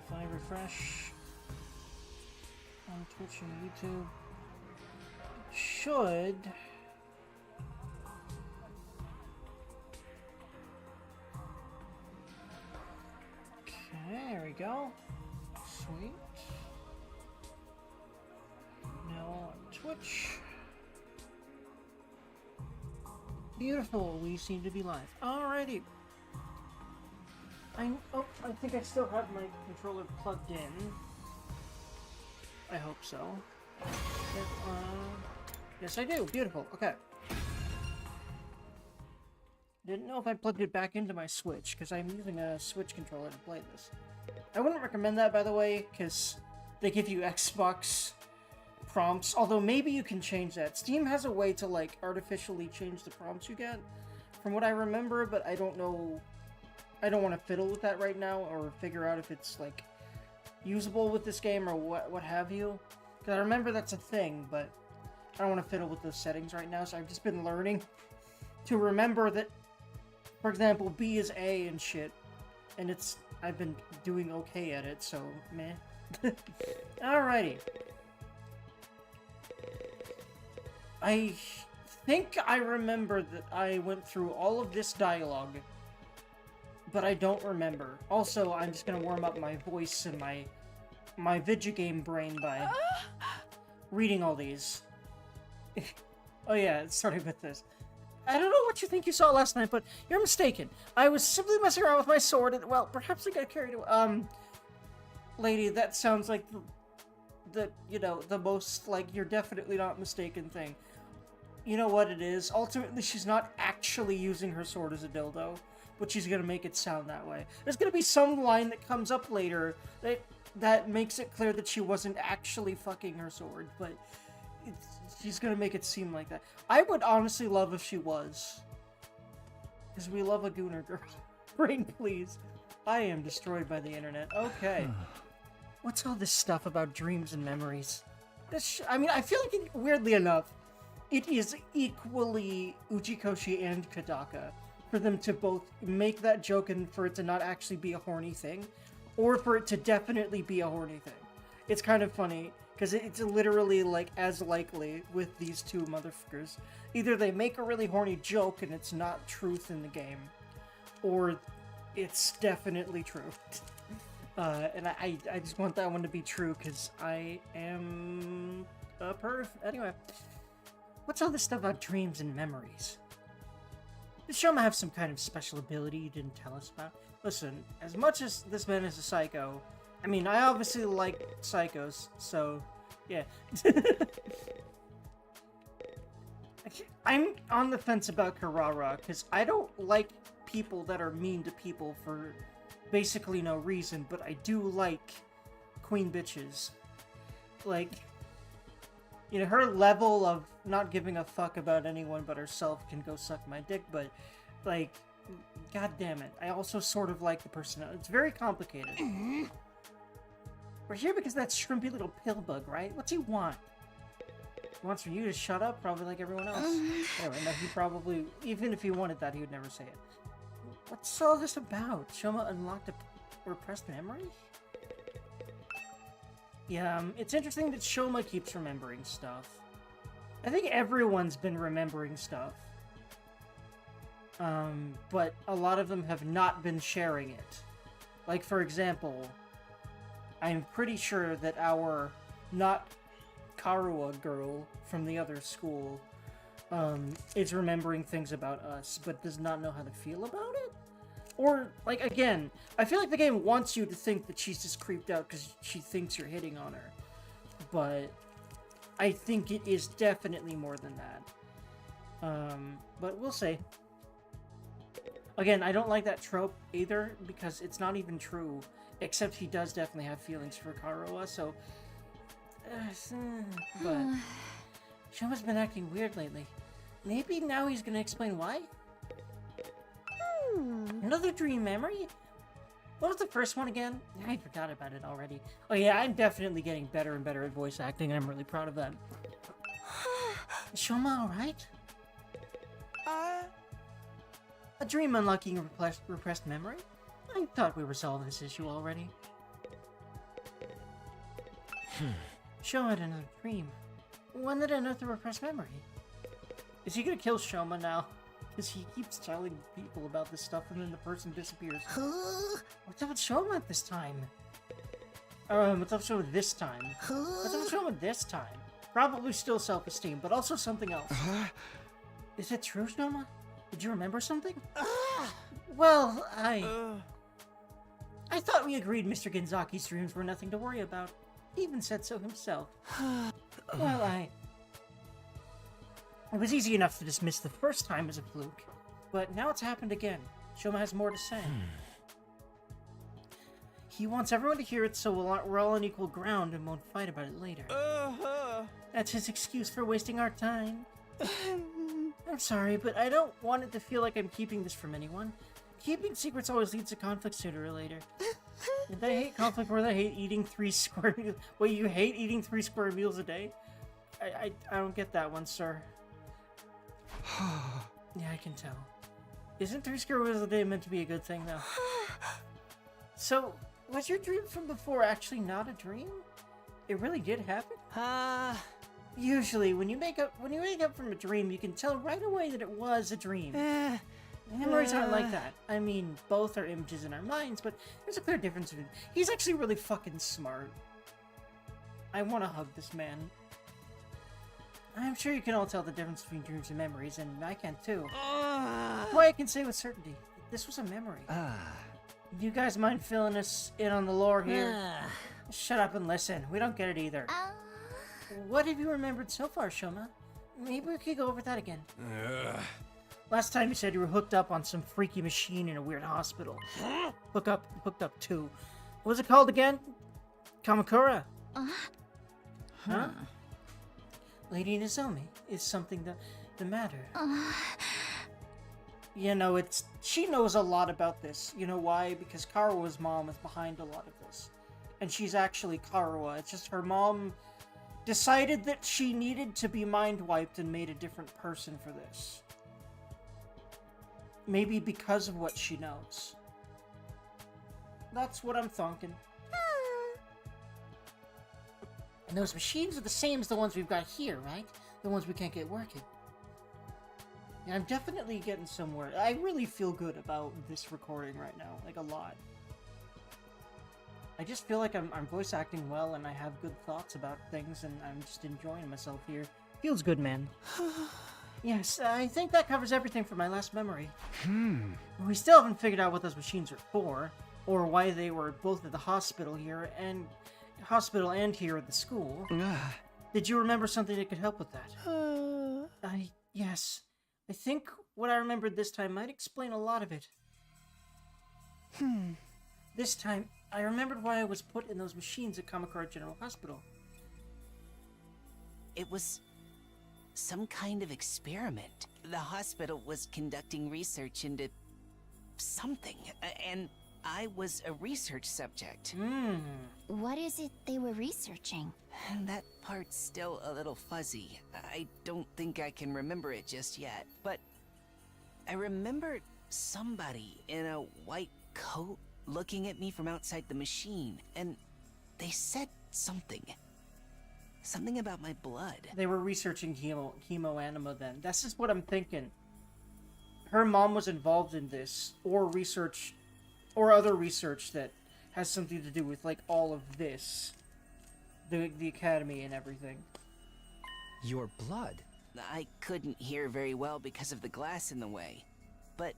if I refresh on Twitch and YouTube, it should... Okay, there we go. Sweet. Now on Twitch. Beautiful, we seem to be live. Alrighty. I think I still have my controller plugged in. I hope so. Yes, I do. Beautiful. Okay. Didn't know if I plugged it back into my Switch, because I'm using a Switch controller to play this. I wouldn't recommend that, by the way, because they give you Xbox prompts, although maybe you can change that. Steam has a way to, like, artificially change the prompts you get, from what I remember, but I don't know... I don't want to fiddle with that right now, or figure out if it's, like, usable with this game, or what have you. Because I remember that's a thing, but I don't want to fiddle with those settings right now, so I've just been learning to remember that, for example, B is A and shit, and I've been doing okay at it, so meh. Alrighty. I think I remember that I went through all of this dialogue, but I don't remember. Also, I'm just gonna warm up my voice and my video game brain by reading all these. Oh yeah, starting with this. I don't know what you think you saw last night, but you're mistaken. I was simply messing around with my sword and, well, perhaps I got carried away. Lady, that sounds like you know, the most, like, you're definitely not mistaken thing. You know what it is? Ultimately, she's not actually using her sword as a dildo, but she's gonna make it sound that way. There's gonna be some line that comes up later that makes it clear that she wasn't actually fucking her sword, but she's gonna make it seem like that. I would honestly love if she was. Because we love a Gooner girl. Brain, please. I am destroyed by the internet. Okay. What's all this stuff about dreams and memories? I mean, I feel like, weirdly enough, it is equally Uchikoshi and Kadaka for them to both make that joke and for it to not actually be a horny thing, or for it to definitely be a horny thing. It's kind of funny, because it's literally, like, as likely with these two motherfuckers. Either they make a really horny joke and it's not truth in the game, or it's definitely true. And I just want that one to be true, because I am a perv. Anyway, what's all this stuff about dreams and memories? Does Shoma have some kind of special ability you didn't tell us about? Listen, as much as this man is a psycho, I mean, I obviously like psychos, so, yeah. I'm on the fence about Karara, because I don't like people that are mean to people for basically no reason, but I do like queen bitches. Like, you know, her level of not giving a fuck about anyone but herself can go suck my dick, but, like, god damn it. I also sort of like the personality. It's very complicated. We're here because that shrimpy little pill bug, right? What's he want? He wants for you to shut up, probably like everyone else. Anyway, no, he probably, even if he wanted that, he would never say it. What's all this about? Shoma unlocked a repressed memory? Yeah, it's interesting that Shoma keeps remembering stuff. I think everyone's been remembering stuff. But a lot of them have not been sharing it. Like, for example, I'm pretty sure that our not Karua girl from the other school is remembering things about us, but does not know how to feel about it? Or, like, again, I feel like the game wants you to think that she's just creeped out because she thinks you're hitting on her. But I think it is definitely more than that. But we'll see. Again, I don't like that trope either, because it's not even true. Except he does definitely have feelings for Karoa, so... but... Shoma's been acting weird lately. Maybe now he's gonna explain why? Another dream memory? What was the first one again? I forgot about it already. Oh yeah, I'm definitely getting better and better at voice acting, and I'm really proud of that. Is Shoma alright? A dream unlocking a repressed memory? I thought we resolved this issue already. Shoma had another dream. One that unearthed a repressed memory. Is he gonna kill Shoma now? Because he keeps telling people about this stuff and then the person disappears. What's up with Shoma this time? What's up with Shoma this time? What's up with Shoma this time? Probably still self-esteem, but also something else. Is it true, Shoma? Did you remember something? Well, I thought we agreed Mr. Genzaki's dreams were nothing to worry about. He even said so himself. Well, It was easy enough to dismiss the first time as a fluke, but now it's happened again. Shoma has more to say. He wants everyone to hear it so we're all on equal ground and won't fight about it later. That's his excuse for wasting our time. I'm sorry, but I don't want it to feel like I'm keeping this from anyone. Keeping secrets always leads to conflict sooner or later. And I hate conflict more than I hate eating 3 square meals. Wait, you hate eating 3 square meals a day? I don't get that one, sir. Yeah, I can tell. Isn't 3 square meals a day meant to be a good thing, though? So, was your dream from before actually not a dream? It really did happen? Usually, when you wake up from a dream, you can tell right away that it was a dream. Memories aren't like that. I mean, both are images in our minds, but there's a clear difference between. He's actually really fucking smart. I want to hug this man. I'm sure you can all tell the difference between dreams and memories, and I can too. Why I can say with certainty, this was a memory. Do you guys mind filling us in on the lore here? Shut up and listen. We don't get it either. What have you remembered so far, Shoma? Maybe we could go over that again. Last time you said you were hooked up on some freaky machine in a weird hospital. Hooked up too. What was it called again? Kamakura? Huh? Lady Nozomi, is something the matter? You know, she knows a lot about this. You know why? Because Karua's mom is behind a lot of this. And she's actually Karua. It's just her mom decided that she needed to be mind-wiped and made a different person for this. Maybe because of what she knows. That's what I'm thinking. And those machines are the same as the ones we've got here, right? The ones we can't get working. Yeah, I'm definitely getting somewhere. I really feel good about this recording right now. Like, a lot. I just feel like I'm voice acting well and I have good thoughts about things and I'm just enjoying myself here. Feels good, man. Yes, I think that covers everything for my last memory. We still haven't figured out what those machines are for, or why they were both at the hospital and here at the school. Did you remember something that could help with that? Yes. I think what I remembered this time might explain a lot of it. This time, I remembered why I was put in those machines at Kamakura General Hospital. It was some kind of experiment. The hospital was conducting research into something, and I was a research subject. What is it they were researching? That part's still a little fuzzy. I don't think I can remember it just yet, but I remember somebody in a white coat looking at me from outside the machine, and they said something. Something about my blood. They were researching chemoanima then. That's just what I'm thinking. Her mom was involved in this, or research, or other research that has something to do with, like, all of this. The academy and everything. Your blood? I couldn't hear very well because of the glass in the way, but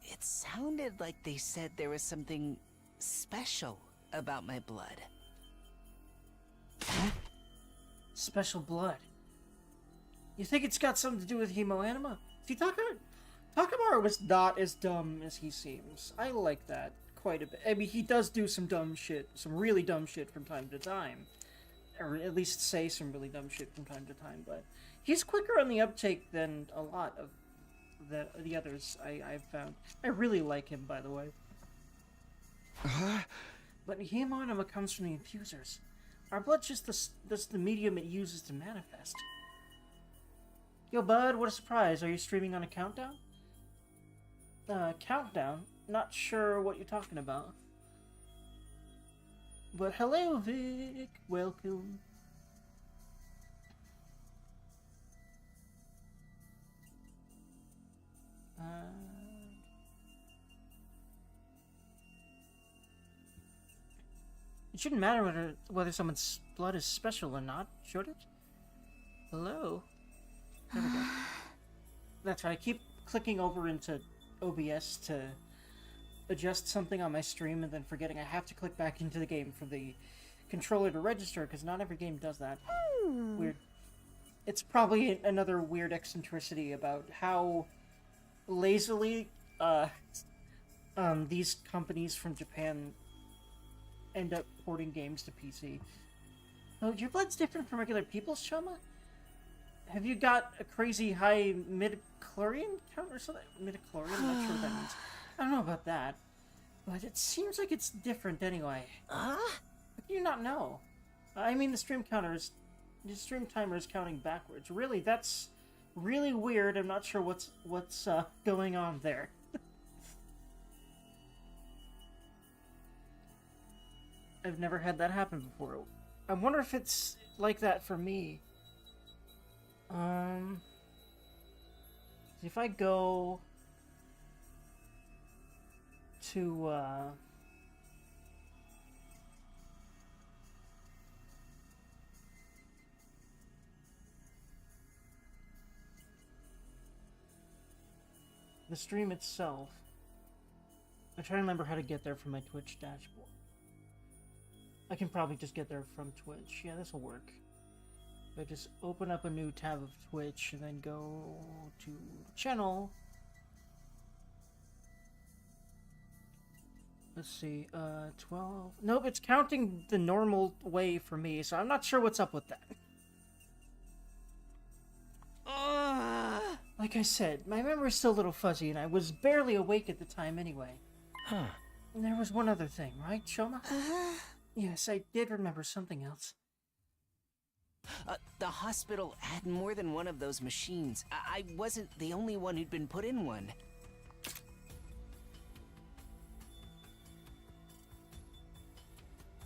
it sounded like they said there was something special about my blood. Special blood. You think it's got something to do with hemoanima? See, Takamaru was not as dumb as he seems. I like that quite a bit. I mean, he does do some dumb shit, some really dumb shit from time to time. Or at least say some really dumb shit from time to time, but he's quicker on the uptake than a lot of the others I've found. I really like him, by the way. But hemoanima comes from the infusers. Our blood's just the medium it uses to manifest. Yo, bud, what a surprise. Are you streaming on a countdown? Countdown? Not sure what you're talking about. But hello, Vic. Welcome. It shouldn't matter whether someone's blood is special or not, should it? Hello? There we go. That's right, I keep clicking over into OBS to adjust something on my stream and then forgetting I have to click back into the game for the controller to register, because not every game does that. Weird. It's probably another weird eccentricity about how lazily these companies from Japan end up porting games to PC. Oh, your blood's different from regular people's, Shoma? Have you got a crazy high midichlorian count or something? Midichlorian? I'm not sure what that means. I don't know about that. But it seems like it's different anyway. How do you not know? I mean, the stream timer is counting backwards. Really, that's really weird. I'm not sure what's going on there. I've never had that happen before. I wonder if it's like that for me. If I go to the stream itself, I try to remember how to get there from my Twitch dashboard. I can probably just get there from Twitch. Yeah, this will work. I just open up a new tab of Twitch and then go to channel. Let's see, 12. Nope, it's counting the normal way for me, so I'm not sure what's up with that. Like I said, my memory's still a little fuzzy, and I was barely awake at the time anyway. Huh. And there was one other thing, right, Shoma? Yes, I did remember something else. The hospital had more than one of those machines. I wasn't the only one who'd been put in one.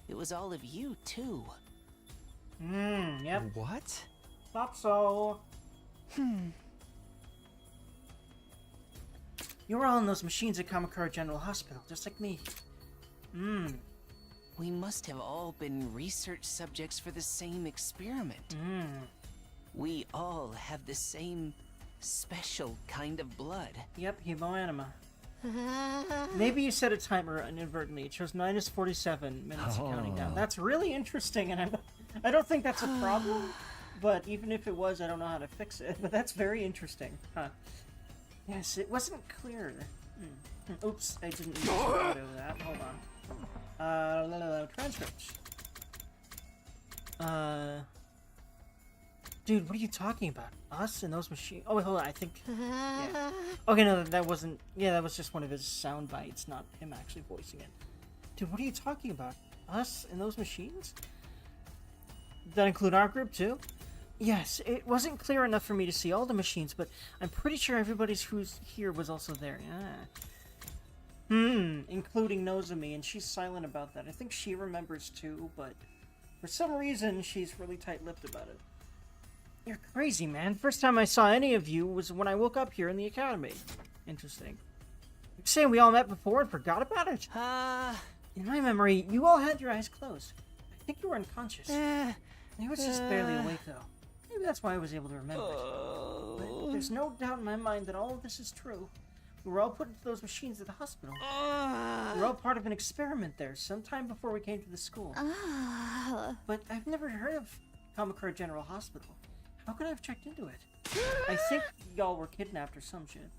It was all of you, too. Yep. What? Thought so. You were all in those machines at Kamakura General Hospital, just like me. We must have all been research subjects for the same experiment. We all have the same special kind of blood. Yep, hemoanima. Maybe you set a timer inadvertently. It shows -47 minutes of counting down. That's really interesting, and I don't think that's a problem. But even if it was, I don't know how to fix it. But that's very interesting. Huh. Yes, it wasn't clear. Oops, I didn't use auto that. Hold on. Transcripts. Dude, what are you talking about? Us and those machines? Oh, wait, hold on, I think... Yeah. Okay, no, that wasn't... Yeah, that was just one of his sound bites, not him actually voicing it. Dude, what are you talking about? Us and those machines? Does that include our group, too? Yes, it wasn't clear enough for me to see all the machines, but I'm pretty sure everybody's who's here was also there. Including Nozomi, and she's silent about that. I think she remembers too, but for some reason, she's really tight-lipped about it. You're crazy, man. First time I saw any of you was when I woke up here in the academy. Interesting. You're saying we all met before and forgot about it? In my memory, you all had your eyes closed. I think you were unconscious. I was just barely awake, though. Maybe that's why I was able to remember it. But there's no doubt in my mind that all of this is true. We were all put into those machines at the hospital. We were all part of an experiment there, sometime before we came to the school. But I've never heard of Kamakura General Hospital. How could I have checked into it? I think y'all were kidnapped or some shit.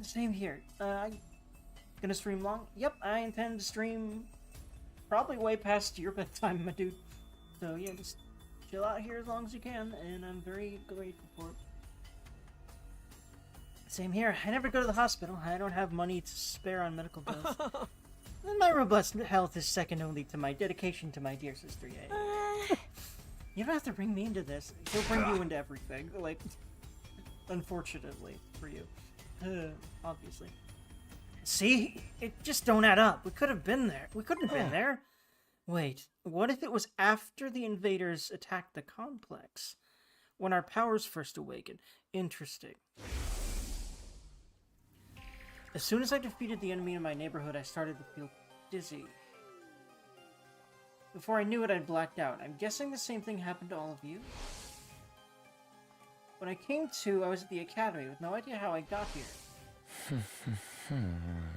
Same here. Gonna stream long? Yep, I intend to stream probably way past your bedtime, my dude. So yeah, just chill out here as long as you can, and I'm very grateful for it. Same here. I never go to the hospital. I don't have money to spare on medical bills. And my robust health is second only to my dedication to my dear sister, Yae. You don't have to bring me into this. He'll bring you into everything. Like, unfortunately for you. Obviously. See? It just don't add up. We could have been there. We couldn't have been there. Wait, what if it was after the invaders attacked the complex? When our powers first awakened? Interesting. As soon as I defeated the enemy in my neighborhood, I started to feel dizzy. Before I knew it, I'd blacked out. I'm guessing the same thing happened to all of you? When I came to, I was at the academy with no idea how I got here.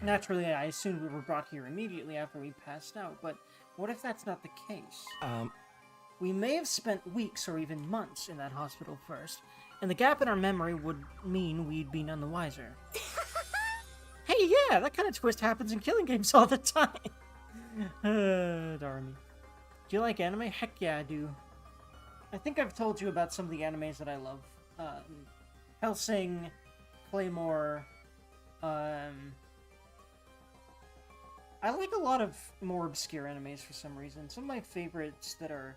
Naturally, I assumed we were brought here immediately after we passed out, but what if that's not the case? We may have spent weeks or even months in that hospital first, and the gap in our memory would mean we'd be none the wiser. Hey, yeah, that kind of twist happens in killing games all the time. Darn me. Do you like anime? Heck yeah, I do. I think I've told you about some of the animes that I love. Hellsing, Claymore, I like a lot of more obscure animes for some reason. Some of my favorites that are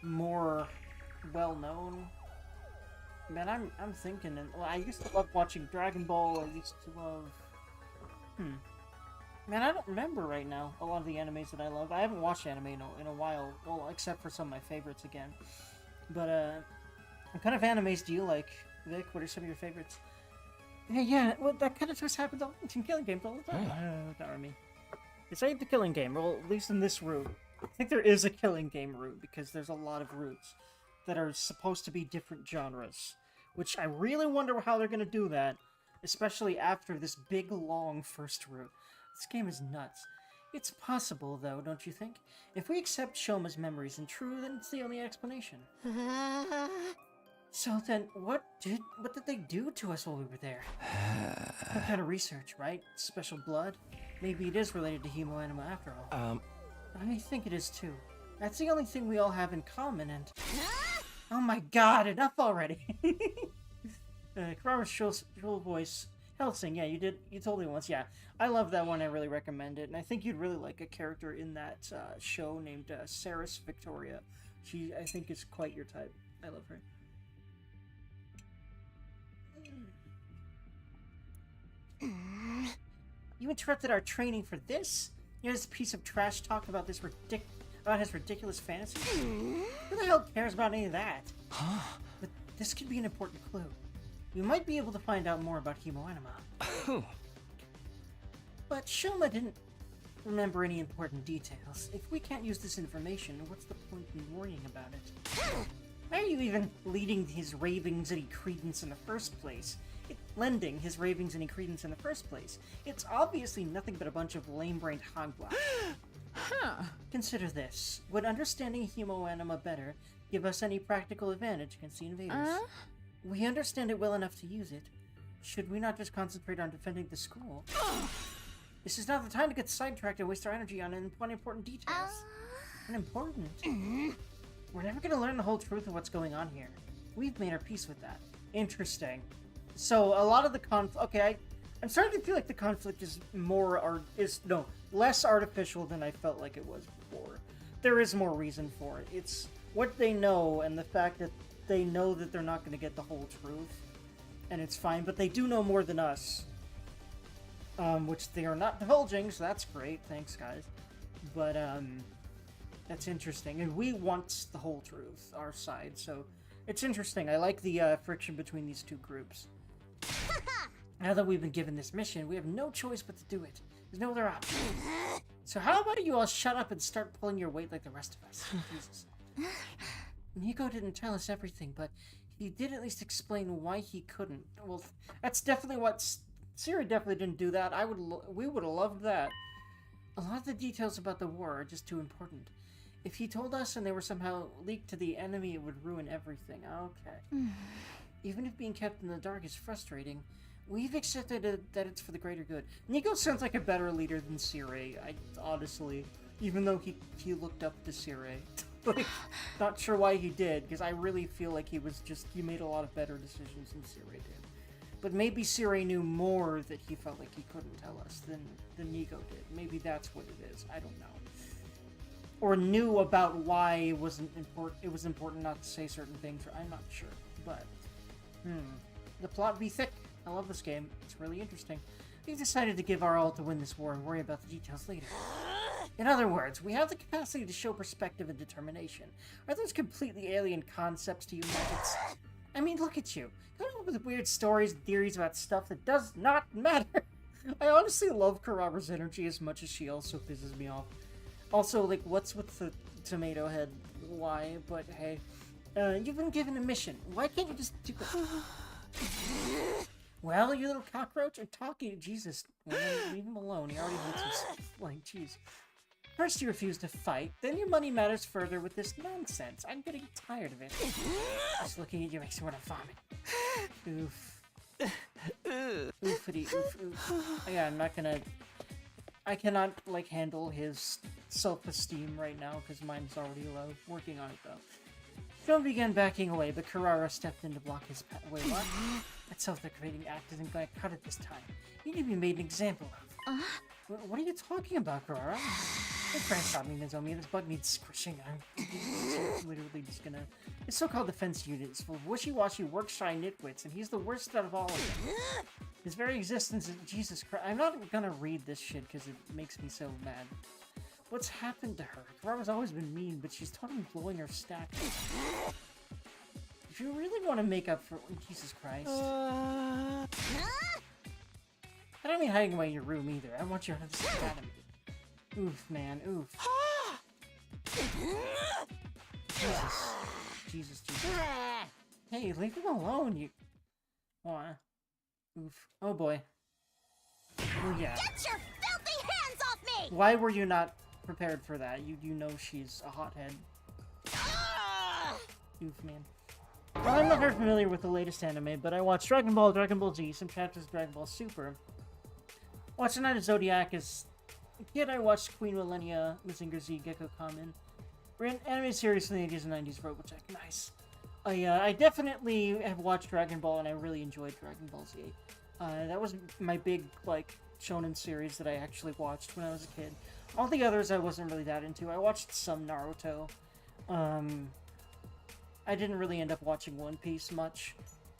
more well-known. Man, I'm thinking, and well, I used to love watching Dragon Ball. I used to love... Man, I don't remember right now a lot of the animes that I love. I haven't watched anime in a while, well, except for some of my favorites again. But, what kind of animes do you like, Vic? What are some of your favorites? Yeah, well, that kind of just happens in killing games all the time. Darn me. It's ain't the killing game, well, at least in this route. I think there is a killing game route, because there's a lot of routes that are supposed to be different genres. Which I really wonder how they're going to do that, especially after this big, long first route. This game is nuts. It's possible, though, don't you think? If we accept Shoma's memories and true, then it's the only explanation. So then, what did they do to us while we were there? Some kind of research, right? Special blood? Maybe it is related to Hemoanima after all. I think it is too. That's the only thing we all have in common, and... Oh my god, enough already! Kurama's shrill voice. Hellsing, yeah, you told me once, yeah. I love that one, I really recommend it, and I think you'd really like a character in that show named Saris Victoria. She, I think, is quite your type. I love her. You interrupted our training for this? You know, this piece of trash talk about this about his ridiculous fantasy? Who the hell cares about any of that? But this could be an important clue. We might be able to find out more about Hemoanima. But Shoma didn't remember any important details. If we can't use this information, what's the point in worrying about it? Why are you even leading his ravings any credence in the first place? Lending his ravings any credence in the first place. It's obviously nothing but a bunch of lame-brained hogwash. Consider this. Would understanding Hemoanima better give us any practical advantage against the invaders? We understand it well enough to use it. Should we not just concentrate on defending the school? This is not the time to get sidetracked and waste our energy on unimportant details. Unimportant? We're never going to learn the whole truth of what's going on here. We've made our peace with that. Interesting. So, a lot of the okay, I'm starting to feel like the conflict is less artificial than I felt like it was before. There is more reason for it. It's what they know and the fact that they know that they're not going to get the whole truth. And it's fine, but they do know more than us. Which they are not divulging, so that's great. Thanks, guys. But, that's interesting. And we want the whole truth, our side, so it's interesting. I like the friction between these two groups. Now that we've been given this mission, we have no choice but to do it. There's no other option. So how about you all shut up and start pulling your weight like the rest of us? Jesus. Nico didn't tell us everything, but he did at least explain why he couldn't. Well, that's definitely what... Siri definitely didn't do that. We would have loved that. A lot of the details about the war are just too important. If he told us and they were somehow leaked to the enemy, it would ruin everything. Okay. Even if being kept in the dark is frustrating, we've accepted that it's for the greater good. Nico sounds like a better leader than Siri, honestly. Even though he looked up to Siri. Like, not sure why he did, because I really feel like he made a lot of better decisions than Siri did. But maybe Siri knew more that he felt like he couldn't tell us than Nico did. Maybe that's what it is. I don't know. Or knew about why it was important not to say certain things. I'm not sure. But, the plot be thick. I love this game. It's really interesting. We've decided to give our all to win this war and worry about the details later. In other words, we have the capacity to show perspective and determination. Are those completely alien concepts to you maggots? I mean, look at you. Coming up with weird stories and theories about stuff that does not matter. I honestly love Karara's energy as much as she also pisses me off. Also, like, what's with the tomato head? Why? But hey. You've been given a mission. Why can't you just do it? Well, you little cockroach, I'm talking. Jesus, man, leave him alone. He already hates himself. Like, jeez. First you refuse to fight, then your money matters further with this nonsense. I'm getting tired of it. Just looking at you makes me want to vomit. Oof. Oofity oof oof. Yeah, I'm not gonna... I cannot, like, handle his self-esteem right now, because mine's already low. Working on it, though. Film began backing away, but Karara stepped in to block his path. Wait, what? That self-deprecating act isn't going to cut it this time. You need to be made an example of. What are you talking about, Karara? Don't try and stop me, Nozomi. This bug needs squishing. I'm literally just gonna... His so-called defense unit is full of wishy-washy, work-shy nitwits, and he's the worst out of all of them. His very existence is... Jesus Christ. I'm not gonna read this shit because it makes me so mad. What's happened to her? Karara's always been mean, but she's totally blowing her stack. If you really want to make up for... Jesus Christ. I don't mean hiding away in your room either. I want you to understand Academy. Oof, man. Oof. Jesus. Hey, leave him alone, you... Aw. Oof. Oh, boy. Oh, yeah. Get your filthy hands off me! Why were you not prepared for that? You know she's a hothead. Oof, man. Well, I'm not very familiar with the latest anime, but I watched Dragon Ball, Dragon Ball Z, some chapters of Dragon Ball Super. Watched Night of Zodiac as a kid. I watched Queen Millennia, Mazinger Z, Gekko Kamen. Ran anime series from the 80s and 90s, Robotech. Nice. I definitely have watched Dragon Ball, and I really enjoyed Dragon Ball Z. That was my big, like, shonen series that I actually watched when I was a kid. All the others I wasn't really that into. I watched some Naruto. I didn't really end up watching One Piece much.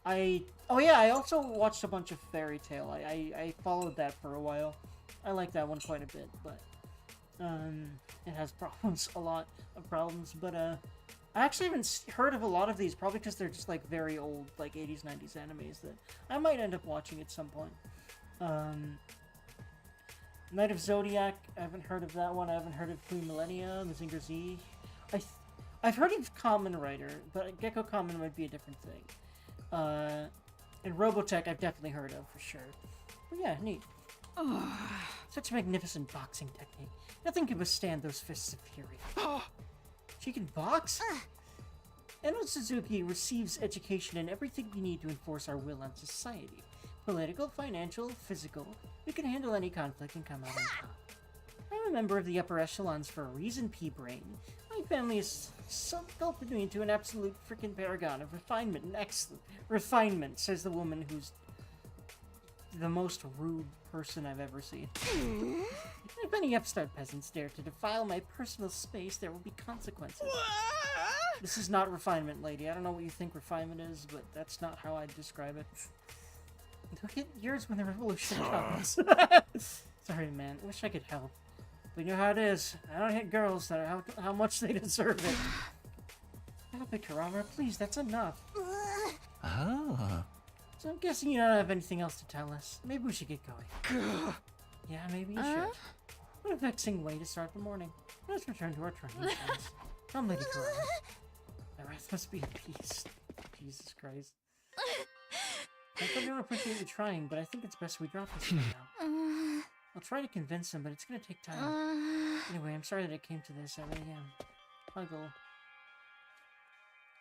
Oh yeah, I also watched a bunch of Fairy Tail. I followed that for a while. I like that one quite a bit, but it has problems, a lot of problems. But I actually haven't heard of a lot of these, probably because they're just like very old, like 80s, 90s animes that I might end up watching at some point. Night of Zodiac, I haven't heard of that one. I haven't heard of Queen Millennia, Mazinger Z. I've heard of Kamen Rider, but Gekko Kamen might be a different thing. And Robotech I've definitely heard of, for sure. But yeah, neat. Such a magnificent boxing technique. Nothing can withstand those fists of fury. She can box? Eno Suzuki receives education in everything we need to enforce our will on society. Political, financial, physical. We can handle any conflict and come out on top. I'm a member of the upper echelons for a reason, P-Brain. My family is sculpted me into an absolute freaking paragon of refinement and excellent refinement, says the woman who's the most rude person I've ever seen. If any upstart peasants dare to defile my personal space, there will be consequences. This is not refinement, lady. I don't know what you think refinement is, but that's not how I'd describe it. Look at yours when the revolution comes. Sorry, man. I wish I could help. But you know how it is. I don't hit girls that are how much they deserve it. Stop it, Karama. Please, that's enough. Oh. So I'm guessing you don't have anything else to tell us. Maybe we should get going. Yeah, maybe you should. What a vexing way to start the morning. Let's return to our training plans. Come, Lady Karama. My wrath must be at peace. Jesus Christ. I thought I appreciate you trying, but I think it's best we drop this for now. I'll try to convince him, but it's gonna take time. Anyway, I'm sorry that it came to this. I really am. Huggle.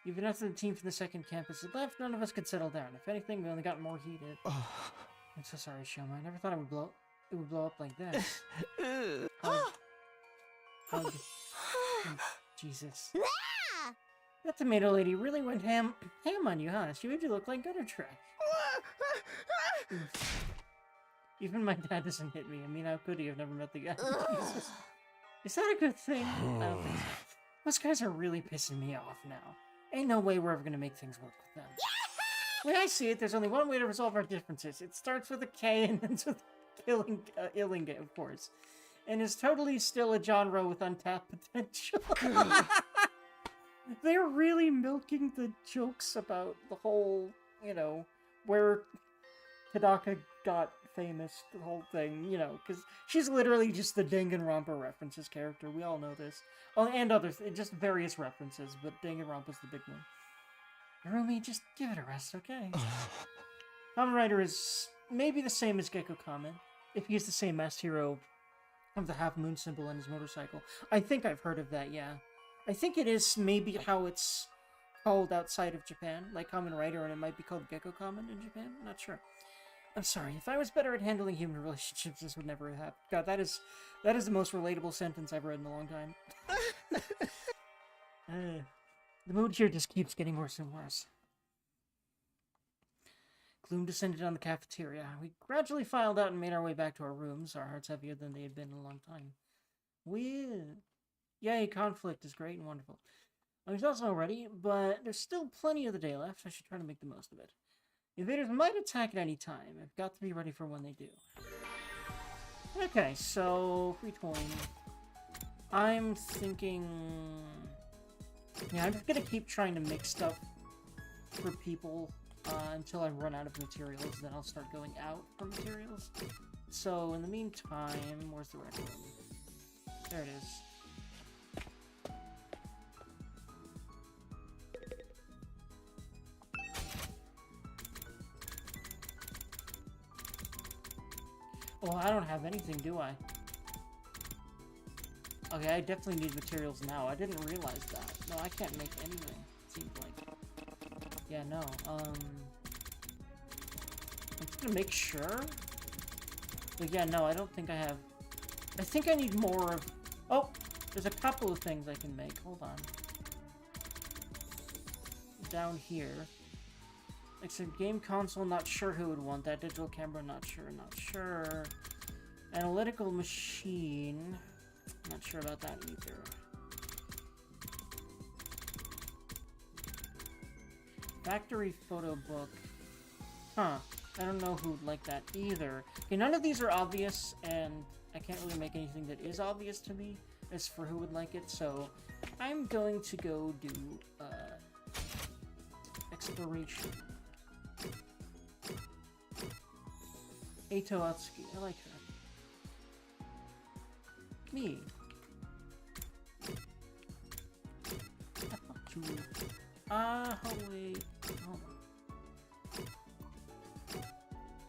Even after the team from the second campus had left, none of us could settle down. If anything, we only got more heated. I'm so sorry, Shoma. I never thought it would blow up like this. Hug. Jesus. That tomato lady really went ham on you, huh? She made you look like gutter trash. Even my dad doesn't hit me. I mean, how could he? I've never met the guy. Jesus. Is that a good thing? I don't think so. Those guys are really pissing me off now. Ain't no way we're ever gonna make things work with them. The way I see it, there's only one way to resolve our differences. It starts with a K and ends with Illinga, of course. and is totally still a genre with untapped potential. They're really milking the jokes about the whole, you know, where Tadaka got famous, the whole thing, you know, because she's literally just the Danganronpa references character. We all know this. Oh, and others, just various references, but Danganronpa's the big one. Rumi, just give it a rest, okay? Kamen Rider is maybe the same as Gekko Kamen, if he's the same masked hero of the half moon symbol on his motorcycle. I think I've heard of that, yeah. I think it is maybe how it's called outside of Japan, like Kamen Rider, and it might be called Gekko Kamen in Japan. I'm not sure. I'm sorry. If I was better at handling human relationships, this would never have happened. God, that is the most relatable sentence I've read in a long time. The mood here just keeps getting worse and worse. Gloom descended on the cafeteria. We gradually filed out and made our way back to our rooms, our hearts heavier than they had been in a long time. Yay, conflict is great and wonderful. I'm exhausted already, but there's still plenty of the day left. I should try to make the most of it. The invaders might attack at any time. I've got to be ready for when they do. Okay, so free coin. I'm thinking... Yeah, I'm just gonna keep trying to make stuff for people until I run out of materials. Then I'll start going out for materials. So, in the meantime, where's the rec room? There it is. Oh, I don't have anything, do I? Okay, I definitely need materials now. I didn't realize that. No, I can't make anything, it seems like. Yeah, no, I'm just gonna make sure. But yeah, no, I don't think I have... I think I need more of... Oh! There's a couple of things I can make. Hold on. Down here. Except game console, not sure who would want that. Digital camera, not sure. Analytical machine, not sure about that either. Factory photo book. Huh. I don't know who would like that either. Okay, none of these are obvious, and I can't really make anything that is obvious to me as for who would like it, so I'm going to go do, exploration. Eito Atsuki, I like her. Me. Oh wait, hold on.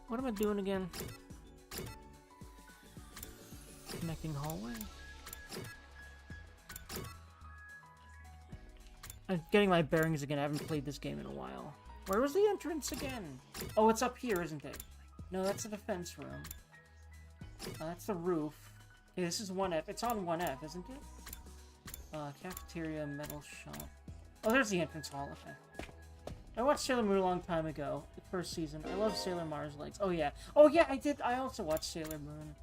What am I doing again? Connecting hallway? I'm getting my bearings again. I haven't played this game in a while. Where was the entrance again? Oh, it's up here, isn't it? No, that's the defense room. That's the roof. Okay, this is 1F. It's on 1F, isn't it? Cafeteria, metal shop. Oh, there's the entrance hall. Okay. I watched Sailor Moon a long time ago. The first season. I love Sailor Mars legs. Oh, yeah. Oh, yeah, I did. I also watched Sailor Moon.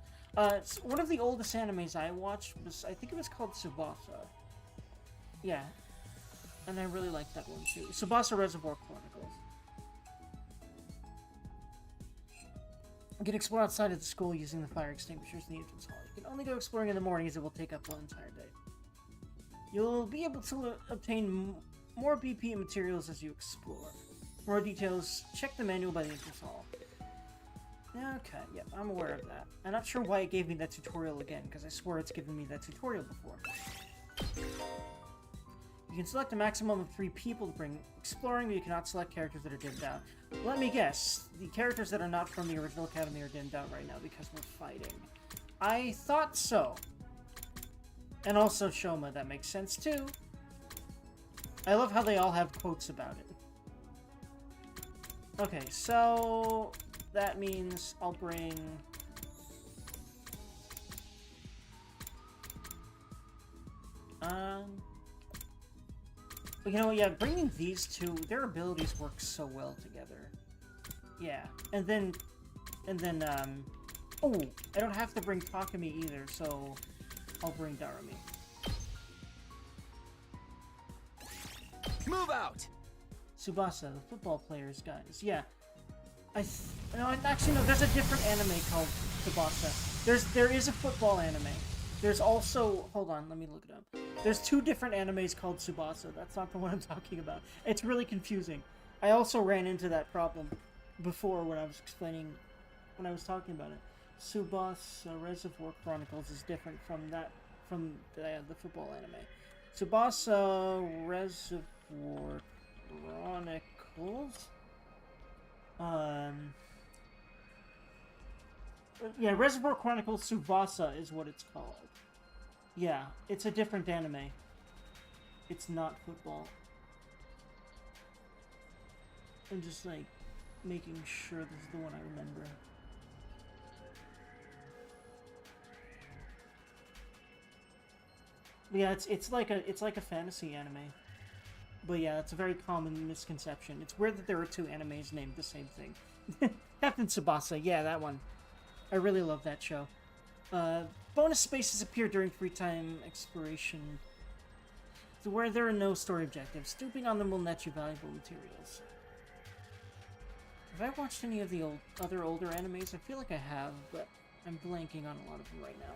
One of the oldest animes I watched was, I think it was called Tsubasa. Yeah. And I really liked that one, too. Tsubasa Reservoir Chronicles. You can explore outside of the school using the fire extinguishers in the entrance hall. You can only go exploring in the mornings. It will take up the entire day. You'll be able to obtain more BP materials as you explore. For more details, check the manual by the entrance hall. Okay, yep, I'm aware of that. I'm not sure why it gave me that tutorial again, because I swear it's given me that tutorial before. You can select a maximum of 3 people to bring exploring, but you cannot select characters that are dimmed out. Let me guess, the characters that are not from the original Academy are dimmed out right now because we're fighting. I thought so. And also Shoma, that makes sense too. I love how they all have quotes about it. Okay, so that means I'll bring... But you know what, yeah, bringing these two, their abilities work so well together. Yeah, and then, oh, I don't have to bring Takumi either, so I'll bring Darumi. Move out! Tsubasa, the football players, guys. Yeah. No, actually, no, there's a different anime called Tsubasa. There is a football anime. There's also, hold on, let me look it up. There's 2 different animes called Tsubasa. That's not the one I'm talking about. It's really confusing. I also ran into that problem before when I was talking about it. Tsubasa Reservoir Chronicles is different from the football anime. Tsubasa Reservoir Chronicles. Yeah, Reservoir Chronicles Tsubasa is what it's called. Yeah, it's a different anime. It's not football. I'm just like making sure this is the one I remember. Yeah, it's like a fantasy anime. But yeah, it's a very common misconception. It's weird that there are 2 animes named the same thing. Captain Tsubasa, yeah, that one. I really love that show. Bonus spaces appear during free time exploration, so where there are no story objectives. Stooping on them will net you valuable materials. Have I watched any of the other older animes? I feel like I have, but I'm blanking on a lot of them right now.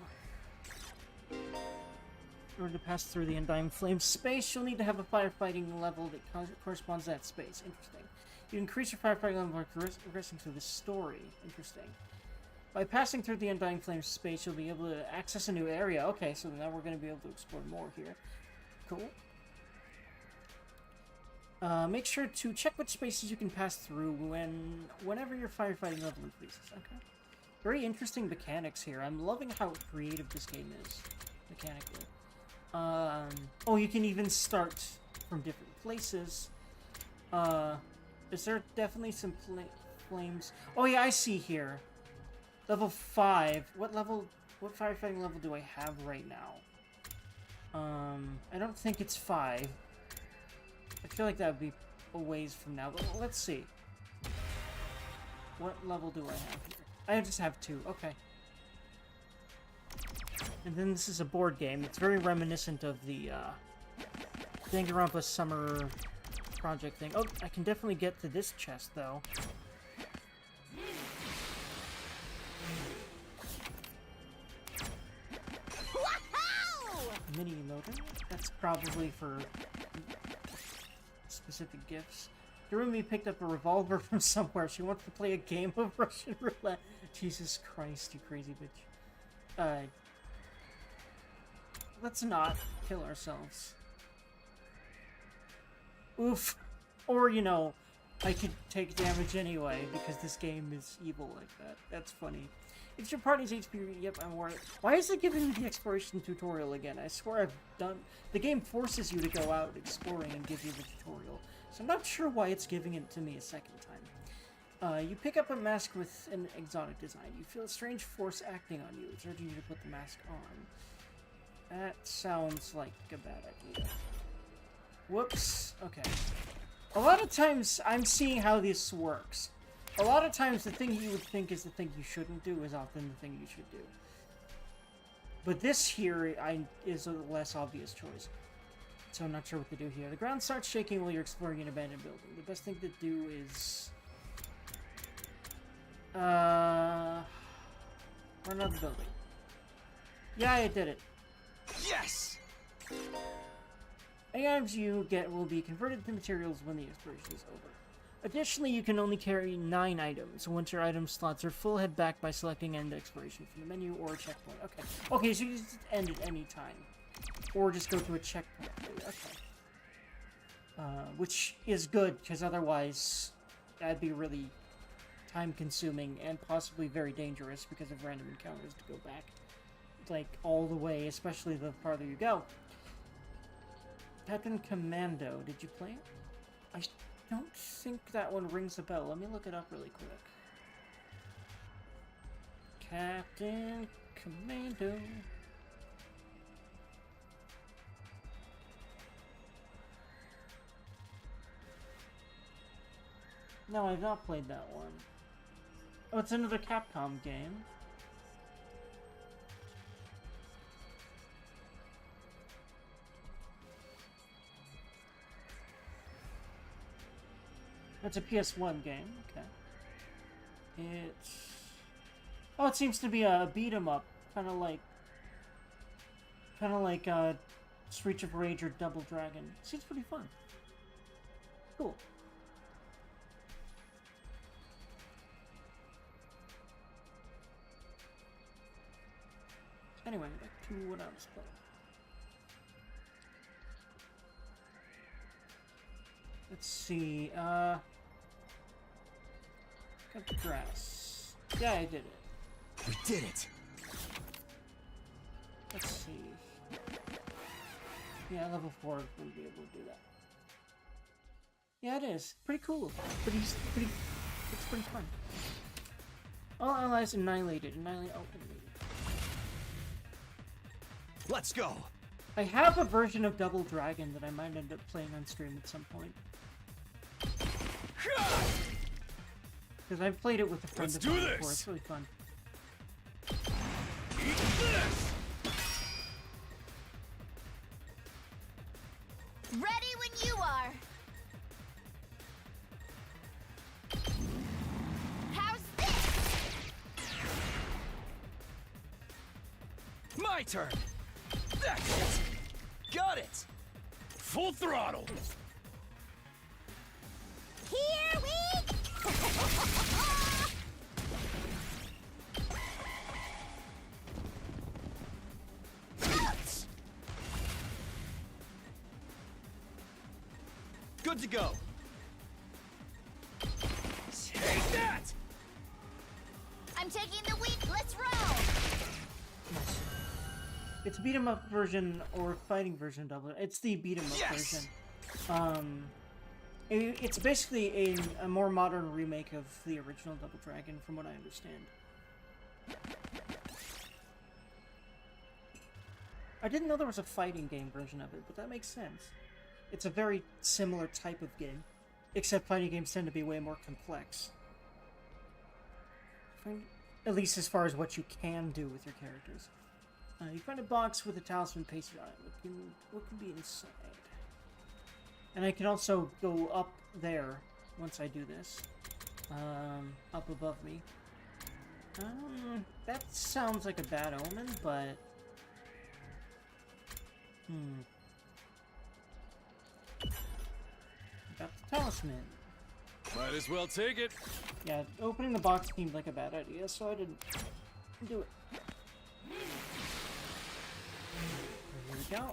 In order to pass through the Undying Flame space, you'll need to have a firefighting level that corresponds to that space. Interesting. You increase your firefighting level by progressing through the story. Interesting. By passing through the Undying Flame space, you'll be able to access a new area. Okay, so now we're going to be able to explore more here. Cool. Make sure to check which spaces you can pass through whenever your firefighting level increases. Okay. Very interesting mechanics here. I'm loving how creative this game is, mechanically. Oh, you can even start from different places. Is there definitely some flames? Oh yeah, I see here. Level 5. What firefighting level do I have right now? I don't think it's 5. I feel like that would be a ways from now, but let's see. What level do I have here? I just have 2. Okay. And then this is a board game. It's very reminiscent of the Danganronpa Summer Project thing. Oh, I can definitely get to this chest, though. Mini motor. That's probably for specific gifts. Hirumi picked up a revolver from somewhere. She wants to play a game of Russian roulette. Jesus Christ, you crazy bitch. Let's not kill ourselves. Oof. Or, you know, I could take damage anyway because this game is evil like that. That's funny. It's your party's HP. Yep, I'm aware. Why is it giving me the exploration tutorial again? I swear I've done... The game forces you to go out exploring and give you the tutorial. So I'm not sure why it's giving it to me a second time. You pick up a mask with an exotic design. You feel a strange force acting on you. It's urging you to put the mask on. That sounds like a bad idea. Whoops. Okay. A lot of times, I'm seeing how this works. A lot of times, the thing you would think is the thing you shouldn't do is often the thing you should do. But this here is a less obvious choice. So I'm not sure what to do here. The ground starts shaking while you're exploring an abandoned building. The best thing to do is... run out of the building. Yeah, I did it. Yes! Any items you get will be converted to materials when the exploration is over. Additionally, you can only carry 9 items. Once your item slots are full, head back by selecting End Exploration from the menu or a checkpoint. Okay. Okay, so you can just end at any time. Or just go to a checkpoint. Okay. Which is good, because otherwise that'd be really time-consuming and possibly very dangerous because of random encounters to go back, like, all the way, especially the farther you go. Captain Commando, did you play it? I don't think that one rings a bell. Let me look it up really quick. Captain Commando. No, I've not played that one. Oh, it's another Capcom game. It's a PS1 game, okay. It's... Oh, it seems to be a beat 'em up, kind of like Streets of Rage or Double Dragon. Seems pretty fun. Cool. Anyway, back to what I was playing. Let's see, cut the grass. Yeah, I did it. We did it. Let's see. Yeah, level 4 wouldn't be able to do that. Yeah, it is. Pretty cool. It's pretty fun. All allies annihilated. Annihilate all enemies. Let's go. I have a version of Double Dragon that I might end up playing on stream at some point. Because I've played it with a friend of mine before. It's really fun. Eat this. Ready when you are. How's this? My turn. That's it. Got it. Full throttle. Here we Ouch! Good to go. Take that. I'm taking the weak. Let's roll. It's a beat 'em up version or fighting version of Double. It's the beat 'em up Yes! version. It's basically a more modern remake of the original Double Dragon, from what I understand. I didn't know there was a fighting game version of it, but that makes sense. It's a very similar type of game, except fighting games tend to be way more complex. At least as far as what you can do with your characters. You find a box with a talisman pasted on it. What can be inside? And I can also go up there once I do this. Up above me. That sounds like a bad omen, but... Got the talisman. Might as well take it. Yeah, opening the box seemed like a bad idea, so I didn't do it. There we go.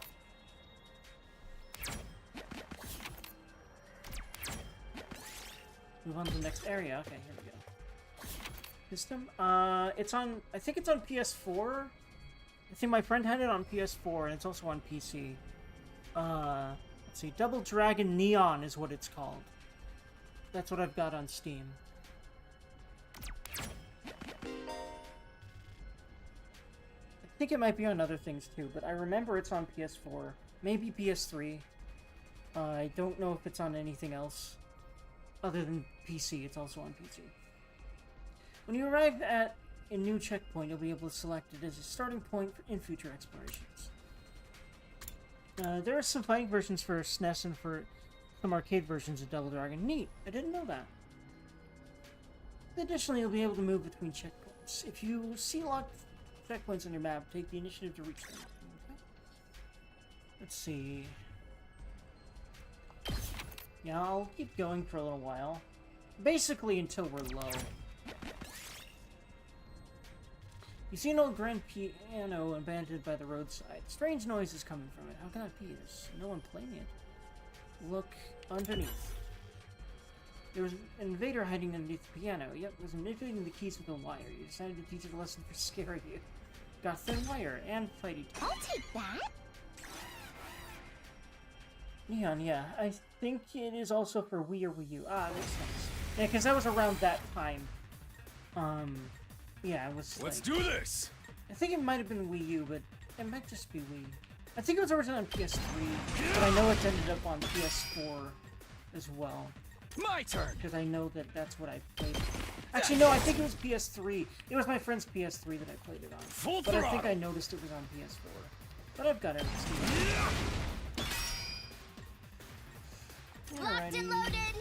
Move on to the next area. Okay, here we go. System. It's on. I think it's on PS4. I think my friend had it on PS4, and it's also on PC. Let's see. Double Dragon Neon is what it's called. That's what I've got on Steam. I think it might be on other things too, but I remember it's on PS4. Maybe PS3. I don't know if it's on anything else other than PC. It's also on PC. When you arrive at a new checkpoint, you'll be able to select it as a starting point in future explorations. There are some fighting versions for SNES and for some arcade versions of Double Dragon. Neat! I didn't know that. Additionally, you'll be able to move between checkpoints. If you see locked checkpoints on your map, take the initiative to reach them. Okay. Let's see. Yeah, I'll keep going for a little while. Basically until we're low. You see an old grand piano abandoned by the roadside. Strange noise is coming from it. How can that be? There's no one playing it. Look underneath. There was an invader hiding underneath the piano. Yep, there's manipulating the keys with a wire. You decided to teach it a lesson for scaring you. Got thin wire and fighty time. I'll take that. Neon, yeah. I think it is also for Wii or Wii U. Ah, makes sense. Yeah, because that was around that time. Yeah, it was Let's like, do this. I think it might have been Wii U, but it might just be Wii. I think it was originally on PS3, but I know it's ended up on PS4 as well. My turn. Because I know that that's what I played. Actually, no, I think it was PS3. It was my friend's PS3 that I played it on. Full But I think throttle. I noticed it was on PS4. But I've got it on Steam. Locked and Alrighty. loaded.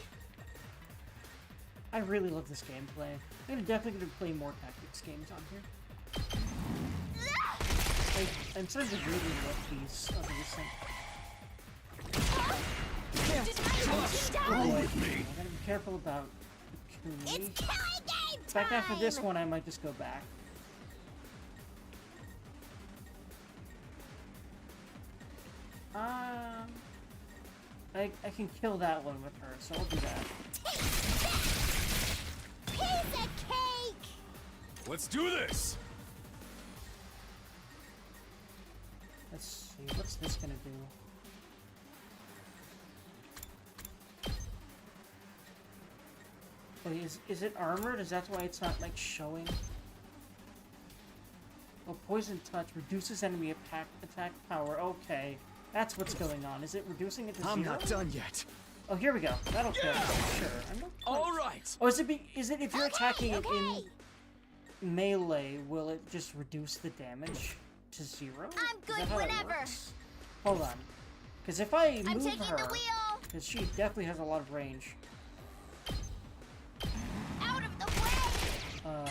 I really love this gameplay. I'm definitely gonna play more tactics games on here. I'm starting to really love these recent. Down. I gotta be careful about Kumi. It's killing game Back time. after this one, I might just go back. I can kill that one with her, so I'll do that. Piece of cake. Let's do this! Let's see, what's this gonna do? Wait, is it armored? Is that why it's not, like, showing? Well, Poison Touch reduces enemy attack power. Okay, that's what's going on. Is it reducing it to 0? I'm not done yet. Oh, here we go. That'll kill it, sure. I'm not quite... All right. Oh, is it if you're attacking it Okay. in melee, will it just reduce the damage to 0? I'm Is good that how that whenever. works? Hold on. Because if I I'm move taking her, the wheel. because she definitely has a lot of range. Out of the way.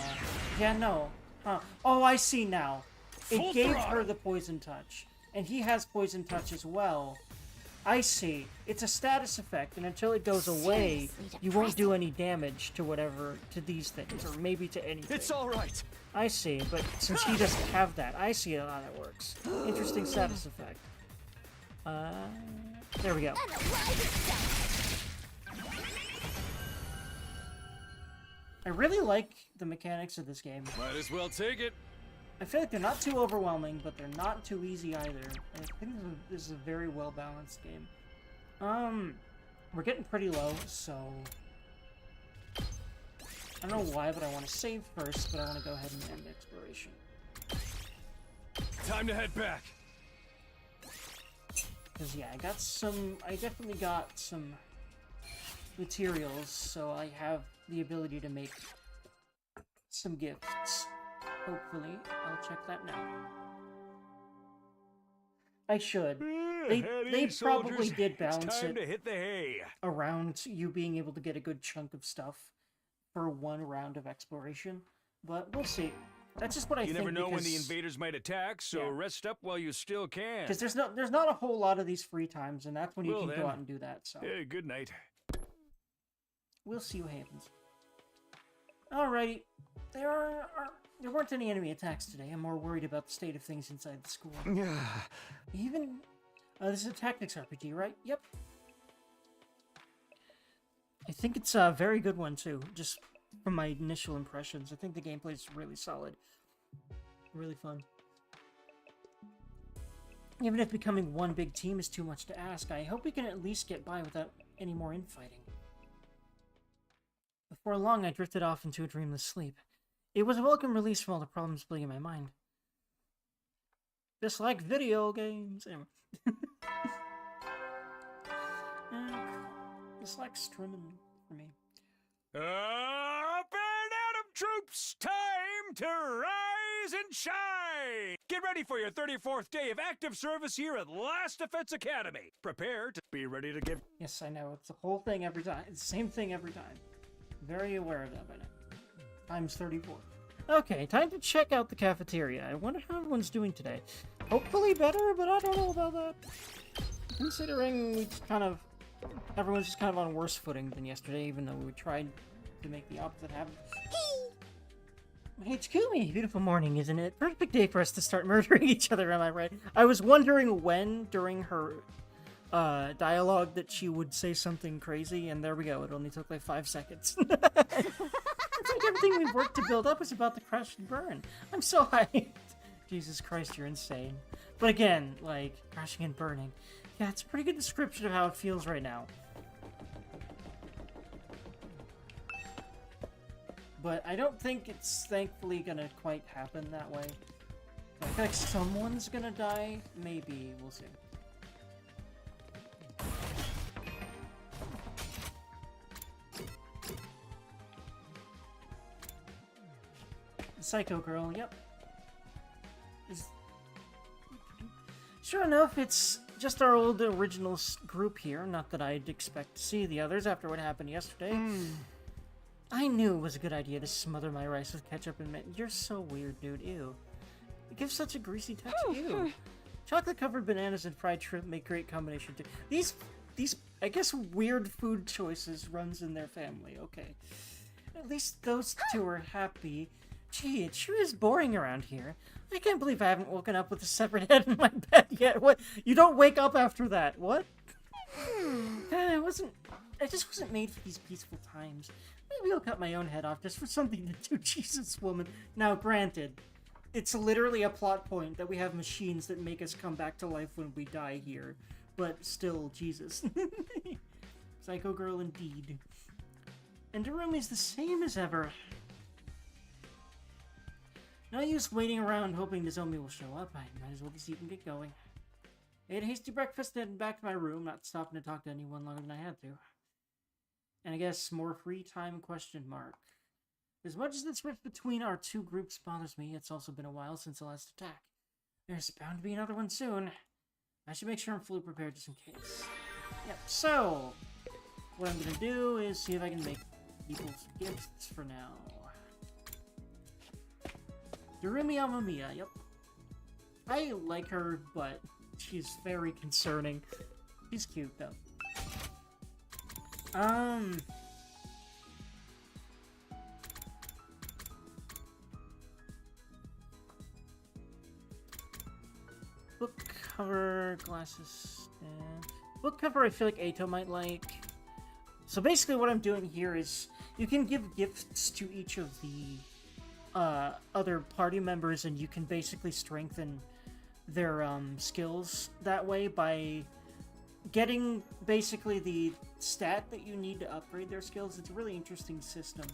Yeah, no. Huh. Oh, I see now. It Full gave throttle. her the Poison Touch. And he has Poison Touch as well. I see. It's a status effect, and until it goes away, Seriously you won't do any damage to whatever, to these things, or maybe to anything. It's all right. I see, but since he doesn't have that, I see how that works. Interesting status effect. There we go. Unalive itself. I really like the mechanics of this game. Might as well take it. I feel like they're not too overwhelming, but they're not too easy either. I think this is a very well-balanced game. We're getting pretty low, so... I don't know why, but I want to save first, but I want to go ahead and end exploration. Time to head back. Because, yeah, I definitely got some materials, so I have the ability to make some gifts. Hopefully, I'll check that now. I should. They probably did balance Time to it hit the hay. around you being able to get a good chunk of stuff for one round of exploration, but we'll see. That's just what I You think. never know when the because- invaders might attack, so Yeah. rest up while you still can. Because there's not a whole lot of these free times, and that's when you Well, can then. go out and do that. So Hey, good night. we'll see what happens. Alrighty, there weren't any enemy attacks today. I'm more worried about the state of things inside the school. Even this is a tactics RPG, right? Yep. I think it's a very good one too. Just from my initial impressions, I think the gameplay is really solid, really fun. Even if becoming one big team is too much to ask, I hope we can at least get by without any more infighting. Before long, I drifted off into a dreamless sleep. It was a welcome release from all the problems plaguing my mind. Just like video games. Anyway. Just like streaming for me. Up and Atom troops, time to rise and shine! Get ready for your 34th day of active service here at Last Defense Academy. Prepare to be ready to give... Yes, I know. It's the whole thing every time. It's the same thing every time. Very aware of that by now. Times 34. Okay, time to check out the cafeteria. I wonder how everyone's doing today. Hopefully better, but I don't know about that. Considering we just kind of... Everyone's just kind of on worse footing than yesterday, even though we tried to make the opposite happen. Hey, it's Kumi! Beautiful morning, isn't it? Perfect day for us to start murdering each other, am I right? I was wondering when, during her dialogue, that she would say something crazy, and there we go. It only took like 5 seconds. It's like everything we've worked to build up is about to crash and burn. I'm so hyped. Jesus Christ, you're insane. But again, like, crashing and burning. Yeah, it's a pretty good description of how it feels right now. But I don't think it's thankfully gonna quite happen that way. I feel like someone's gonna die. Maybe. We'll see. The Psycho Girl, yep. Sure enough, it's just our old original group here. Not that I'd expect to see the others after what happened yesterday. I knew it was a good idea to smother my rice with ketchup and mint. You're so weird, dude. Ew. It gives such a greasy touch. Ew. Chocolate-covered bananas and fried shrimp make great combination too. These, I guess, weird food choices runs in their family. Okay. At least those two are happy. Gee, it sure is boring around here. I can't believe I haven't woken up with a separate head in my bed yet. What? You don't wake up after that? What? I just wasn't made for these peaceful times. Maybe I'll cut my own head off just for something to do. Jesus, woman. Now, granted, it's literally a plot point that we have machines that make us come back to life when we die here. But still, Jesus. Psycho girl indeed. And Darumi's the same as ever. No use waiting around hoping Nozomi will show up. I might as well just eat and get going. I ate a hasty breakfast and back to my room, not stopping to talk to anyone longer than I had to. And I guess more free time question mark. As much as this rift between our two groups bothers me, it's also been a while since the last attack. There's bound to be another one soon. I should make sure I'm fully prepared just in case. Yep, so what I'm gonna do is see if I can make people some gifts for now. Darumi Amamiya, yep. I like her, but she's very concerning. She's cute, though. Book cover, glasses, and... Book cover I feel like Eito might like. So basically what I'm doing here is, you can give gifts to each of the other party members, and you can basically strengthen their skills that way by getting basically the stat that you need to upgrade their skills. It's a really interesting system.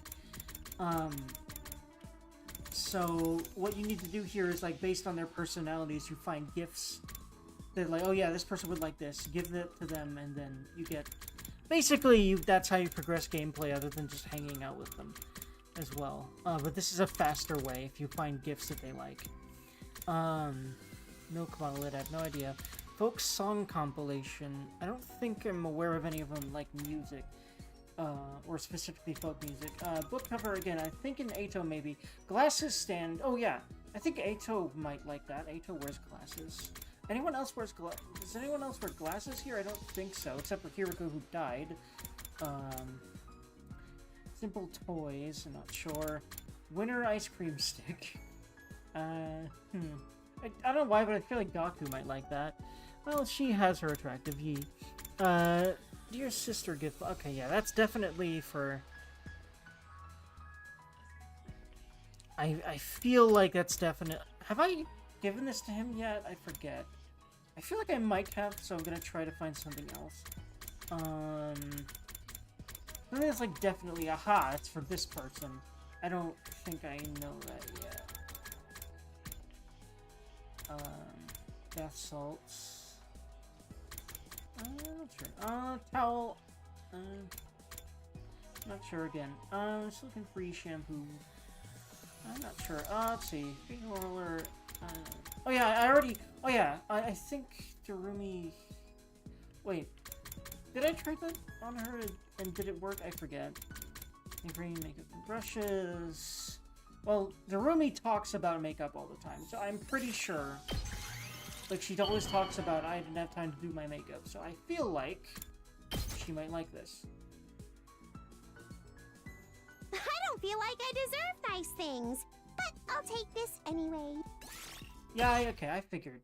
So what you need to do here is, like, based on their personalities, you find gifts that, like, oh yeah, this person would like this, give it to them, and then you get... Basically, that's how you progress gameplay, other than just hanging out with them as well. But this is a faster way if you find gifts that they like. Milk Monolith, I have no idea. Folk song compilation. I don't think I'm aware of any of them like music. Or specifically folk music. Book cover again, I think in Eito maybe. Glasses stand. Oh yeah, I think Eito might like that. Eito wears glasses. Anyone else wears glasses? Does anyone else wear glasses here? I don't think so, except for Hiriko, who died. Simple toys, I'm not sure. Winter ice cream stick. I don't know why, but I feel like Gaku might like that. Well, she has her attractive Yi. Dear sister gift. Okay, yeah, that's definitely for... I feel like that's definite... Have I given this to him yet? I forget. I feel like I might have, so I'm gonna try to find something else. I think it's like definitely, aha, it's for this person. I don't think I know that yet. Bath salts. Not sure. Towel. Not sure again. Just looking for shampoo. I'm not sure. Let's see. Big roller. Oh yeah, I already. Oh yeah, I think Darumi. Wait, did I try that on her and did it work? I forget. Green makeup and brushes. Well, Darumi talks about makeup all the time, so I'm pretty sure. Like, she always talks about, I didn't have time to do my makeup, so I feel like she might like this. I don't feel like I deserve nice things, but I'll take this anyway. Yeah, okay, I figured.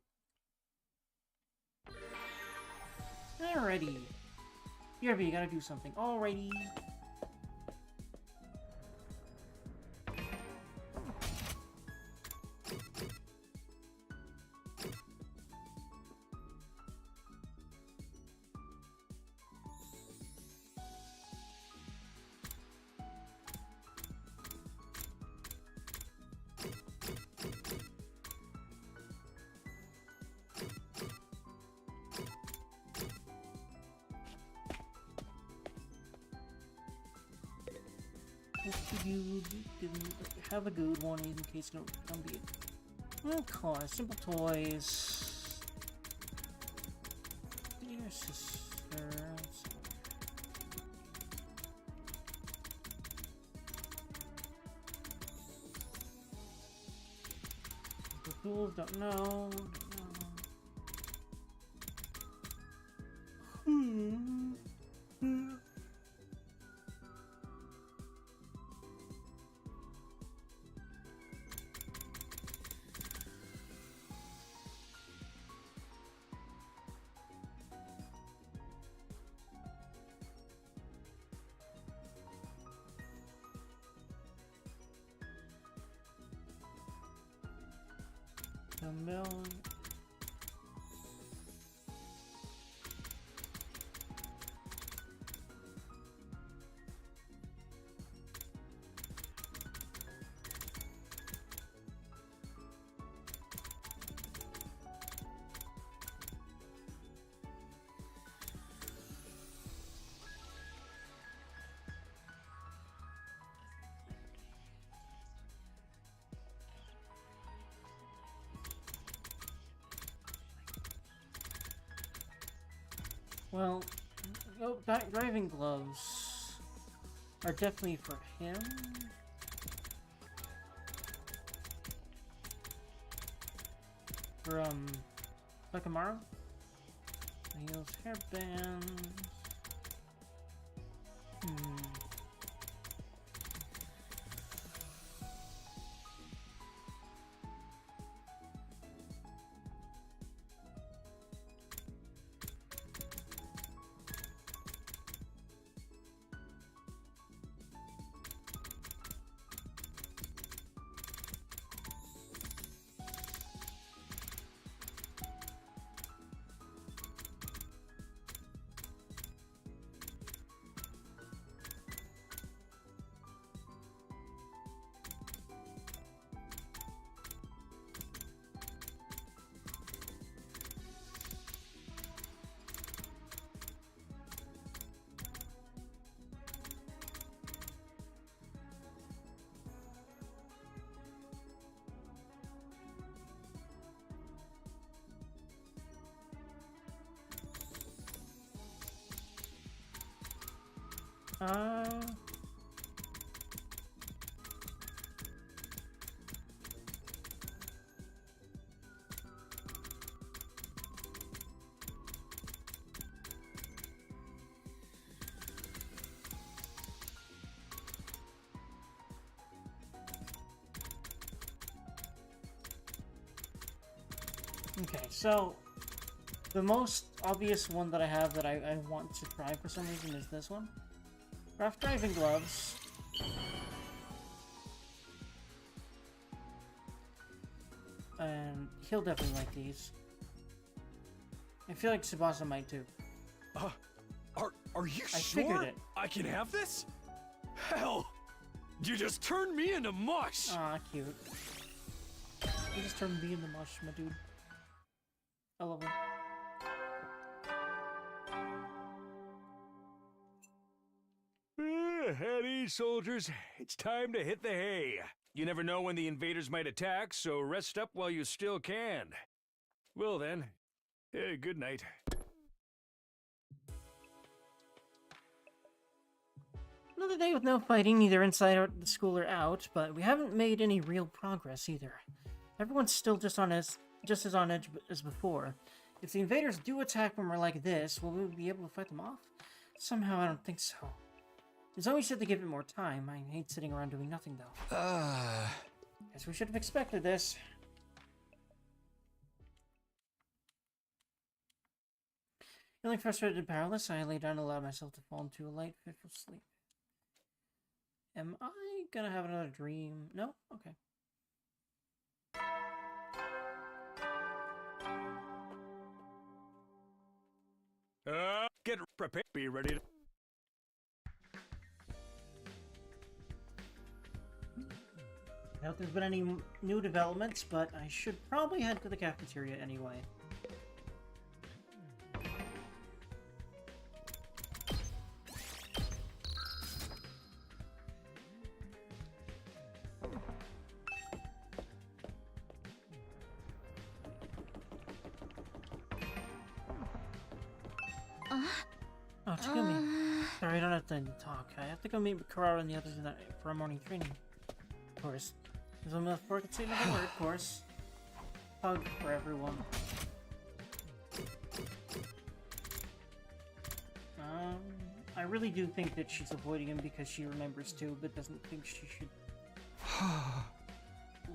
Alrighty. Here, you gotta do something. Alrighty. Have a good one in case no don't be it. Okay, simple toys. Dear sister. Schools, don't know. The mill. Well, driving gloves are definitely for him. For, Sakamaru? Heels, hairbands. Okay, so the most obvious one that I have that I want to try for some reason is this one. Rough driving gloves. And he'll definitely like these. I feel like Tsubasa might too. Are you I sure figured it. I can have this? Hell, you just turned me into mush. Aw, cute. You just turned me into mush, my dude. I love him. At ease, soldiers. It's time to hit the hay. You never know when the invaders might attack, so rest up while you still can. Well then, good night. Another day with no fighting, either inside or the school or out, but we haven't made any real progress either. Everyone's still just as on edge as before. If the invaders do attack when we're like this, will we be able to fight them off? Somehow, I don't think so. There's always said to give it more time. I hate sitting around doing nothing, though. Guess we should have expected this. Feeling frustrated and powerless, I lay down and allowed myself to fall into a light, fitful sleep. Am I gonna have another dream? No? Okay. Get prepared. Be ready to... I doubt there's been any new developments, but I should probably head to the cafeteria anyway. Oh, Takumi. Sorry, I don't have time to talk. I have to go meet with Karara and the others for our morning training. Of course. There's only enough before I can say another word, of course. hug for everyone. I really do think that she's avoiding him because she remembers too, but doesn't think she should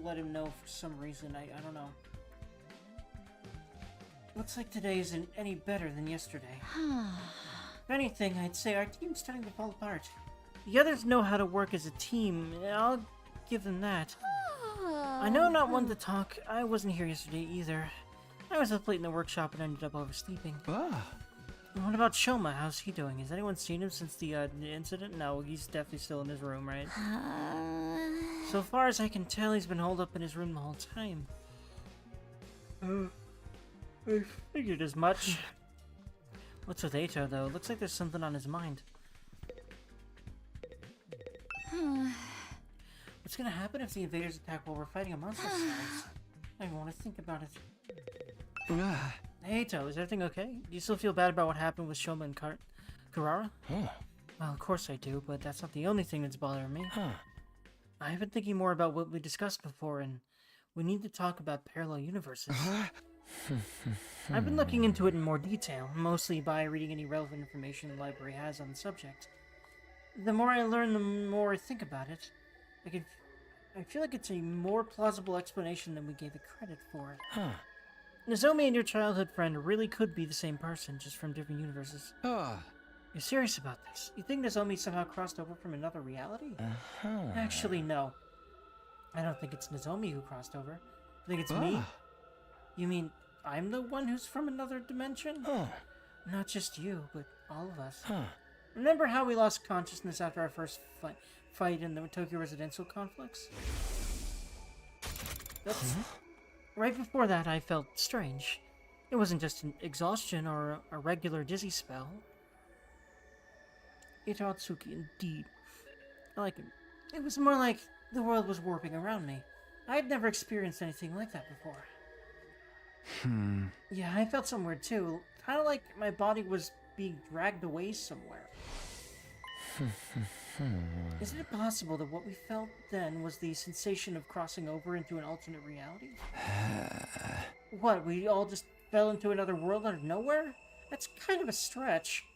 let him know for some reason. I don't know. Looks like today isn't any better than yesterday. If anything, I'd say our team's starting to fall apart. The others know how to work as a team, and I'll give them that. I know I'm not one to talk. I wasn't here yesterday either. I was up late in the workshop and ended up oversleeping. What about Shoma? How's he doing? Has anyone seen him since the incident? No, he's definitely still in his room, right? So far as I can tell, he's been holed up in his room the whole time. I figured as much. What's with Ato, though? Looks like there's something on his mind. What's gonna happen if the invaders attack while we're fighting amongst ourselves? I don't want to think about it. Hey, Ato, is everything okay? Do you still feel bad about what happened with Shoma and Karara? Well, of course I do, but that's not the only thing that's bothering me. I've been thinking more about what we discussed before, and we need to talk about parallel universes. I've been looking into it in more detail, mostly by reading any relevant information the library has on the subject. The more I learn, the more I think about it. I feel like it's a more plausible explanation than we gave it credit for. Nozomi and your childhood friend really could be the same person, just from different universes. You're serious about this? You think Nozomi somehow crossed over from another reality? Actually, no. I don't think it's Nozomi who crossed over. I think it's me. You mean I'm the one who's from another dimension? Not just you, but all of us. Remember how we lost consciousness after our first fight in the Tokyo residential conflicts? That's... Right before that, I felt strange. It wasn't just an exhaustion or a regular dizzy spell. Itaotsuki, indeed. I like it. It was more like the world was warping around me. I'd never experienced anything like that before. Yeah, I felt some weird too. Kind of like my body was being dragged away somewhere. Is it possible that what we felt then was the sensation of crossing over into an alternate reality? What, we all just fell into another world out of nowhere? That's kind of a stretch.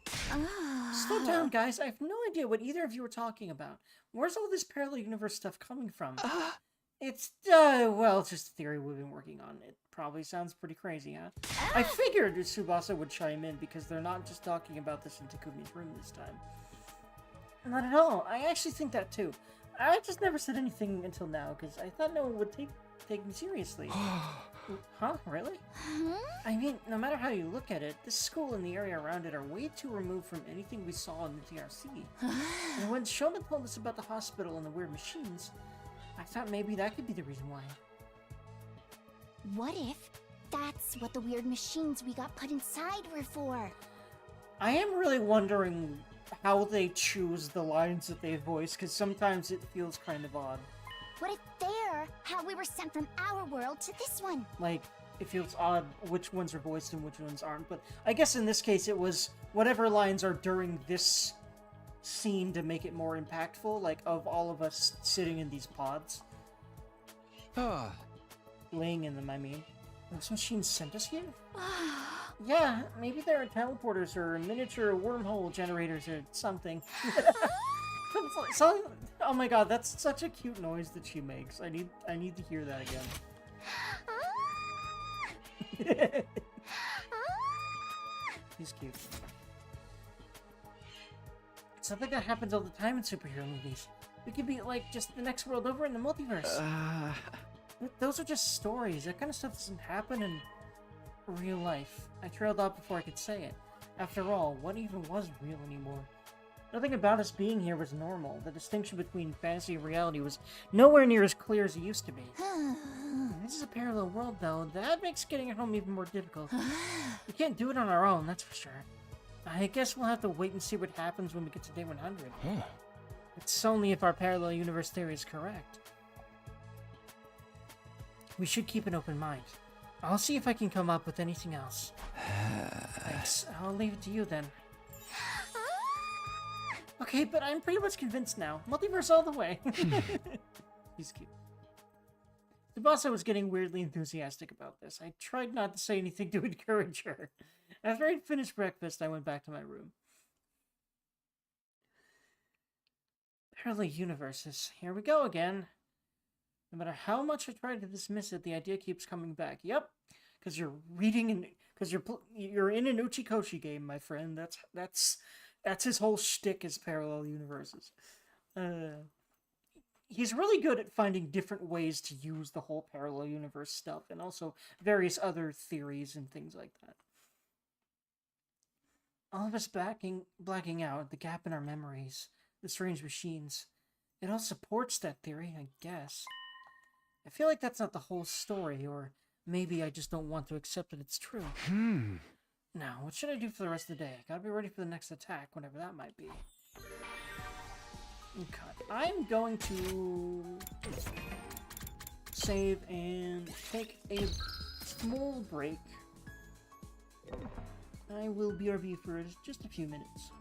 Slow down, guys. I have no idea what either of you were talking about. Where's all this parallel universe stuff coming from? It's, well, it's just a theory we've been working on. It probably sounds pretty crazy, huh? I figured Tsubasa would chime in because they're not just talking about this in Takumi's room this time. Not at all. I actually think that too. I just never said anything until now because I thought no one would take me seriously. Huh? Really? I mean, no matter how you look at it, this school and the area around it are way too removed from anything we saw in the TRC. And when Shoma told us about the hospital and the weird machines, I thought maybe that could be the reason why. What if that's what the weird machines we got put inside were for? I am really wondering how they choose the lines that they voice, because sometimes it feels kind of odd. What if they're how we were sent from our world to this one? Like, it feels odd which ones are voiced and which ones aren't, but I guess in this case it was whatever lines are during this scene to make it more impactful, like of all of us sitting in these pods. Laying in them, I mean. Those machines sent us here? Yeah, maybe they're teleporters or miniature wormhole generators or something. Oh my god, that's such a cute noise that she makes. I need to hear that again. He's cute. Something that happens all the time in superhero movies. We could be like just the next world over in the multiverse. Those are just stories. That kind of stuff doesn't happen in real life. I trailed off before I could say it. After all, what even was real anymore? Nothing about us being here was normal. The distinction between fantasy and reality was nowhere near as clear as it used to be. This is a parallel world, though. That makes getting it home even more difficult. We can't do it on our own, that's for sure. I guess we'll have to wait and see what happens when we get to day 100. It's only if our parallel universe theory is correct. We should keep an open mind. I'll see if I can come up with anything else. Thanks. I'll leave it to you then. Okay, but I'm pretty much convinced now. Multiverse all the way. He's cute. Tsubasa was getting weirdly enthusiastic about this. I tried not to say anything to encourage her. After I'd finished breakfast, I went back to my room. Parallel universes. Here we go again. No matter how much I try to dismiss it, the idea keeps coming back. Yep, because you're reading and because you're in an Uchikoshi game, my friend. That's his whole shtick is parallel universes. He's really good at finding different ways to use the whole parallel universe stuff, and also various other theories and things like that. All of us blacking out, the gap in our memories, the strange machines. It all supports that theory, I guess. I feel like that's not the whole story, or maybe I just don't want to accept that it's true. Now, what should I do for the rest of the day? Gotta be ready for the next attack, whenever that might be. Okay, I'm going to save and take a small break. I will BRB for just a few minutes.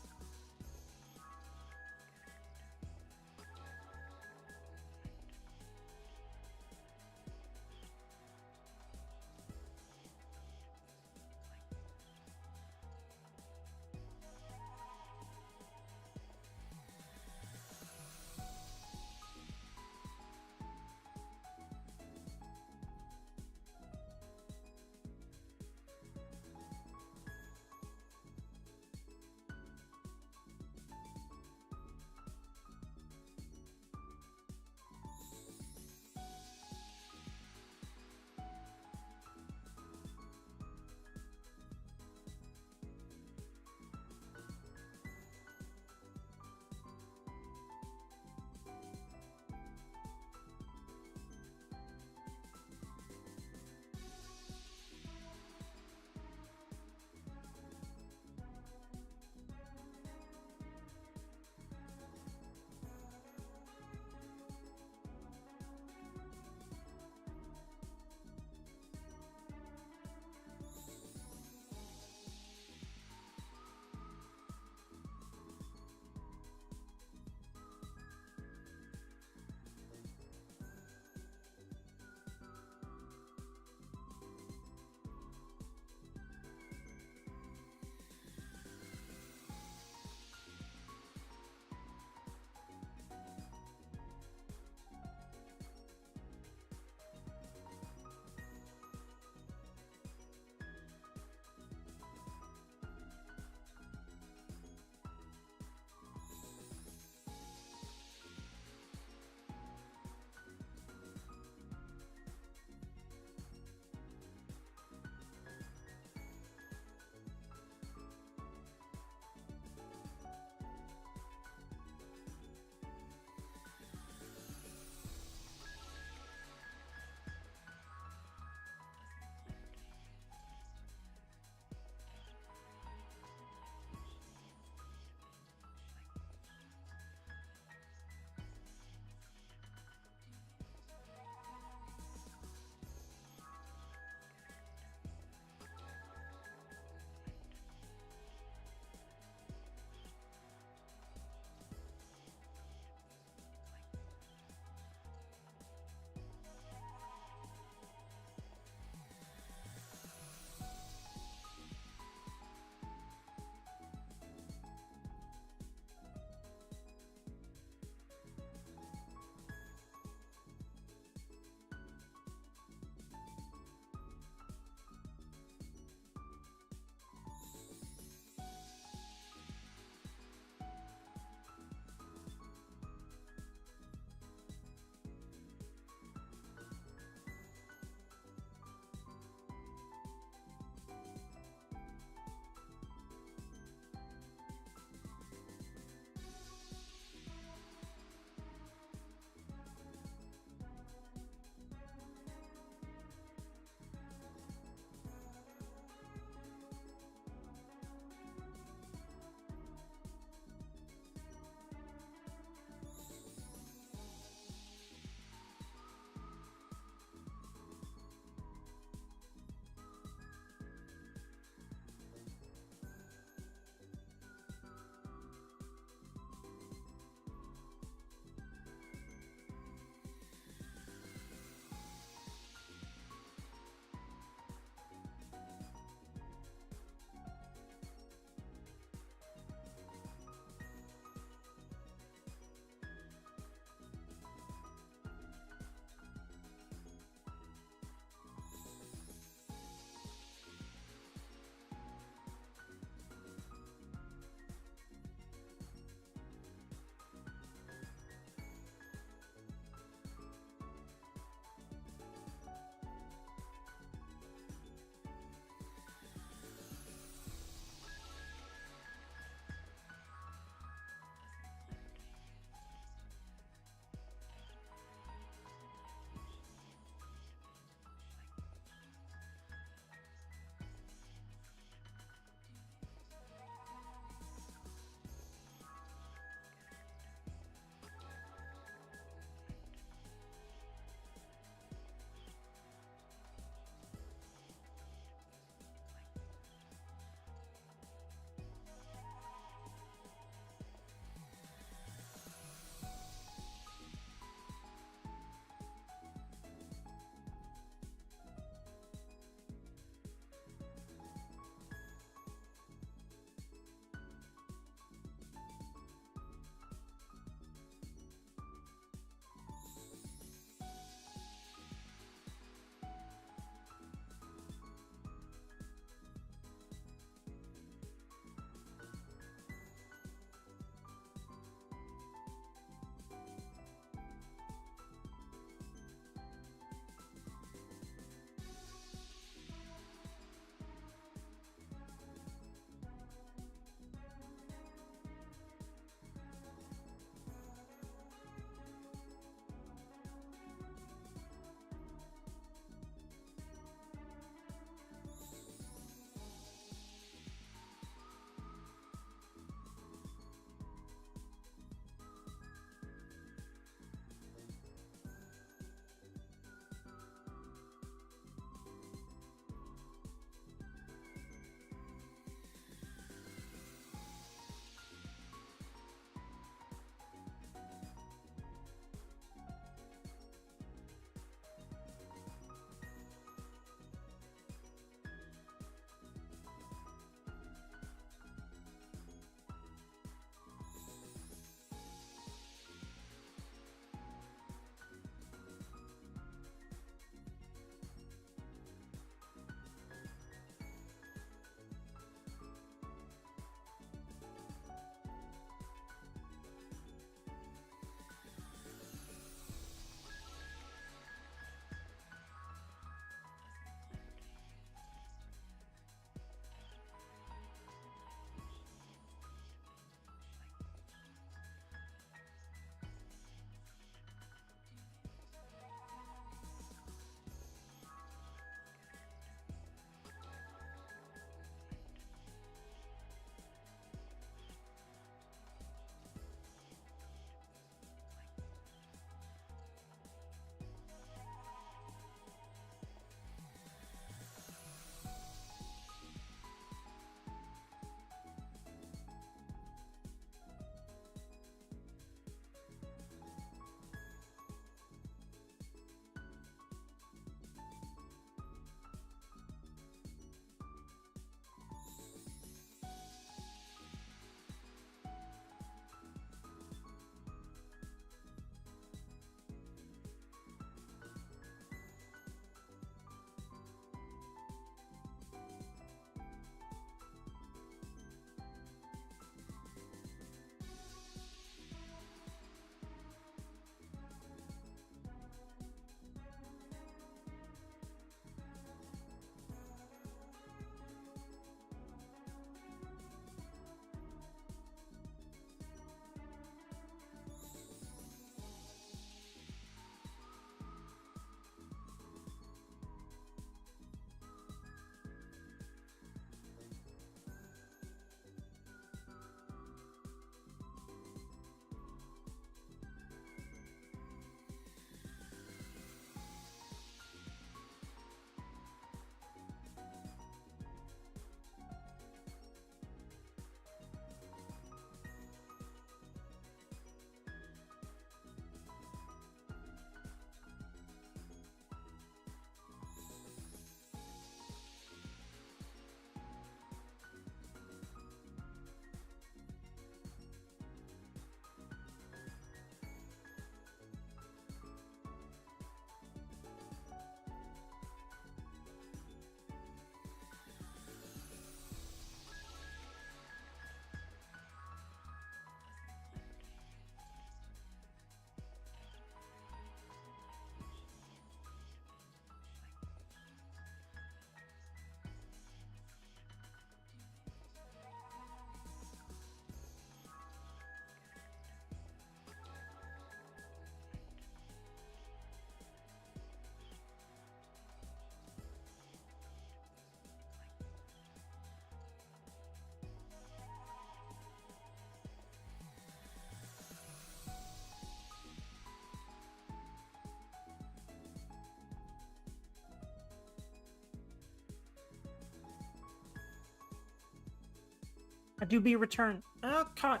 I do be returned. Oh, God.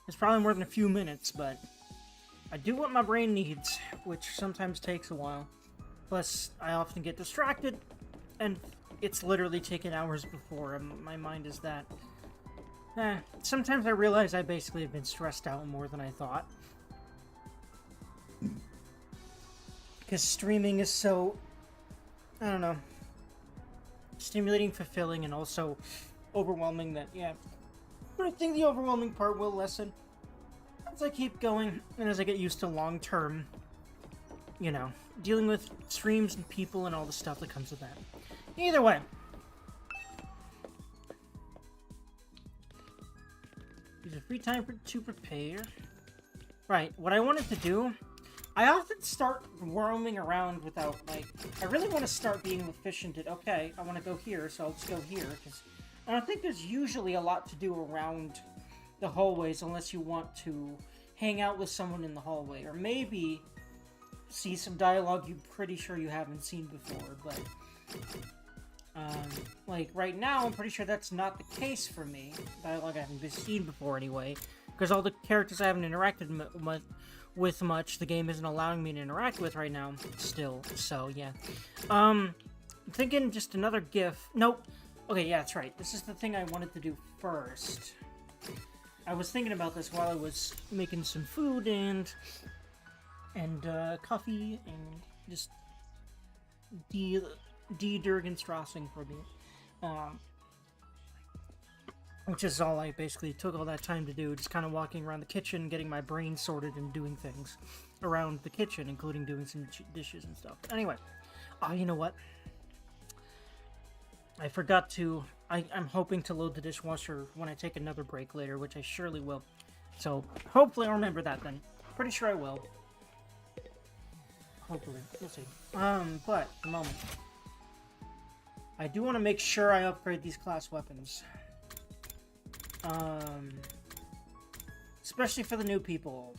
It's probably more than a few minutes, but I do what my brain needs, which sometimes takes a while. Plus, I often get distracted, and it's literally taken hours before my mind is that. Sometimes I realize I basically have been stressed out more than I thought. Because streaming is so, I don't know, stimulating, fulfilling, and also overwhelming that, yeah. But I think the overwhelming part will lessen as I keep going, and as I get used to long-term, you know, dealing with streams and people and all the stuff that comes with that. Either way. Use a free time to prepare. Right, what I wanted to do, I often start roaming around without, like, I really want to start being efficient at, okay, I want to go here, so I'll just go here, because I don't think there's usually a lot to do around the hallways unless you want to hang out with someone in the hallway, or maybe see some dialogue you're pretty sure you haven't seen before, but like right now I'm pretty sure that's not the case for me. Dialogue I haven't seen before anyway, because all the characters I haven't interacted with much, the game isn't allowing me to interact with right now still, so yeah. I'm thinking just another GIF. Nope. Okay, yeah, that's right. This is the thing I wanted to do first. I was thinking about this while I was making some food and coffee and just de-Durgenstrassing for me. Which is all I basically took all that time to do, just kind of walking around the kitchen, getting my brain sorted and doing things around the kitchen, including doing some dishes and stuff. Anyway, you know what? I forgot to... I'm hoping to load the dishwasher when I take another break later, which I surely will. So, hopefully I'll remember that then. Pretty sure I will. Hopefully. We'll see. But, at the moment, I do want to make sure I upgrade these class weapons. Especially for the new people.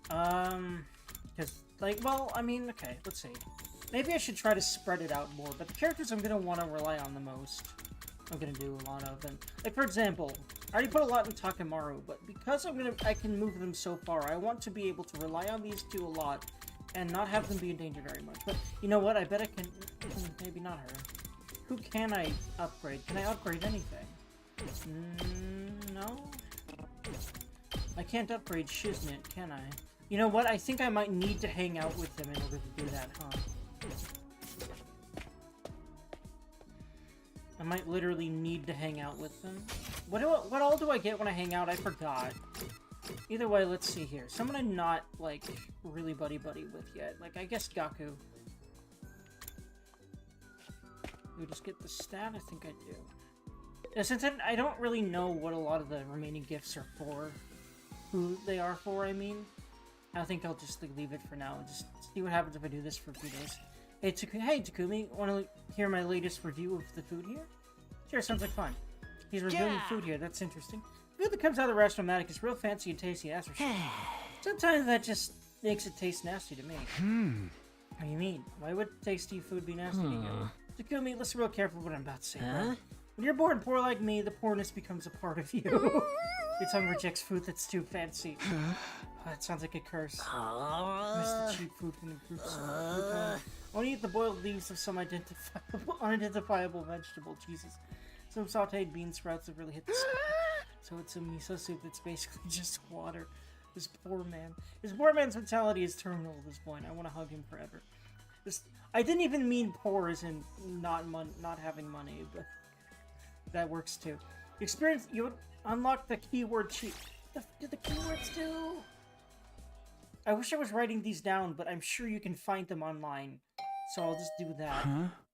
Because, like, well, I mean, okay, let's see. Maybe I should try to spread it out more, but the characters I'm gonna want to rely on the most, I'm gonna do a lot of. And, like, for example, I already put a lot in Takemaru, but because I can move them so far, I want to be able to rely on these two a lot and not have them be in danger very much. But, you know what, I bet I can, maybe not her. Who can I upgrade? Can I upgrade anything? No? I can't upgrade Shiznit, can I? You know what? I think I might need to hang out with them in order to do that, huh? I might literally need to hang out with them. What all do I get when I hang out? I forgot. Either way, let's see here. Someone I'm not, like, really buddy-buddy with yet. Like, I guess Gaku. Do I just get the stat? I think I do. Since I don't really know what a lot of the remaining gifts are for. Who they are for, I mean. I think I'll just leave it for now and just see what happens if I do this for a few days. Hey, Takumi, want to hear my latest review of the food here? Sure, sounds like fun. He's reviewing food here, that's interesting. The food that comes out of the restaurant is real fancy and tasty, that's for sure. Sometimes that just makes it taste nasty to me. What do you mean? Why would tasty food be nasty to you? Takumi, listen real careful what I'm about to say, bro. When you're born poor like me, the poorness becomes a part of you. Your tongue rejects food that's too fancy. That sounds like a curse. Miss the cheap food from the groups. Only eat the boiled leaves of some unidentifiable vegetable. Jesus. Some sauteed bean sprouts have really hit the spot. So it's a miso soup that's basically just water. This poor man. His poor man's mentality is terminal at this point. I want to hug him forever. I didn't even mean poor as in not having money, but that works too. Experience, you unlock the keyword cheat. What the do the keywords do? I wish I was writing these down, but I'm sure you can find them online. So I'll just do that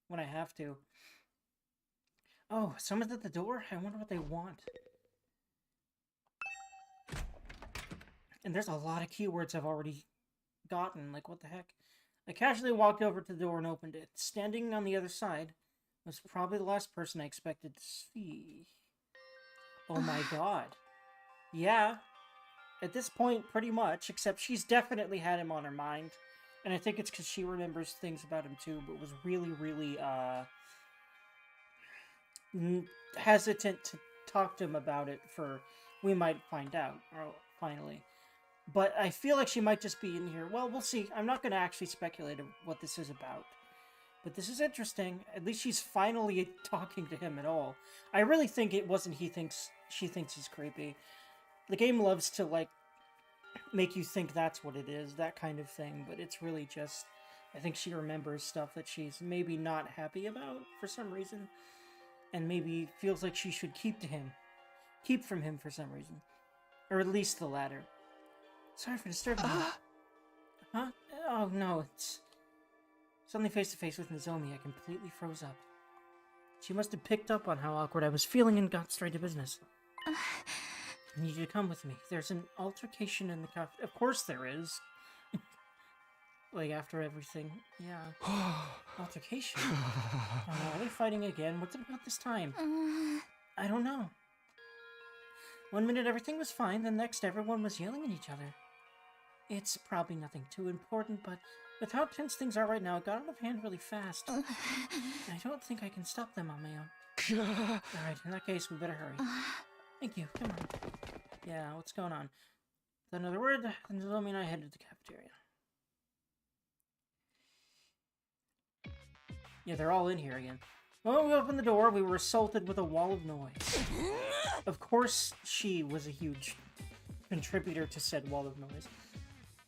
when I have to. Oh, someone's at the door? I wonder what they want. And there's a lot of keywords I've already gotten. Like, what the heck? I casually walked over to the door and opened it. Standing on the other side was probably the last person I expected to see. Oh my god. Yeah. At this point, pretty much, except she's definitely had him on her mind. And I think it's because she remembers things about him too, but was really, really, hesitant to talk to him about it for, we might find out, finally. But I feel like she might just be in here. Well, we'll see. I'm not going to actually speculate on what this is about. But this is interesting. At least she's finally talking to him at all. I really think it wasn't she thinks he's creepy. The game loves to, like, make you think that's what it is, that kind of thing. But it's really just, I think she remembers stuff that she's maybe not happy about for some reason. And maybe feels like she should keep from him for some reason. Or at least the latter. Sorry for disturbing you. Huh? Oh no, it's... Suddenly face to face with Nozomi, I completely froze up. She must have picked up on how awkward I was feeling and got straight to business. I need you to come with me. There's an altercation in the cafe. Of course there is. Like, after everything. Yeah. Altercation? Are they fighting again? What's it about this time? I don't know. One minute everything was fine, the next everyone was yelling at each other. It's probably nothing too important, but with how tense things are right now, it got out of hand really fast. I don't think I can stop them on my own. Alright, in that case, we better hurry. Thank you, come on. Yeah, what's going on? With another word, Nozomi and I headed to the cafeteria. Yeah, they're all in here again. When we opened the door, we were assaulted with a wall of noise. Of course, she was a huge contributor to said wall of noise.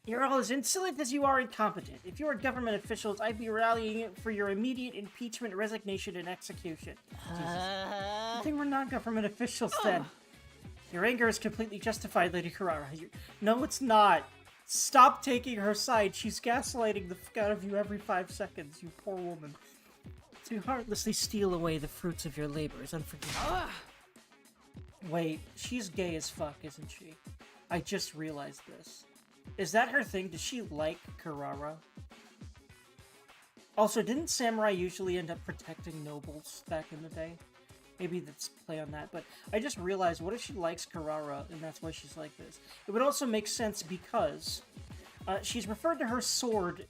You're all as insolent as you are incompetent. If you were government officials, I'd be rallying for your immediate impeachment, resignation, and execution. I think we're not government officials then. Your anger is completely justified, Lady Kurara. No, it's not. Stop taking her side. She's gaslighting the fuck out of you every 5 seconds, you poor woman. To heartlessly steal away the fruits of your labor is unforgivable. Wait, she's gay as fuck, isn't she? I just realized this. Is that her thing? Does she like Kurara? Also, didn't samurai usually end up protecting nobles back in the day? Maybe that's play on that, but I just realized, what if she likes Kurara and that's why she's like this? It would also make sense because she's referred to her sword,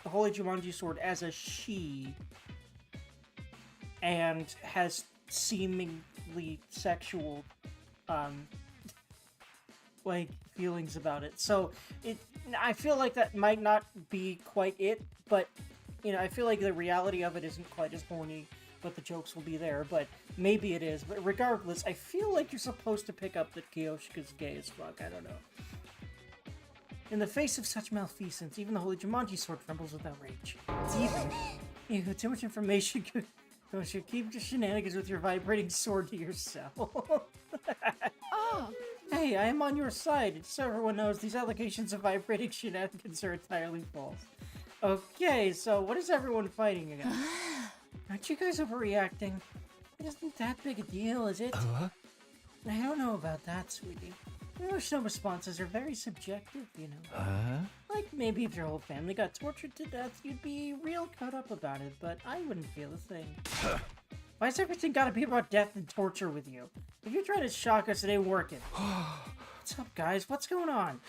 the Holy Jumanji sword, as a she, and has seemingly sexual, like, feelings about it. So, I feel like that might not be quite it, but, you know, I feel like the reality of it isn't quite as horny, but the jokes will be there, but maybe it is. But regardless, I feel like you're supposed to pick up that Kyoshika's gay as fuck, I don't know. In the face of such malfeasance, even the Holy Jumanji sword trembles with outrage. It's even. Ew, too much information. You should keep your shenanigans with your vibrating sword to yourself. Hey, I am on your side. So everyone knows these allegations of vibrating shenanigans are entirely false. Okay, so what is everyone fighting against? Aren't you guys overreacting? It isn't that big a deal, is it? I don't know about that, sweetie. Emotional responses are very subjective, you know. Like, maybe if your whole family got tortured to death, you'd be real caught up about it, but I wouldn't feel a thing. Why's everything gotta be about death and torture with you? If you're trying to shock us, it ain't working. What's up, guys? What's going on?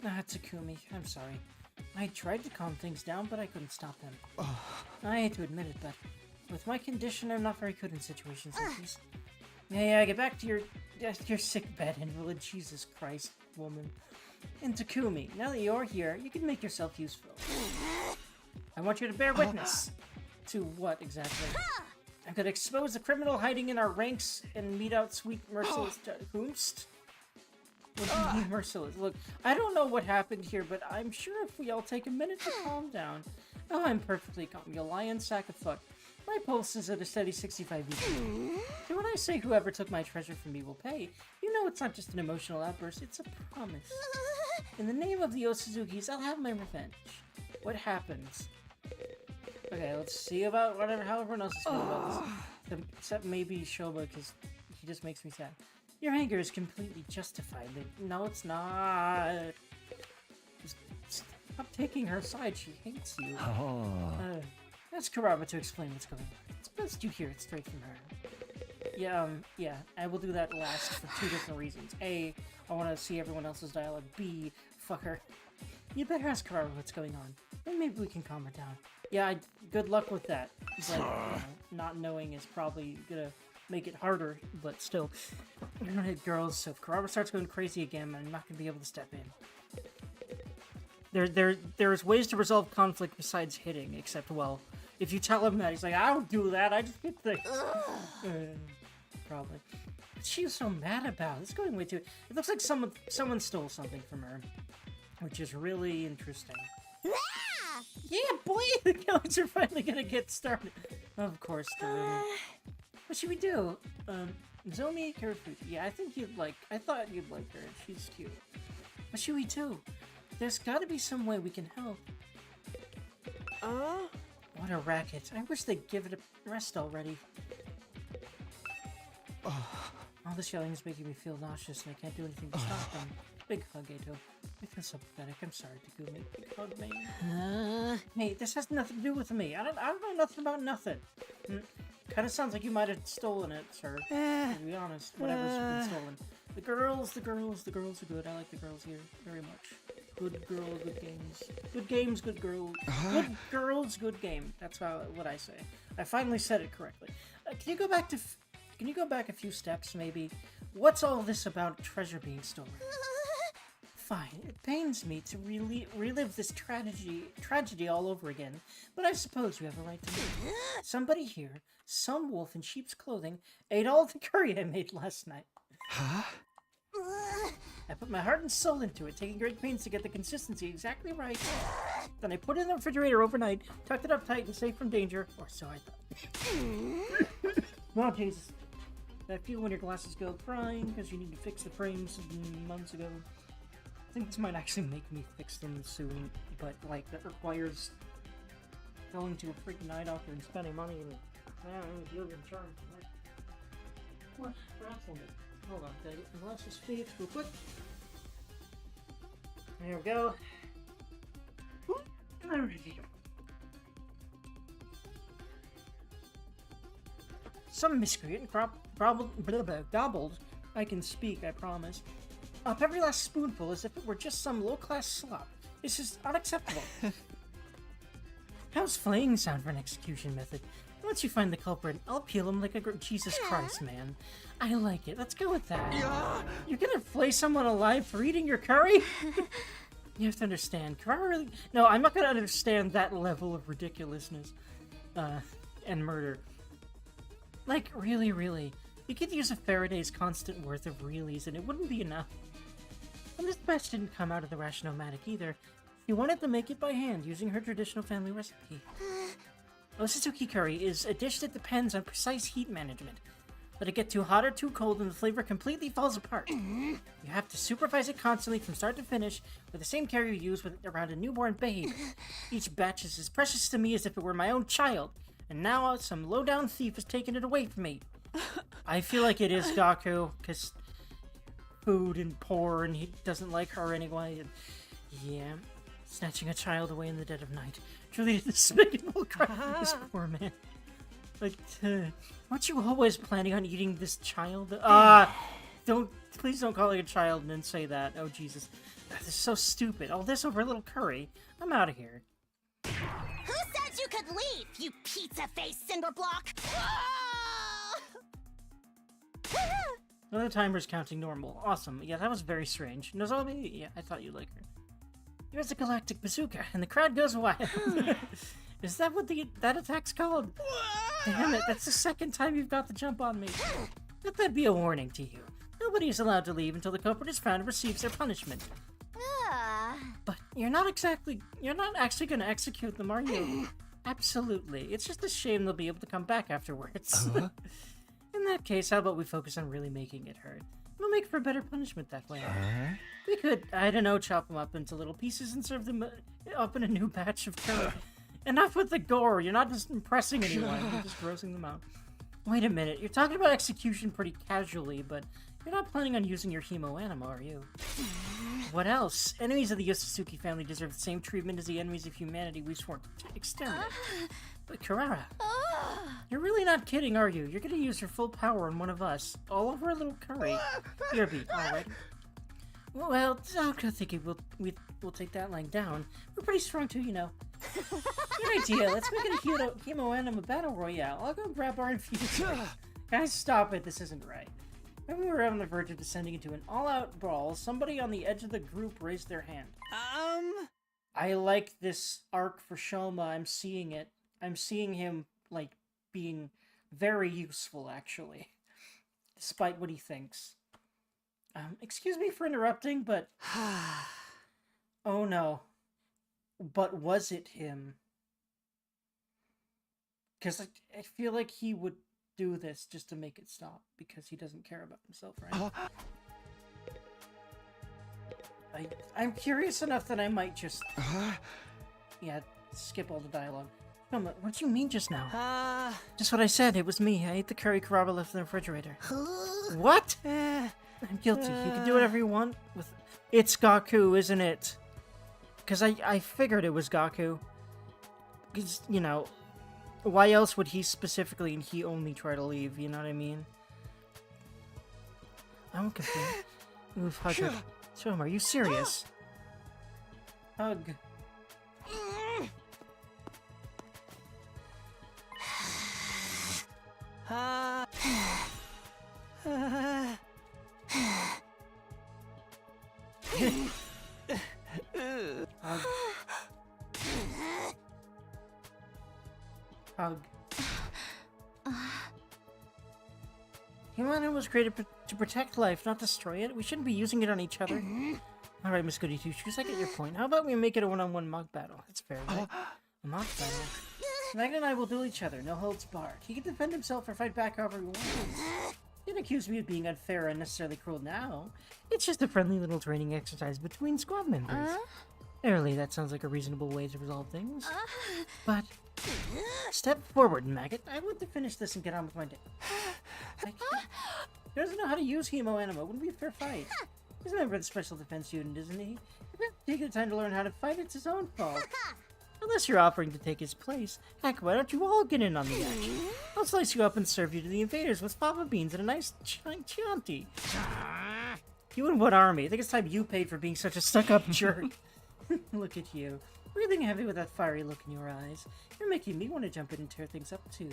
Takumi, I'm sorry. I tried to calm things down, but I couldn't stop them. I hate to admit it, but with my condition, I'm not very good in situations like these. Yeah, get back to your sick bed, invalid. Jesus Christ, woman. And Takumi, now that you're here, you can make yourself useful. I want you to bear witness. To what, exactly? I'm gonna expose the criminal hiding in our ranks and mete out sweet merciless whomst? What do you mean merciless? Look, I don't know what happened here, but I'm sure if we all take a minute to calm down. Oh, I'm perfectly calm, you lion sack of fuck. My pulse is at a steady 65 beats. So when I say whoever took my treasure from me will pay, you know it's not just an emotional outburst, it's a promise. In the name of the Osuzukis, I'll have my revenge. What happens? Okay, let's see about how everyone else is feeling about this. Except maybe Shoba, because he just makes me sad. Your anger is completely justified. No, it's not. Just stop taking her side. She hates you. Ask Kuraba to explain what's going on. It's best you hear it straight from her. Yeah, I will do that last for 2 different reasons. A, I want to see everyone else's dialogue. B, fuck her. You better ask Kuraba what's going on. Maybe we can calm her down. Yeah, good luck with that. But, you know, not knowing is probably gonna make it harder, but still. You're gonna hit girls, so if Kurara starts going crazy again, I'm not gonna be able to step in. There's ways to resolve conflict besides hitting, except, well, if you tell him that, he's like, I don't do that, I just hit things. Probably. What's she so mad about? It's going way too... It looks like someone stole something from her, which is really interesting. Ah! Yeah, boy! The killings are finally gonna get started. Of course, they're What should we do? Zomi Karafuji. Yeah, I thought you'd like her. She's cute. What should we do? There's gotta be some way we can help. What a racket. I wish they'd give it a rest already. All this yelling is making me feel nauseous and I can't do anything to stop them. Big hug, Eito. I feel so pathetic. I'm sorry, Takumi. Big hug, mate. Mate, this has nothing to do with me. I don't know nothing about nothing. Kinda sounds like you might have stolen it, sir. To be honest, whatever's been stolen. The girls are good. I like the girls here very much. Good girl, good games. Good games, good girl. Good girls, good game. That's what I say. I finally said it correctly. Can you go back a few steps, maybe? What's all this about treasure being stolen? Fine, it pains me to relive this tragedy all over again, but I suppose you have a right to know. Somebody here, some wolf in sheep's clothing, ate all the curry I made last night. Huh? Ugh. I put my heart and soul into it, taking great pains to get the consistency exactly right. Then I put it in the refrigerator overnight, tucked it up tight and safe from danger, or so I thought. Oh, Jesus. That feel when your glasses go crying because you need to fix the frames months ago. I think this might actually make me fix them soon, but, like, that requires going to a freaking eye doctor and spending money and, dealing insurance. What? Hold on, gotta get the glasses fixed real quick. There we go. Alrighty. Some miscreant gobbled. I can speak, I promise. Up every last spoonful as if it were just some low-class slop. This is unacceptable. How's flaying sound for an execution method? Once you find the culprit, I'll peel him like a Jesus Christ, man. I like it. Let's go with that. You're gonna flay someone alive for eating your curry? You have to understand. Kurara really... No, I'm not gonna understand that level of ridiculousness. And murder. Like, really. You could use a Faraday's constant worth of realies and it wouldn't be enough. And this batch didn't come out of the Rashinomatic either. She wanted to make it by hand, using her traditional family recipe. Otsutsuki curry is a dish that depends on precise heat management. Let it get too hot or too cold and the flavor completely falls apart. You have to supervise it constantly from start to finish with the same care you use around a newborn babe. Each batch is as precious to me as if it were my own child, and now some low-down thief has taken it away from me. I feel like it is Gaku, because food and poor, and he doesn't like her anyway. And yeah, snatching a child away in the dead of night. Truly a despicable crime, this poor man. Like, weren't you always planning on eating this child? Please don't call it a child and then say that. Oh, Jesus. This is so stupid. All this over a little curry. I'm out of here. Who said you could leave, you pizza-faced cinder block? Well, the timer's counting normal. Awesome. Yeah, that was very strange. Nozomi? Yeah, I thought you'd like her. Here's a galactic bazooka, and the crowd goes wild. Is that what that attack's called? Damn it, that's the second time you've got the jump on me. Let that be a warning to you. Nobody is allowed to leave until the culprit is found and receives their punishment. But you're not actually gonna execute them, are you? Absolutely. It's just a shame they'll be able to come back afterwards. In that case, how about we focus on really making it hurt? We'll make for better punishment that way. We could, I don't know, chop them up into little pieces and serve them up in a new batch of curry. Enough with the gore. You're not just impressing anyone. You're just grossing them out. Wait a minute. You're talking about execution pretty casually, but you're not planning on using your hemo anima, are you? What else? Enemies of the Otsutsuki family deserve the same treatment as the enemies of humanity we swore to exterminate. But Kurara, you're really not kidding, are you? You're gonna use your full power on one of us, all over a little curry. Here, be alright. Well, I'm thinking we'll take that lying down. We're pretty strong too, you know. Good idea. Let's make it a Hemo Anima Battle Royale. I'll go grab our infuser. Guys, stop it. This isn't right. When we were on the verge of descending into an all-out brawl, somebody on the edge of the group raised their hand. I like this arc for Shoma. I'm seeing it. I'm seeing him, like, being very useful, actually. Despite what he thinks. Excuse me for interrupting, but... oh no. But was it him? Because I feel like he would do this just to make it stop, because he doesn't care about himself, right? I'm curious enough that I might just... yeah, skip all the dialogue. No, what do you mean just now? Just what I said, it was me. I ate the curry kebab left in the refrigerator. What? I'm guilty. You can do whatever you want with... It's Gaku, isn't it? Because I figured it was Gaku. Because, you know, why else would he specifically and he only try to leave, you know what I mean? I won't complain. Oof, hug. Shoma, are you serious? Hug. Hug. Hug. Humanity was created to protect life, not destroy it. We shouldn't be using it on each other. Alright, Miss Goody Two-Shoes, I get your point. How about we make it a one-on-one mock battle? That's fair, right? A mock battle. Magna and I will duel each other, no holds barred. He can defend himself or fight back however he wants. You don't accuse me of being unfair or unnecessarily cruel now. It's just a friendly little training exercise between squad members. Early, that sounds like a reasonable way to resolve things. But, step forward, Maggot. I want to finish this and get on with my day. He doesn't know how to use Hemo Anima. Wouldn't be a fair fight. He's a member of the Special Defense Unit, isn't he? If he taking the time to learn how to fight, it's his own fault. Unless you're offering to take his place. Heck, why don't you all get in on the action? I'll slice you up and serve you to the invaders with fava beans and a nice Chianti. You and what army? I think it's time you paid for being such a stuck-up jerk. Look at you. Breathing heavy with that fiery look in your eyes. You're making me want to jump in and tear things up, too.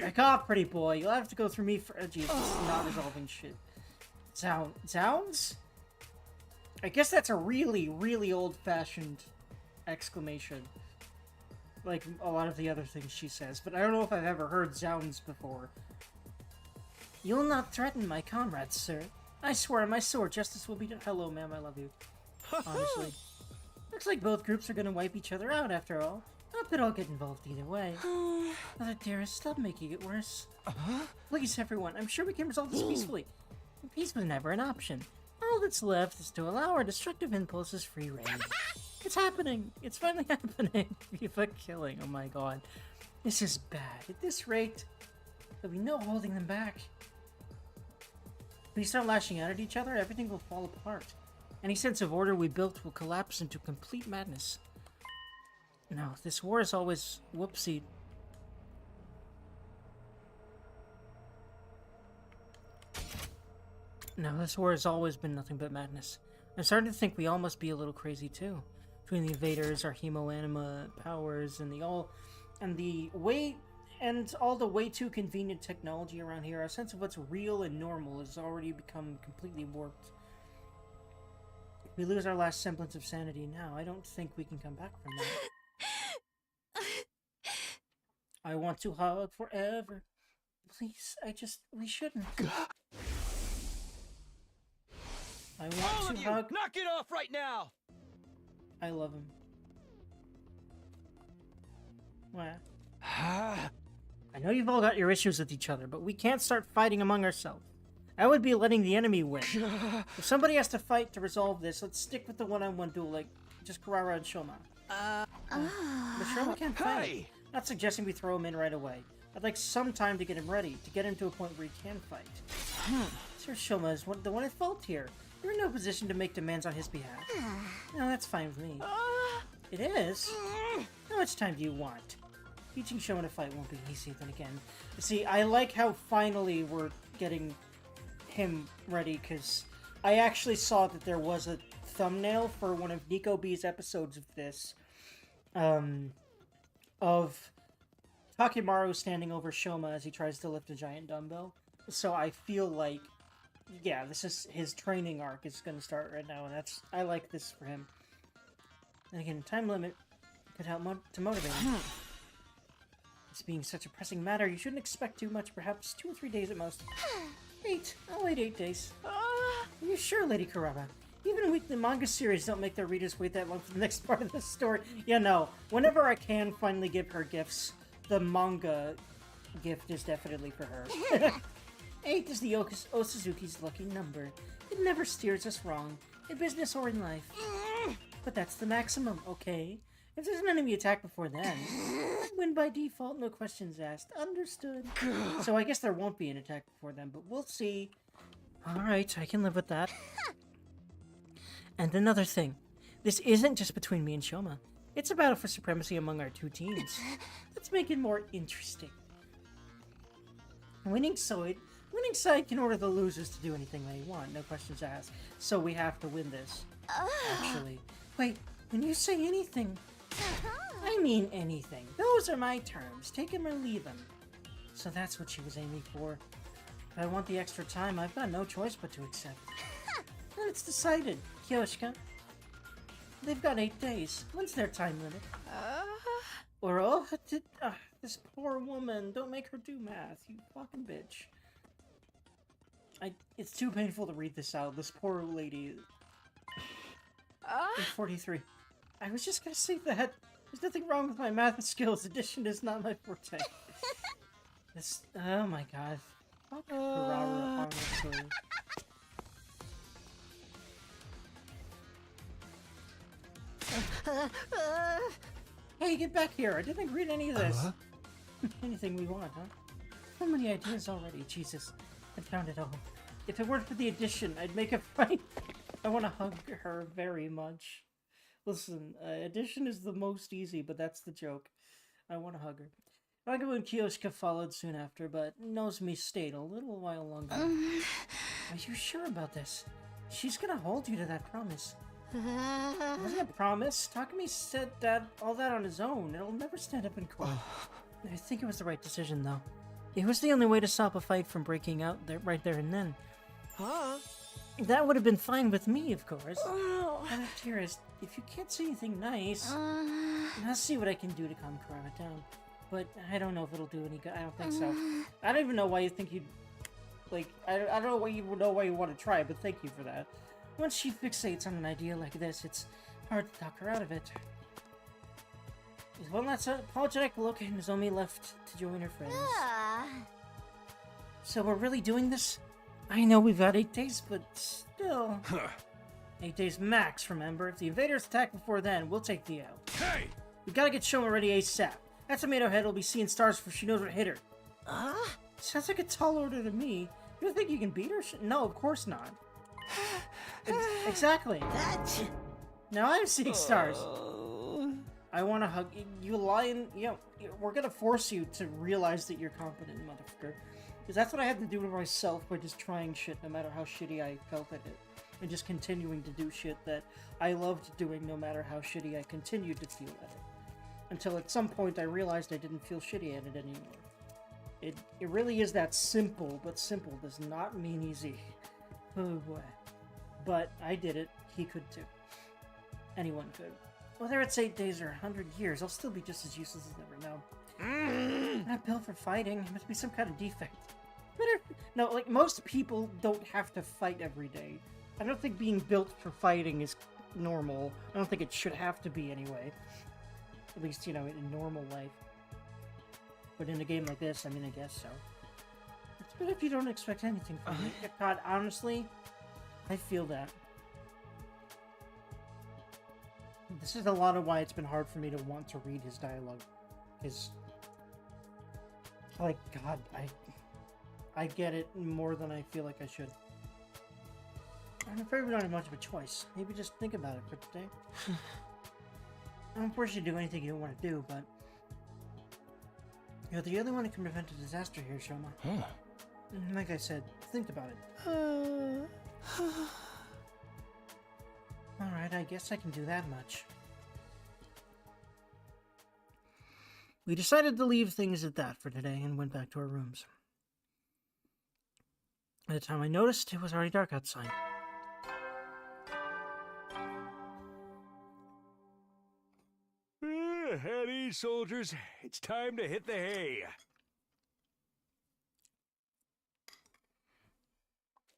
Back off, pretty boy. You'll have to go through me for... Jesus, not resolving shit. Zounds? I guess that's a really, really old-fashioned exclamation. Like a lot of the other things she says, but I don't know if I've ever heard Zounds before. You'll not threaten my comrades, sir. I swear on my sword, justice will be done. Hello, ma'am, I love you. Honestly. Looks like both groups are gonna wipe each other out after all. Not that I'll get involved either way. Mother dearest, stop making it worse. Please, everyone, I'm sure we can resolve this peacefully. Peace was never an option. All that's left is to allow our destructive impulses free rein. It's happening! It's finally happening! Viva killing, oh my god. This is bad. At this rate, there'll be no holding them back. If we start lashing out at each other, everything will fall apart. Any sense of order we built will collapse into complete madness. No, this war is always... Whoopsie. No, this war has always been nothing but madness. I'm starting to think we all must be a little crazy too. Between the invaders, our Hemo Anima powers, and all the way too convenient technology around here, our sense of what's real and normal has already become completely warped. If we lose our last semblance of sanity now, I don't think we can come back from that. I want to hug forever. Please, we shouldn't. I want to hug. Knock it off right now! I love him. What? I know you've all got your issues with each other, but we can't start fighting among ourselves. That would be letting the enemy win. If somebody has to fight to resolve this, let's stick with the one-on-one duel, like just Kurara and Shoma. But Shoma can't fight. Not suggesting we throw him in right away. I'd like some time to get him ready, to get him to a point where he can fight. Sir Shoma is the one at fault here. You're in no position to make demands on his behalf. No, that's fine with me. It is? How much time do you want? Teaching Shoma to fight won't be easy then again. See, I like how finally we're getting him ready, because I actually saw that there was a thumbnail for one of Nico B's episodes of this, of Takimaru standing over Shoma as he tries to lift a giant dumbbell. So I feel like, yeah, this is his training arc is going to start right now, and I like this for him. And again, time limit could help to motivate him. This being such a pressing matter, you shouldn't expect too much, perhaps 2 or 3 days at most. 8. I'll wait 8 days. Are you sure, Lady Kurama? Even weekly manga series don't make their readers wait that long for the next part of the story. Yeah, no. Whenever I can finally give her gifts, the manga gift is definitely for her. 8 is the Osazuki's lucky number. It never steers us wrong, in business or in life. But that's the maximum, okay? If there's an enemy attack before then, I'd win by default, no questions asked. Understood. So I guess there won't be an attack before then, but we'll see. Alright, I can live with that. And another thing. This isn't just between me and Shoma. It's a battle for supremacy among our 2 teams. Let's make it more interesting. Winning side can order the losers to do anything they want, no questions asked. So we have to win this. Actually. Wait, when you say anything, I mean anything. Those are my terms. Take 'em or leave 'em. So that's what she was aiming for. If I want the extra time, I've got no choice but to accept. Then it's decided. Kyoshika. They've got 8 days. When's their time limit? Or this poor woman. Don't make her do math, you fucking bitch. It's too painful to read this out. This poor lady. 43. I was just gonna say that. There's nothing wrong with my math skills. Addition is not my forte. This. Oh my god. Fuck Kurara, honestly. Hey, get back here! I didn't read any of this. Anything we want, huh? So many ideas already. Jesus, I found it all. If it weren't for the addition, I'd make a fight. I want to hug her very much. Listen, addition is the most easy, but that's the joke. I want to hug her. Magabu and Kyoshika followed soon after, but Nozomi stayed a little while longer. Are you sure about this? She's gonna hold you to that promise. Wasn't a promise. Takumi said all that on his own. It'll never stand up in court. I think it was the right decision, though. It was the only way to stop a fight from breaking out right there and then. That would have been fine with me, of course. Dearest, if you can't say anything nice, I'll see what I can do to calm Kurama down. But I don't know if it'll do any good. I don't think so. I don't even know why you think you'd... Like, I don't know why you would know why you want to try, but thank you for that. Once she fixates on an idea like this, it's hard to talk her out of it. With one last apologetic look, Nozomi left to join her friends. So we're really doing this? I know we've got 8 days, but still... 8 days max, remember? If the invaders attack before then, we'll take the L. Hey! We gotta get Shoma ready ASAP. That tomato head will be seeing stars before she knows what hit her. Sounds like a tall order to me. You don't think you can beat her? No, of course not. Exactly. Now I'm seeing stars. I want to hug you. Lying, we're gonna force you to realize that you're competent, motherfucker. Because that's what I had to do to myself by just trying shit, no matter how shitty I felt at it, and just continuing to do shit that I loved doing, no matter how shitty I continued to feel at it. Until at some point I realized I didn't feel shitty at it anymore. It really is that simple, but simple does not mean easy. Oh boy. But I did it. He could too. Anyone could. Whether it's 8 days or 100 years, I'll still be just as useless as ever now. Not built for fighting. It must be some kind of defect. No, like, most people don't have to fight every day. I don't think being built for fighting is normal. I don't think it should have to be anyway. At least, in normal life. But in a game like this, I mean, I guess so. It's good if you don't expect anything from me. God, honestly, I feel that. This is a lot of why it's been hard for me to want to read his dialogue. Like, God, I get it more than I feel like I should. I'm afraid we don't have much of a choice. Maybe just think about it for today. I don't force you to do anything you don't want to do, but... You're the only one who can prevent a disaster here, Shoma. Like I said, think about it. Alright, I guess I can do that much. We decided to leave things at that for today and went back to our rooms. By the time I noticed, it was already dark outside. At ease, soldiers. It's time to hit the hay.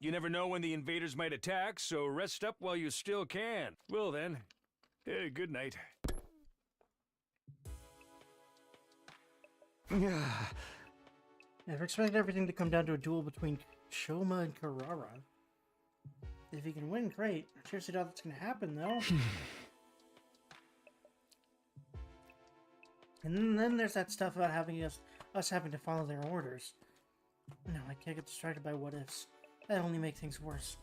You never know when the invaders might attack, so rest up while you still can. Well then, good night. Never expected everything to come down to a duel between Shoma and Karara. If he can win, great. I seriously doubt that's going to happen, though. And then there's that stuff about having us having to follow their orders. No, I can't get distracted by what ifs. That only makes things worse.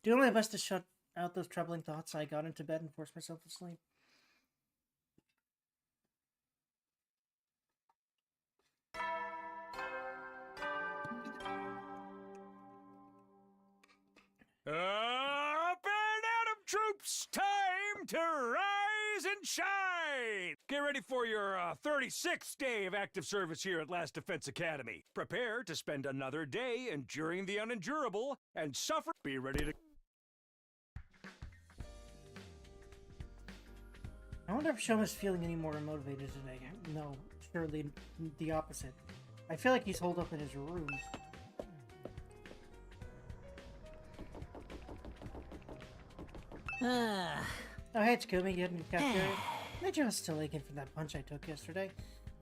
Doing my best to shut out those troubling thoughts, I got into bed and forced myself to sleep. Up and Atom troops! Time to rise and shine! Get ready for your 36th day of active service here at Last Defense Academy. Prepare to spend another day enduring the unendurable and suffer. Be ready to... I wonder if Shoma's feeling any more motivated today. No, surely the opposite. I feel like he's holed up in his room. Oh, hey, Takumi, you hadn't got there. My jaw's still aching from that punch I took yesterday.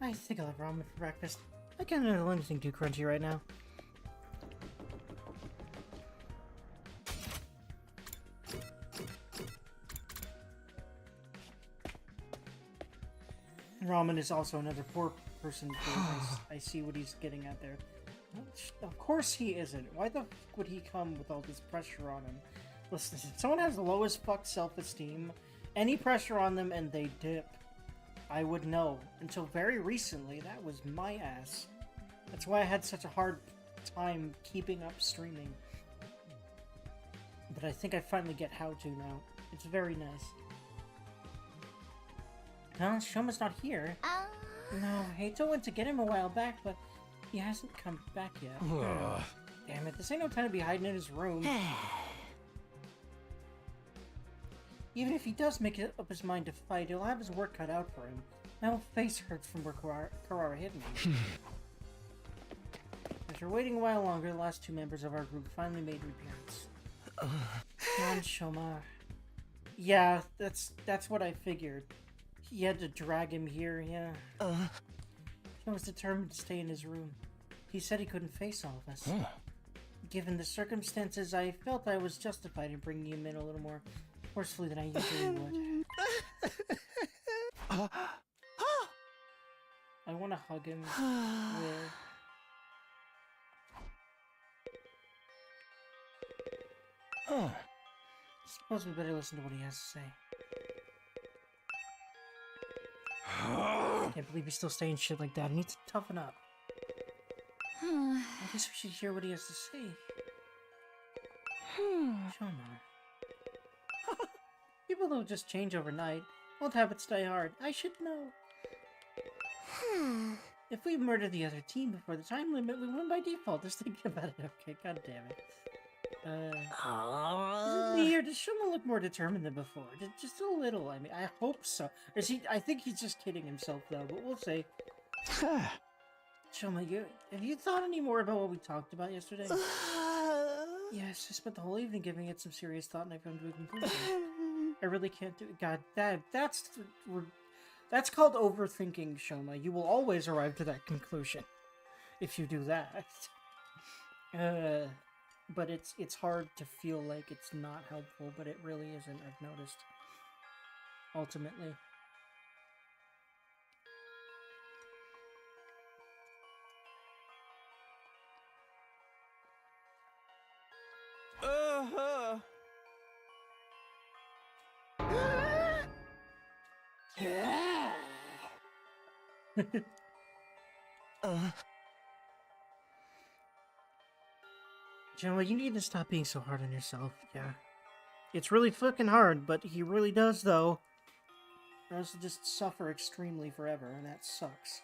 I think I'll have ramen for breakfast. I can't handle anything too crunchy right now. Ramen is also another poor person. I see what he's getting at there. Of course he isn't. Why the fuck would he come with all this pressure on him? Listen, if someone has the lowest fuck self-esteem, any pressure on them and they dip, I would know. Until very recently, that was my ass. That's why I had such a hard time keeping up streaming. But I think I finally get how to now. It's very nice. Huh? Shoma's not here. No, Heito went to get him a while back, but he hasn't come back yet. Damn it, this ain't no time to be hiding in his room. Even if he does make up his mind to fight, he'll have his work cut out for him. My whole face hurts from where Karara hit me. After waiting a while longer, the last two members of our group finally made an appearance. Come on, Shoma. Yeah, that's what I figured. He had to drag him here, yeah. He was determined to stay in his room. He said he couldn't face all of us. Given the circumstances, I felt I was justified in bringing him in a little more forcefully than I usually would. I want to hug him. Suppose we better listen to what he has to say. I can't believe he's still saying shit like that. He needs to toughen up. I guess we should hear what he has to say. Shoma. People don't just change overnight. Old habits die hard. I should know. If we murder the other team before the time limit, we win by default. Just thinking about it. Okay, god damn it. Isn't he here? Does Shoma look more determined than before? Just a little. I mean, I hope so. Or is he? I think he's just kidding himself, though. But we'll see. Shoma, have you thought any more about what we talked about yesterday? Yes, I spent the whole evening giving it some serious thought, and I've come to a conclusion. I really can't do it. God, that's called overthinking, Shoma. You will always arrive to that conclusion if you do that. But it's hard to feel like it's not helpful, but it really isn't, I've noticed. Ultimately. Gemma, you need to stop being so hard on yourself, yeah. It's really fucking hard, but he really does, though. or else you'll just suffer extremely forever, and that sucks.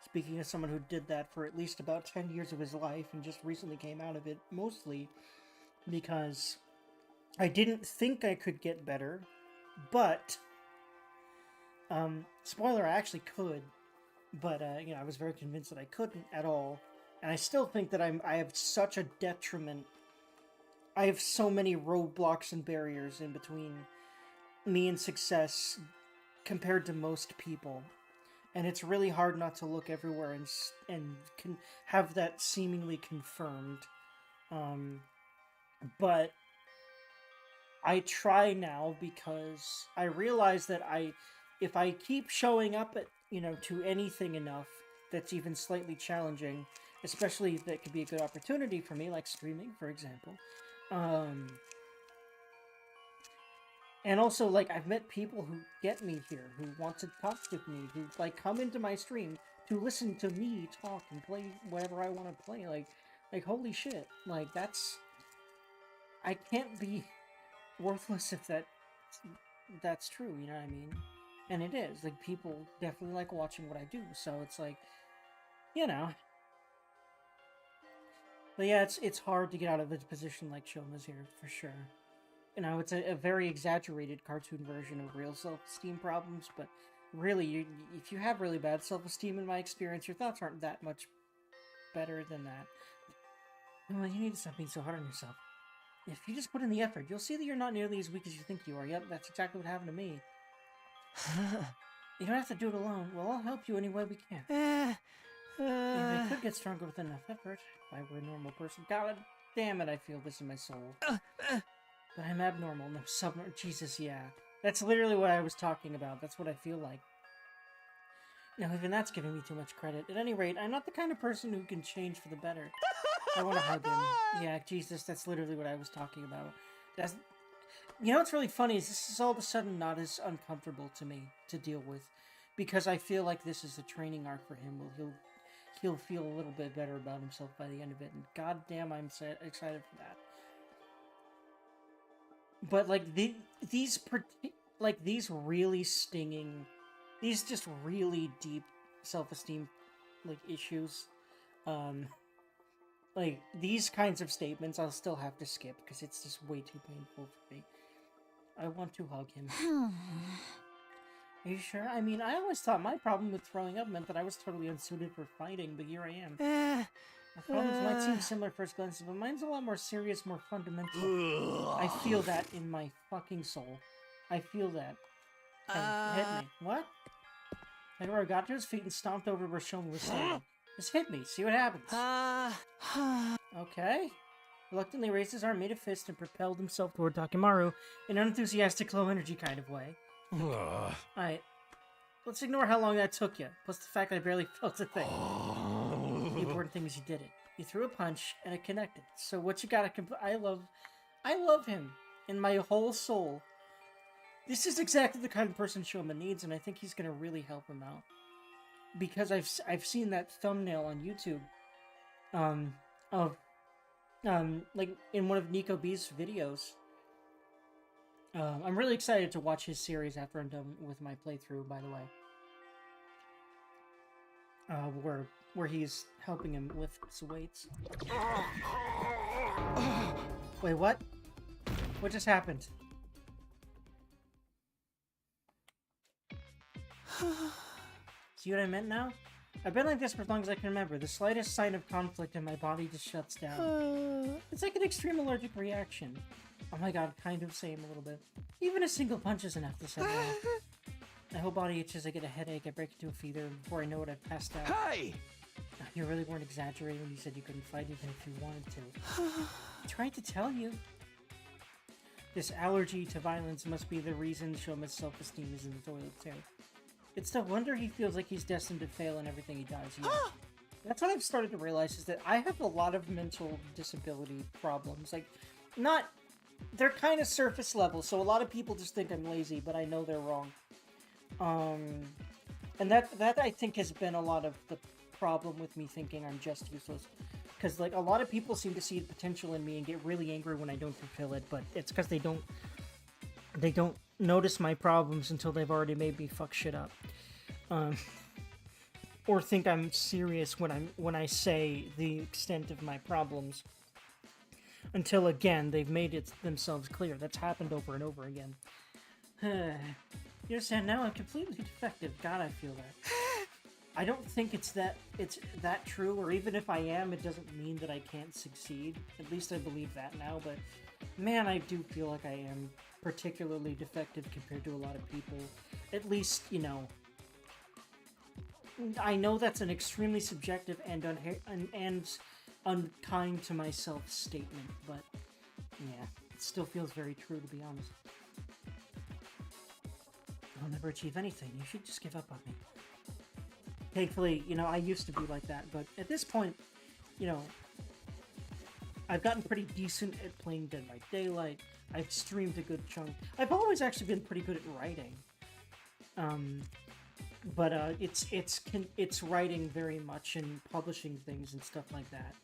Speaking as someone who did that for at least about 10 years of his life and just recently came out of it, mostly because I didn't think I could get better, but, spoiler, I actually could, but, you know, I was very convinced that I couldn't at all, and I still think that I have such a detriment. I have so many roadblocks and barriers in between me and success compared to most people, and it's really hard not to look everywhere and have that seemingly confirmed. But I try now because I realize that if I keep showing up at, you know, to anything enough that's even slightly challenging, especially if that could be a good opportunity for me, like streaming, for example. And also, like, I've met people who get me here, who want to talk with me, who, like, come into my stream to listen to me talk and play whatever I want to play. Like, holy shit. Like, I can't be worthless if that's true, you know what I mean? And it is. Like, people definitely like watching what I do, so it's like, you know. But yeah, it's hard to get out of a position like Shoma's here, for sure. You know, it's a very exaggerated cartoon version of real self-esteem problems, but really, if you have really bad self-esteem, in my experience, your thoughts aren't that much better than that. Well, you need to stop being so hard on yourself. If you just put in the effort, you'll see that you're not nearly as weak as you think you are. Yep, that's exactly what happened to me. You don't have to do it alone. Well, I'll help you any way we can. Yeah, I could get stronger with enough effort. If I were a normal person. God damn it, I feel this in my soul. But I'm abnormal. No, subnormal. Jesus, yeah. That's literally what I was talking about. That's what I feel like. No, even that's giving me too much credit. At any rate, I'm not the kind of person who can change for the better. I want to hug him. Yeah, Jesus, that's literally what I was talking about. That's... You know what's really funny is this is all of a sudden not as uncomfortable to me to deal with. Because I feel like this is a training arc for him. He'll feel a little bit better about himself by the end of it. And goddamn, I'm excited for that. But, like, these really stinging, these just really deep self-esteem, like, issues, like, these kinds of statements I'll still have to skip, because it's just way too painful for me. I want to hug him. Are you sure? I mean, I always thought my problem with throwing up meant that I was totally unsuited for fighting, but here I am. My problems might seem similar at first glance, but mine's a lot more serious, more fundamental. I feel that in my fucking soul. I feel that. Hit me. What? Hagoromo got to his feet and stomped over where Shoma was standing. Just hit me. See what happens. Okay. Reluctantly raised his arm, made a fist, and propelled himself toward Takimaru in an unenthusiastic, low-energy kind of way. Alright. Let's ignore how long that took you, plus the fact that I barely felt a thing. The important thing is you did it. You threw a punch, and it connected. So what you gotta I love him in my whole soul. This is exactly the kind of person Shoma needs, and I think he's gonna really help him out. Because I've seen that thumbnail on YouTube, like in one of Nico B's videos. I'm really excited to watch his series after I'm done with my playthrough, by the way. Where he's helping him lift some weights. Wait, what? What just happened? See what I meant now? I've been like this for as long as I can remember. The slightest sign of conflict and my body just shuts down. It's like an extreme allergic reaction. Oh my god, kind of same a little bit. Even a single punch is enough to set me off. My whole body itches, I get a headache, I break into a fever, and before I know it, I've passed out. Hey! You really weren't exaggerating when you said you couldn't fight even if you wanted to. I tried to tell you. This allergy to violence must be the reason Shoma's self-esteem is in the toilet too. It's no wonder he feels like he's destined to fail in everything he does. You know? That's what I've started to realize, is that I have a lot of mental disability problems. Like, they're kind of surface level, so a lot of people just think I'm lazy, but I know they're wrong. And that I think has been a lot of the problem with me thinking I'm just useless. Because, like, a lot of people seem to see the potential in me and get really angry when I don't fulfill it, but it's because they don't they don't notice my problems until they've already made me fuck shit up. Or think I'm serious when I say the extent of my problems. Until again, they've made it themselves clear. That's happened over and over again. You understand now? I'm completely defective. God, I feel that. I don't think it's that true, or even if I am, it doesn't mean that I can't succeed. At least I believe that now, but man, I do feel like I am particularly defective compared to a lot of people. At least, you know, I know that's an extremely subjective and unkind to myself statement, but yeah, it still feels very true, to be honest. I'll never achieve anything. You should just give up on me. Thankfully, you know, I used to be like that, but at this point, you know, I've gotten pretty decent at playing Dead by Daylight. I've streamed a good chunk. I've always actually been pretty good at writing. But it's writing very much and publishing things and stuff like that.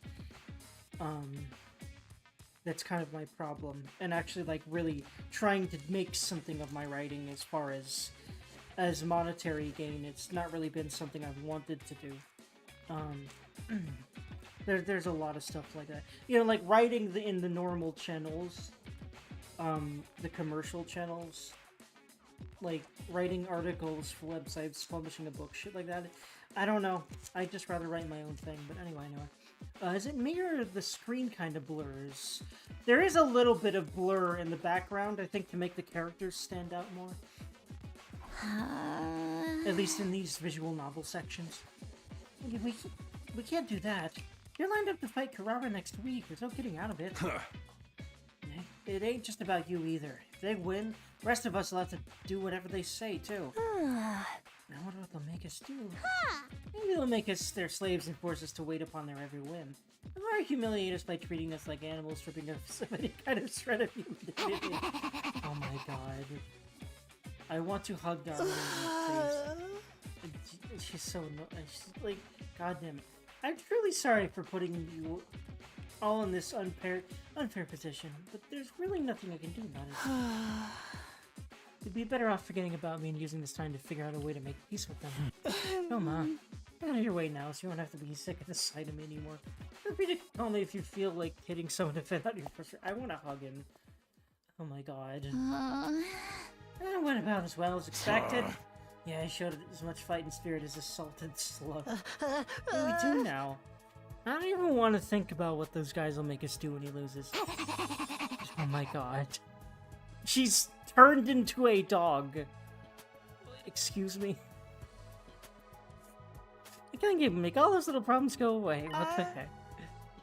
That's kind of my problem. And actually, like, really trying to make something of my writing as far as monetary gain, it's not really been something I've wanted to do. There's a lot of stuff like that. You know, like writing in the normal channels, the commercial channels, like writing articles for websites, publishing a book, shit like that. I don't know. I'd just rather write my own thing, but anyway. Is it me or the screen kind of blurs? There is a little bit of blur in the background, I think, to make the characters stand out more. At least in these visual novel sections. We can't do that. You're lined up to fight Carrara next week. There's no getting out of it. It ain't just about you either. If they win, the rest of us will have to do whatever they say, too. I wonder what they'll make us do. Maybe they'll make us their slaves and force us to wait upon their every whim. Or humiliate us by treating us like animals, stripping us of any kind of shred of humanity. Oh my god. I want to hug Darwin in her face. She's so annoying. She's like, god damn it. I'm truly sorry for putting you all in this unfair position, but there's really nothing I can do about it. You'd be better off forgetting about me and using this time to figure out a way to make peace with them. Come on. Get out of your way now, so you won't have to be sick of the sight of me anymore. Feel free to call me if you feel like hitting someone to vent out your frustration. I want to hug him. Oh my god. It went about as well as expected. Yeah, I showed as much fighting spirit as a salted slug. What do we do now? I don't even want to think about what those guys will make us do when he loses. Oh my god. She's turned into a dog. Excuse me? I can't even make all those little problems go away. What the heck?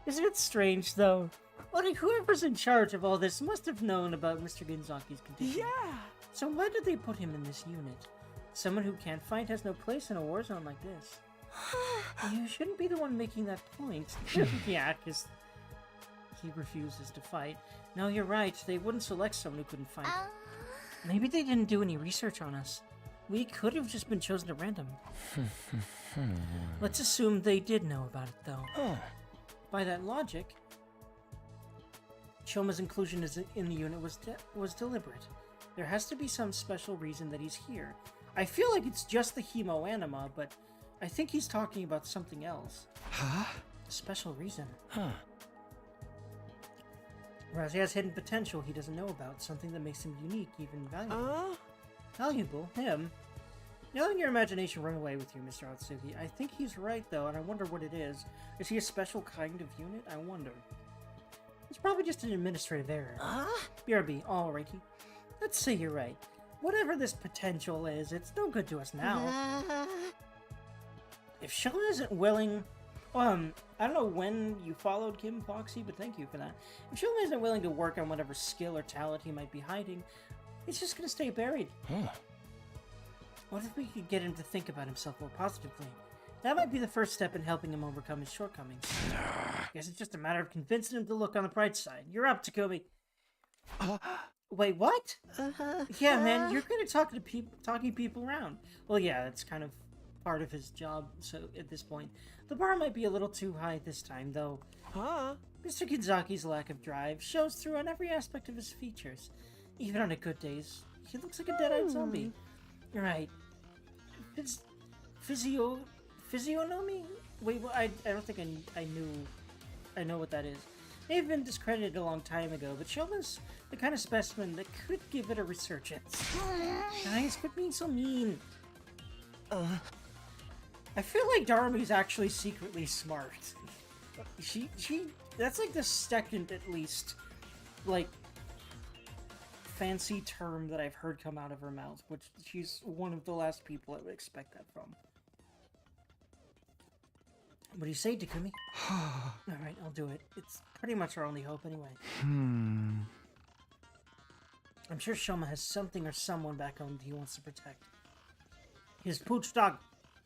Isn't it strange, though? Like, whoever's in charge of all this must have known about Mr. Ginzaki's condition. Yeah! So why did they put him in this unit? Someone who can't fight has no place in a war zone like this. You shouldn't be the one making that point. Yeah, because he refuses to fight. No, you're right. They wouldn't select someone who couldn't fight. Maybe they didn't do any research on us. We could have just been chosen at random. Let's assume they did know about it, though. By that logic, Choma's inclusion in the unit was deliberate. There has to be some special reason that he's here. I feel like it's just the hemo anima, but I think he's talking about something else. Huh? A special reason. Huh. Whereas he has hidden potential he doesn't know about, something that makes him unique, even valuable. Valuable? Him? You're letting your imagination run away with you, Mr. Atsugi. I think he's right, though, and I wonder what it is. Is he a special kind of unit? I wonder. It's probably just an administrative error. BRB, alrighty. Let's say you're right. Whatever this potential is, it's no good to us now. If Shona isn't willing... I don't know when you followed Kim Foxy, but thank you for that. If Shona isn't willing to work on whatever skill or talent he might be hiding, he's just gonna stay buried. What if we could get him to think about himself more positively? That might be the first step in helping him overcome his shortcomings. Guess it's just a matter of convincing him to look on the bright side. You're up, Takumi. Wait, what? Yeah, man, you're good at talking people around. Well, yeah, that's kind of part of his job, so at this point. The bar might be a little too high this time, though. Mr. Kinzaki's lack of drive shows through on every aspect of his features. Even on a good days, he looks like a dead-eyed zombie. You're right. Physiognomy? Wait, well, I don't think I know what that is. May have been discredited a long time ago, but Shoma's the kind of specimen that could give it a resurgence. Guys, quit being so mean. I feel like Darby's actually secretly smart. That's like the second, at least, like, fancy term that I've heard come out of her mouth, which she's one of the last people I would expect that from. What do you say, Takumi? Alright, I'll do it. It's pretty much our only hope anyway. I'm sure Shoma has something or someone back home that he wants to protect. His pooch dog,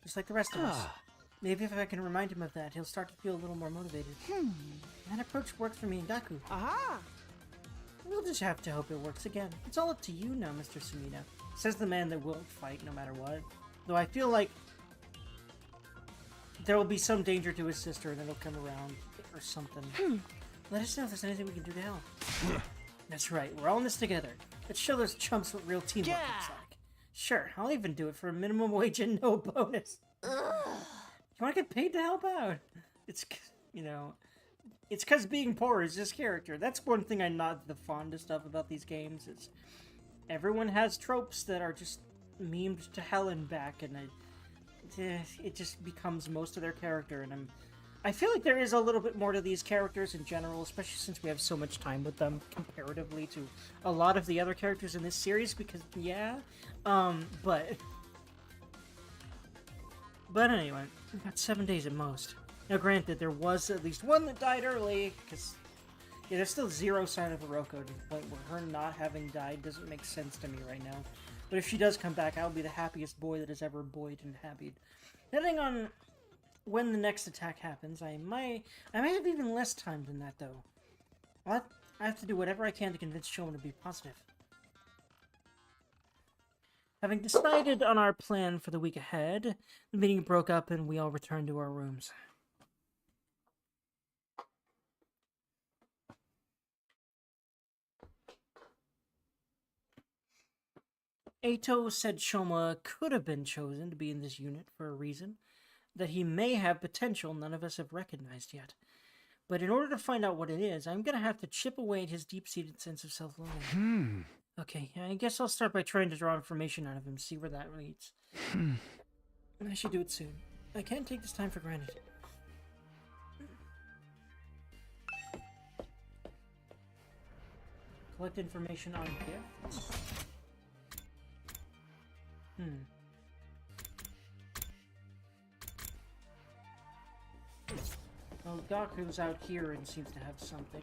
just like the rest of us. Maybe if I can remind him of that, he'll start to feel a little more motivated. That approach worked for me and Gaku. Aha! We'll just have to hope it works again. It's all up to you now, Mr. Sumida. Says the man that won't fight no matter what. Though I feel like there will be some danger to his sister and then he'll come around or something. Let us know if there's anything we can do to help. That's right, we're all in this together. Let's show those chumps what real teamwork looks like. Sure, I'll even do it for a minimum wage and no bonus. You want to get paid to help out? It's, you know, it's because being poor is his character. That's one thing I'm not the fondest of about these games, is everyone has tropes that are just memed to hell and back, and it just becomes most of their character, and I feel like there is a little bit more to these characters in general, especially since we have so much time with them comparatively to a lot of the other characters in this series, because, yeah, but anyway, we've got 7 days at most. Now, granted, there was at least one that died early, because, yeah, there's still zero sign of Hiroko to the point where her not having died doesn't make sense to me right now. But if she does come back, I'll be the happiest boy that has ever boyed and happyed. Depending on when the next attack happens, I might have even less time than that, though. I have to do whatever I can to convince Shoma to be positive. Having decided on our plan for the week ahead, the meeting broke up and we all returned to our rooms. Eito said Shoma could have been chosen to be in this unit for a reason, that he may have potential none of us have recognized yet. But in order to find out what it is, I'm gonna have to chip away at his deep-seated sense of self-loathing. Okay, I guess I'll start by trying to draw information out of him, see where that leads. I should do it soon. I can't take this time for granted. Collect information on gifts. Well, Gaku's out here and seems to have something.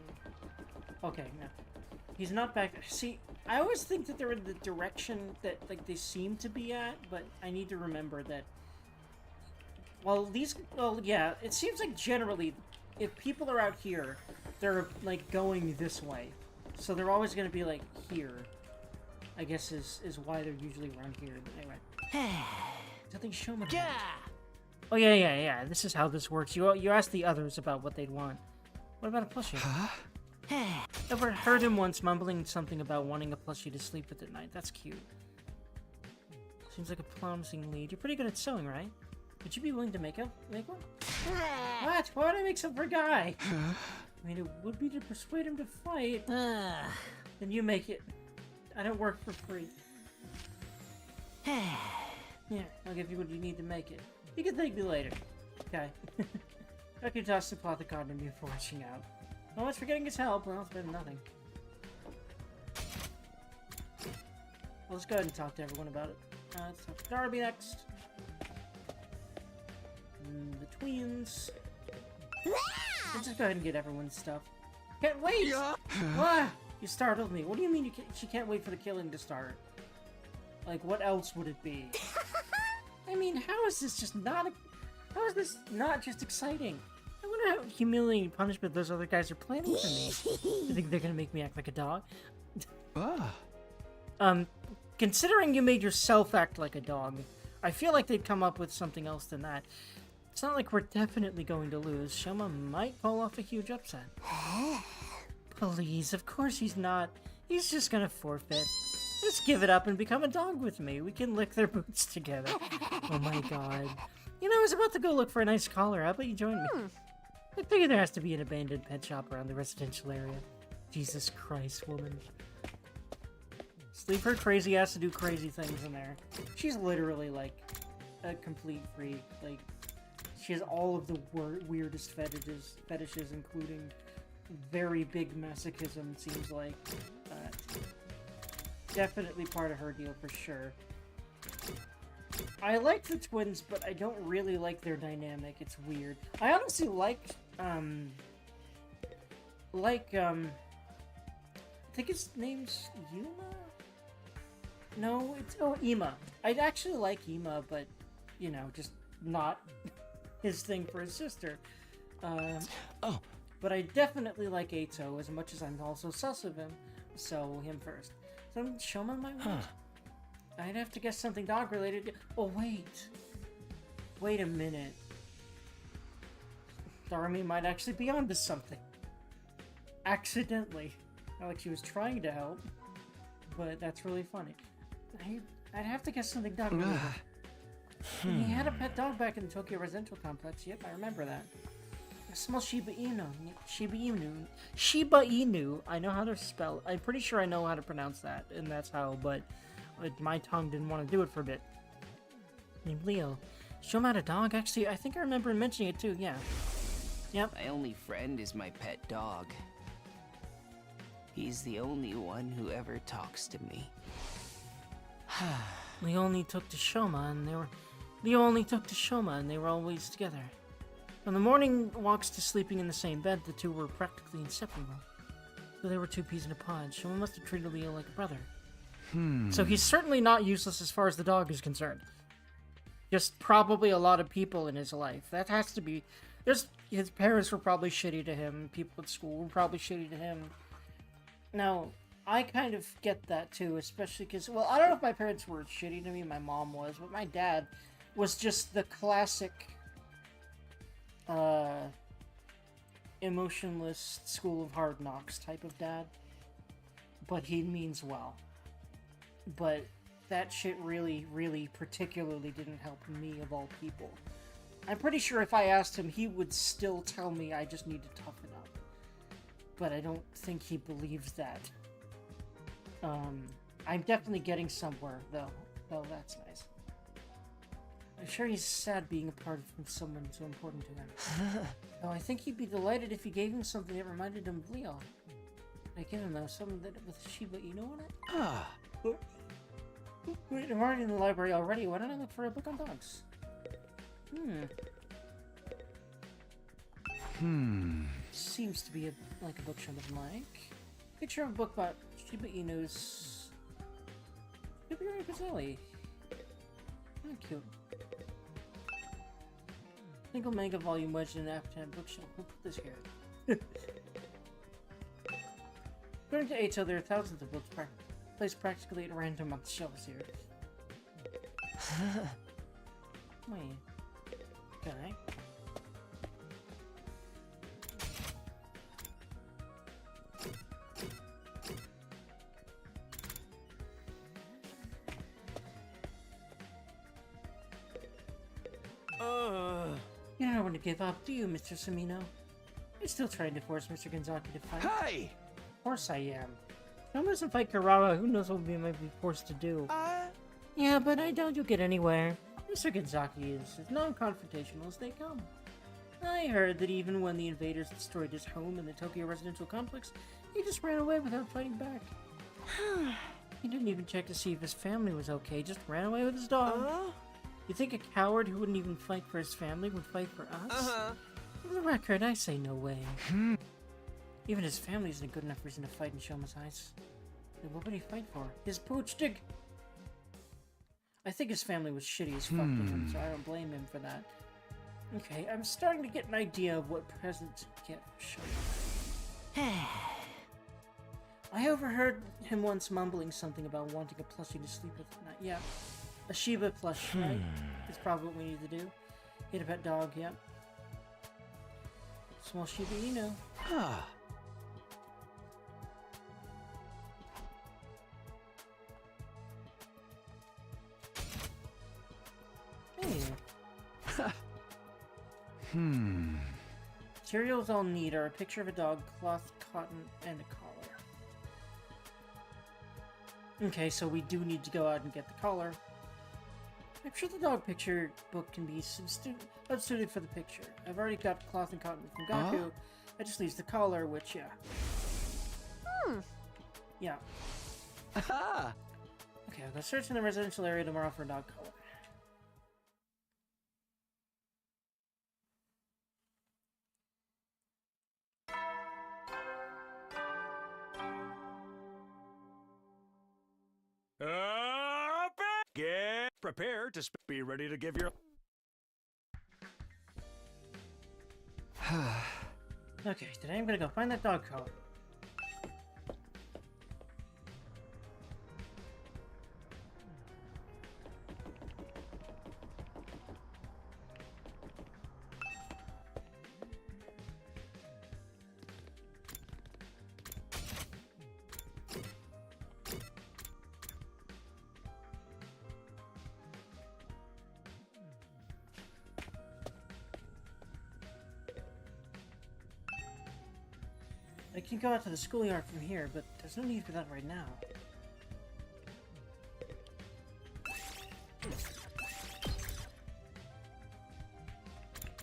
Okay, no. He's not back. See, I always think that they're in the direction that, like, they seem to be at, but I need to remember that... Well, yeah, it seems like generally, if people are out here, they're, like, going this way. So they're always going to be, like, here. I guess is why they're usually around here. Anyway. Something Shoma. Yeah. Oh, yeah. This is how this works. You ask the others about what they'd want. What about a plushie? I've heard him once mumbling something about wanting a plushie to sleep with at night. That's cute. Seems like a promising lead. You're pretty good at sewing, right? Would you be willing to make one? What? Why would I make some for a guy? I mean, it would be to persuade him to fight. Then you make it. I don't work for free. Yeah, I'll give you what you need to make it. You can thank me later. Okay. I can toss the plot the card to me for watching out. Not much for getting his help, well, it's better than nothing. Well, let's go ahead and talk to everyone about it. Let's talk to Darby next. The twins. Let's just go ahead and get everyone's stuff. Can't wait! Ah, you startled me. What do you mean she can't wait for the killing to start? Like, what else would it be? I mean, how is this just not... How is this not just exciting? I wonder how humiliating punishment those other guys are planning for me. You think they're gonna make me act like a dog? Considering you made yourself act like a dog, I feel like they'd come up with something else than that. It's not like we're definitely going to lose. Shoma might pull off a huge upset. Please, of course he's not. He's just gonna forfeit. Just give it up and become a dog with me. We can lick their boots together. Oh my god. You know, I was about to go look for a nice collar. How about you join me? I figure there has to be an abandoned pet shop around the residential area. Jesus Christ, woman. Just leave her crazy ass to do crazy things in there. She's literally, like, a complete freak. Like, she has all of the weirdest fetishes, including very big masochism, seems like. Definitely part of her deal, for sure. I like the twins, but I don't really like their dynamic. It's weird. I honestly like, I think his name's Yuma? No, it's, oh, Ima. I actually like Ima, but, you know, just not his thing for his sister. But I definitely like Ato as much as I'm also sus of him, so him first. So Shoma might want. I'd have to guess something dog-related. Oh, wait. Wait a minute. Darmi might actually be onto something. Accidentally. Not like she was trying to help, but that's really funny. I'd have to guess something dog-related. He had a pet dog back in the Tokyo Residential Complex. Yep, I remember that. A small Shiba Inu. Shiba Inu. I know how to spell. I'm pretty sure I know how to pronounce that, and that's how, but my tongue didn't want to do it for a bit. Named Leo. Show him how to dog? Actually, I think I remember him mentioning it too, yeah. Yep. My only friend is my pet dog. He's the only one who ever talks to me. Leo only took to Shoma, and they were always together. From the morning walks to sleeping in the same bed, the two were practically inseparable. So they were two peas in a pod. Shoma must have treated Leo like a brother. So he's certainly not useless as far as the dog is concerned. Just probably a lot of people in his life. That has to be... his parents were probably shitty to him. People at school were probably shitty to him. Now, I kind of get that too, especially because... Well, I don't know if my parents were shitty to me. My mom was. But my dad was just the classic... emotionless School of Hard Knocks type of dad. But he means well. But that shit really, really particularly didn't help me of all people. I'm pretty sure if I asked him, he would still tell me I just need to toughen up. But I don't think he believes that. I'm definitely getting somewhere, though. Oh, that's nice. I'm sure he's sad being apart from someone so important to him. Oh, I think he'd be delighted if you gave him something that reminded him of Leo. I give him, though, something that with Shiba Inu on it? Wait, I'm already in the library already. Why don't I look for a book on dogs? Seems to be like a book Sean would like. Picture of a book about Shiba Inu's... Shiba Inu Gazelle. Oh, cute. Single manga volume wedged in an afternoon bookshelf. We'll put this here. According to Ato, there are thousands of books placed practically at random on the shelves here. Wait. Okay. You don't know when to give up, do you, Mr. Samino? You're still trying to force Mr. Gonzaki to fight. Hey! Of course I am. If I doesn't fight Karawa, who knows what we might be forced to do. Yeah, but I doubt you'll get anywhere. Mr. Gonzaki is as non-confrontational as they come. I heard that even when the invaders destroyed his home in the Tokyo Residential Complex, he just ran away without fighting back. He didn't even check to see if his family was okay, just ran away with his dog. You think a coward who wouldn't even fight for his family would fight for us? For the record, I say no way. Even his family isn't a good enough reason to fight in Shoma's eyes. Then what would he fight for? His pooch dig! I think his family was shitty as fuck to him, so I don't blame him for that. Okay, I'm starting to get an idea of what present to get for Shoma. I overheard him once mumbling something about wanting a plushie to sleep with at night. Yeah, a Shiba plush, right? It's probably what we need to do. Get a pet dog, yep. Small Shiba Inu. Materials I'll need are a picture of a dog, cloth, cotton, and a collar. Okay, so we do need to go out and get the collar. I'm sure the dog picture book can be substituted for the picture. I've already got cloth and cotton from Gaku. It just leaves the collar, which, yeah. Yeah. Aha! Okay, I'll go search in the residential area tomorrow for a dog collar. Up and get prepared to be ready to give your. Okay, today I'm gonna go find that dog collar. I can go out to the schoolyard from here, but there's no need for that right now.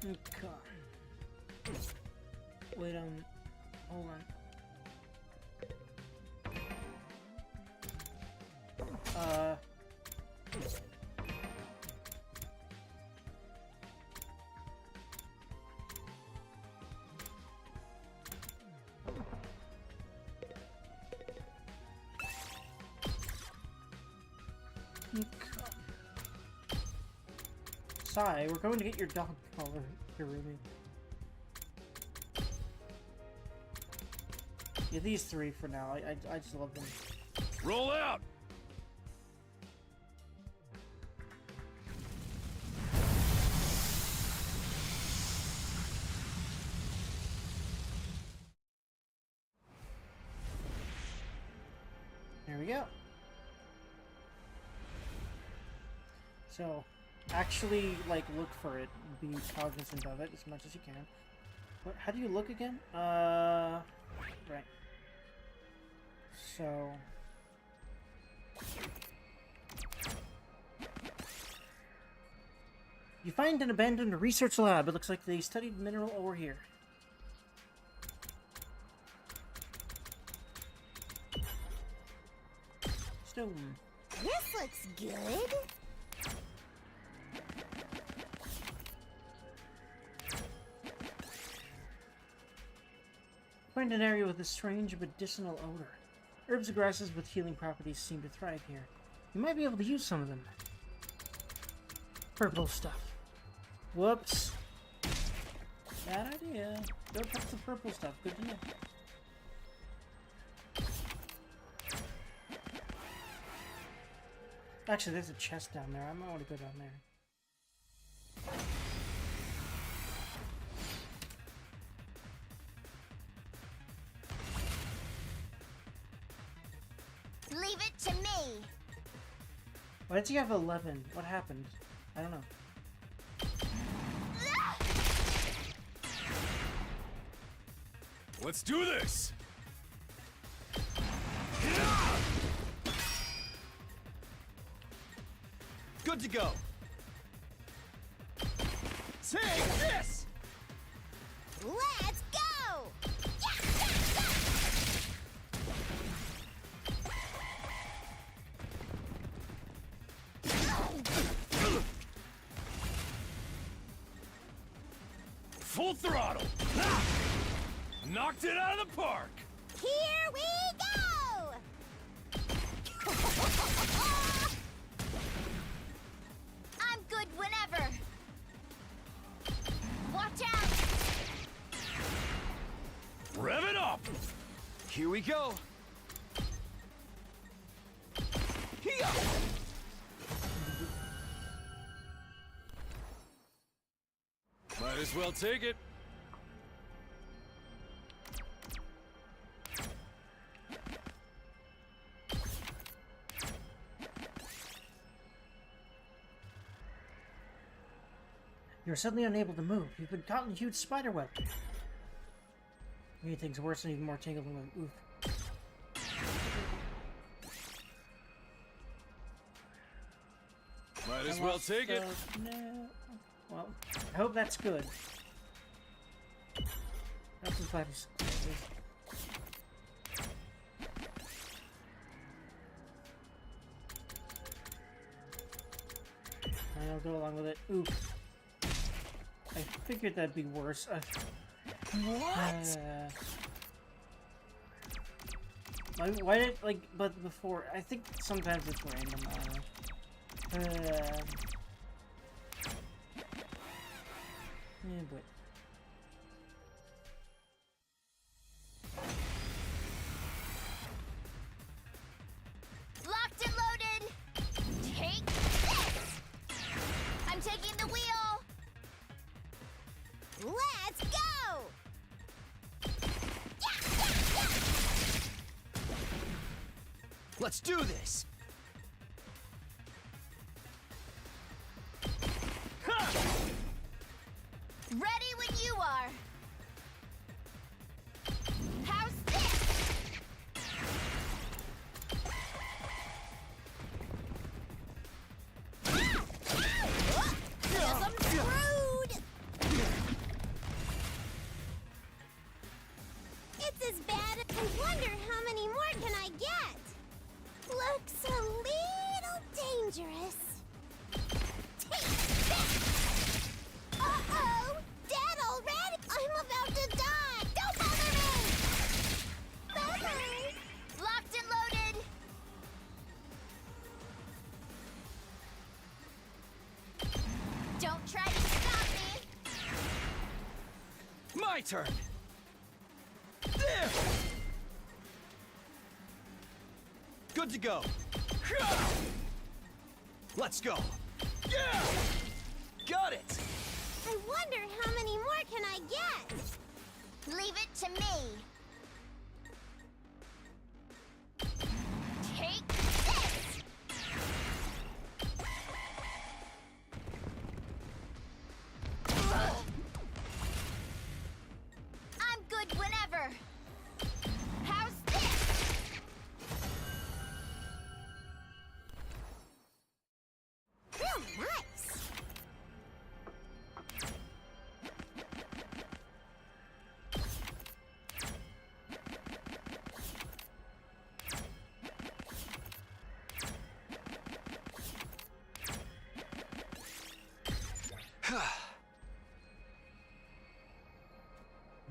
Okay. Wait, hold on. Sai, we're going to get your dog collar, Hirumi. Yeah, these three for now. I just love them. Roll out! There we go. So, actually, like, look for it. Be cognizant of it as much as you can. What, how do you look again? Right. So... You find an abandoned research lab. It looks like they studied mineral ore here. Stone. This looks good. Find an area with a strange medicinal odor. Herbs and grasses with healing properties seem to thrive here. You might be able to use some of them. Purple stuff. Whoops. Bad idea. Don't touch the purple stuff. Good to know. Actually, there's a chest down there. I might want to go down there. Leave it to me. Why did you have 11? What happened? I don't know. Let's do this! Good to go. Take this! Let's go! Full throttle! Knocked it out of the park! Here we go! I'm good whenever. Watch out! Rev it up! Here we go. Here! Might as well take it. You're suddenly unable to move. You've been caught in a huge spider web. Anything's worse and even more tangled than a oof. Might as well take it. No. Well, I hope that's good. That's the spiders. I'll go along with it. Oof. I figured that'd be worse. What? Why did, like, but before, I think sometimes it's random, I don't know. Yeah, but... Locked and loaded! Take this! I'm taking the wheel! Let's go! Let's do this. Ready when you are! How's this? Guess I'm screwed! It's as bad. I wonder how many more can I get? Looks a little dangerous. Take that! Uh-oh! Dead already? I'm about to die! Don't bother me! Bye-bye! Locked and loaded! Don't try to stop me! My turn. There. Good to go. Let's go. Yeah! Got it. I wonder how many more can I get? Leave it to me. Take this! I'm good whenever. How's this? Real nice.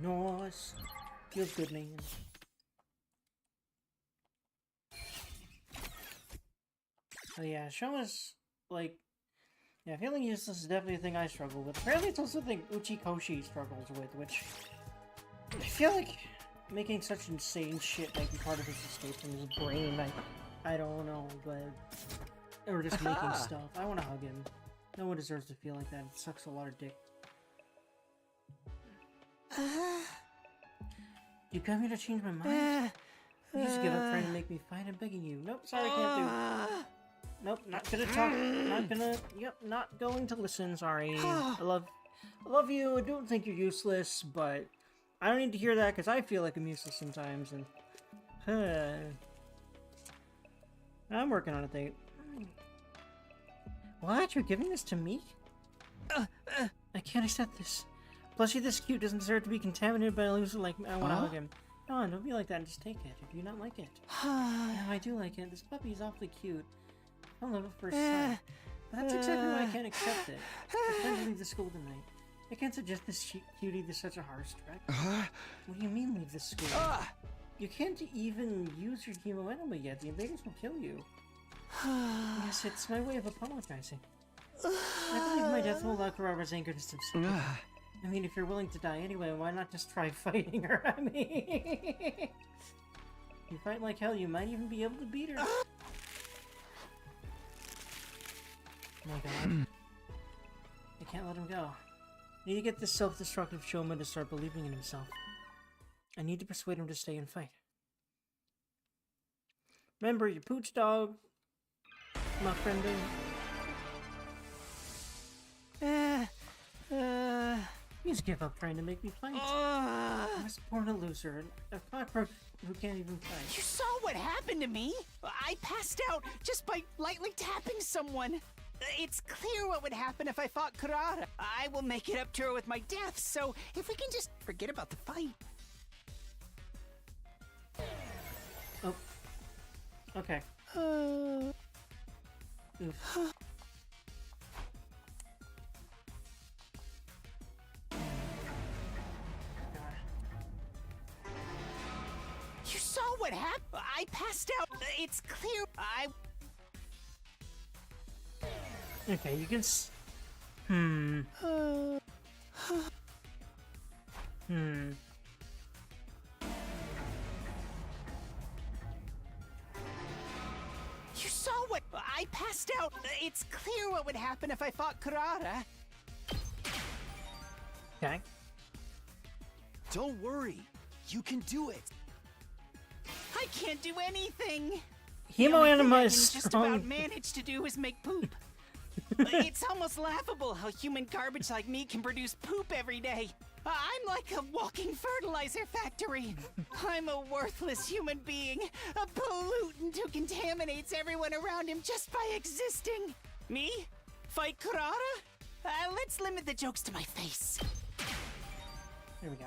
Nice. Feels good, man. Oh yeah, Shoma's, like... Yeah, feeling useless is definitely a thing I struggle with. Apparently it's also a thing Uchikoshi struggles with, which... I feel like making such insane shit might be part of his escape from his brain. I don't know, but... Or just making stuff. I want to hug him. No one deserves to feel like that. It sucks a lot of dick. You got me to change my mind? You just give up trying to make me fight. I'm begging you. Nope, sorry, can't do. Nope, not gonna talk. Not gonna. Yep, not going to listen. Sorry. I love you. I don't think you're useless, but I don't need to hear that because I feel like I'm useless sometimes. And I'm working on a date. What? You're giving this to me? I can't accept this. Plus, you this cute doesn't deserve to be contaminated by a loser like me. I want to hug him. No, don't be like that and just take it. Or do you not like it? No, I do like it. This puppy is awfully cute. I love it first sight. But that's exactly why I can't accept it. I plan to leave the school tonight. I can't suggest this cutie to such a harsh threat. What do you mean leave the school? You can't even use your chemo enema yet. The invaders will kill you. Yes, it's my way of apologizing. I believe my death will allow Kurara's anger to subside. I mean, if you're willing to die anyway, why not just try fighting her? I mean... You fight like hell, you might even be able to beat her. Oh my god. I can't let him go. I need to get this self-destructive Shoma to start believing in himself. I need to persuade him to stay and fight. Remember your pooch dog, my friend. Please give up trying to make me fight. I was born a loser, a cockroach who can't even fight. You saw what happened to me? I passed out just by lightly tapping someone. It's clear what would happen if I fought Kurata. I will make it up to her with my death, so if we can just forget about the fight. Oh. Okay. Oof. You saw what happened? I passed out. It's clear. Okay, you can Hmm. You saw what? I passed out. It's clear what would happen if I fought Kurata. Okay. Don't worry. You can do it. I can't do anything. Hemoanima I is can just about strong. manage to do is make poop. It's almost laughable how human garbage like me can produce poop every day. I'm like a walking fertilizer factory. I'm a worthless human being, a pollutant who contaminates everyone around him just by existing. Me? Fight Kurata? Let's limit the jokes to my face. There we go.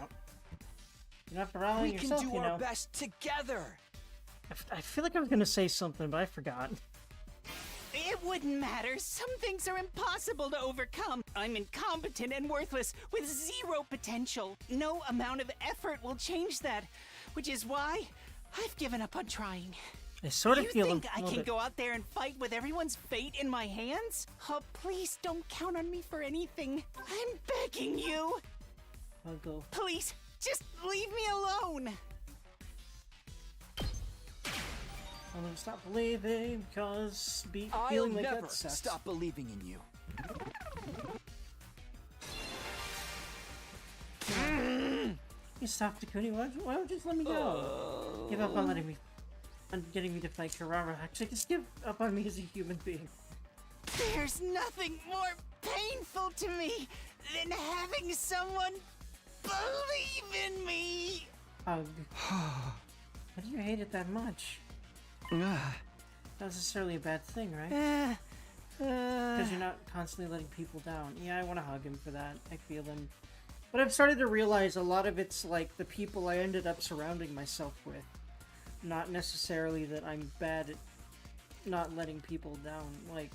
You don't have to rally We yourself, can do you our know. best together. I feel like I was gonna say something, but I forgot. It wouldn't matter. Some things are impossible to overcome. I'm incompetent and worthless with zero potential. No amount of effort will change that, which is why I've given up on trying. I sort of You feel think a I little can bit- go out there and fight with everyone's fate in my hands? Oh, please don't count on me for anything. I'm begging you. I'll go. Please, just leave me alone. I'll never stop believing because I'll feeling like never that sucks. stop believing in you. You stop, Takuni. Why don't you just let me go? Give up on getting me to fight Kurara. Actually, just give up on me as a human being. There's nothing more painful to me than having someone believe in me. Hug. Why do you hate it that much? Not necessarily a bad thing, right? Because you're not constantly letting people down. Yeah, I want to hug him for that. I feel him. But I've started to realize a lot of it's like the people I ended up surrounding myself with. Not necessarily that I'm bad at not letting people down. Like,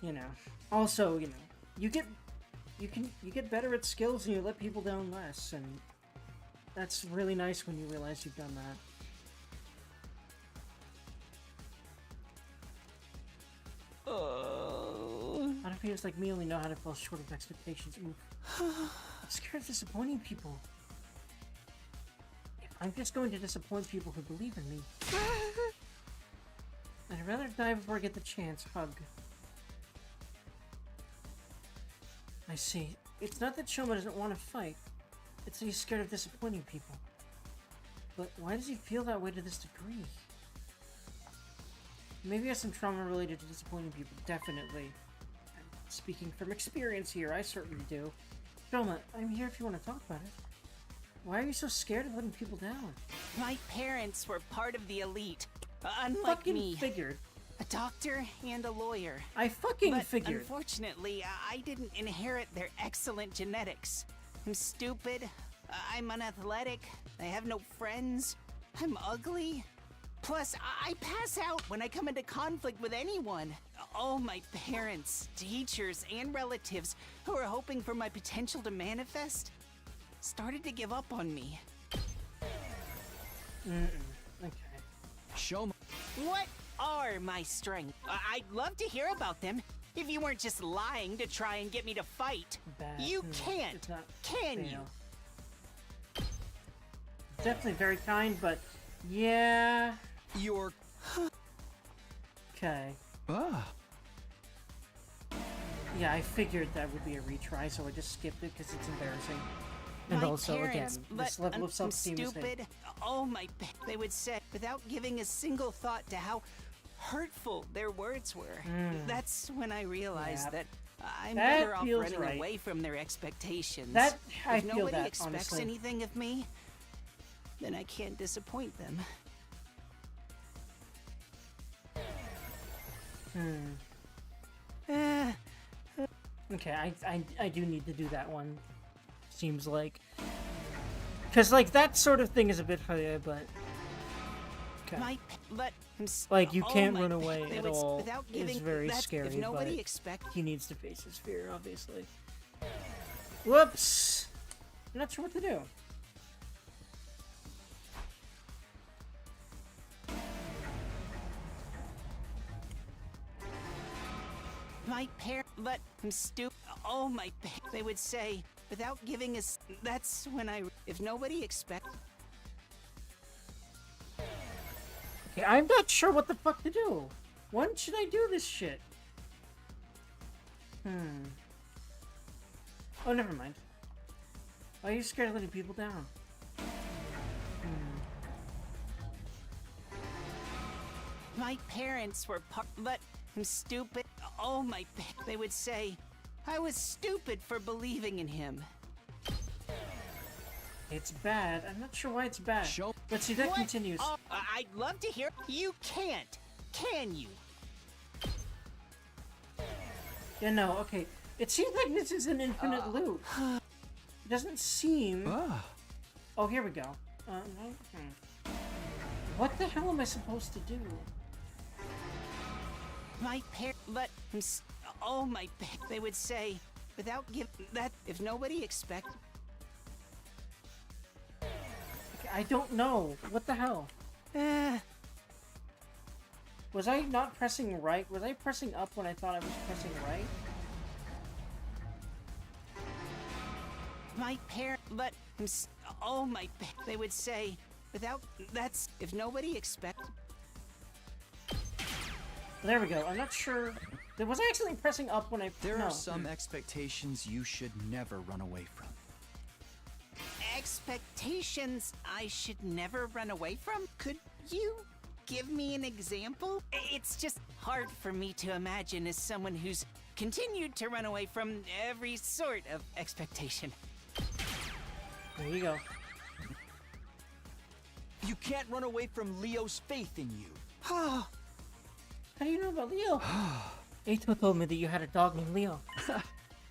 you know. Also, you know, you get better at skills and you let people down less, and that's really nice when you realize you've done that. A lot of people like me only know how to fall short of expectations. Oof. I'm scared of disappointing people. I'm just going to disappoint people who believe in me. I'd rather die before I get the chance. Hug. I see. It's not that Shoma doesn't want to fight. It's that he's scared of disappointing people. But why does he feel that way to this degree? Maybe he has some trauma related to disappointing people. Definitely. I'm speaking from experience here. I certainly do. Shoma, I'm here if you want to talk about it. Why are you so scared of letting people down? My parents were part of the elite, unlike Fucking me. figured. A doctor and a lawyer. I fucking But figured. unfortunately, I didn't inherit their excellent genetics. I'm stupid. I'm unathletic. I have no friends. I'm ugly. Plus, I pass out when I come into conflict with anyone. All my parents, teachers, and relatives who are hoping for my potential to manifest started to give up on me. Okay. Show me. What are my strengths? I'd love to hear about them. If you weren't just lying to try and get me to fight. Bad. You It's can't, not can you? fail. Definitely very kind, but yeah. You're. Okay. Ah. Yeah, I figured that would be a retry, so I just skipped it because it's embarrassing. And My also, parents, again, but this level of I'm self-esteem is stupid. Oh my! They would say without giving a single thought to how hurtful their words were. That's when I realized Yep. that I'm That better off feels running right. away from their expectations. That I if feel nobody that expects honestly. anything of me, then I can't disappoint them. Okay, I do need to do that one. Seems like, because like that sort of thing is a bit higher, but okay. Like, you can't run away at all. It's very scary, If nobody but expect he needs to face his fear, obviously. Whoops! I'm not sure what to do. my parents, but I'm stupid. Oh my! They would say without giving us. That's when I. If nobody expect. Okay, I'm not sure what the fuck to do. When should I do this shit? Oh, never mind. Why are you scared of letting people down? My parents were but I'm stupid. Oh my! They would say I was stupid for believing in him. It's bad. I'm not sure why it's bad. Show- But see, that What? continues. Oh, I'd love to hear. You can't, can you? Yeah, no, okay. It seems like this is an infinite loop. It doesn't seem... Oh, here we go. What the hell am I supposed to do? My parents, but oh my! They would say without give that if nobody expect. Okay, I don't know. What the hell? Was I not pressing right? Was I pressing up when I thought I was pressing right? My parent, but oh my! They would say without that's if nobody expect. There we go. I'm not sure. Was I actually pressing up when I... There no. are some expectations you should never run away from. Expectations I should never run away from? Could you give me an example? It's just hard for me to imagine as someone who's continued to run away from every sort of expectation. There you go. You can't run away from Leo's faith in you. How do you know about Leo? Eito told me that you had a dog named Leo.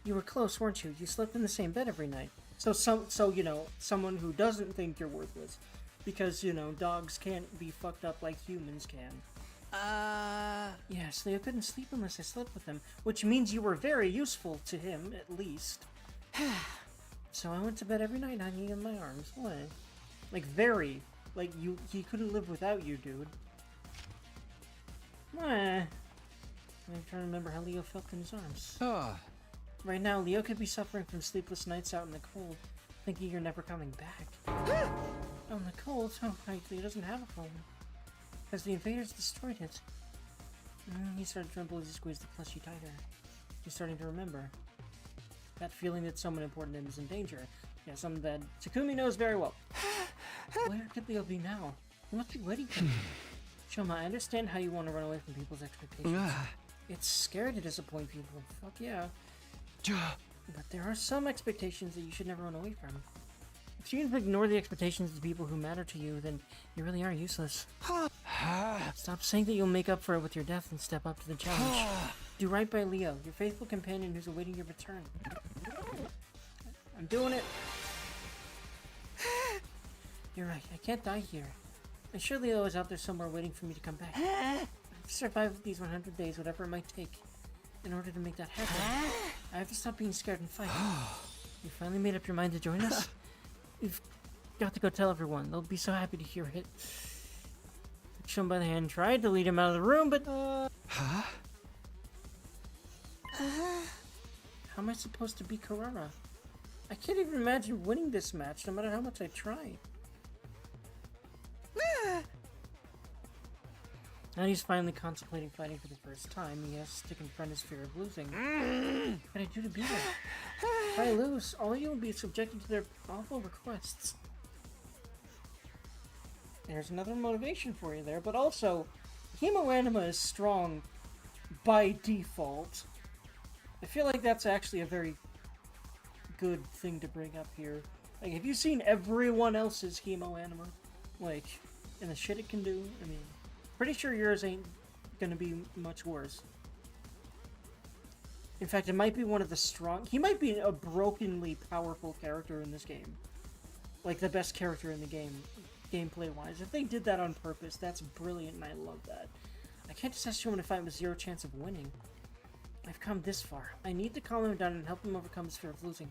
You were close, weren't you? You slept in the same bed every night. So you know, someone who doesn't think you're worthless, because you know, dogs can't be fucked up like humans can. Yes, Leo couldn't sleep unless I slept with him, which means you were very useful to him, at least. So I went to bed every night hanging in my arms. What? Like very, like he couldn't live without you, dude. I'm trying to remember how Leo felt in his arms. Right now, Leo could be suffering from sleepless nights out in the cold, thinking you're never coming back. Out in the cold? Oh, right, Leo doesn't have a home. Because the invaders destroyed it. He started to tremble as he squeezed the plushie tighter. He's starting to remember. That feeling that someone important to him is in danger. Yeah, something that Takumi knows very well. Where could Leo be now? He must be waiting for me. Shoma, I understand how you want to run away from people's expectations. It's scary to disappoint people. Fuck yeah. But there are some expectations that you should never run away from. If you ignore the expectations of the people who matter to you, then you really are useless. Stop saying that you'll make up for it with your death and step up to the challenge. Do right by Leo, your faithful companion who's awaiting your return. I'm doing it. You're right, I can't die here. I'm sure Leo is out there somewhere waiting for me to come back. I've survived these 100 days, whatever it might take. In order to make that happen, I have to stop being scared and fight. You finally made up your mind to join us? You've got to go tell everyone. They'll be so happy to hear it. Took Shun by the hand, tried to lead him out of the room, but... How am I supposed to be Karara? I can't even imagine winning this match, no matter how much I try. Now he's finally contemplating fighting for the first time. He has to confront his fear of losing. What can I do to beat him? If I lose, all you will be subjected to their awful requests. There's another motivation for you there, but also, Hemoanima is strong by default. I feel like that's actually a very good thing to bring up here. Like, have you seen everyone else's Hemo Anima? Like, and the shit it can do? I mean, pretty sure yours ain't gonna be much worse. In fact, it might be one of the strong... He might be a brokenly powerful character in this game. Like, the best character in the game, gameplay-wise. If they did that on purpose, that's brilliant, and I love that. I can't just ask someone to fight with zero chance of winning. I've come this far. I need to calm him down and help him overcome his fear of losing.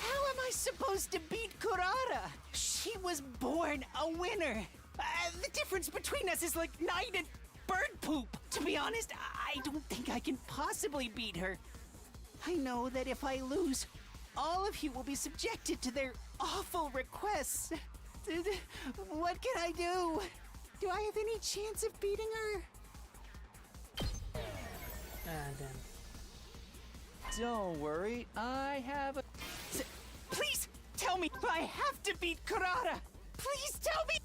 How am I supposed to beat Kurata? She was born a winner. The difference between us is like night and bird poop. To be honest, I don't think I can possibly beat her. I know that if I lose, all of you will be subjected to their awful requests. What can I do? Do I have any chance of beating her? Ah, damn. Don't worry, I have a... Please tell me I have to beat Kurata. Please tell me.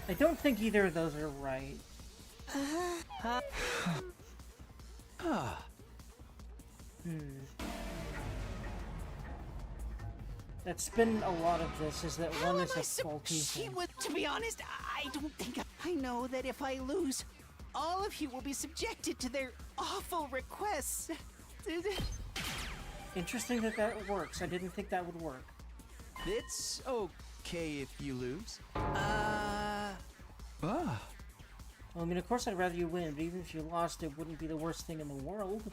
I don't think either of those are right. That's been a lot of this, is that one is a faulty thing. To be honest, I don't think I know that if I lose, all of you will be subjected to their awful requests. Interesting that that works. I didn't think that would work. It's okay if you lose. Well, I mean, of course I'd rather you win, but even if you lost, it wouldn't be the worst thing in the world.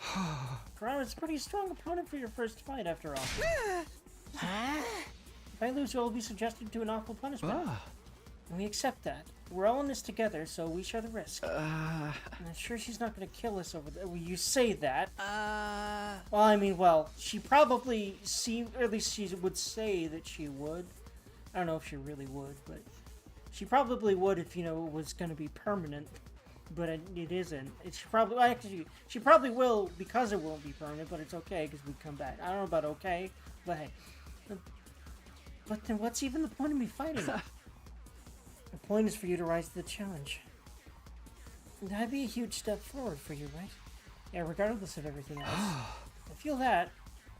Kurata's a pretty strong opponent for your first fight, after all. If I lose, you'll be subjected to an awful punishment. And we accept that. We're all in this together, so we share the risk. I'm sure she's not going to kill us over there. Well, you say that. Well, I mean, well, she probably seemed, or at least she would say that she would. I don't know if she really would, but she probably would if, you know, it was going to be permanent. But it isn't. She probably, actually, she probably will because it won't be permanent, but it's okay because we come back. I don't know about okay, but hey. But then what's even the point of me fighting? The point is for you to rise to the challenge. That'd be a huge step forward for you, right? Yeah, regardless of everything else. I feel that.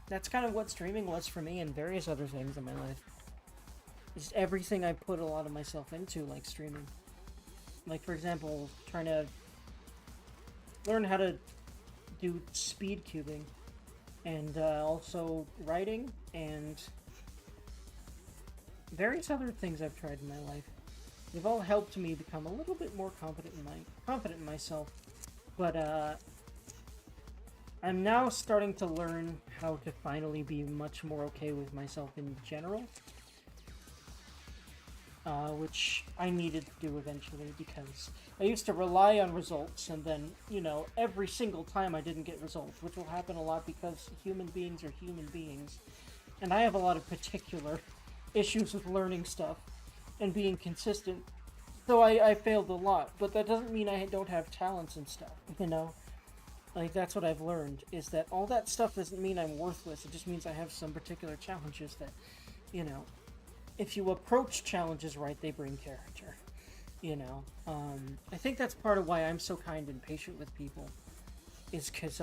That's kind of what streaming was for me and various other things in my life. Just everything I put a lot of myself into, like streaming. Like, for example, trying to learn how to do speed cubing. And also writing and various other things I've tried in my life. They've all helped me become a little bit more confident in myself. But I'm now starting to learn how to finally be much more okay with myself in general. Which I needed to do eventually, because I used to rely on results, and then, you know, every single time I didn't get results, which will happen a lot because human beings are human beings. And I have a lot of particular issues with learning stuff and being consistent, so I failed a lot, but that doesn't mean I don't have talents and stuff, you know? Like, that's what I've learned, is that all that stuff doesn't mean I'm worthless, it just means I have some particular challenges that, you know, if you approach challenges right, they bring character, you know? I think that's part of why I'm so kind and patient with people, is because,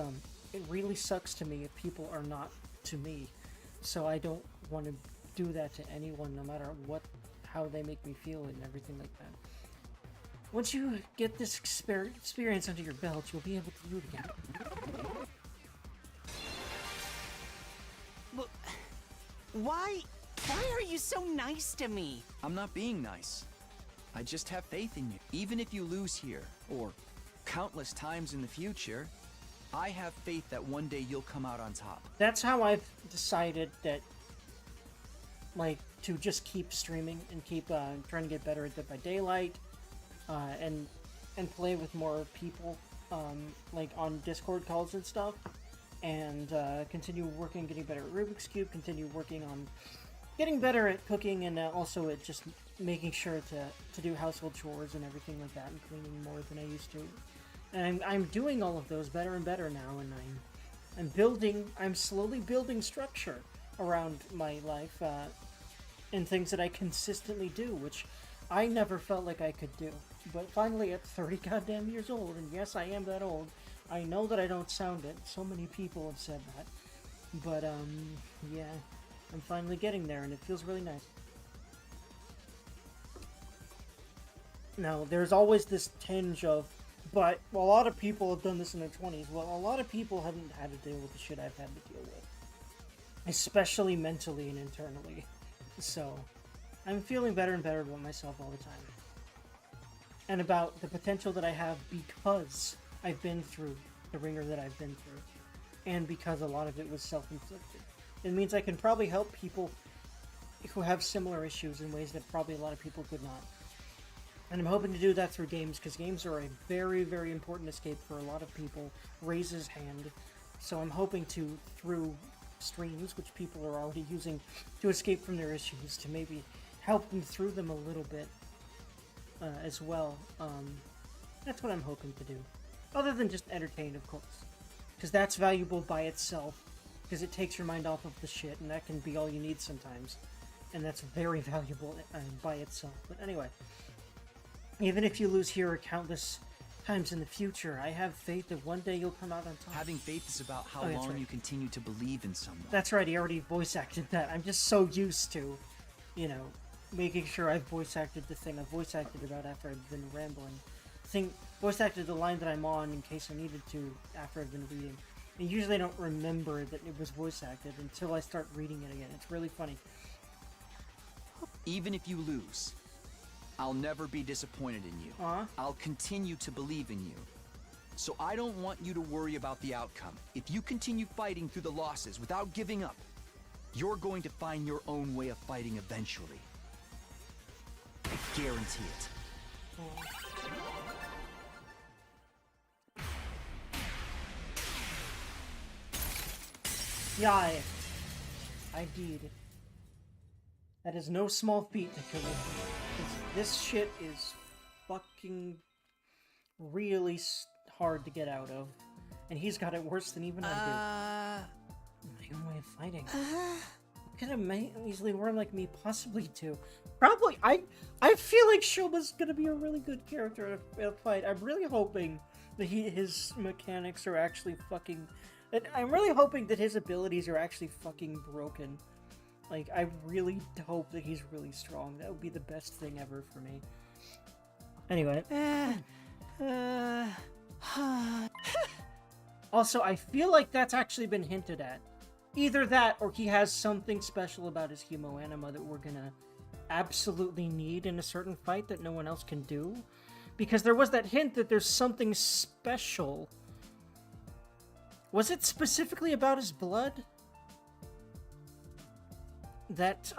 it really sucks to me if people are not to me, so I don't want to do that to anyone, no matter how they make me feel and everything like that. Once you get this experience under your belt, you'll be able to do it again. Why are you so nice to me? I'm not being nice. I just have faith in you. Even if you lose here, or countless times in the future, I have faith that one day you'll come out on top. That's how I've decided that, like, to just keep streaming and keep trying to get better at Dead by Daylight, and play with more people, like on Discord calls and stuff, and continue working, getting better at Rubik's Cube, continue working on getting better at cooking, and also at just making sure to do household chores and everything like that, and cleaning more than I used to. And I'm doing all of those better and better now, and I'm slowly building structure around my life, and things that I consistently do, which I never felt like I could do. But finally, at 30 goddamn years old, and yes, I am that old, I know that I don't sound it. So many people have said that. But, yeah. I'm finally getting there, and it feels really nice. Now, there's always this tinge of, but a lot of people have done this in their 20s. Well, a lot of people haven't had to deal with the shit I've had to deal with. Especially mentally and internally. So, I'm feeling better and better about myself all the time. And about the potential that I have because I've been through the ringer that I've been through. And because a lot of it was self-inflicted. It means I can probably help people who have similar issues in ways that probably a lot of people could not. And I'm hoping to do that through games, because games are a very, very important escape for a lot of people. Raise his hand. So I'm hoping to, through streams, which people are already using to escape from their issues, to maybe help them through them a little bit as well. That's what I'm hoping to do. Other than just entertain, of course. Because that's valuable by itself. Because it takes your mind off of the shit, and that can be all you need sometimes. And that's very valuable by itself. But anyway, even if you lose here countless times in the future, I have faith that one day you'll come out on top. Having faith is about how that's long right. you continue to believe in someone. That's right, he already voice acted that. I'm just so used to, you know, making sure I've voice acted the thing I've voice acted about after I've been rambling. Voice acted the line that I'm on in case I needed to after I've been reading. And usually I don't remember that it was voice acted until I start reading it again. It's really funny. Even if you lose, I'll never be disappointed in you. I'll continue to believe in you. So I don't want you to worry about the outcome. If you continue fighting through the losses without giving up, you're going to find your own way of fighting eventually. I guarantee it. Yeah, I did. That is no small feat to kill him. This shit is fucking really hard to get out of. And he's got it worse than even I do. My own way of fighting. What could a easily worm like me possibly do? Probably, I feel like Shoba's gonna be a really good character in a fight. I'm really hoping that his mechanics are actually fucking... I'm really hoping that his abilities are actually fucking broken. Like, I really hope that he's really strong. That would be the best thing ever for me. Anyway. Also, I feel like that's actually been hinted at. Either that, or he has something special about his Hemoanima that we're gonna absolutely need in a certain fight that no one else can do. Because there was that hint that there's something special. Was it specifically about his blood? That,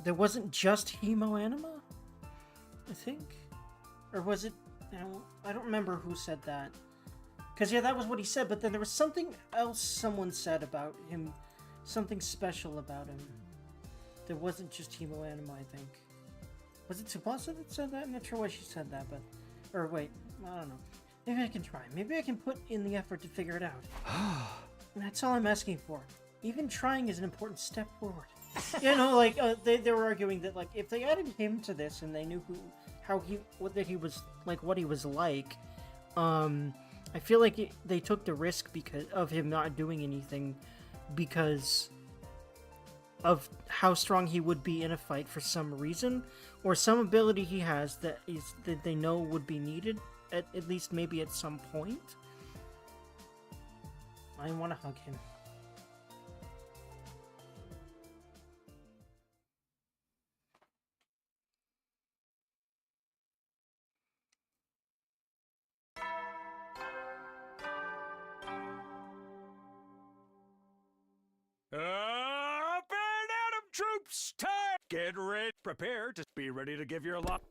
there wasn't just Hemoanima? I think? Or was it... I don't remember who said that. Because, yeah, that was what he said, but then there was something else someone said about him. Something special about him. There wasn't just Hemoanima, I think. Was it Tsubasa that said that? I'm not sure why she said that, but... Or, wait, I don't know. Maybe I can try. Maybe I can put in the effort to figure it out. And that's all I'm asking for. Even trying is an important step forward. You know, like, they were arguing that, like, if they added him to this and they knew what he was like, I feel like they took the risk because of him not doing anything because of how strong he would be in a fight for some reason, or some ability he has that they know would be needed, at least maybe at some point. I want to hug him. Up and Atom troops, time! Get ready, prepare to be ready to give your lot.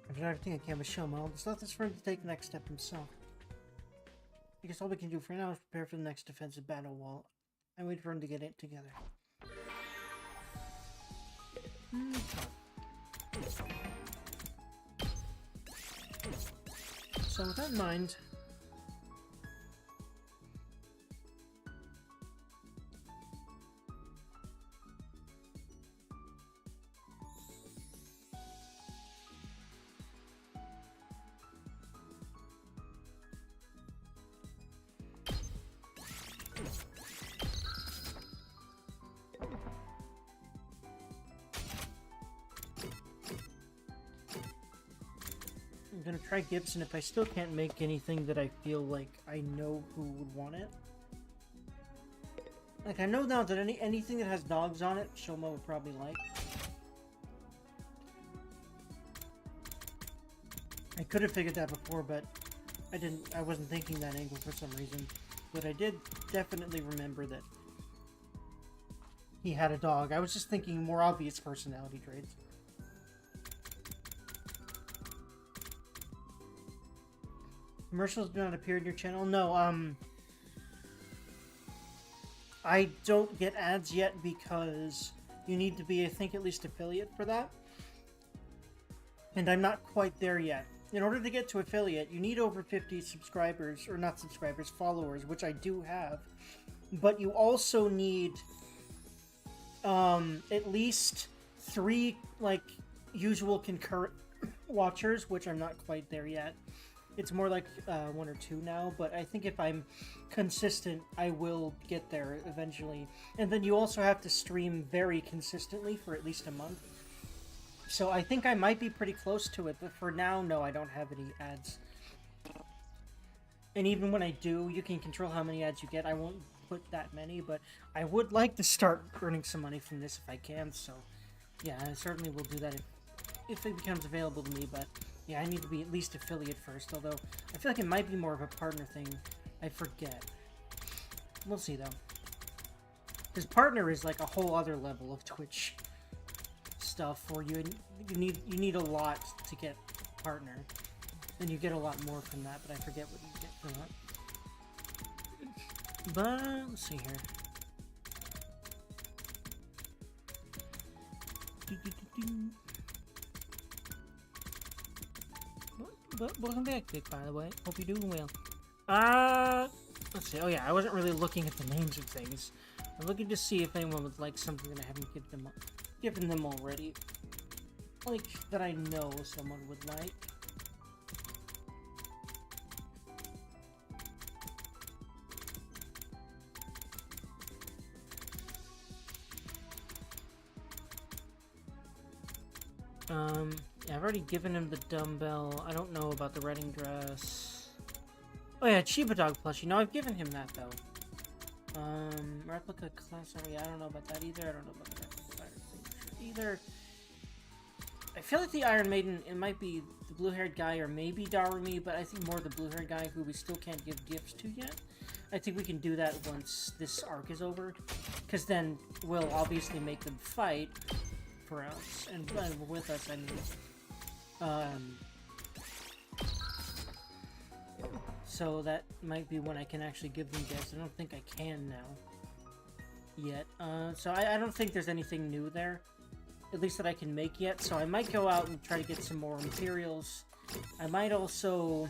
I've done everything I can with Shoma. It's not this for him to take the next step himself. I guess all we can do for now is prepare for the next defensive battle while I wait for him to get it together. So with that in mind, gonna try Gibson if I still can't make anything that I feel like I know who would want it. Like, I know now that anything that has dogs on it, Shoma would probably like. I could have figured that before, but I wasn't thinking that angle for some reason. But I did definitely remember that he had a dog. I was just thinking more obvious personality traits. Commercials do not appear in your channel? No, I don't get ads yet because you need to be, I think, at least affiliate for that. And I'm not quite there yet. In order to get to affiliate, you need over 50 subscribers, or not subscribers, followers, which I do have. But you also need at least 3, like, usual concurrent watchers, which I'm not quite there yet. It's more like 1 or 2 now, but I think if I'm consistent, I will get there eventually. And then you also have to stream very consistently for at least a month. So I think I might be pretty close to it, but for now, no, I don't have any ads. And even when I do, you can control how many ads you get. I won't put that many, but I would like to start earning some money from this if I can, so yeah, I certainly will do that if it becomes available to me, but yeah, I need to be at least affiliate first, although I feel like it might be more of a partner thing. I forget. We'll see, though. Because partner is like a whole other level of Twitch stuff where you need a lot to get partner. Then you get a lot more from that, but I forget what you get from that. But let's see here. But welcome back, Vic, by the way. Hope you're doing well. Let's see. Oh yeah, I wasn't really looking at the names of things. I'm looking to see if anyone would like something that I haven't given them already. Like, that I know someone would like. Yeah, I've already given him the dumbbell. I don't know about the wedding dress. Oh yeah, Chiba Dog plushie. No, I've given him that though. Replica class. Oh yeah, I don't know about that either. I don't know about the replica fire signature either. I feel like the Iron Maiden, it might be the blue-haired guy or maybe Darumi, but I think more the blue-haired guy who we still can't give gifts to yet. I think we can do that once this arc is over, because then we'll obviously make them fight for us, and with us, I mean. So that might be when I can actually give them gifts. I don't think I can now. Yet. So I don't think there's anything new there. At least that I can make yet. So I might go out and try to get some more materials. I might also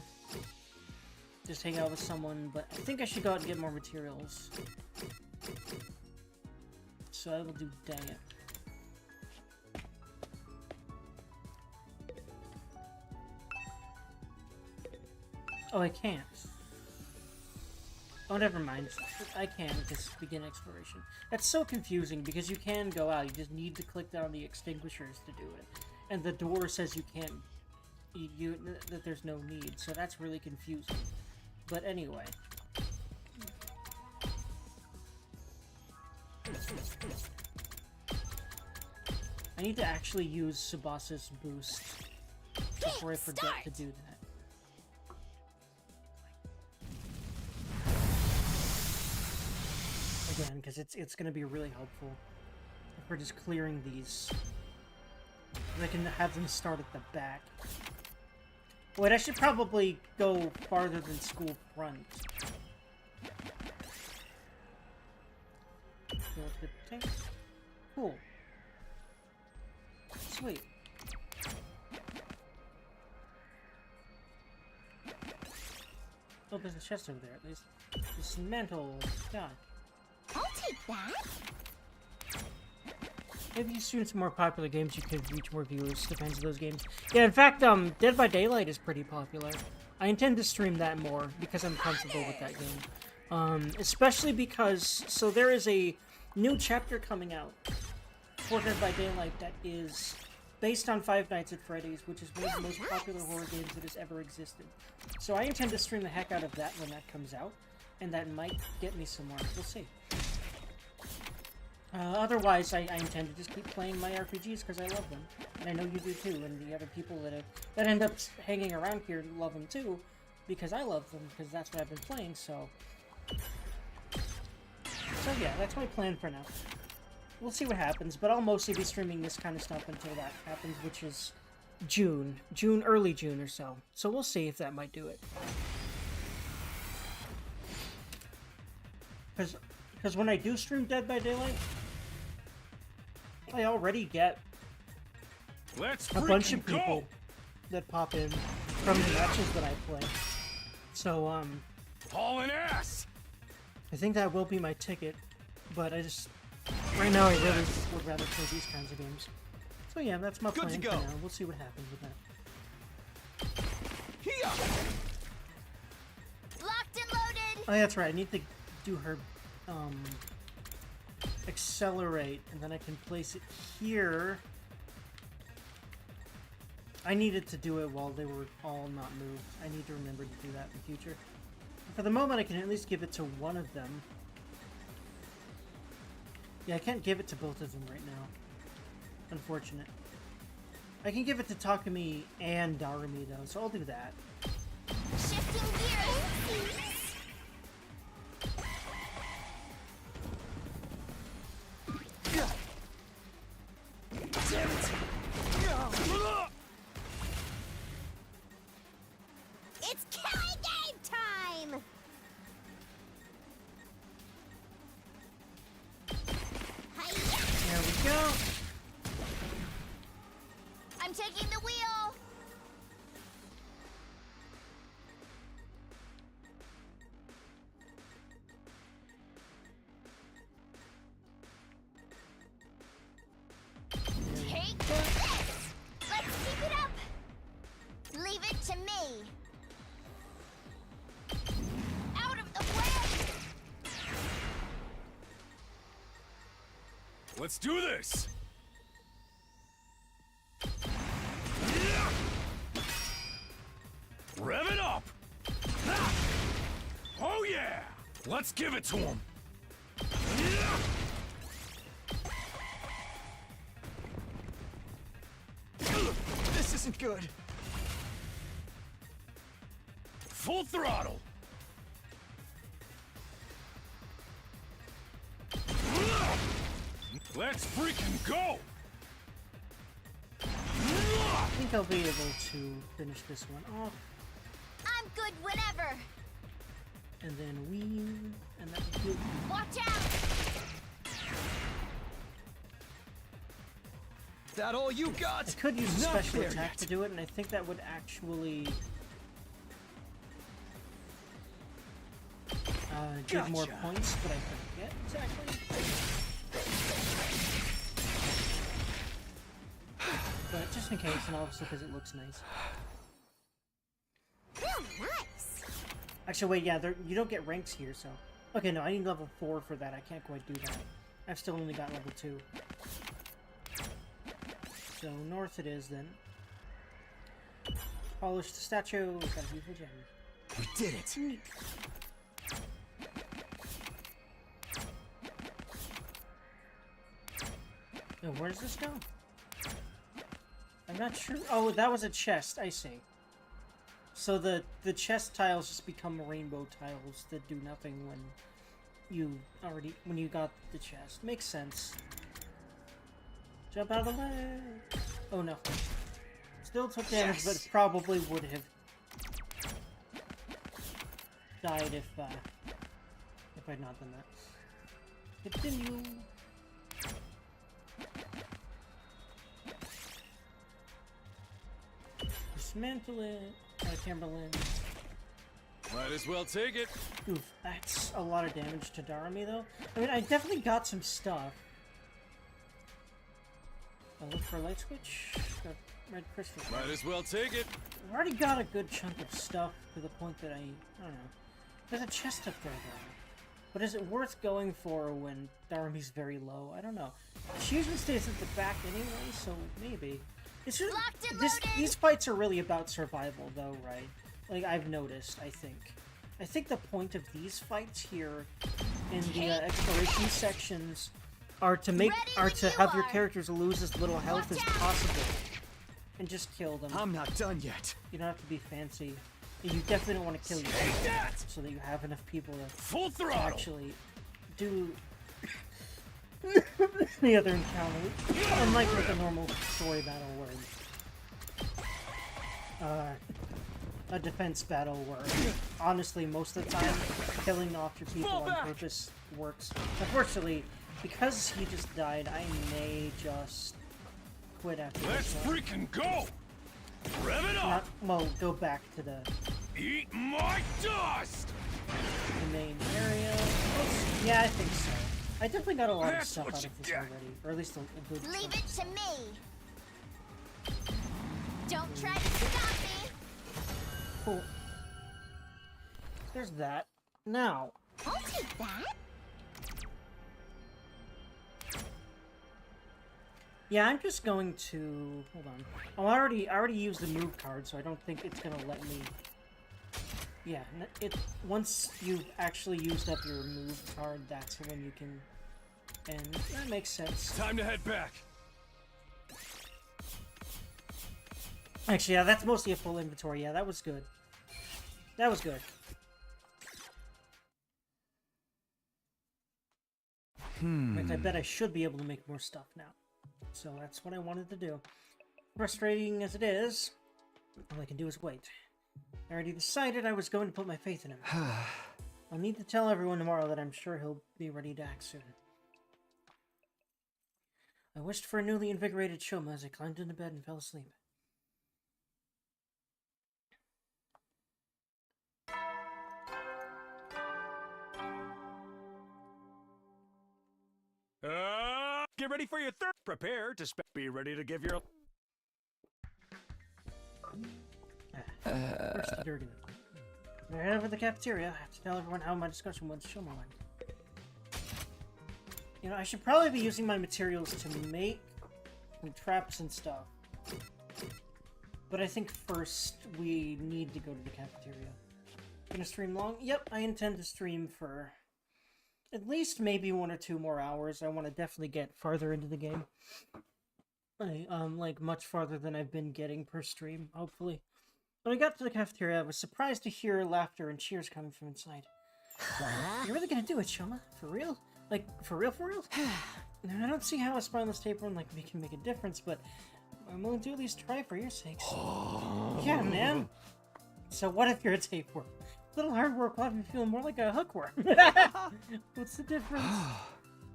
just hang out with someone, but I think I should go out and get more materials. So I will do that. Oh, I can't. Oh, never mind. I can just begin exploration. That's so confusing because you can go out. You just need to click down the extinguishers to do it. And the door says you can't... that there's no need. So that's really confusing. But anyway. I need to actually use Subasa's boost before I forget to do that. Again, because it's going to be really helpful if we're just clearing these. I can have them start at the back. Wait, I should probably go farther than school front. Cool. Sweet. Oh, there's a chest over there at least. Dismantle. God. I'll take that. Maybe soon some more popular games you could reach more viewers. Depends on those games. Yeah, in fact, Dead by Daylight is pretty popular. I intend to stream that more because I'm comfortable with that game. Especially because, so there is a new chapter coming out for Dead by Daylight that is based on Five Nights at Freddy's, which is one of the most popular horror games that has ever existed. So I intend to stream the heck out of that when that comes out, and that might get me somewhere. We'll see. Otherwise, I intend to just keep playing my RPGs because I love them, and I know you do too, and the other people that end up hanging around here love them too, because I love them, because that's what I've been playing, so yeah, that's my plan for now. We'll see what happens, but I'll mostly be streaming this kind of stuff until that happens, which is early June or so. So we'll see if that might do it. Because when I do stream Dead by Daylight, I already get Let's a bunch of freaking people go! that pop in from the matches that I play. So, Hauling ass! I think that will be my ticket, but right now I really would rather play these kinds of games. So yeah, that's my plan for now. We'll see what happens with that. Here! Locked and loaded! Oh, that's right, I need to do her, accelerate, and then I can place it here. I needed to do it while they were all not moved. I need to remember to do that in the future. For the moment, I can at least give it to one of them. Yeah, I can't give it to both of them right now. Unfortunate. I can give it to Takumi and Darumi, though, so I'll do that. Shifting gears! Damn it! It's killing game time! Hi-ya! There we go. I'm taking the wheel! Take this! Let's keep it up! Leave it to me! Out of the way! Let's do this! Rev it up! Oh yeah! Let's give it to him! This isn't good. Full throttle! Let's freaking go! I think I'll be able to finish this one off, I'm good whenever! and then weave, and that's good. Watch out! That all you got? I could use a Not special there attack yet. to do it, and I think that would actually give more Gotcha. points, but I forget exactly. But just in case, and also because it looks nice. Oh, nice! Actually, wait, yeah, you don't get ranks here, so... Okay, no, I need level 4 for that. I can't quite do that. I've still only got level 2. So, north it is, then. Polish the statue. Got a beautiful gem. We did it. Neat. Oh, where does this go? I'm not sure. Oh, that was a chest. I see. So the chest tiles just become rainbow tiles that do nothing when you got the chest. Makes sense. Jump out of the way. Oh no. Still took damage, Yes. but probably would have died if I'd not done that. Continue. Dismantle it. Timberland. Might as well take it. Oof, that's a lot of damage to Darumi, though. I mean, I definitely got some stuff. I'll look for a light switch. Got red crystal. Might as well take it. I've already got a good chunk of stuff to the point that I don't know. There's a chest up there, though. But is it worth going for when Darumi's very low? I don't know. She usually stays at the back anyway, so maybe. It's just, Locked and this, loaded. these fights are really about survival, though, right? Like, I've noticed, I think. I think the point of these fights here in the exploration sections are to Ready when you have your are. characters lose as little health as Watch out. possible. And just kill them. I'm not done yet. You don't have to be fancy. You definitely don't want to kill you Take that! so that you have enough people to Full throttle! actually do the other encounter. Unlike like a normal story battle where a defense battle where honestly most of the time killing off your people Fall on back. purpose works. Unfortunately, because he just died, I may just quit after Let's this one. freaking go! Rev it up! Well, go back to the Eat my dust! main area. Yeah, I think so. I definitely got a lot of That's stuff what out you of this get. already, or at least a good Leave chunk. it to me. Don't try to stop me. Cool. There's that. Now, I'll take that. yeah, I'm just going to hold on. Oh, I already used the move card, so I don't think it's gonna let me. Yeah, it once you've actually used up your move card, that's when you can. And that makes sense. Time to head back. Actually, yeah, that's mostly a full inventory. Yeah, that was good. That was good. In fact, I bet I should be able to make more stuff now. So that's what I wanted to do. Frustrating as it is, all I can do is wait. I already decided I was going to put my faith in him. I'll need to tell everyone tomorrow that I'm sure he'll be ready to act soon. I wished for a newly invigorated Shoma as I climbed into bed and fell asleep. Get ready for your third. Prepare to be ready to give your. First, the Durgan. When I head over to the cafeteria, I have to tell everyone how my discussion with Shoma went. You know, I should probably be using my materials to make some traps and stuff. But I think first we need to go to the cafeteria. Gonna stream long? Yep, I intend to stream for at least maybe 1 or 2 more hours. I want to definitely get farther into the game. Like much farther than I've been getting per stream, hopefully. When I got to the cafeteria, I was surprised to hear laughter and cheers coming from inside. You're really gonna do it, Shoma? For real? Like, for real, for real? I don't see how a spineless tapeworm like me can make a difference, but I'm willing to at least try for your sakes. Yeah, man. So what if you're a tapeworm? A little hard work will have you feeling more like a hookworm. What's the difference?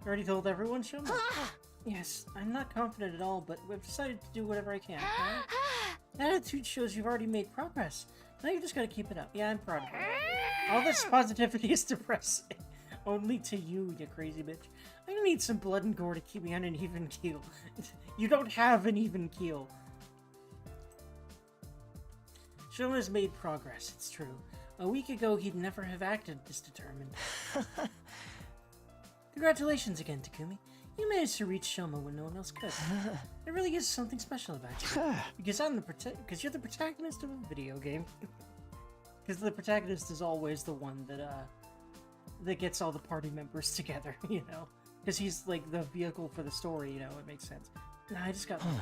Already told everyone, Shoma? Yes, I'm not confident at all, but I've decided to do whatever I can. Right? That attitude shows you've already made progress. Now you just gotta keep it up. Yeah, I'm proud of you. All this positivity is depressing. Only to you, you crazy bitch. I need some blood and gore to keep me on an even keel. You don't have an even keel. Shoma's made progress, it's true. A week ago, he'd never have acted this determined. Congratulations again, Takumi. You managed to reach Shoma when no one else could. There really is something special about you. Because you're the protagonist of a video game. Because the protagonist is always the one that gets all the party members together, you know? Because he's like the vehicle for the story, you know, it makes sense. Nah, I just got lucky.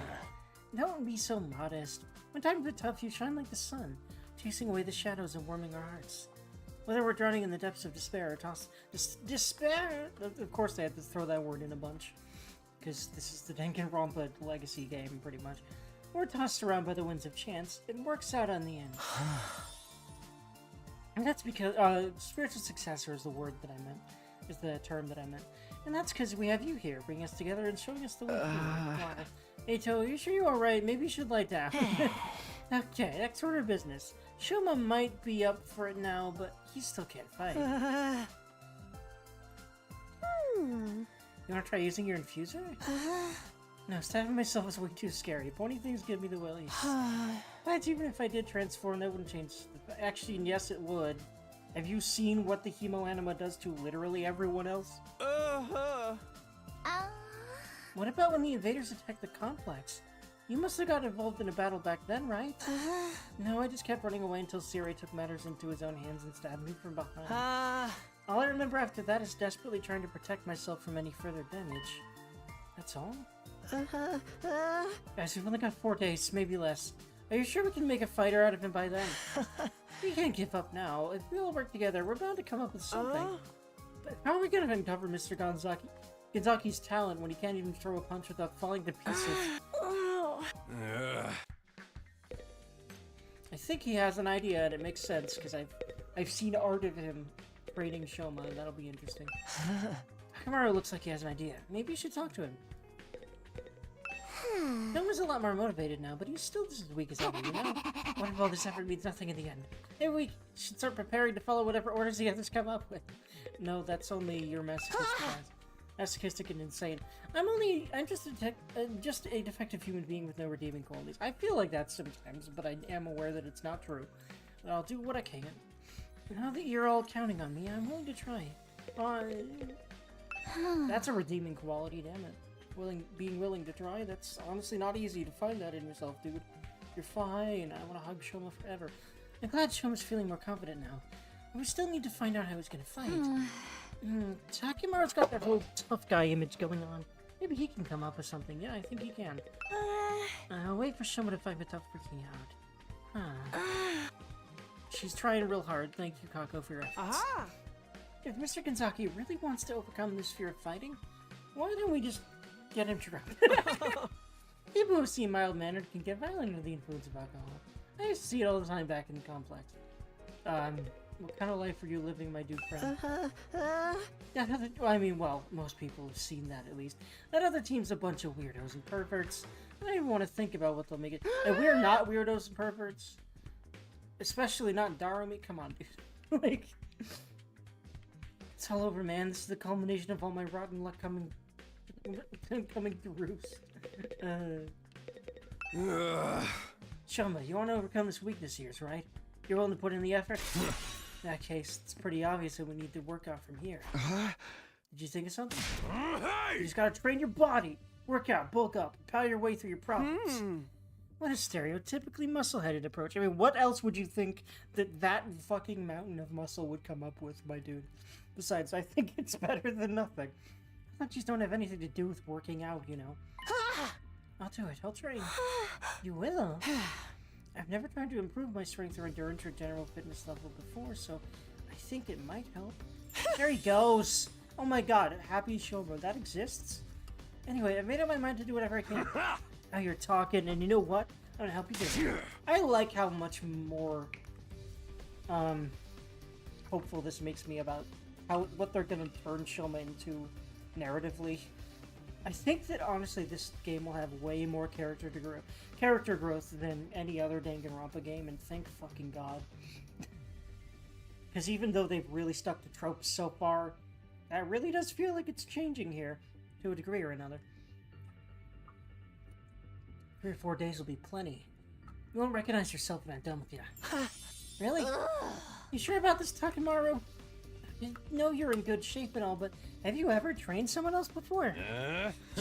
Don't be so modest. When times are tough, you shine like the sun, chasing away the shadows and warming our hearts. Whether we're drowning in the depths of despair or despair! Of course they had to throw that word in a bunch. Because this is the Danganronpa legacy game, pretty much. Or tossed around by the winds of chance, it works out on the end. And that's because, spiritual successor is the word that I meant. Is the term that I meant. And that's because we have you here, bringing us together and showing us the way forward. Eito, are you sure you're alright? Maybe you should lie down. Okay, next order of business. Shoma might be up for it now, but he still can't fight. You wanna try using your infuser? No, stabbing myself is way too scary. Pointy things give me the willies. But even if I did transform, that wouldn't change. Actually, yes, it would. Have you seen what the Hemo Anima does to literally everyone else? What about when the invaders attack the complex? You must have got involved in a battle back then, right? No, I just kept running away until Siri took matters into his own hands and stabbed me from behind. All I remember after that is desperately trying to protect myself from any further damage. That's all? Guys, we've only got 4 days, maybe less. Are you sure we can make a fighter out of him by then? We can't give up now. If we all work together, we're bound to come up with something. But how are we gonna uncover Mr. Gonzaki's talent when he can't even throw a punch without falling to pieces? I think he has an idea, and it makes sense, because I've seen art of him training Shoma, and that'll be interesting. Takemaru looks like he has an idea. Maybe you should talk to him. Shoma's a lot more motivated now, but he's still just as weak as ever, you know? What if all this effort means nothing in the end? Maybe we should start preparing to follow whatever orders the others come up with. No, that's only your masochistic and insane. I'm just a defective human being with no redeeming qualities. I feel like that sometimes, but I am aware that it's not true. But I'll do what I can. Now that you're all counting on me, I'm willing to try. That's a redeeming quality, damn it. Being willing to try, that's honestly not easy to find that in yourself, dude. You're fine, I want to hug Shoma forever. I'm glad Shoma's feeling more confident now. But we still need to find out how he's gonna fight. Takemaru's got that whole tough guy image going on. Maybe he can come up with something. Yeah, I think he can. I'll wait for Shoma to fight without freaking out. She's trying real hard. Thank you, Kako, for your efforts. If Mr. Gonzaki really wants to overcome this fear of fighting, why don't we just get him dropped? People who seem mild-mannered can get violent under the influence of alcohol. I used to see it all the time back in the complex. What kind of life are you living, my dude friend? I mean, well, most people have seen that at least. That other team's a bunch of weirdos and perverts. I don't even want to think about what they'll make it. And we're not weirdos and perverts. Especially not Darumi. Come on, dude. Like, it's all over, man. This is the culmination of all my rotten luck coming to roost. Shoma, you want to overcome this weakness of yours, right? You're willing to put in the effort? In that case, it's pretty obvious that we need to work out from here. Did you think of something? You just gotta train your body, work out, bulk up, power your way through your problems. What a stereotypically muscle-headed approach. I mean, what else would you think that fucking mountain of muscle would come up with, my dude? Besides, I think it's better than nothing. Lunches don't have anything to do with working out, you know. I'll do it. I'll train. You will? I've never tried to improve my strength or endurance or general fitness level before, so I think it might help. There he goes! Oh my god, Happy Shoma, that exists? Anyway, I've made up my mind to do whatever I can. Now you're talking, and you know what? I'm gonna help you do it. I like how much more hopeful this makes me about what they're gonna turn Shoma into narratively. I think that honestly this game will have way more character growth than any other Danganronpa game, and thank fucking god. Because even though they've really stuck to tropes so far, that really does feel like it's changing here, to a degree or another. 3 or 4 days will be plenty. You won't recognize yourself when I'm done with you. Really? You sure about this, Takemaru? I know you're in good shape and all, but have you ever trained someone else before?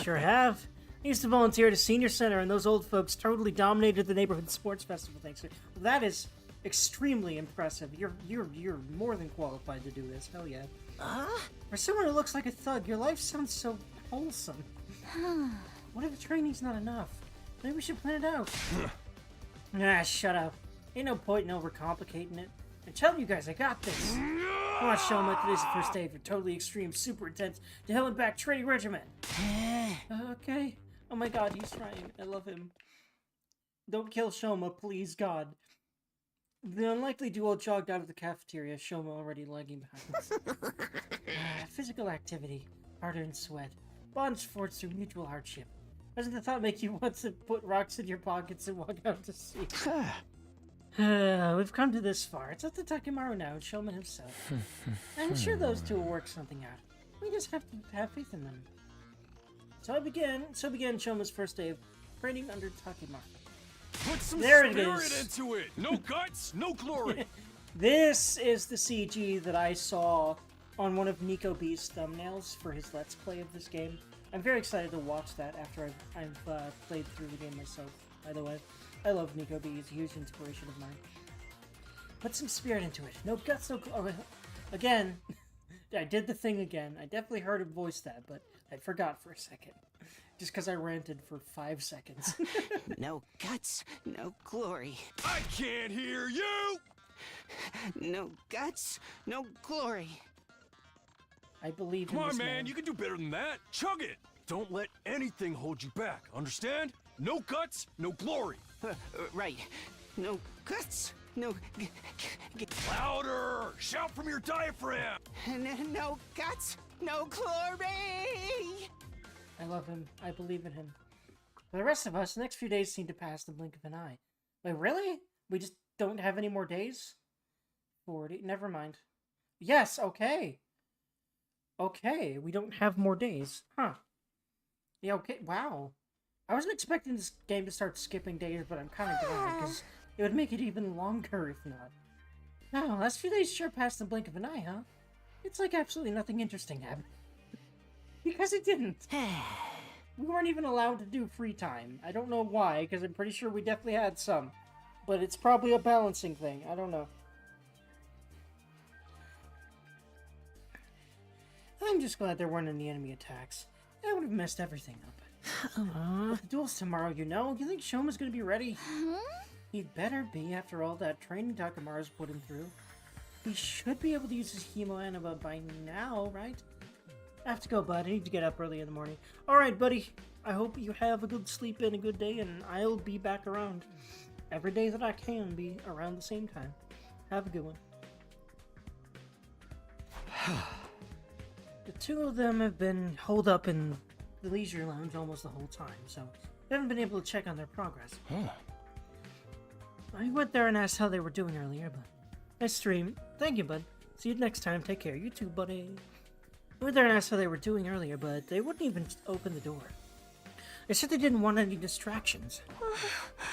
Sure have. I used to volunteer at a senior center, and those old folks totally dominated the neighborhood sports festival thing. So that is extremely impressive. You're more than qualified to do this. Hell yeah. For someone who looks like a thug, your life sounds so wholesome. What if the training's not enough? Maybe we should plan it out. Shut up. Ain't no point in overcomplicating it. I'm telling you guys, I got this. Come on, Shoma, today's the first day of your totally extreme, super intense, to hell and back training regimen. Okay. Oh my god, he's trying. I love him. Don't kill Shoma, please, God. The unlikely duo jogged out of the cafeteria, Shoma already lagging behind. Physical activity, harder than sweat. Bonds forged through mutual hardship. Doesn't the thought make you want to put rocks in your pockets and walk out to sea? We've come to this far. It's up to Takemaru now and Shoma himself. I'm sure those two will work something out. We just have to have faith in them. So began Shoma's first day of training under Takemaru. Put some there spirit it is. Into it. No guts, no glory. This is the CG that I saw on one of Nico B's thumbnails for his Let's Play of this game. I'm very excited to watch that after I've played through the game myself. By the way, I love Nico B. He's a huge inspiration of mine. Put some spirit into it. No guts, no... Oh, again, I did the thing again. I definitely heard him voice that, but I forgot for a second. Just because I ranted for 5 seconds. No guts, no glory. I can't hear you! No guts, no glory. I believe Come in on, this man, you can do better than that. Chug it! Don't let anything hold you back, understand? No guts, no glory. Right. No guts, no... Louder! Shout from your diaphragm! No guts, no glory! I love him. I believe in him. For the rest of us, the next few days seem to pass the blink of an eye. Wait, really? We just don't have any more days? 40. Never mind. Yes, okay. Okay, we don't have more days. Huh. Yeah, okay. Wow. I wasn't expecting this game to start skipping days, but I'm kind of glad, because it would make it even longer if not. Wow, last few days sure passed the blink of an eye, huh? It's like absolutely nothing interesting happened. Because it didn't. We weren't even allowed to do free time. I don't know why, because I'm pretty sure we definitely had some. But it's probably a balancing thing. I don't know. I'm just glad there weren't any enemy attacks. That would have messed everything up. The duel's tomorrow, you know. You think Shoma's gonna be ready? He'd better be after all that training Takamaru's put him through. He should be able to use his Hemo Anima by now, right? I have to go, bud. I need to get up early in the morning. Alright, buddy. I hope you have a good sleep and a good day, and I'll be back around every day that I can be around the same time. Have a good one. The two of them have been holed up in the leisure lounge almost the whole time, so I haven't been able to check on their progress. I went there and asked how they were doing earlier, but nice stream. Thank you, bud. See you next time. Take care. You too, buddy. I went there and asked how they were doing earlier, but they wouldn't even open the door. They said they didn't want any distractions.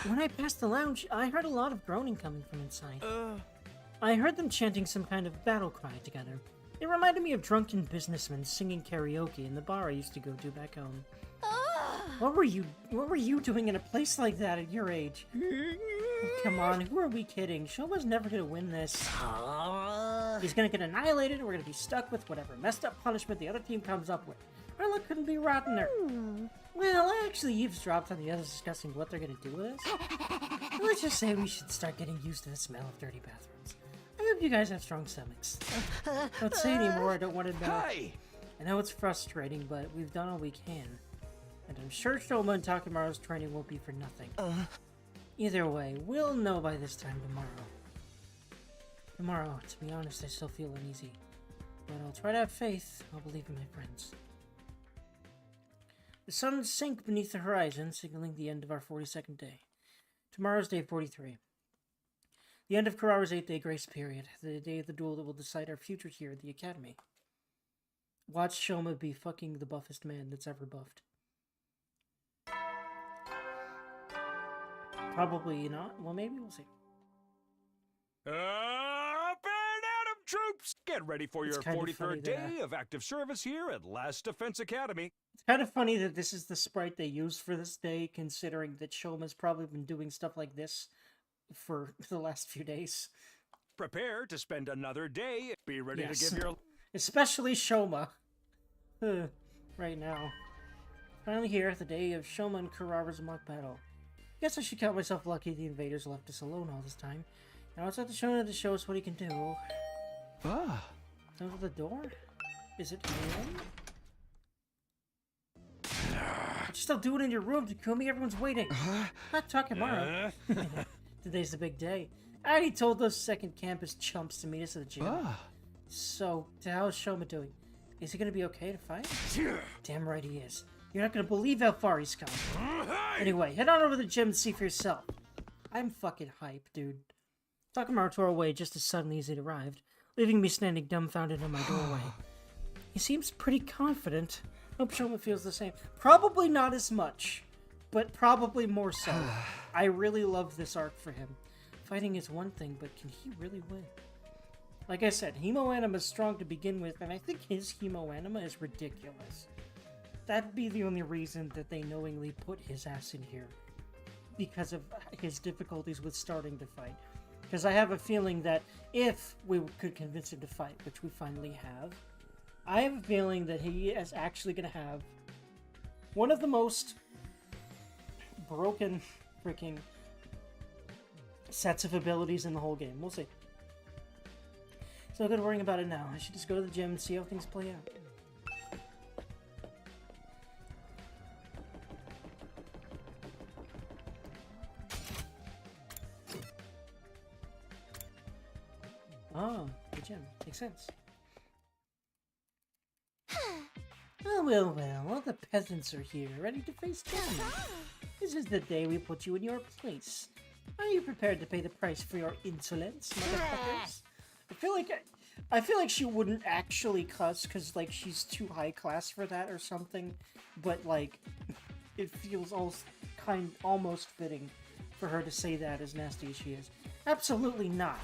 When I passed the lounge, I heard a lot of groaning coming from inside. I heard them chanting some kind of battle cry together. It reminded me of drunken businessmen singing karaoke in the bar I used to go to back home. What were you doing in a place like that at your age? Oh, come on, who are we kidding? Shoma's never gonna win this. He's gonna get annihilated, and we're gonna be stuck with whatever messed up punishment the other team comes up with. Our luck couldn't be rottener. Well, I actually eavesdropped on the others discussing what they're gonna do with us. Let's just say we should start getting used to the smell of dirty bathrooms. I hope you guys have strong stomachs. Don't say anymore, I don't want to know. Hey! I know it's frustrating, but we've done all we can. And I'm sure Shoma and Takamaru's training won't be for nothing. Either way, we'll know by this time tomorrow. Tomorrow, to be honest, I still feel uneasy. But I'll try to have faith. I'll believe in my friends. The sun sank beneath the horizon, signaling the end of our 42nd day. Tomorrow's day 43. The end of Kurawa's 8-day grace period, the day of the duel that will decide our future here at the Academy. Watch Shoma be fucking the buffest man that's ever buffed. Probably not. Well, maybe we'll see. Up and at 'em, troops! Get ready for your It's kind of funny 43rd that, day of active service here at Last Defense Academy. It's kind of funny that this is the sprite they used for this day, considering that Shoma's probably been doing stuff like this for the last few days. Prepare to spend another day. Be ready Yes. to give your... Especially Shoma. Right now. Finally here, the day of Shoma and Kurawa's mock battle. Guess I should count myself lucky the invaders left us alone all this time. Now it's up to Shona to show us what he can do. Sounds at the door? Is it him? You're still doing it in your room, Takumi. Everyone's waiting. Not Takamaru. Today's the big day. I already told those second campus chumps to meet us at the gym. So, how's Shoma doing? Is he gonna be okay to fight? Damn right he is. You're not gonna believe how far he's come. Anyway, head on over to the gym and see for yourself. I'm fucking hype, dude. Takamaru tore away just as suddenly as he'd arrived, leaving me standing dumbfounded in my doorway. He seems pretty confident. Hope Shoma feels the same. Probably not as much, but probably more so. I really love this arc for him. Fighting is one thing, but can he really win? Like I said, Hemo Anima is strong to begin with, and I think his Hemo Anima is ridiculous. that'd be the only reason that they knowingly put his ass in here. Because of his difficulties with starting to fight. Because I have a feeling that if we could convince him to fight, which we finally have, I have a feeling that he is actually going to have one of the most broken freaking sets of abilities in the whole game. We'll see. So good worrying about it now. I should just go to the gym and see how things play out. Oh, the gym. Makes sense. Oh, well, all the peasants are here, ready to face down. This is the day we put you in your place. Are you prepared to pay the price for your insolence, motherfuckers? I feel like she wouldn't actually cuss, because, like, she's too high class for that or something, but, like, it feels almost fitting for her to say that, as nasty as she is. Absolutely not.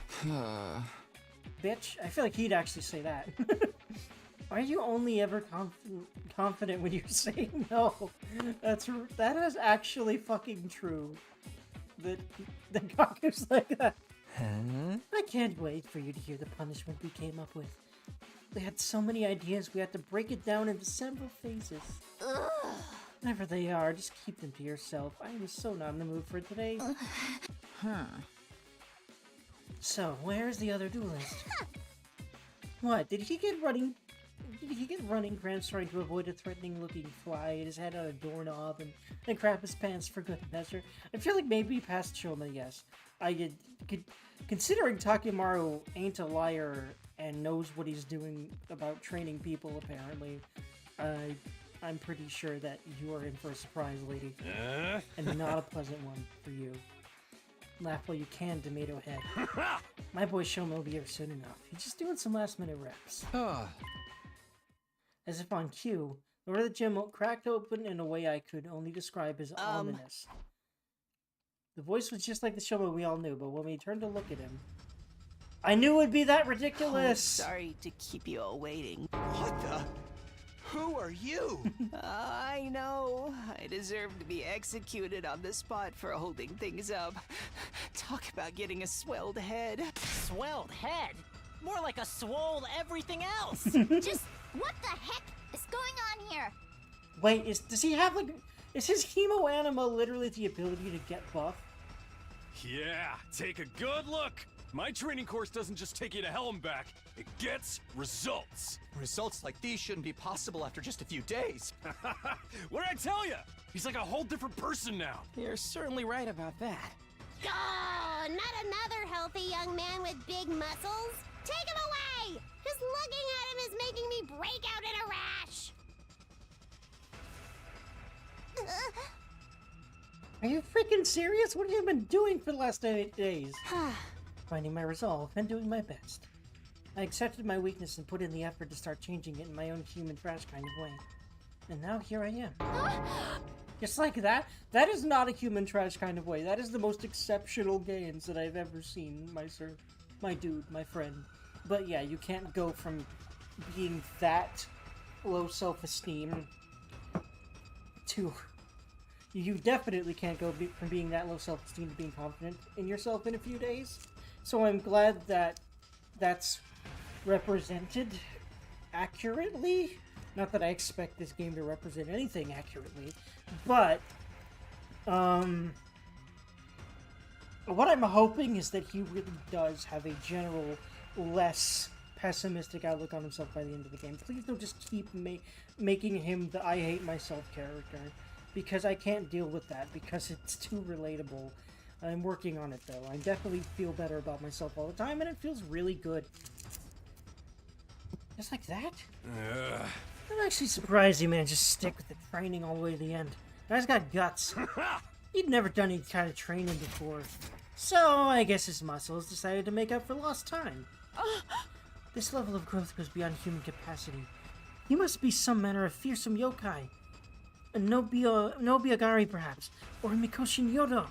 Bitch. I feel like he'd actually say that. Are you only ever confident when you say no? That is actually fucking true. The Gaku's like that. Huh? I can't wait for you to hear the punishment we came up with. We had so many ideas, we had to break it down into several phases. Ugh. Whatever they are, just keep them to yourself. I am so not in the mood for today. Huh. So, where's the other duelist? What, did he get running cramps trying to avoid a threatening-looking fly, hit his head on a doorknob, and crap his pants for good measure? I feel like maybe he passed Shoma, yes. Considering Takemaru ain't a liar and knows what he's doing about training people, apparently, I'm pretty sure that you are in for a surprise, lady. And not a pleasant one for you. Laugh while you can, Tomato Head. My boy Shoma will be here soon enough. He's just doing some last-minute reps. As if on cue, the door of the gym cracked open in a way I could only describe as ominous. The voice was just like the Shoma we all knew, but when we turned to look at him, I knew it would be that ridiculous! Oh, sorry to keep you all waiting. What the? Who are you? I know. I deserve to be executed on the spot for holding things up. Talk about getting a swelled head. Swelled head? More like a swole everything else! Just what the heck is going on here? Wait, does he have, like... Is his Hemo Anima literally the ability to get buff? Yeah, take a good look. My training course doesn't just take you to hell and back. It gets results. Results like these shouldn't be possible after just a few days. What'd I tell you? He's like a whole different person now. You're certainly right about that. Oh, not another healthy young man with big muscles. Take him away! Just looking at him is making me break out in a rash. Are you freaking serious? What have you been doing for the last 8 days? Finding my resolve and doing my best. I accepted my weakness and put in the effort to start changing it in my own human trash kind of way. And now here I am. Just like that? That is not a human trash kind of way. That is the most exceptional gains that I've ever seen, my sir. My dude, my friend. But yeah, you can't go from being that low self-esteem to... You definitely can't go from being that low self-esteem to being confident in yourself in a few days. So I'm glad that that's represented accurately. Not that I expect this game to represent anything accurately, but what I'm hoping is that he really does have a general less pessimistic outlook on himself by the end of the game. Please don't just keep making him the I hate myself character, because I can't deal with that, because it's too relatable. I'm working on it, though. I definitely feel better about myself all the time, and it feels really good. Just like that? I'm actually surprised he managed to stick with the training all the way to the end. Guy's got guts. He'd never done any kind of training before. So, I guess his muscles decided to make up for lost time. This level of growth goes beyond human capacity. He must be some manner of fearsome yokai. A Nobiagari, perhaps. Or a Mikoshi Nyodo.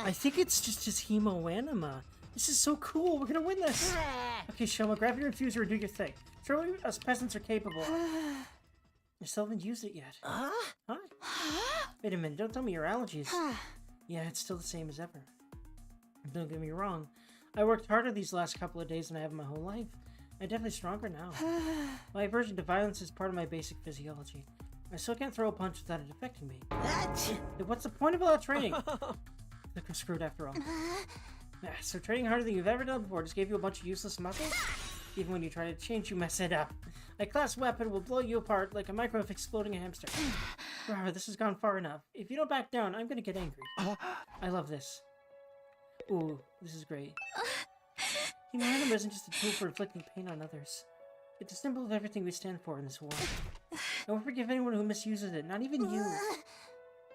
I think it's just his Hemo Anima. This is so cool. We're gonna win this. Okay, Shoma, grab your infuser and do your thing. Show us peasants are capable. I still haven't used it yet. Huh? Wait a minute, don't tell me your allergies. Yeah, it's still the same as ever. Don't get me wrong. I worked harder these last couple of days than I have my whole life. I'm definitely stronger now. My aversion to violence is part of my basic physiology. I still can't throw a punch without it affecting me. What's the point of all that training? Look, I'm screwed after all. So training harder than you've ever done before just gave you a bunch of useless muscles? Even when you try to change, you mess it up. My class weapon will blow you apart like a microwave exploding a hamster. This has gone far enough. If you don't back down, I'm gonna get angry. I love this. Ooh, this is great. Humanity isn't just a tool for inflicting pain on others. It's a symbol of everything we stand for in this war. I won't forgive anyone who misuses it, not even you.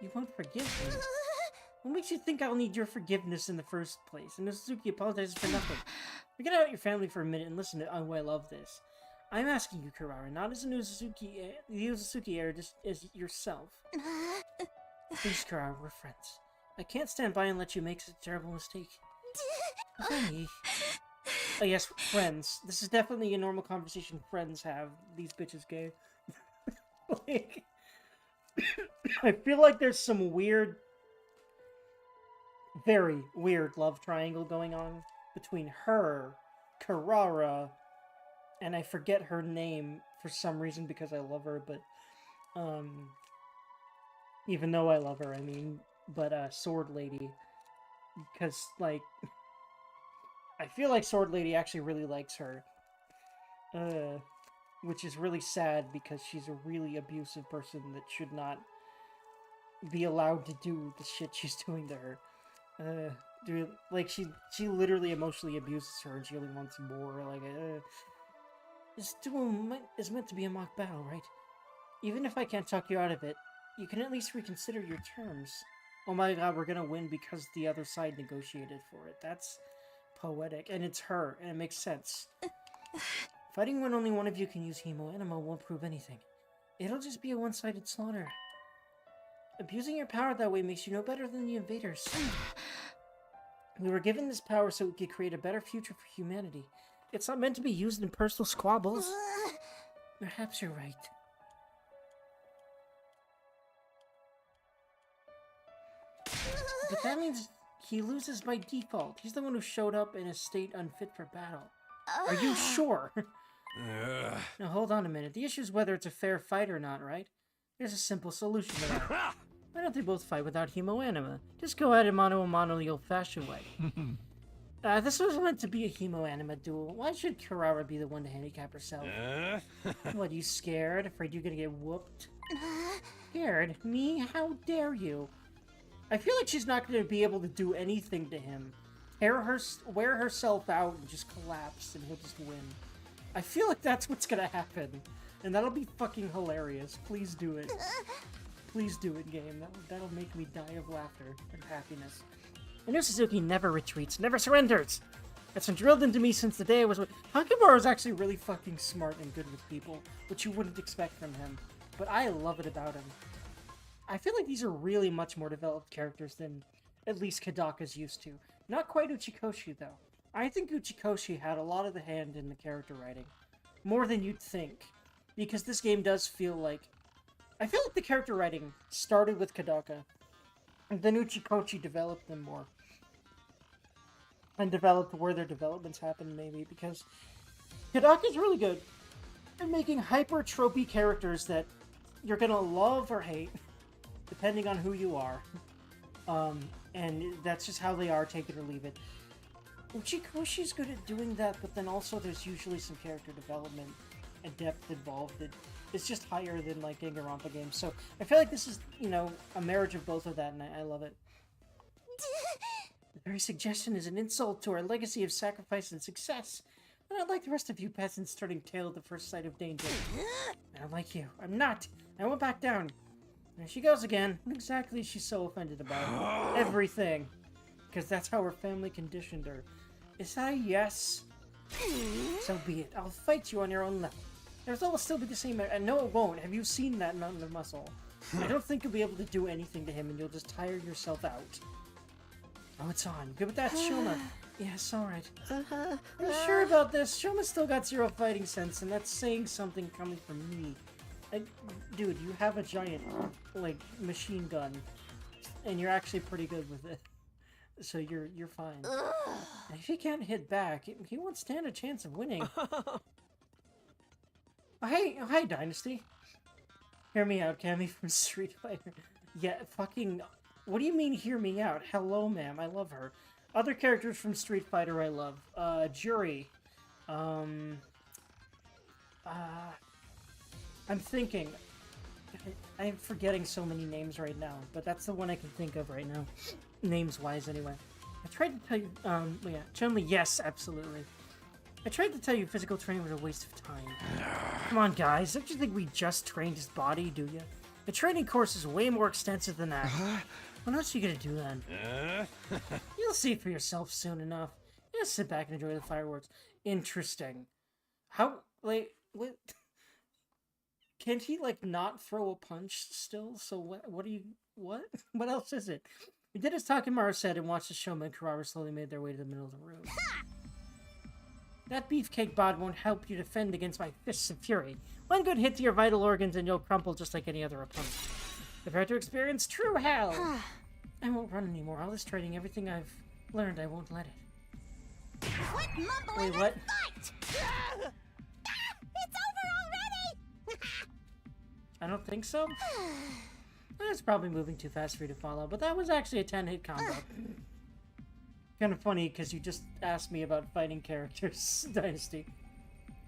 You won't forgive me? What makes you think I'll need your forgiveness in the first place? And Suzuki apologizes for nothing. Forget about your family for a minute and listen to Oh, I Love This. I'm asking you, Kurara, not as a Uzusuki heir, just as yourself. Please, Kurara, we're friends. I can't stand by and let you make such a terrible mistake. Honey. Oh yes, friends. This is definitely a normal conversation friends have. These bitches gay. Like, I feel like there's some weird, very weird love triangle going on between her, Kurara, and I forget her name for some reason because I love her, but, even though I love her, I mean, but, Sword Lady, because, like, I feel like Sword Lady actually really likes her, which is really sad because she's a really abusive person that should not be allowed to do the shit she's doing to her. Dude, like, she literally emotionally abuses her and she only wants more, like, this duel is meant to be a mock battle, right? Even if I can't talk you out of it, you can at least reconsider your terms. Oh my god, we're gonna win because the other side negotiated for it. That's poetic, and it's her, and it makes sense. Fighting when only one of you can use Himo Anima won't prove anything. It'll just be a one-sided slaughter. Abusing your power that way makes you no better than the invaders. We were given this power so we could create a better future for humanity. It's not meant to be used in personal squabbles. Perhaps you're right. But that means he loses by default. He's the one who showed up in a state unfit for battle. Are you sure? Now hold on a minute. The issue is whether it's a fair fight or not, right? There's a simple solution to that. Why don't they both fight without Himo Anima? Just go at it mano a mano the old-fashioned way. This was meant to be a Himo Anima duel. Why should Kurara be the one to handicap herself? What, you scared? Afraid you're gonna get whooped? Scared? Me? How dare you? I feel like she's not gonna be able to do anything to him. Wear herself out and just collapse and he'll just win. I feel like that's what's gonna happen. And that'll be fucking hilarious. Please do it. Please do it, game. That'll make me die of laughter and happiness. I know Suzuki never retreats, never surrenders. That's been drilled into me since the day I was with... Hakamaru is actually really fucking smart and good with people, which you wouldn't expect from him. But I love it about him. I feel like these are really much more developed characters than at least Hidaka's used to. Not quite Uchikoshi, though. I think Uchikoshi had a lot of the hand in the character writing. More than you'd think. Because this game does feel like... I feel like the character writing started with Hidaka, and then Uchikoshi developed them more. And developed where their developments happened, maybe, because Hidaka's really good at making hyper-tropey characters that you're gonna love or hate, depending on who you are. And that's just how they are, take it or leave it. Uchikoshi's good at doing that, but then also there's usually some character development and depth involved that is just higher than, like, Danganronpa games. So I feel like this is, you know, a marriage of both of that, and I love it. The very suggestion is an insult to our legacy of sacrifice and success. I'm not like the rest of you peasants turning tail at the first sight of danger. I'm like you. I'm not. I won't back down. There she goes again. What exactly is she so offended about? Everything. Because that's how her family conditioned her. Is that a yes? So be it. I'll fight you on your own level. The result will still be the same. No, it won't. Have you seen that mountain of muscle? I don't think you'll be able to do anything to him and you'll just tire yourself out. Oh, it's on. Good with that, Shoma. Yes, alright. Are you sure about this? Shoma's still got zero fighting sense, and that's saying something coming from me. Dude, you have a giant, like, machine gun, and you're actually pretty good with it. So you're fine. If he can't hit back, he won't stand a chance of winning. Hi, Dynasty. Hear me out, Cammy from Street Fighter. Yeah, fucking... What do you mean, hear me out? Hello, ma'am. I love her. Other characters from Street Fighter I love. Jury. I'm thinking... I'm forgetting so many names right now, but that's the one I can think of right now. Names-wise, anyway. I tried to tell you... yeah. Chun-Li, yes, absolutely. I tried to tell you physical training was a waste of time. Come on, guys. Don't you think we just trained his body, do you? The training course is way more extensive than that. What else are you gonna do then? You'll see for yourself soon enough. Just sit back and enjoy the fireworks. Interesting. How... Like... What... Can't he, like, not throw a punch still? So what do you... What? What else is it? We did as Takemaru said and watched the Shoma and Kurara slowly made their way to the middle of the room. That beefcake bod won't help you defend against my fists of fury. One good hit to your vital organs and you'll crumple just like any other opponent. Prepare to experience true hell! I won't run anymore. All this training, everything I've learned, I won't let it. Quit mumbling. Wait, what? And fight! It's over already! I don't think so. It's probably moving too fast for you to follow, but that was actually a 10-hit combo. Kind of funny, because you just asked me about fighting characters, Dynasty.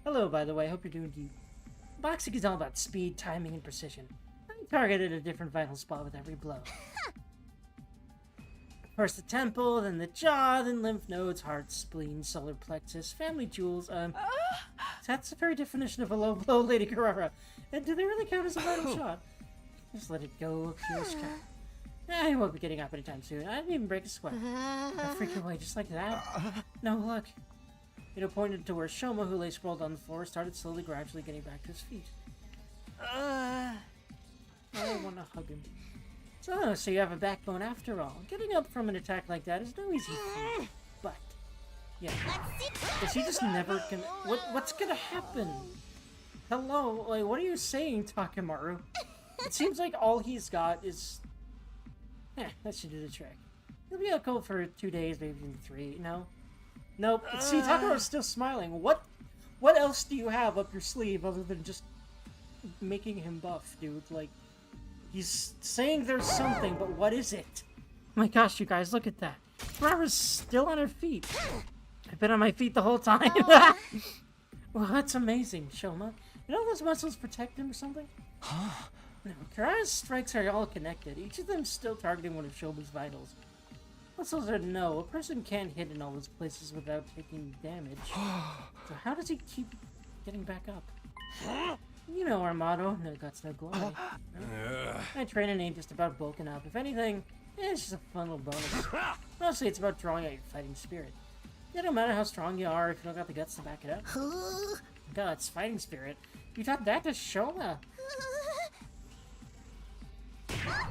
Hello, by the way. Hope you're doing good. Boxing is all about speed, timing, and precision. I targeted a different vital spot with every blow. First the temple, then the jaw, then lymph nodes, heart, spleen, solar plexus, family jewels, that's the very definition of a low blow, Lady Carrara. And do they really count as a vital shot? Just let it go, pure sky. I won't be getting up anytime soon. I didn't even break a sweat. I freak away just like that. No, look. Ito pointed to where Shoma, who lay sprawled on the floor, started slowly, gradually getting back to his feet. I want to hug him. So you have a backbone after all. Getting up from an attack like that is no easy feat. But, yeah. Is he just never gonna... What's gonna happen? Hello? Like, what are you saying, Takemaru? It seems like all he's got is... that should do the trick. He'll be out cold for 2 days, maybe even 3. No? Nope. See, Takemaru's still smiling. What else do you have up your sleeve other than just making him buff, dude? Like, he's saying there's something, but what is it? Oh my gosh, you guys, look at that. Rara's still on her feet. I've been on my feet the whole time. Well, that's amazing, Shoma. You know those muscles protect him or something? No, Kurara's strikes are all connected, each of them still targeting one of Shoma's vitals. Muscles are to know, a person can't hit in all those places without taking damage. So how does he keep getting back up? You know our motto, no guts, no glory. My training ain't just about bulking up. If anything, it's just a fun little bonus. Mostly it's about drawing out your fighting spirit. It don't matter how strong you are if you don't got the guts to back it up. Guts, fighting spirit. You taught that to Shoma. Learn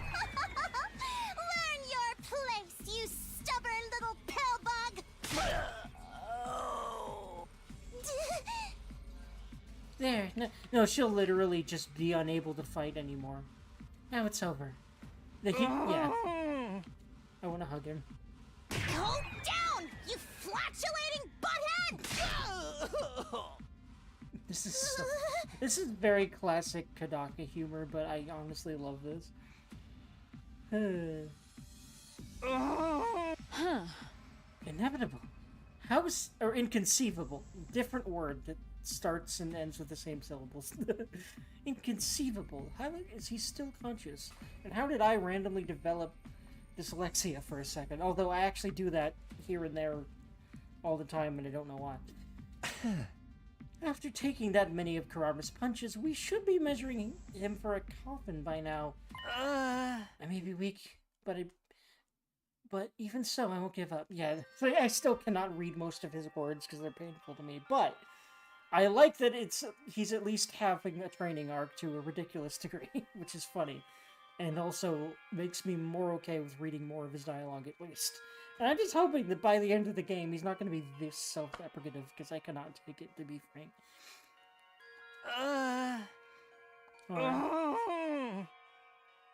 your place, you stubborn little pillbug! There, no, she'll literally just be unable to fight anymore. Now it's over. Yeah. I want to hug him. Go down, you flatulating butthead! This is very classic Kodaka humor, but I honestly love this. Inevitable. Or inconceivable. Different word that starts and ends with the same syllables. Inconceivable. How is he still conscious? And how did I randomly develop dyslexia for a second? Although I actually do that here and there all the time and I don't know why. After taking that many of Kurara's punches, we should be measuring him for a coffin by now. I may be weak, but even so, I won't give up. Yeah, so I still cannot read most of his words because they're painful to me, but I like that he's at least having a training arc to a ridiculous degree, which is funny, and also makes me more okay with reading more of his dialogue at least. And I'm just hoping that by the end of the game, he's not going to be this self-deprecative, because I cannot take it, to be frank. Alright.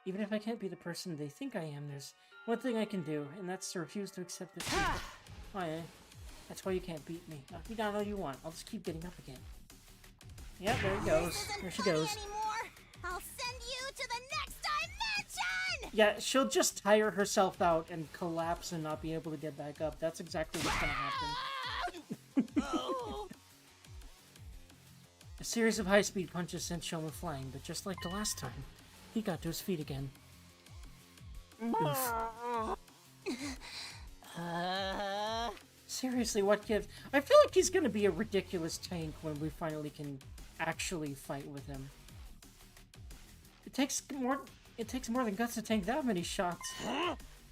Even if I can't be the person they think I am, there's one thing I can do, and that's to refuse to accept this defeat. Oh yeah, that's why you can't beat me. Knock me down all you want. I'll just keep getting up again. Yep, there he goes. There she goes. Anymore. I'll send you to the next dimension! Yeah, she'll just tire herself out and collapse and not be able to get back up. That's exactly what's gonna happen. A series of high-speed punches sent Shoma flying, but just like the last time, he got to his feet again. Oof. Seriously, what gives? I feel like he's gonna be a ridiculous tank when we finally can actually fight with him. It takes more than guts to tank that many shots.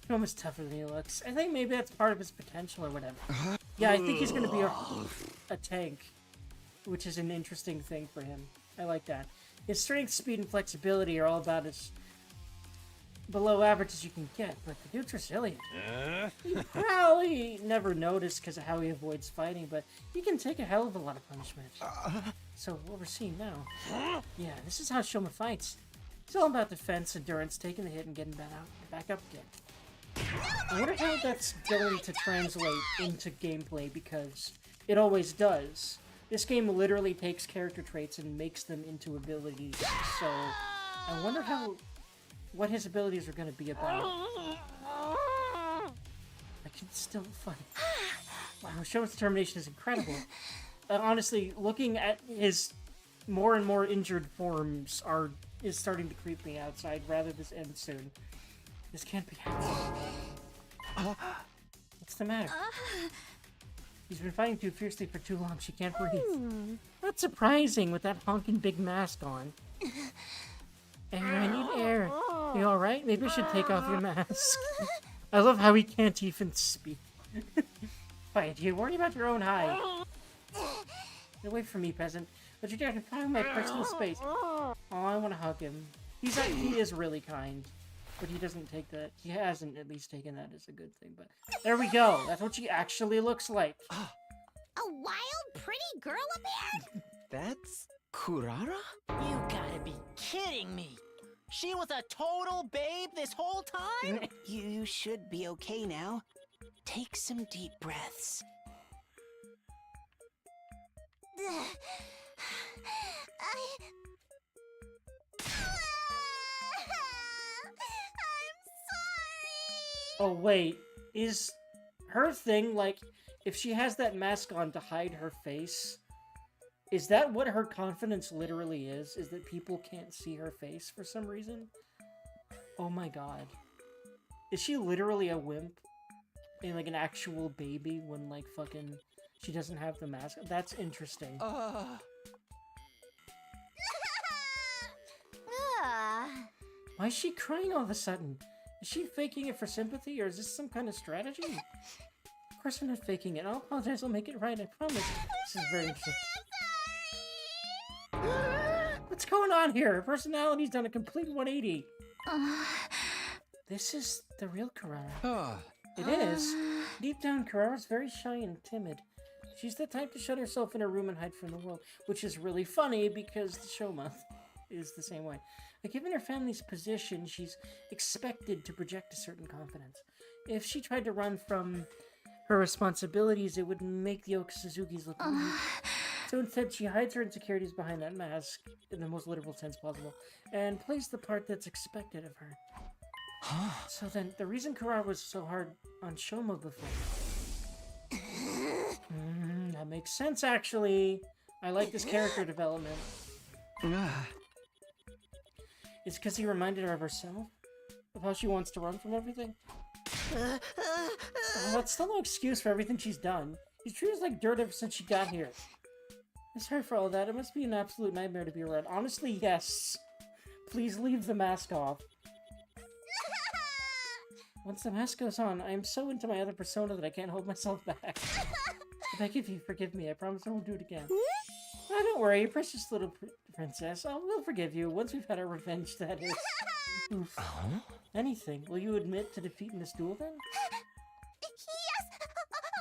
Shoma's tougher than he looks. I think maybe that's part of his potential or whatever. Yeah, I think he's gonna be a tank, which is an interesting thing for him. I like that. His strength, speed, and flexibility are all about as below average as you can get, but the dude's resilient. You probably never noticed because of how he avoids fighting, but he can take a hell of a lot of punishment. So what we're seeing now, yeah, this is how Shoma fights. It's all about defense, endurance, taking the hit, and getting back up again. I wonder how that's going to translate into gameplay, because it always does. This game literally takes character traits and makes them into abilities, so I wonder what his abilities are going to be about. I can still fight. Wow, Shoma's determination is incredible. Honestly, looking at his more and more injured forms is starting to creep me out, so I'd rather this end soon. This can't be happening. What's the matter? He's been fighting too fiercely for too long, she can't breathe. Not surprising with that honking big mask on. Air, I need air. You alright? Maybe I should take off your mask. I love how he can't even speak. Wait, do you worry about your own hide? Get away from me, peasant. But you dare to pry my personal space. Oh, I want to hug him. He is really kind. But he doesn't take that. He hasn't at least taken that as a good thing. But there we go. That's what she actually looks like. A wild, pretty girl appeared? That's Kurara? You gotta be kidding me. She was a total babe this whole time? You should be okay now. Take some deep breaths. I'm sorry. Oh, wait. Is her thing, like, if she has that mask on to hide her face, is that what her confidence literally is? Is that people can't see her face for some reason? Oh my god. Is she literally a wimp? And, like, an actual baby when, like, fucking she doesn't have the mask? That's interesting. Why is she crying all of a sudden? Is she faking it for sympathy, or is this some kind of strategy? Of course I'm not faking it. I'll apologize, I'll make it right, I promise. This is very interesting. What's going on here? Her personality's done a complete 180. This is the real Kurara. It is. Deep down, Kurara's very shy and timid. She's the type to shut herself in her room and hide from the world, which is really funny because Shoma is the same way. But given her family's position, she's expected to project a certain confidence. If she tried to run from her responsibilities, it would make the Otsuzukis look weak. So instead, she hides her insecurities behind that mask, in the most literal sense possible, and plays the part that's expected of her. So then, the reason Kurara was so hard on Shoma before... that makes sense, actually. I like this character development. It's because he reminded her of herself? Of how she wants to run from everything? Well, that's still no excuse for everything she's done. She's treated us like dirt ever since she got here. I'm sorry for all that. It must be an absolute nightmare to be around. Honestly, yes. Please leave the mask off. Once the mask goes on, I am so into my other persona that I can't hold myself back. I beg of you, forgive me. I promise I won't do it again. Oh, don't worry, precious little princess. We'll forgive you once we've had our revenge, that is. Oof. Anything. Will you admit to defeating this duel, then? Yes,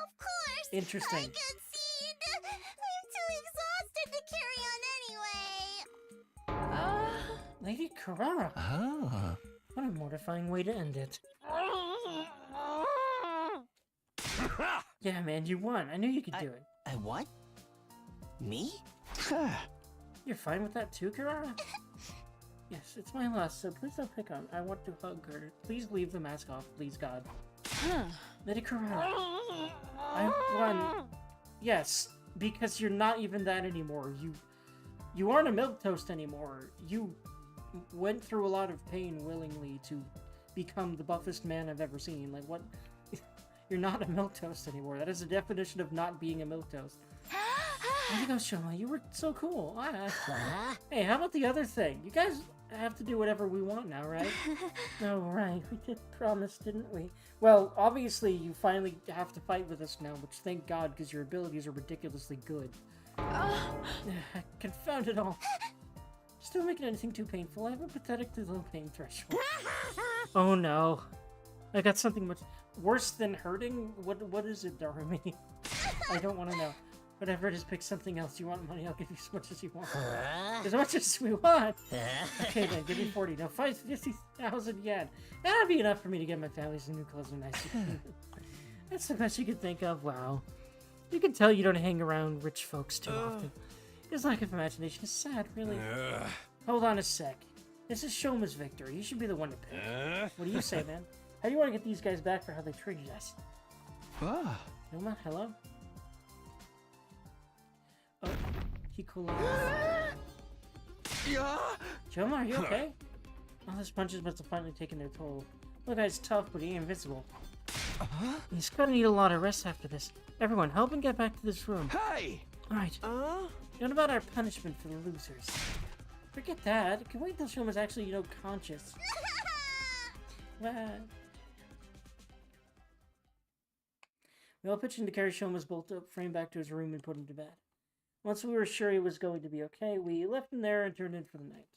of course. Interesting. I concede. I'm too exhausted to carry on anyway. Karara. Ah. What a mortifying way to end it. Yeah, man, you won. I knew you could do it. I what? Me? You're fine with that too, Karara? Yes, it's my loss, so please don't pick on. I want to hug her. Please leave the mask off, please, God. Lady Karara. I won. Yes, because you're not even that anymore. You aren't a milquetoast anymore. You went through a lot of pain willingly to become the buffest man I've ever seen. Like, what? You're not a milquetoast anymore. That is the definition of not being a milquetoast. Way to go, Shoma. You were so cool. Hey, how about the other thing? You guys have to do whatever we want now, right? Oh, right. We did promise, didn't we? Well, obviously, you finally have to fight with us now, which thank God, because your abilities are ridiculously good. Confound it all. Just don't make it anything too painful. I have a pathetically low pain threshold. Oh no. I got something much worse than hurting? What is it, Darumi? I don't want to know. Whatever it is, pick something else. You want money, I'll give you as much as you want. As much as we want! Okay then, give me 40. No, 50,000 yen. That'll be enough for me to get my family some new clothes and nice. That's the best you could think of. Wow. You can tell you don't hang around rich folks too often. His lack of imagination is sad, really. Hold on a sec. This is Shoma's victory. You should be the one to pick. What do you say, man? How do you want to get these guys back for how they treated us? Shoma, hello? Oh, Hikula. Shoma, are you okay? All those punches must have finally taken their toll. Look, guy's tough, but he ain't invincible. He's gonna need a lot of rest after this. Everyone, help him get back to this room. Hey! Alright. What about our punishment for the losers? Forget that. Can wait till Shoma's actually, conscious. We all pitched in to carry Shoma's bolt-up frame back to his room and put him to bed. Once we were sure he was going to be okay, we left him there and turned in for the night.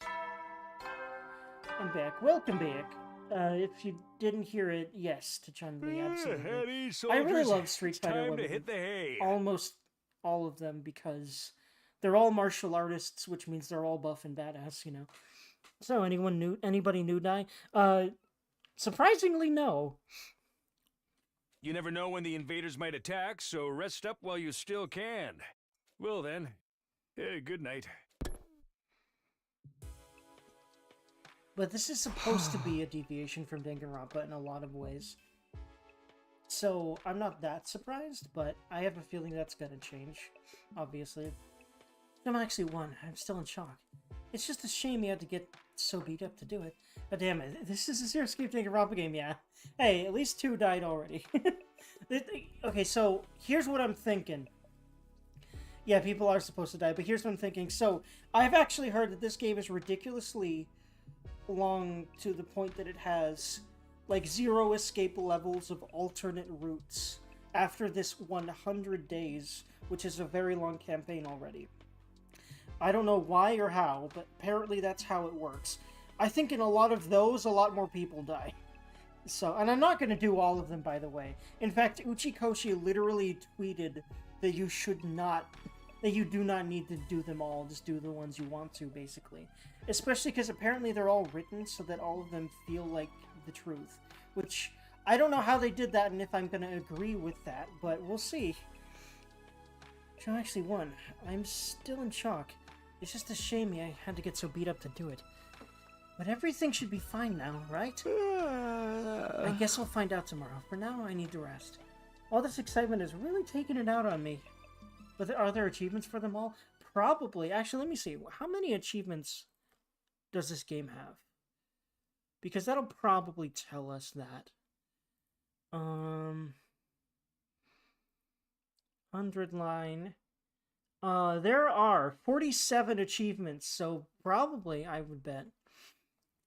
I'm back. Welcome back. If you didn't hear it, yes, to Chun-Li, absolutely. I really love Street Fighter 1. Almost all of them, because they're all martial artists, which means they're all buff and badass, So, anybody new, Dai? Surprisingly, no. You never know when the invaders might attack, so rest up while you still can. Well then, good night. But this is supposed to be a deviation from Danganronpa in a lot of ways. So, I'm not that surprised, but I have a feeling that's gonna change, obviously. I'm actually won. I'm still in shock. It's just a shame you had to get so beat up to do it. But damn it, this is a Zero Escape Danganronpa game, yeah. Hey, at least 2 died already. Okay, so here's what I'm thinking. Yeah, people are supposed to die, but here's what I'm thinking. So, I've actually heard that this game is ridiculously long to the point that it has, like, 0 escape levels of alternate routes after this 100 days, which is a very long campaign already. I don't know why or how, but apparently that's how it works. I think in a lot of those, a lot more people die. So, and I'm not going to do all of them, by the way. In fact, Uchikoshi literally tweeted that you do not need to do them all, just do the ones you want to, basically. Especially because apparently they're all written so that all of them feel like the truth. Which, I don't know how they did that and if I'm going to agree with that, but we'll see. Joe actually won. I'm still in shock. It's just a shame I had to get so beat up to do it. But everything should be fine now, right? I guess we'll find out tomorrow. For now, I need to rest. All this excitement has really taken it out on me. But are there achievements for them all? Probably. Actually, let me see. How many achievements does this game have? Because that'll probably tell us that. 100 line. There are 47 achievements, so probably, I would bet.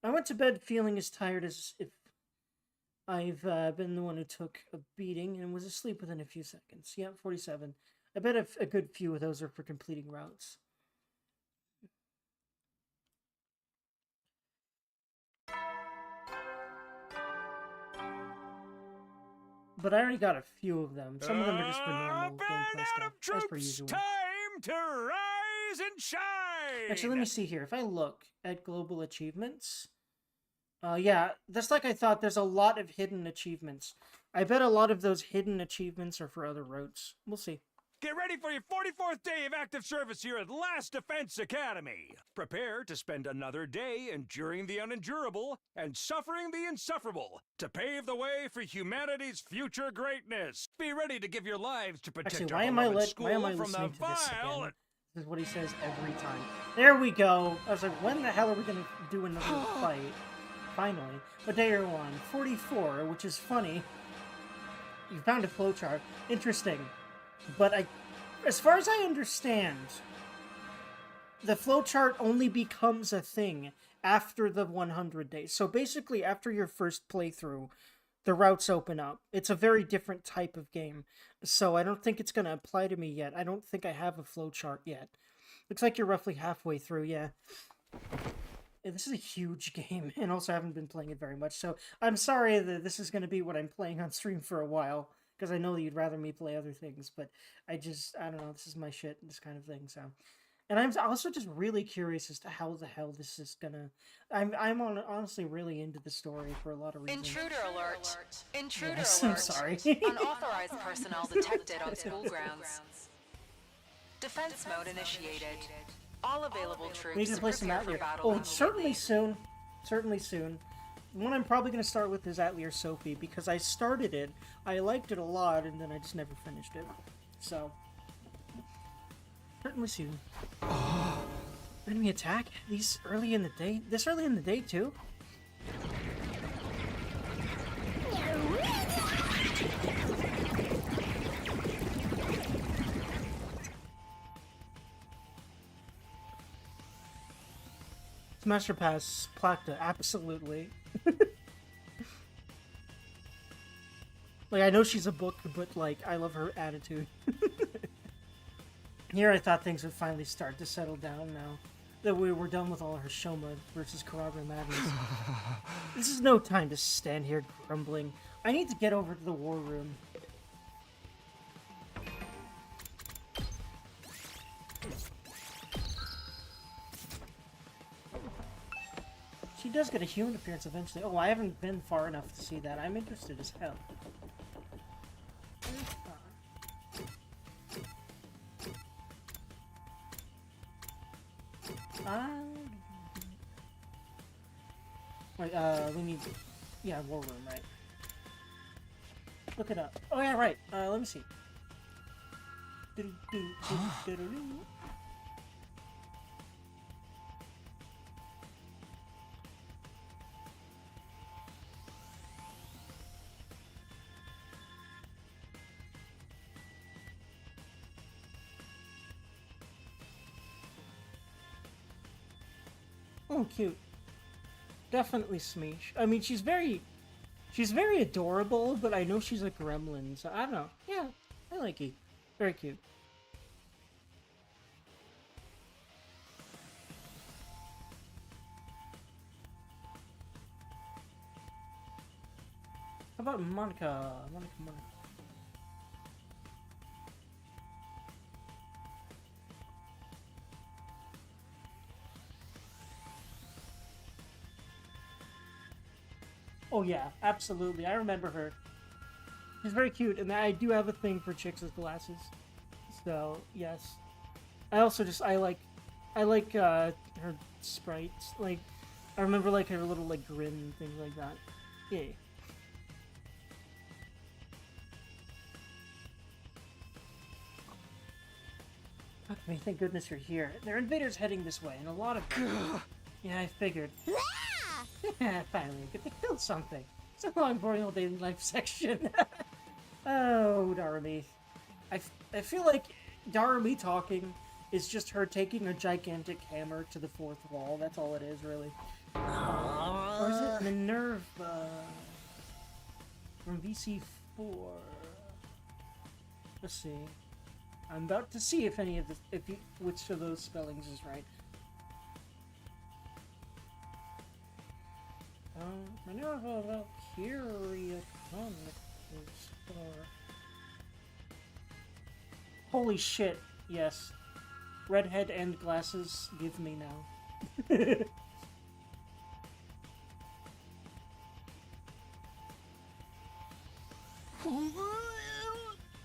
I went to bed feeling as tired as if I've been the one who took a beating and was asleep within a few seconds. Yeah, 47. I bet a good few of those are for completing routes. But I already got a few of them. Some of them are just for normal gameplay stuff, as per usual. Time to rise and shine! Actually, let me see here. If I look at global achievements, yeah, that's like I thought. There's a lot of hidden achievements. I bet a lot of those hidden achievements are for other routes. We'll see. Get ready for your 44th day of active service here at Last Defense Academy. Prepare to spend another day enduring the unendurable and suffering the insufferable to pave the way for humanity's future greatness. Be ready to give your lives to protect Actually, our why am I beloved school from listening the to this vile. again? This is what he says every time. There we go. I was like, when the hell are we gonna do another fight? Finally. But there you're on 44, which is funny. You found a flowchart. Interesting. But as far as I understand, the flowchart only becomes a thing after the 100 days. So basically, after your first playthrough, the routes open up. It's a very different type of game. So I don't think it's going to apply to me yet. I don't think I have a flowchart yet. Looks like you're roughly halfway through, yeah. This is a huge game, and also I haven't been playing it very much. So I'm sorry that this is going to be what I'm playing on stream for a while. Because I know that you'd rather me play other things, but I don't know, this is my shit, this kind of thing, so. And I'm also just really curious as to how the hell this is gonna... I'm honestly really into the story for a lot of reasons. Intruder alert! Intruder Yes, alert! I'm sorry. Unauthorized personnel detected on school grounds. Defense mode initiated. All available troops We need to play some prepare for Atelier. battle Oh, certainly soon. Certainly soon. The one I'm probably going to start with is Atelier Sophie, because I started it, I liked it a lot, and then I just never finished it. So, certainly soon. Enemy attack? These early in the day? This early in the day, too? Master Pass, Plakta, absolutely. Like, I know she's a book, but, like, I love her attitude. Here I thought things would finally start to settle down now that we were done with all her Shoma versus Karagra madness. This is no time to stand here grumbling. I need to get over to the war room. She does get a human appearance eventually. Oh, I haven't been far enough to see that. I'm interested as hell. Wait, we need... Yeah, war room, right. Look it up. Oh, yeah, right. Let me see. Oh, cute. Definitely Smeesh. I mean, she's very adorable, but I know she's a gremlin, so I don't know. Yeah, I like it. Very cute. How about Monica? Monica. Oh yeah, absolutely. I remember her. She's very cute, and I do have a thing for chicks with glasses. So yes, I like her sprites. Like, I remember like her little like grin and things like that. Yeah. Okay, thank goodness you're here. There are invaders heading this way, and a lot of them. Yeah, I figured. Finally, I get to kill something. It's a long, boring old daily life section. Oh, Darumi. I feel like Darumi talking is just her taking a gigantic hammer to the fourth wall. That's all it is, really. Or is it Minerva? From VC4. Let's see. I'm about to see if any of this, which of those spellings is right. Minerva Valkyria Chronicles. Holy shit, yes. Redhead and glasses, give me now.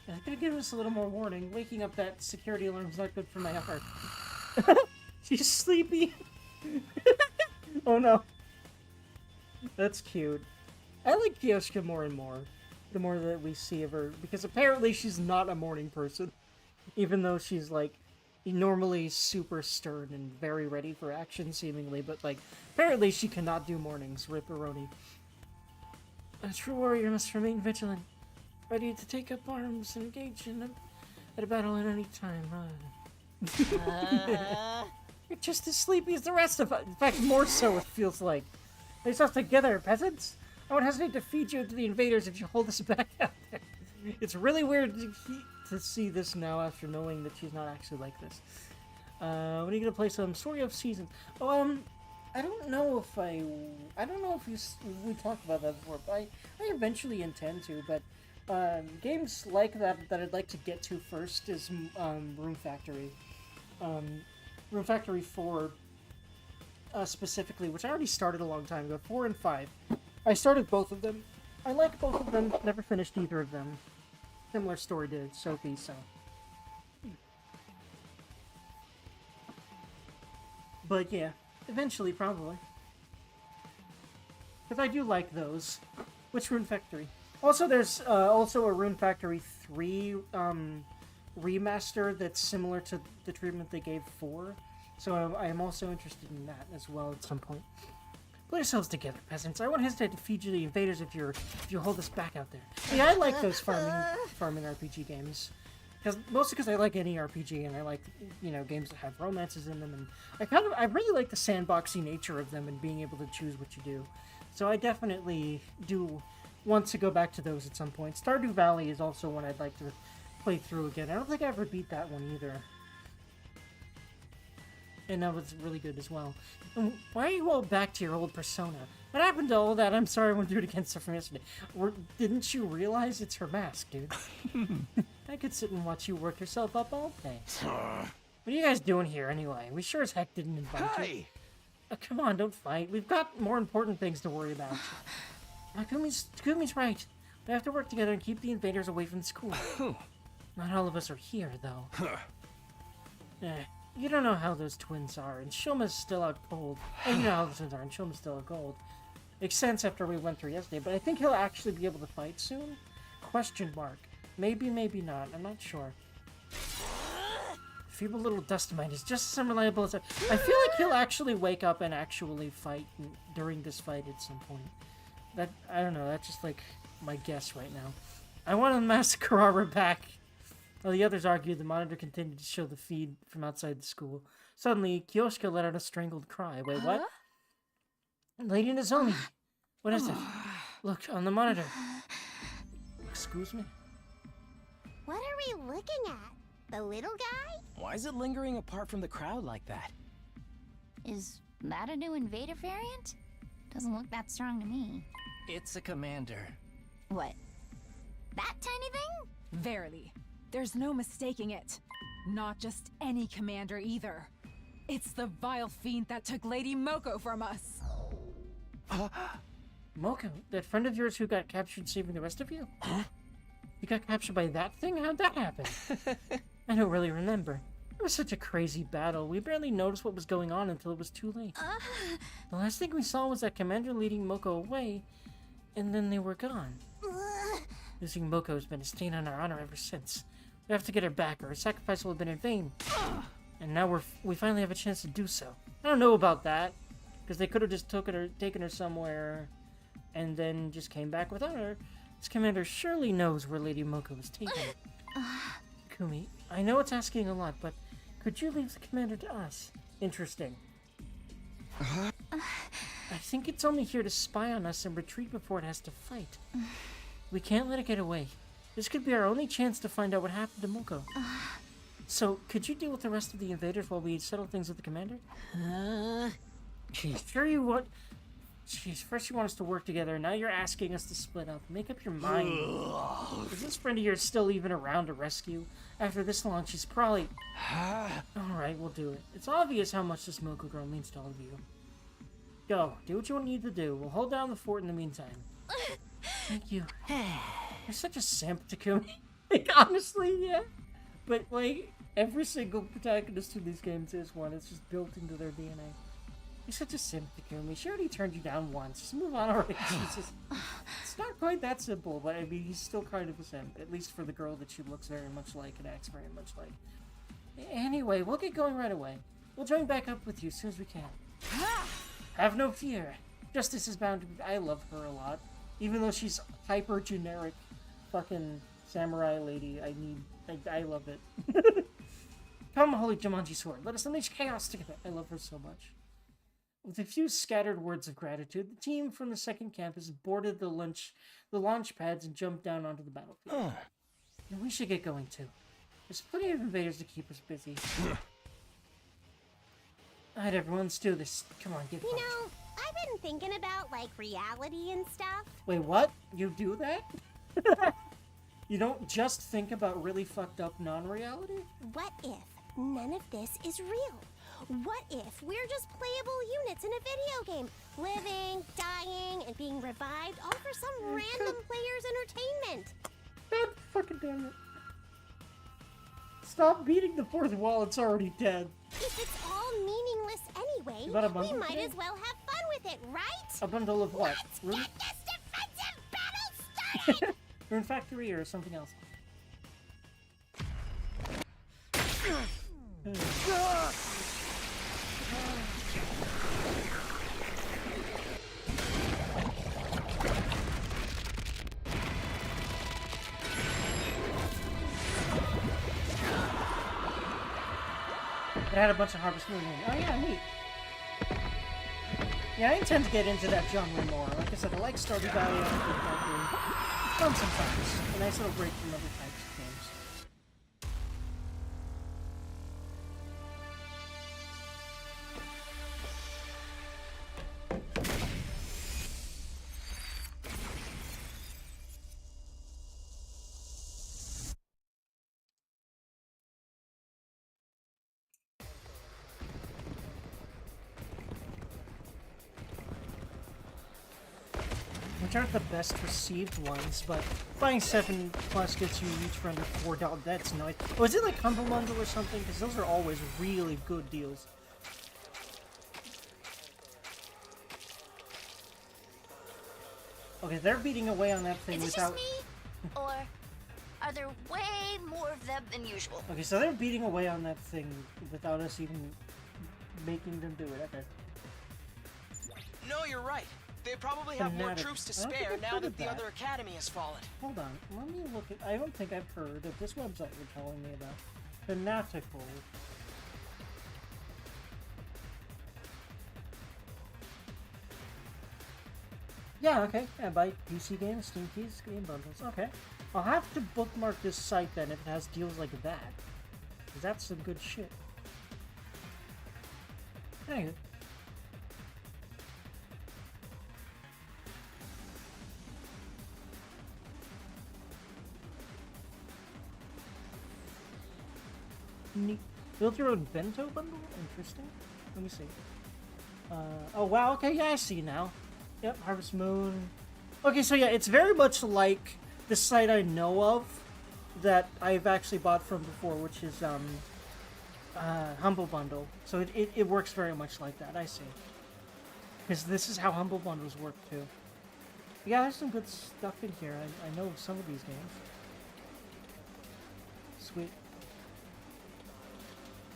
I could give us a little more warning. Waking up that security alarm is not good for my heart. She's sleepy. Oh no. That's cute. I like Kioshka more and more, the more that we see of her, because apparently she's not a morning person, even though she's, like, normally super stern and very ready for action, seemingly, but, like, apparently she cannot do mornings, ripperoni. A true warrior must remain vigilant, ready to take up arms and engage in a battle at any time. You're just as sleepy as the rest of us. In fact, more so, it feels like. Get yourself together, peasants! I won't hesitate to feed you to the invaders if you hold us back out there. It's really weird to see this now after knowing that she's not actually like this. When are you gonna play some Story of Seasons? Oh, I don't know if we talked about that before, but I eventually intend to, but games like that I'd like to get to first is Rune Factory. Rune Factory 4 specifically, which I already started a long time ago, 4 and 5. I started both of them. I like both of them, never finished either of them. Similar story to Sophie, so. But yeah, eventually, probably. Because I do like those. Which Rune Factory? Also, there's also a Rune Factory 3 remaster that's similar to the treatment they gave 4. So I am also interested in that as well at some point. Put yourselves together, peasants. I won't hesitate to feed you the invaders if you hold us back out there. Yeah, I like those farming RPG games. Mostly because I like any RPG, and I like, games that have romances in them, and I really like the sandboxy nature of them and being able to choose what you do. So I definitely do want to go back to those at some point. Stardew Valley is also one I'd like to play through again. I don't think I ever beat that one either. And that was really good as well. Why are you all back to your old persona? What happened to all that? I'm sorry I went through it against her from yesterday. Didn't you realize it's her mask, dude? I could sit and watch you work yourself up all day. What are you guys doing here anyway? We sure as heck didn't invite you. Come on, don't fight. We've got more important things to worry about. Kumi's right. We have to work together and keep the invaders away from the school. Not all of us are here, though. You don't know how those twins are, and Shoma's still out cold. And you know how those twins are, and Shoma's still out cold. Makes sense after we went through yesterday, but I think he'll actually be able to fight soon? Question mark. Maybe, maybe not. I'm not sure. Feeble little dust mite is just as unreliable as I feel like he'll actually wake up and actually fight during this fight at some point. I don't know, that's just like my guess right now. I want to master Karara back. While the others argued, the monitor continued to show the feed from outside the school. Suddenly, Kioshka let out a strangled cry. Wait, what? Lady Nozomi! What is it? Look, on the monitor. Excuse me? What are we looking at? The little guy? Why is it lingering apart from the crowd like that? Is that a new invader variant? Doesn't look that strong to me. It's a commander. What? That tiny thing? Verily. There's no mistaking it. Not just any commander either. It's the vile fiend that took Lady Moko from us. Moko? That friend of yours who got captured saving the rest of you? Huh? You got captured by that thing? How'd that happen? I don't really remember. It was such a crazy battle. We barely noticed what was going on until it was too late. The last thing we saw was that commander leading Moko away, and then they were gone. Losing Moko has been a stain on our honor ever since. We have to get her back, or her sacrifice will have been in vain. And now we finally have a chance to do so. I don't know about that, because they could have just taken her somewhere, and then just came back without her. This commander surely knows where Lady Moko was taken. Kumi, I know it's asking a lot, but could you leave the commander to us? Interesting. I think it's only here to spy on us and retreat before it has to fight. We can't let it get away. This could be our only chance to find out what happened to Moko. So, could you deal with the rest of the invaders while we settle things with the commander? Jeez, first you want us to work together, now you're asking us to split up. Make up your mind. Is this friend of yours still even around to rescue? After this long, she's probably... Alright, we'll do it. It's obvious how much this Moko girl means to all of you. Go, do what you need to do. We'll hold down the fort in the meantime. Thank you. You're such a simp, Takumi. Like, honestly, yeah. But, like, every single protagonist in these games is one. It's just built into their DNA. You're such a simp, Takumi. She already turned you down once. Just move on already, Jesus. It's not quite that simple, but I mean, he's still kind of a simp. At least for the girl that she looks very much like and acts very much like. Anyway, we'll get going right away. We'll join back up with you as soon as we can. Have no fear. Justice is bound to be... I love her a lot. Even though she's hyper-generic fucking samurai lady, I love it. Come, Holy Jumanji Sword. Let us unleash chaos together. I love her so much. With a few scattered words of gratitude, the team from the second campus boarded the launch pads and jumped down onto the battlefield. And we should get going too. There's plenty of invaders to keep us busy. Alright, everyone, let's do this. Come on, get pumped. You know, I've been thinking about, like, reality and stuff. Wait, what? You do that? You don't just think about really fucked up non-reality? What if none of this is real? What if we're just playable units in a video game, living, dying, and being revived all for some random player's entertainment? God fucking damn it. Stop beating the fourth wall, it's already dead. If it's all meaningless anyway, we might as well have fun with it, right? A bundle of what? Let's get this defensive battle started! Rune Factory or something else? It had a bunch of Harvest Moon in it. Oh yeah, neat. Yeah, I intend to get into that genre more. Like I said, I like Stardew Valley. I like Valkyrie. It's fun sometimes. A nice little break from other types of games. Which aren't the best received ones, but buying 7 plus gets you each for under $4. That's nice. Oh, is it like Humble Bundle or something? Because those are always really good deals. Okay, they're beating away on that thing without... Is it just me? Or are there way more of them than usual? Okay, so they're beating away on that thing without us even making them do it. Okay. No, you're right. They probably have more troops to spare now that the other academy has fallen. Hold on, let me look at... I don't think I've heard of this website you're telling me about. Fanatical. Yeah, okay. Yeah, buy PC games, Steam keys, game bundles. Okay. I'll have to bookmark this site then if it has deals like that. Because that's some good shit. Anyway. Neat. Build your own bento bundle? Interesting. Let me see. Oh wow, okay, yeah, I see now. Yep, Harvest Moon. Okay, so yeah, it's very much like the site I know of that I've actually bought from before, which is Humble Bundle. So it works very much like that, I see. Because this is how Humble Bundles work too. Yeah, there's some good stuff in here. I know some of these games. Sweet.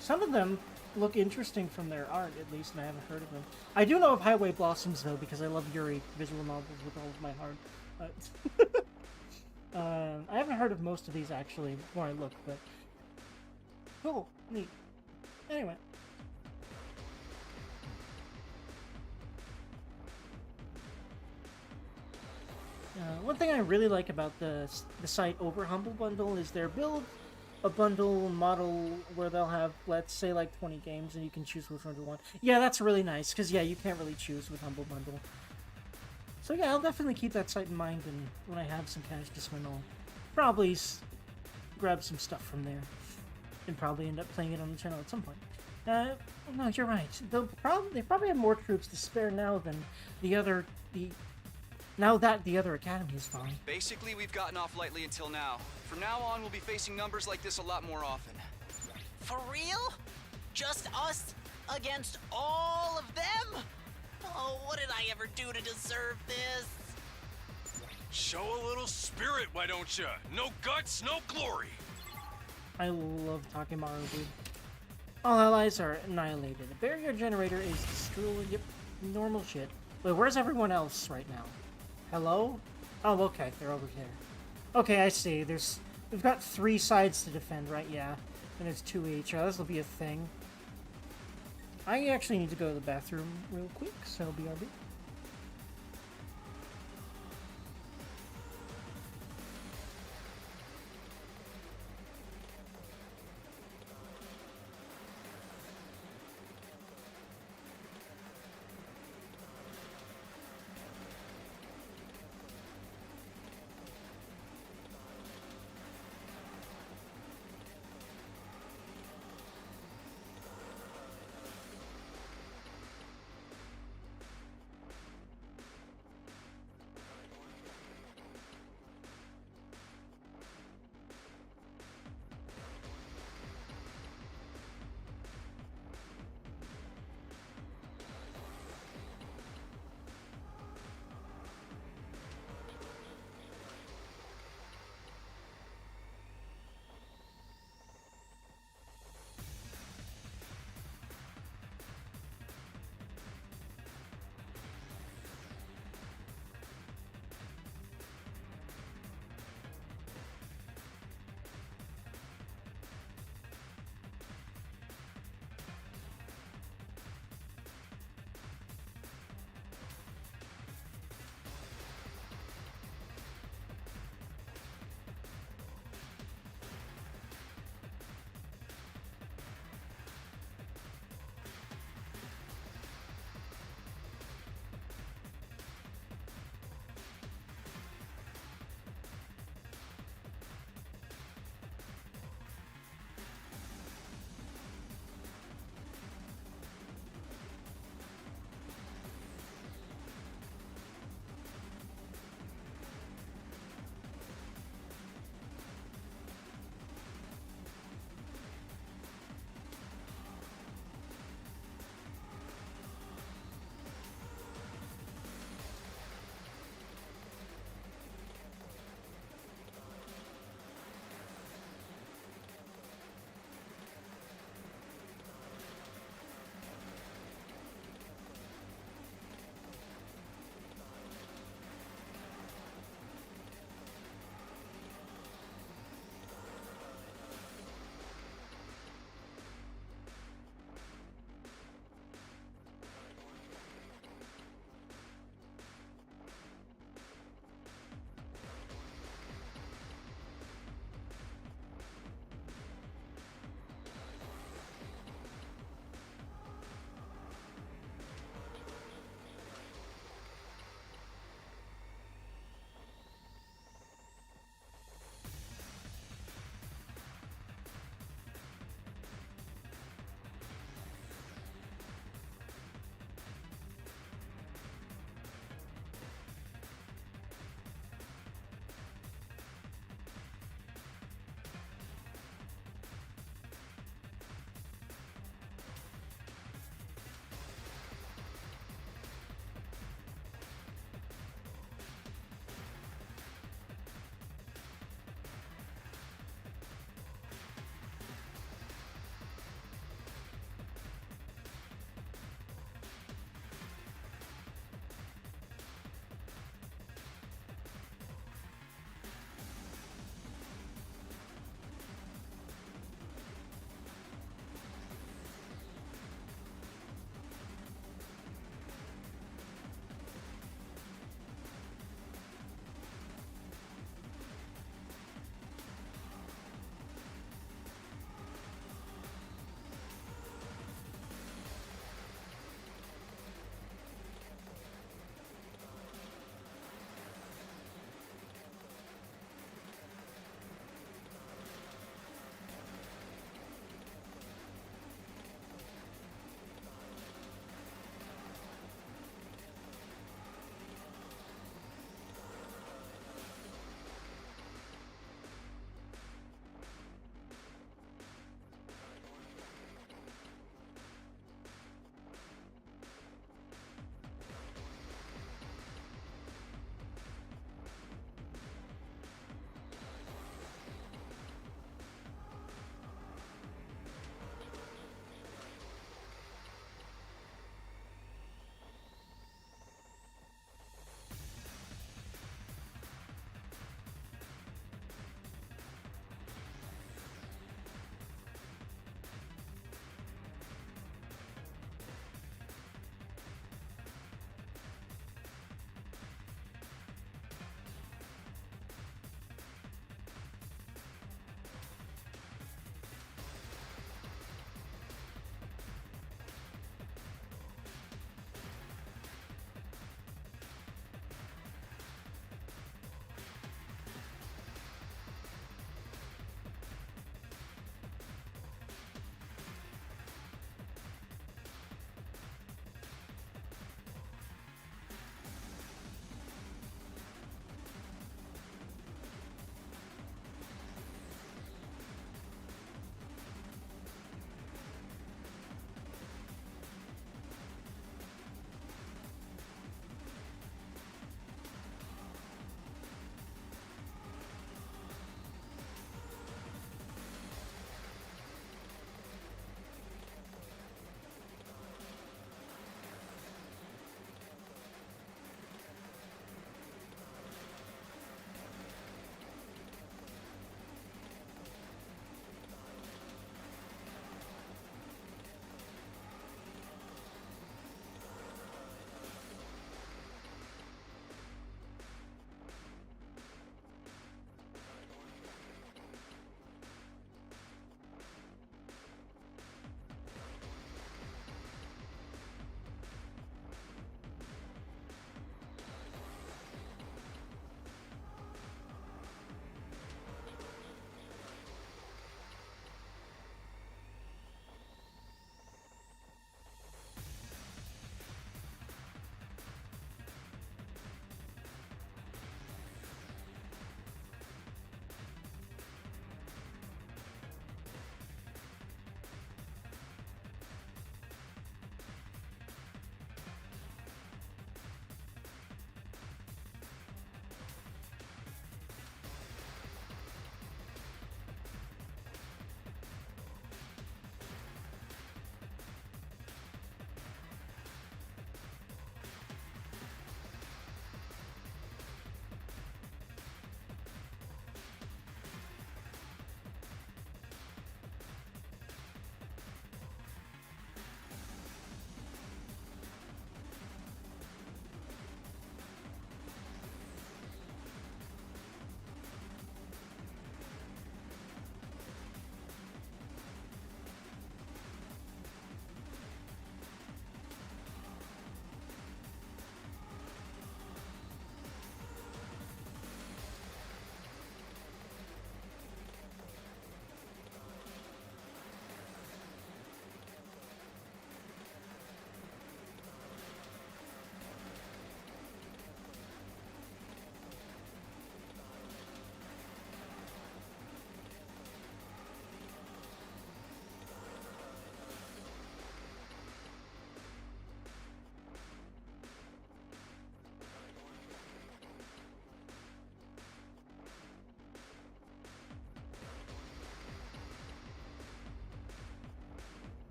Some of them look interesting from their art, at least, and I haven't heard of them. I do know of Highway Blossoms, though, because I love Yuri visual novels with all of my heart. I haven't heard of most of these, actually, before I look, but... Cool. Neat. Anyway. One thing I really like about the site over Humble Bundle is their build a bundle model where they'll have, let's say, like 20 games, and you can choose which one you want. Yeah, that's really nice, because, yeah, you can't really choose with Humble Bundle. So yeah, I'll definitely keep that site in mind, and when I have some cash to spend, I'll probably grab some stuff from there, and probably end up playing it on the channel at some point. No, you're right. They probably have more troops to spare now than now that the other academy is fine. Basically, we've gotten off lightly until now. From now on, we'll be facing numbers like this a lot more often. For real? Just us against all of them? Oh, what did I ever do to deserve this? Show a little spirit, why don't you? No guts, no glory. I love Takemaru, dude. All allies are annihilated. The barrier generator is destroyed. Yep, normal shit. Wait, where's everyone else right now? Hello? Oh, okay, they're over here. Okay, I see. We've got 3 sides to defend, right? Yeah. And there's 2 each. Oh, this will be a thing. I actually need to go to the bathroom real quick, so BRB.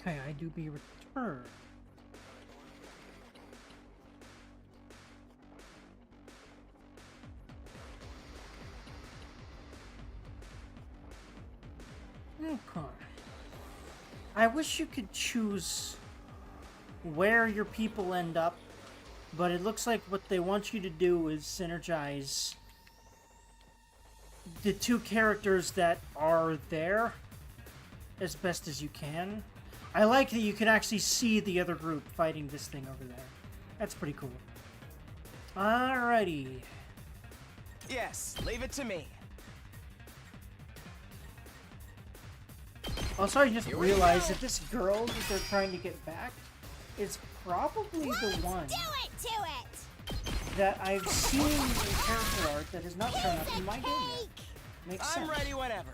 Okay, I do be returned. Okay. I wish you could choose where your people end up, but it looks like what they want you to do is synergize the two characters that are there as best as you can. I like that you can actually see the other group fighting this thing over there. That's pretty cool. Alrighty. Yes, leave it to me. Also, I just realized that this girl that they're trying to get back is probably the one that I've seen in character art that has not shown up in my game yet. Makes sense. I'm ready whenever.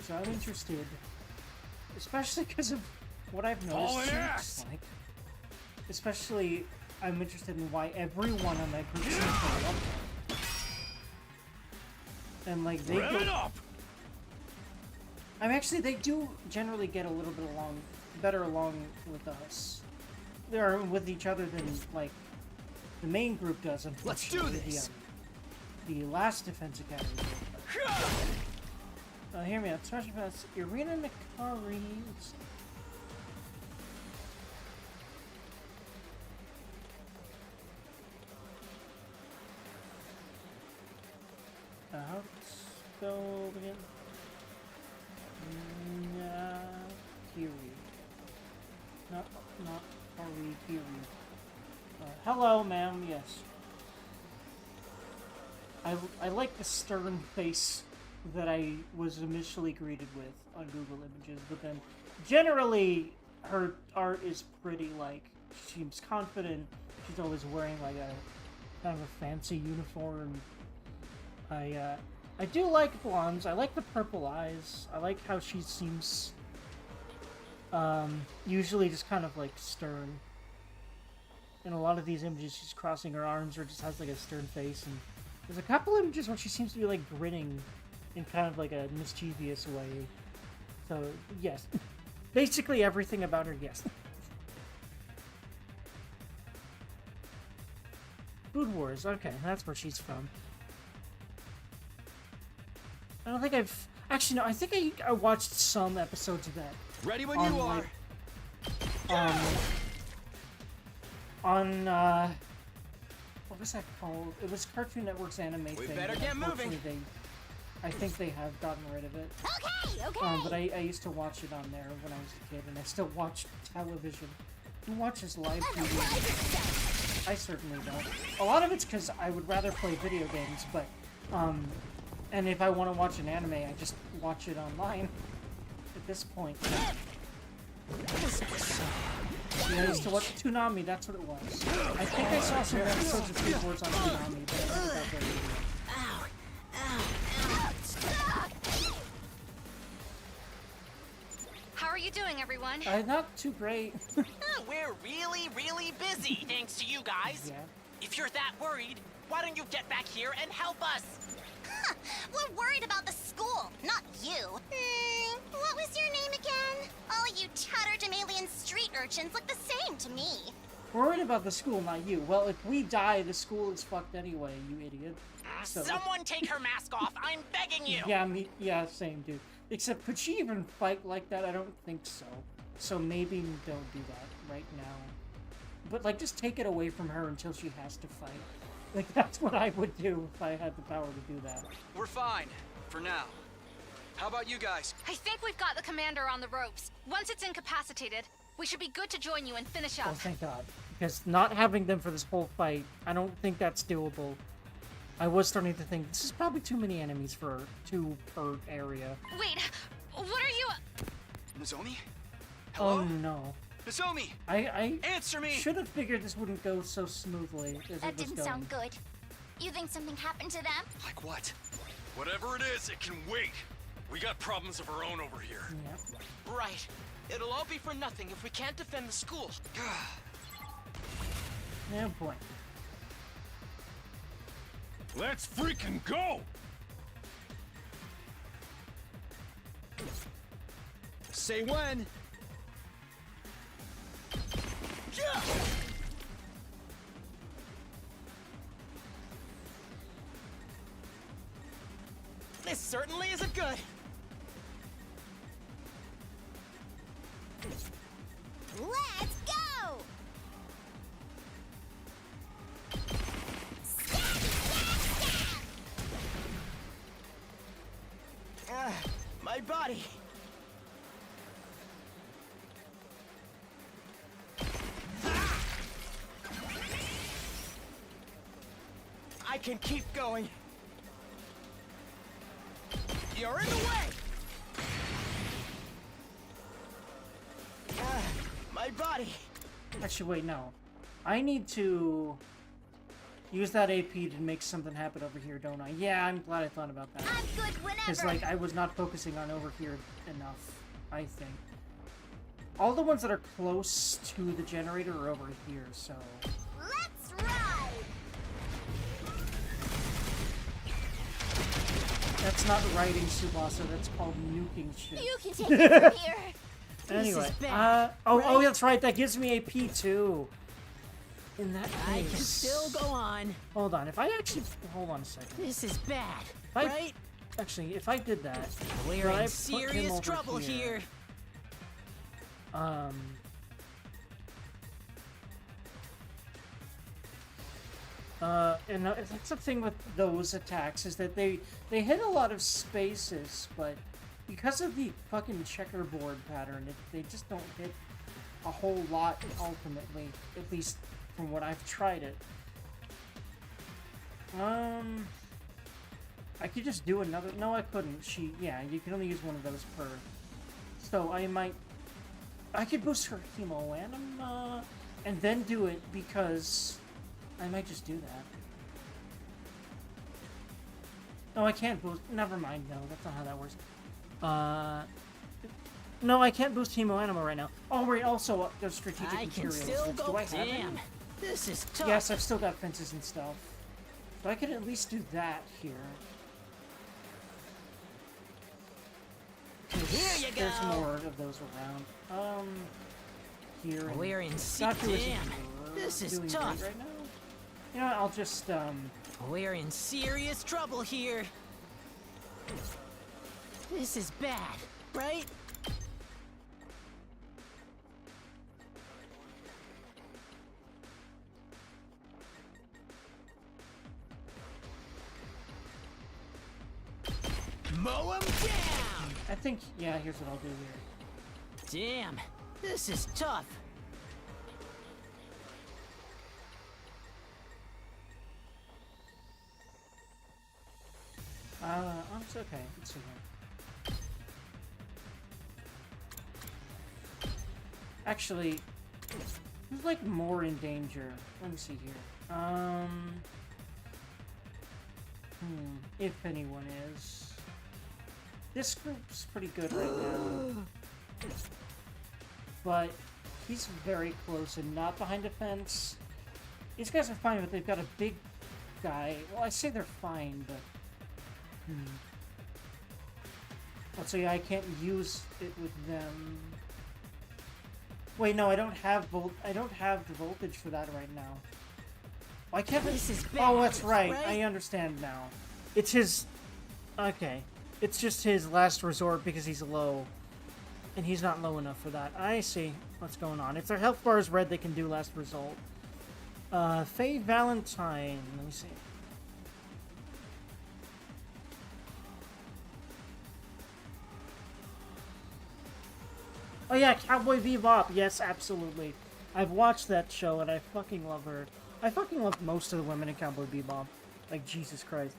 So I'm interested, especially because of what I've noticed she looks like. Especially, I'm interested in why everyone on that group seems to love her. And like they go. I mean, actually, they do generally get a little bit better along with us. They're with each other than like the main group does. Let's do this. The last Defense Academy. Hear me out. Special Pass Irina Nikari's. Let's go again. Kiri. Not Kari, Kiri. Hello, ma'am, yes. I like the stern face that I was initially greeted with on Google Images, but then generally her art is pretty, like, she seems confident. She's always wearing like a kind of a fancy uniform. I do like blondes. I like the purple eyes. I like how she seems usually just kind of like stern. In a lot of these images she's crossing her arms or just has like a stern face, and there's a couple images where she seems to be like grinning in kind of like a mischievous way. So yes. Basically everything about her, yes. Food Wars, okay, that's where she's from. I don't think I've... Actually, no, I think I watched some episodes of that. Ready when you are! What was that called? It was Cartoon Network's anime thing. We better get moving! I think they have gotten rid of it. Okay! But I used to watch it on there when I was a kid, and I still watch television. Who watches live TV? I certainly don't. A lot of it's because I would rather play video games, but, and if I want to watch an anime, I just watch it online at this point. Yeah, I used to watch Toonami, that's what it was. I think I saw some episodes of Food Wars on Toonami, but I never got very good. How are you doing, everyone? Not too great. We're really, really busy, thanks to you guys. Yeah. If you're that worried, why don't you get back here and help us? We're worried about the school, not you. What was your name again? All you tatterdemalion street urchins look the same to me. Worried about the school, not you. Well, if we die, the school is fucked anyway, you idiot. So. Someone take her mask off, I'm begging you! Yeah, same, dude. Except, could she even fight like that? I don't think so. So maybe don't do that right now. But, like, just take it away from her until she has to fight. Like, that's what I would do if I had the power to do that. We're fine, for now. How about you guys? I think we've got the commander on the ropes. Once it's incapacitated, we should be good to join you and finish up. Oh, thank God. Because not having them for this whole fight, I don't think that's doable. I was starting to think, this is probably too many enemies for two per area. Wait, what are you... Nozomi? Hello? Oh, no. Nozomi! I Answer me! should have figured this wouldn't go so smoothly as That it was didn't going. sound good. You think something happened to them? Like what? Whatever it is, it can wait. We got problems of our own over here. Yeah. Right. It'll all be for nothing if we can't defend the school. No point. Let's freaking go! Say when! This certainly isn't good. Let's go! My body. I can keep going. You're in the way! My body. Actually, wait, no. I need to use that AP to make something happen over here, don't I? Yeah, I'm glad I thought about that. I'm good whenever. Because, like, I was not focusing on over here enough, I think. All the ones that are close to the generator are over here, so... Let's ride! That's not riding Tsubasa, that's called nuking shit. You can take it from here. Anyway, bad, oh, that's right, that gives me AP too. In that case... I can still go on. Hold on, if I actually... Hold on a second. This is bad, I, right? Actually, if I did that... We're but I in put serious him over trouble here. And that's the thing with those attacks, is that they hit a lot of spaces, but because of the fucking checkerboard pattern, they just don't hit a whole lot ultimately, at least from what I've tried it. I could just do another... No, I couldn't. Yeah, you can only use one of those per... So I could boost her Hemo Anima, and then do it, because I might just do that. No, I can't boost... Never mind, no, that's not how that works. No, I can't boost Hemo Anima right now. Oh, wait, also, there's strategic I can materials. still go. Do I have Damn, any? this is tough. Yes, I've still got fences and stuff. So I could at least do that here. Here you go. There's more of those around. Here. And We're in Doctor isn't damn. This is doing tough. great right now. You know what, I'll just, We're in serious trouble here. This is bad, right? Mow him down! I think, yeah, here's what I'll do here. Damn, this is tough. It's okay. It's okay. Actually, who's like more in danger? Let me see here. If anyone is. This group's pretty good right now. But he's very close and not behind a fence. These guys are fine, but they've got a big guy. Well, I say they're fine, but... So yeah, I can't use it with them. Wait, no, I don't have the voltage for that right now. Why can't I? This is Oh, that's bad, right. right? I understand now. It's his... Okay. It's just his last resort because he's low. And he's not low enough for that. I see what's going on. If their health bar is red, they can do last result. Faye Valentine. Let me see. Oh yeah, Cowboy Bebop. Yes, absolutely. I've watched that show and I fucking love her. I fucking love most of the women in Cowboy Bebop. Like, Jesus Christ.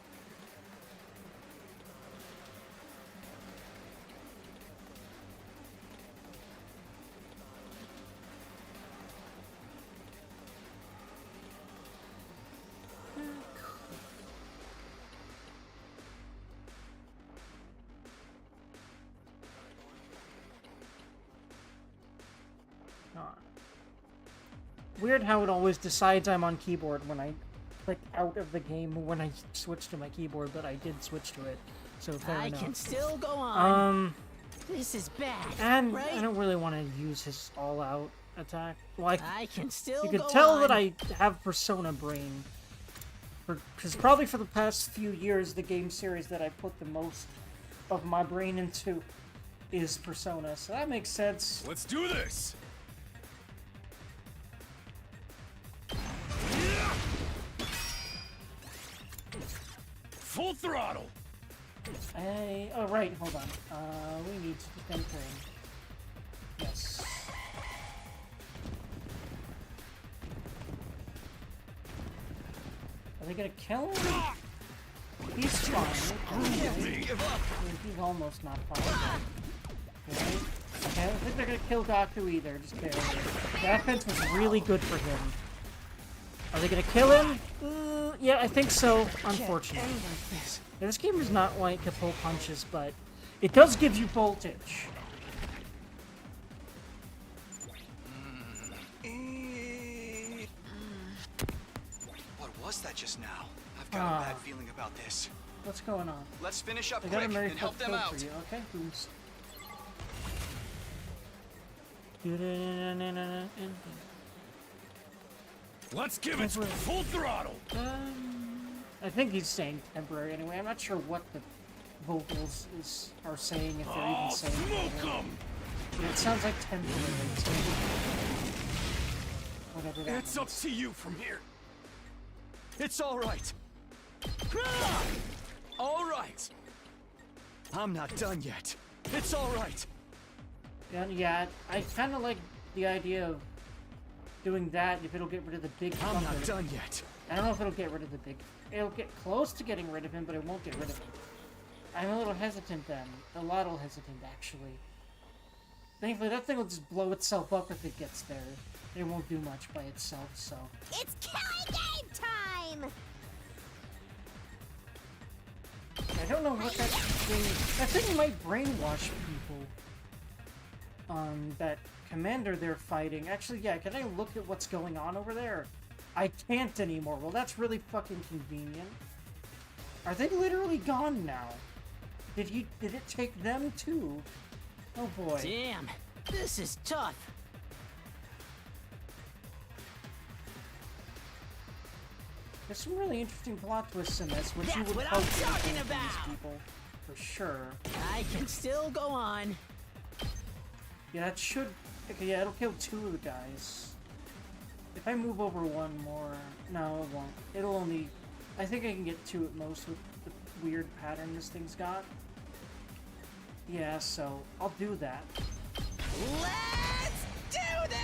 Weird how it always decides I'm on keyboard when I click out of the game when I switch to my keyboard, but I did switch to it, so fair I enough. can still go on. This is bad, And right? I don't really want to use his all out. attack. Well, I can still you can go tell on. that I have Persona brain. Because probably for the past few years, the game series that I put the most of my brain into is Persona, so that makes sense. Let's do this! Full throttle! Oh, right, hold on. We need to defend him. Yes. Are they gonna kill him? He's fine. Okay. He's almost not fine. Okay. Okay, I don't think they're gonna kill Gaku either, just barely. The offense was really good for him. Are they gonna kill him? Yeah, I think so, unfortunately. Yeah, this game is not like to pull punches, but it does give you voltage. What was that just now? I've got a bad feeling about this. What's going on? Let's finish up I quick got a Mary and help them Fuck out. for you. Okay, who's... Let's give it full throttle! I think he's saying temporary anyway. I'm not sure what the vocals are saying, if they're even saying smoke 'em! Yeah, it sounds like temporary. So whatever that It's up to you from here. It's all right. All right. I'm not done yet. It's all right. Yeah, I kind of like the idea of doing that if it'll get rid of the big I'm not fucker. done yet. I don't know if it'll get rid of the big... It'll get close to getting rid of him, but it won't get rid of him. I'm a little hesitant then. A little hesitant, actually. Thankfully, that thing will just blow itself up if it gets there. It won't do much by itself, so... It's killing game time! I don't know what that thing... That thing might brainwash people. That commander they're fighting. Actually, yeah, can I look at what's going on over there? I can't anymore. Well, that's really fucking convenient. Are they literally gone now? Did it take them too? Oh boy. Damn, this is tough. There's some really interesting plot twists in this, which you That's would what hope I'm would talking happen to these about. people, for sure. I can still go on. Yeah, that should... Okay, yeah, it'll kill 2 of the guys. If I move over 1 more... No, it won't. It'll only... I think I can get 2 at most with the weird pattern this thing's got. Yeah, so I'll do that. Let's do this!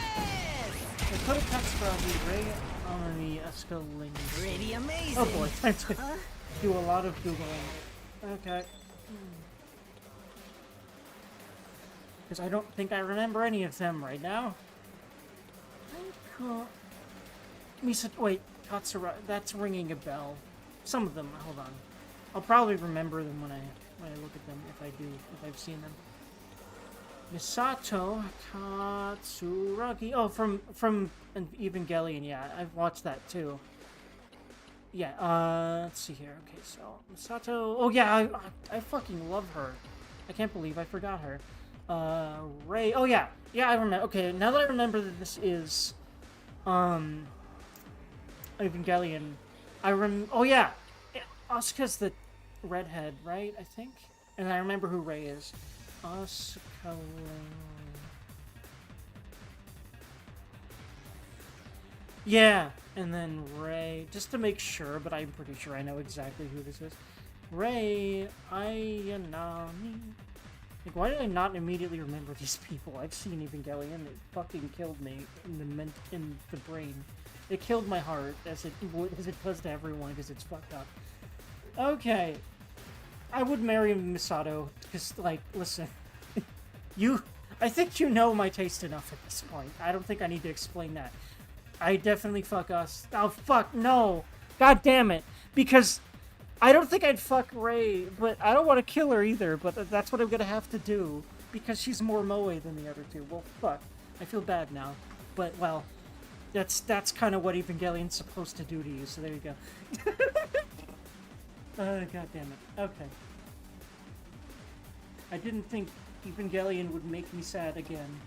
I put a text for the Ray on the Escalade. Pretty amazing. Oh boy, I have to do a lot of Googling. Okay. Because I don't think I remember any of them right now. Wait, Katsura, that's ringing a bell. Some of them, hold on. I'll probably remember them when I look at them, if I do, if I've seen them. Misato Katsuragi. Oh, from Evangelion, yeah, I've watched that too. Yeah, let's see here. Okay, so Misato. Oh yeah, I fucking love her. I can't believe I forgot her. Ray. Oh yeah, I remember. Okay, now that I remember that this is, Evangelion, oh yeah, Asuka's the redhead, right? I think, and I remember who Ray is. Asuka. Yeah, and then Ray, just to make sure, but I'm pretty sure I know exactly who this is. Ray Ayanami. Like, why did I not immediately remember these people? I've seen Evangelion. It fucking killed me in the brain. It killed my heart, as it does to everyone, because it's fucked up. Okay. I would marry Misato, because, like, listen. I think you know my taste enough at this point. I don't think I need to explain that. I definitely fuck us. Oh, fuck, no. God damn it. Because I don't think I'd fuck Ray, but I don't want to kill her either, but that's what I'm going to have to do, because she's more moe than the other two. Well, fuck. I feel bad now. But, well, that's kind of what Evangelion's supposed to do to you, so there you go. God damn it. Okay. I didn't think Evangelion would make me sad again.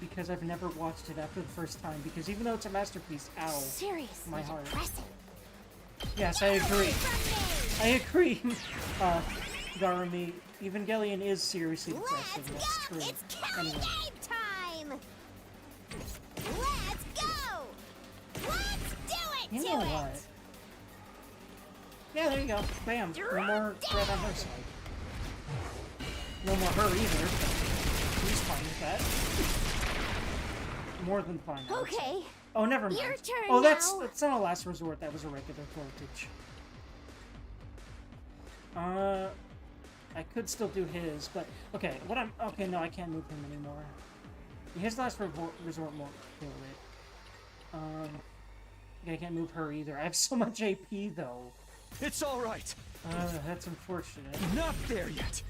because I've never watched it after the first time, because even though it's a masterpiece, ow, Seriously my heart. depressing. Yes, I agree. I agree, Garumi. Evangelion is seriously depressing, that's true. It's killing game time! Let's go! Let's do it You to know it! what? Yeah, there you go. Bam. No more threat on her side. No more her either. He's fine with that. More than fine. I would say. Okay. Oh, never mind. Your turn Oh, that's now. not a last resort. That was a regular voltage. I could still do his, but okay. Okay? No, I can't move him anymore. His last resort won't kill it. I can't move her either. I have so much AP though. It's all right. That's unfortunate. Not there yet.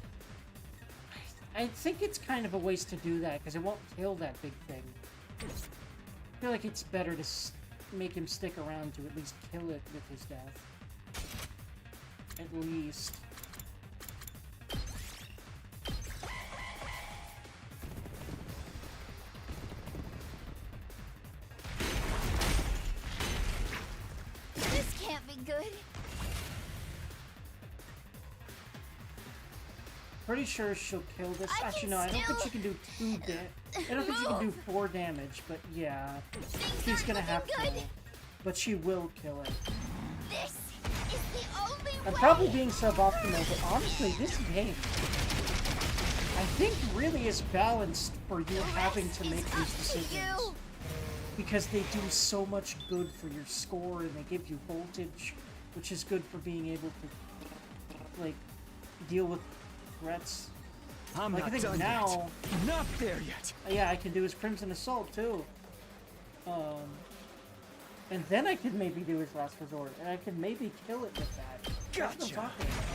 I think it's kind of a waste to do that because it won't kill that big thing. I feel like it's better to make him stick around to at least kill it with his death. At least. This can't be good. Pretty sure she'll kill this. Actually, no, I don't think she can do 2 damage. I don't think she can do 4 damage, but yeah. She's gonna have to. But she will kill it. This is the only I'm way. probably being suboptimal, but honestly, this game, I think really is balanced for you having to make these decisions. Because they do so much good for your score, and they give you voltage, which is good for being able to, like, deal with threats. I'm Like, not I think done now, yet. Not there yet. yeah, I can do his Crimson Assault too. And then I could maybe do his Last Resort, and I could maybe kill it with that. That's what I'm Gotcha. talking about.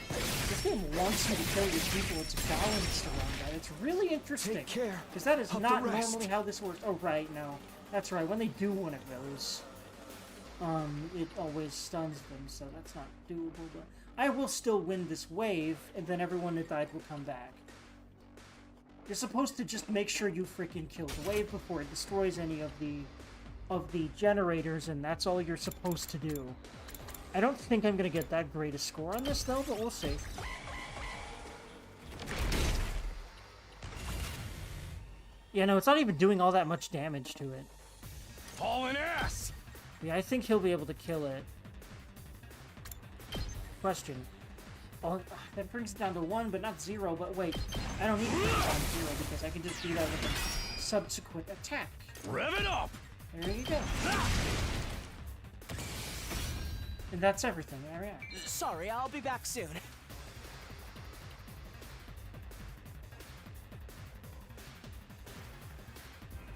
Like, this game wants you to kill your people. It's balanced around that. It's really interesting. Take care Because that is of not the rest. normally how this works. Oh, right, no. That's right. When they do one of those, it always stuns them, so that's not doable. But I will still win this wave, and then everyone that died will come back. You're supposed to just make sure you freaking kill the wave before it destroys any of the generators, and that's all you're supposed to do. I don't think I'm gonna get that great a score on this though, but we'll see. Yeah, no, it's not even doing all that much damage to it. Hauling ass! Yeah, I think he'll be able to kill it. Question. Oh, that brings it down to 1, but not 0. But wait, I don't need to bring it down to 0 because I can just do that with a subsequent attack. Rev it up! There you go. And that's everything. There we are. Sorry, I'll be back soon.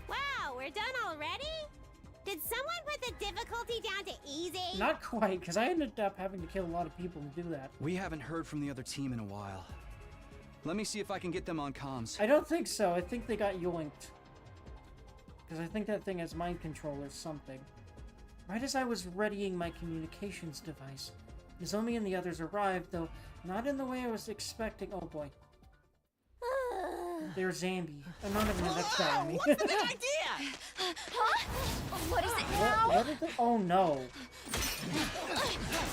Wow, we're done already? Did someone put the difficulty down to easy? Not quite, because I ended up having to kill a lot of people to do that. We haven't heard from the other team in a while. Let me see if I can get them on comms. I don't think so. I think they got yoinked. Because I think that thing has mind control or something. Right as I was readying my communications device, Nozomi and the others arrived, though not in the way I was expecting. Oh boy. They're Zambi. I'm not even that's not me. What's the big idea? Huh? What is it now? What did they? Oh no.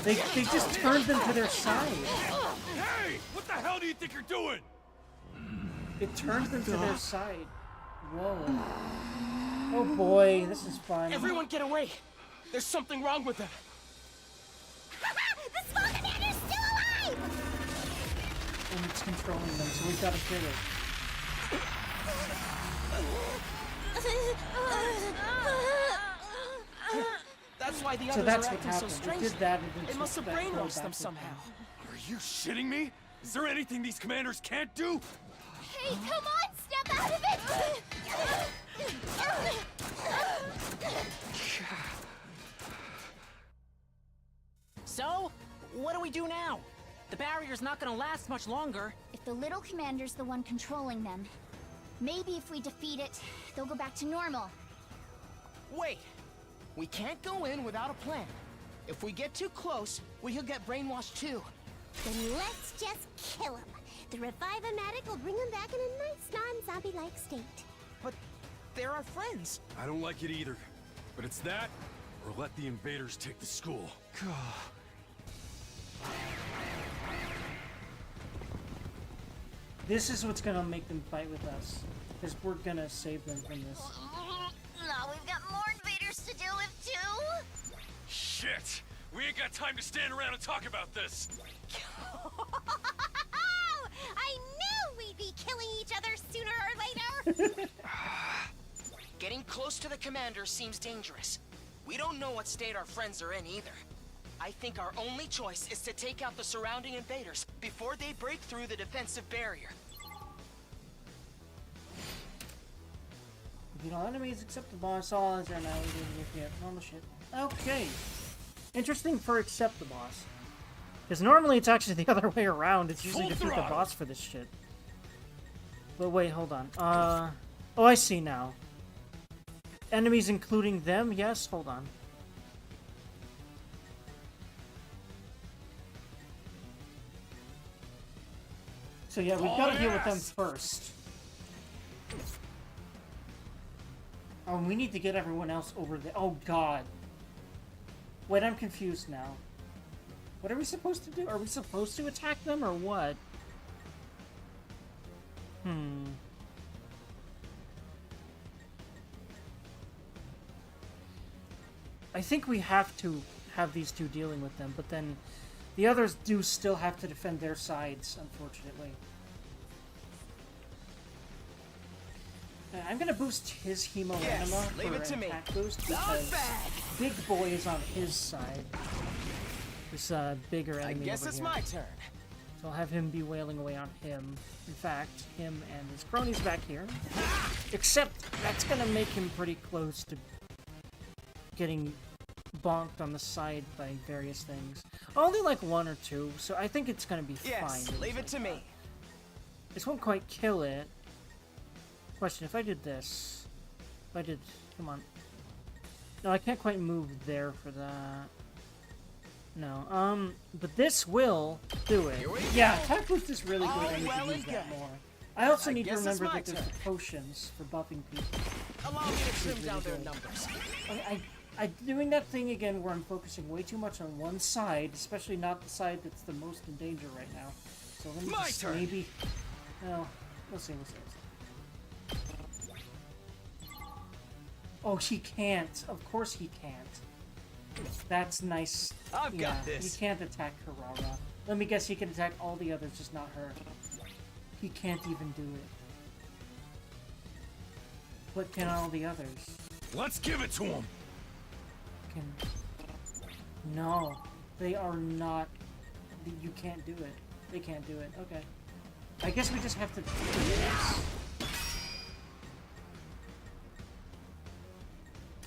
They just turned them to their side. Hey! What the hell do you think you're doing? It turned them to their side. Whoa. Oh boy, this is fun. Everyone get away! There's something wrong with them. The small commander's still alive! And it's controlling them, so we've got to kill it. That's why the So others that's are what acting so happened. It strange. did that and then It must have took that brainwashed back them to somehow. Are you shitting me? Is there anything these commanders can't do? Hey, come on, step out of it! So, what do we do now? The barrier's not gonna last much longer. If the little commander's the one controlling them, maybe if we defeat it, they'll go back to normal. Wait! We can't go in without a plan. If we get too close, we'll get brainwashed too. Then let's just kill him. The Revive-O-Matic will bring them back in a nice non-zombie-like state. But they're our friends. I don't like it either. But it's that, or let the invaders take the school. This is what's gonna make them fight with us. Because we're gonna save them from this. Now we've got more invaders to deal with, too. Shit! We ain't got time to stand around and talk about this. I knew we'd be killing each other sooner or later. Getting close to the commander seems dangerous. We don't know what state our friends are in either. I think our only choice is to take out the surrounding invaders before they break through the defensive barrier. If you know enemies except the boss, all is there now. We didn't normal shit. Okay. Interesting for accept the boss. Because normally it's actually the other way around. It's usually defeat the boss for this shit. But wait, hold on. Oh, I see now. Enemies including them? Yes, hold on. So yeah, we've got to deal with them first. Oh, and we need to get everyone else over there. Oh, God. Wait, I'm confused now. What are we supposed to do? Are we supposed to attack them, or what? I think we have to have these two dealing with them, but then the others do still have to defend their sides, unfortunately. I'm gonna boost his Hemo Anima for an attack boost because Big Boy is on his side. This bigger enemy I guess over it's here. my turn. So I'll have him be wailing away on him. In fact, him and his cronies back here. Except that's gonna make him pretty close to getting bonked on the side by various things. Only like one or two, so I think it's gonna be fine. Yes, leave it to me. This won't quite kill it. Question, if I did this... If I did... Come on. No, I can't quite move there for that. No, but this will do it. Yeah, attack boost is really good. I need to use that more. I also need to remember that there's the potions for buffing people. Allow me to trim down their numbers. I doing that thing again where I'm focusing way too much on one side, especially not the side that's the most in danger right now. So let me just maybe... Well, we'll see. Oh, he can't. Of course he can't. That's nice. I've got this. He can't attack Harara. Let me guess, he can attack all the others, just not her. He can't even do it. What can all the others? Let's give it to him. No, they are not. You can't do it. They can't do it. Okay. I guess we just have to do this.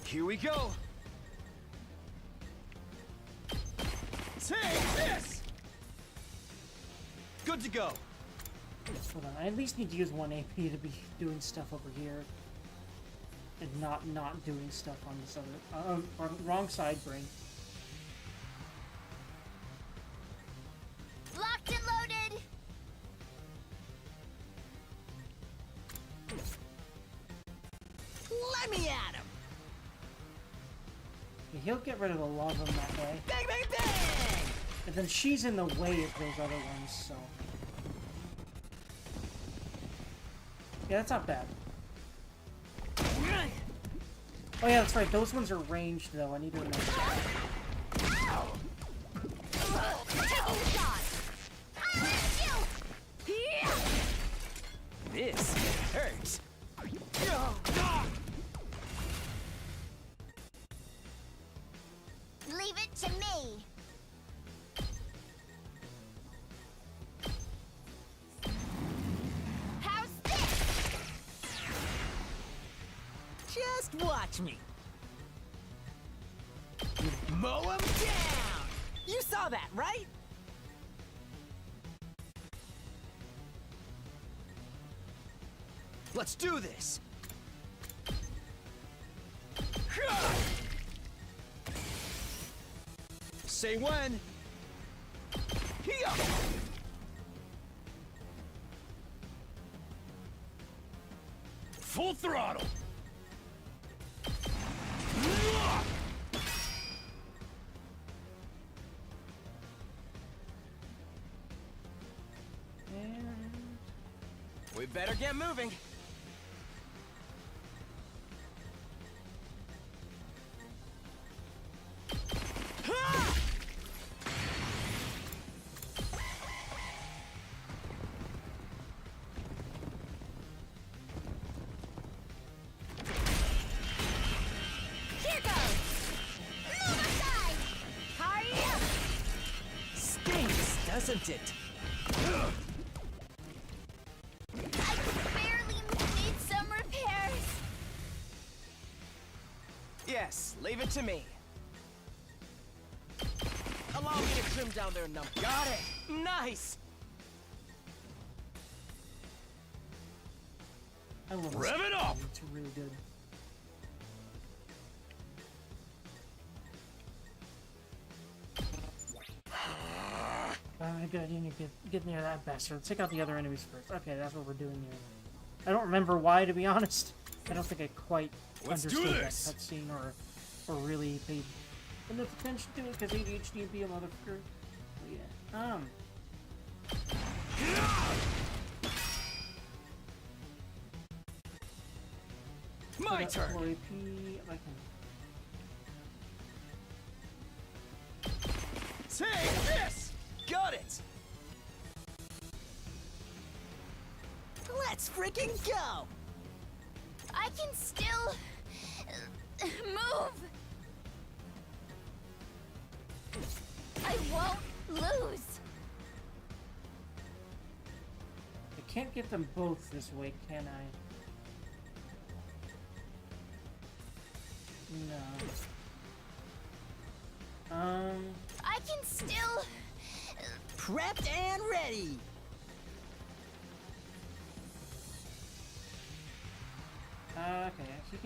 Here we go. Take this. Good to go. Hold on. I at least need to use 1 AP to be doing stuff over here, and not doing stuff on this other. Wrong side, brain. Locked and loaded. Let me at him. Yeah, he'll get rid of a lot of them that way. Bang, bang, bang! But then she's in the way of those other ones, so... Yeah, that's not bad. Oh yeah, that's right. Those ones are ranged, though. I need to remember that. This hurts. Leave it to me. How's this? Just watch me. Mow him down! You saw that, right? Let's do this. Say when. Here. full throttle. We better get moving. Here goes! Move aside! Hurry! Stinks, doesn't it? I barely need some repairs. Yes, leave it to me. Allow me to trim down their number. Got it! Nice! I love this. Rev it up! It's really good. Good, I need to get near that bastard. Let's take out the other enemies first. Okay, that's what we're doing here. I don't remember why, to be honest. I don't think I quite understood that cutscene or really paid enough attention to it because ADHD would be a motherfucker. But yeah. My turn. Take this! Got it! Let's freaking go! I can still move. I won't lose. I can't get them both this way, can I? No. I can still prepped and ready. Okay, actually,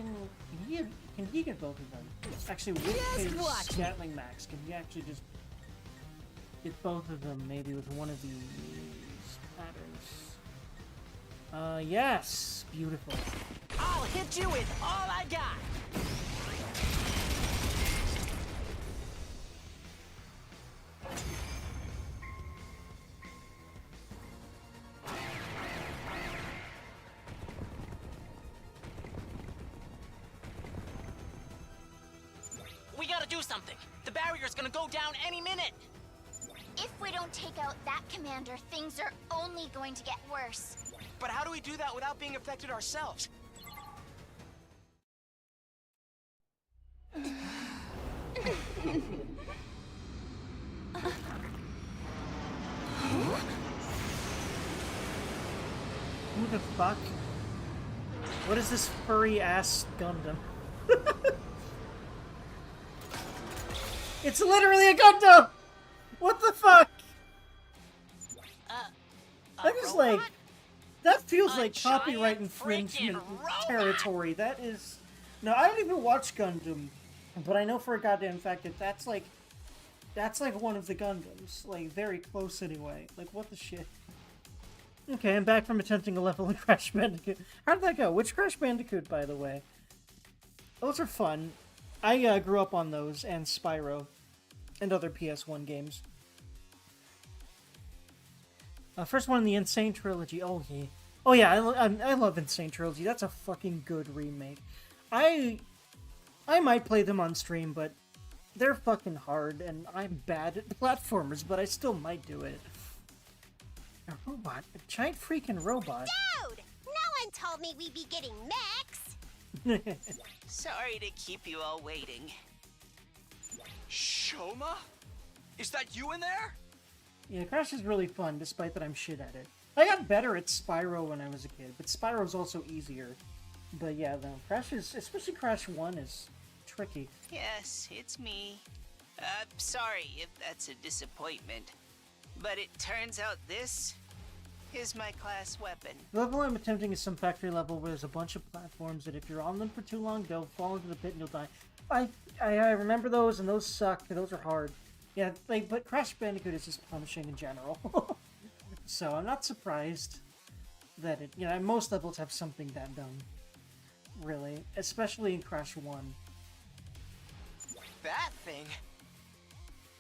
can he get both of them? Actually, with his Gatling Max, can he actually just get both of them? Maybe with one of these patterns. Yes, beautiful. I'll hit you with all I got. We gotta do something. The barrier's gonna go down any minute. If we don't take out that commander, things are only going to get worse. But how do we do that without being affected ourselves? Who the fuck? What is this furry ass Gundam? It's literally a Gundam! What the fuck? I'm just like, that feels like copyright infringement territory. That is, no, I don't even watch Gundam, but I know for a goddamn fact that that's like one of the Gundams, like very close anyway. Like what the shit? Okay, I'm back from attempting a level in Crash Bandicoot. How did that go? Which Crash Bandicoot, by the way? Those are fun. I grew up on those and Spyro and other PS1 games. First one in the Insane Trilogy. Oh yeah, oh yeah. I love Insane Trilogy. That's a fucking good remake. I might play them on stream, but they're fucking hard, and I'm bad at platformers. But I still might do it. A robot, a giant freaking robot. Dude, no one told me we'd be getting mechs. Sorry to keep you all waiting. Shoma? Is that you in there? Yeah, Crash is really fun, despite that I'm shit at it. I got better at Spyro when I was a kid, but Spyro's also easier. But yeah, no, Crash is, especially Crash 1, is tricky. Yes, it's me. Sorry if that's a disappointment. But it turns out this is my class weapon. The level I'm attempting is some factory level where there's a bunch of platforms that if you're on them for too long, they'll fall into the pit and you'll die. I remember those, and those suck. Those are hard. Yeah, like, but Crash Bandicoot is just punishing in general. So I'm not surprised that it, you know, most levels have something that dumb. really. Especially in Crash 1. That thing?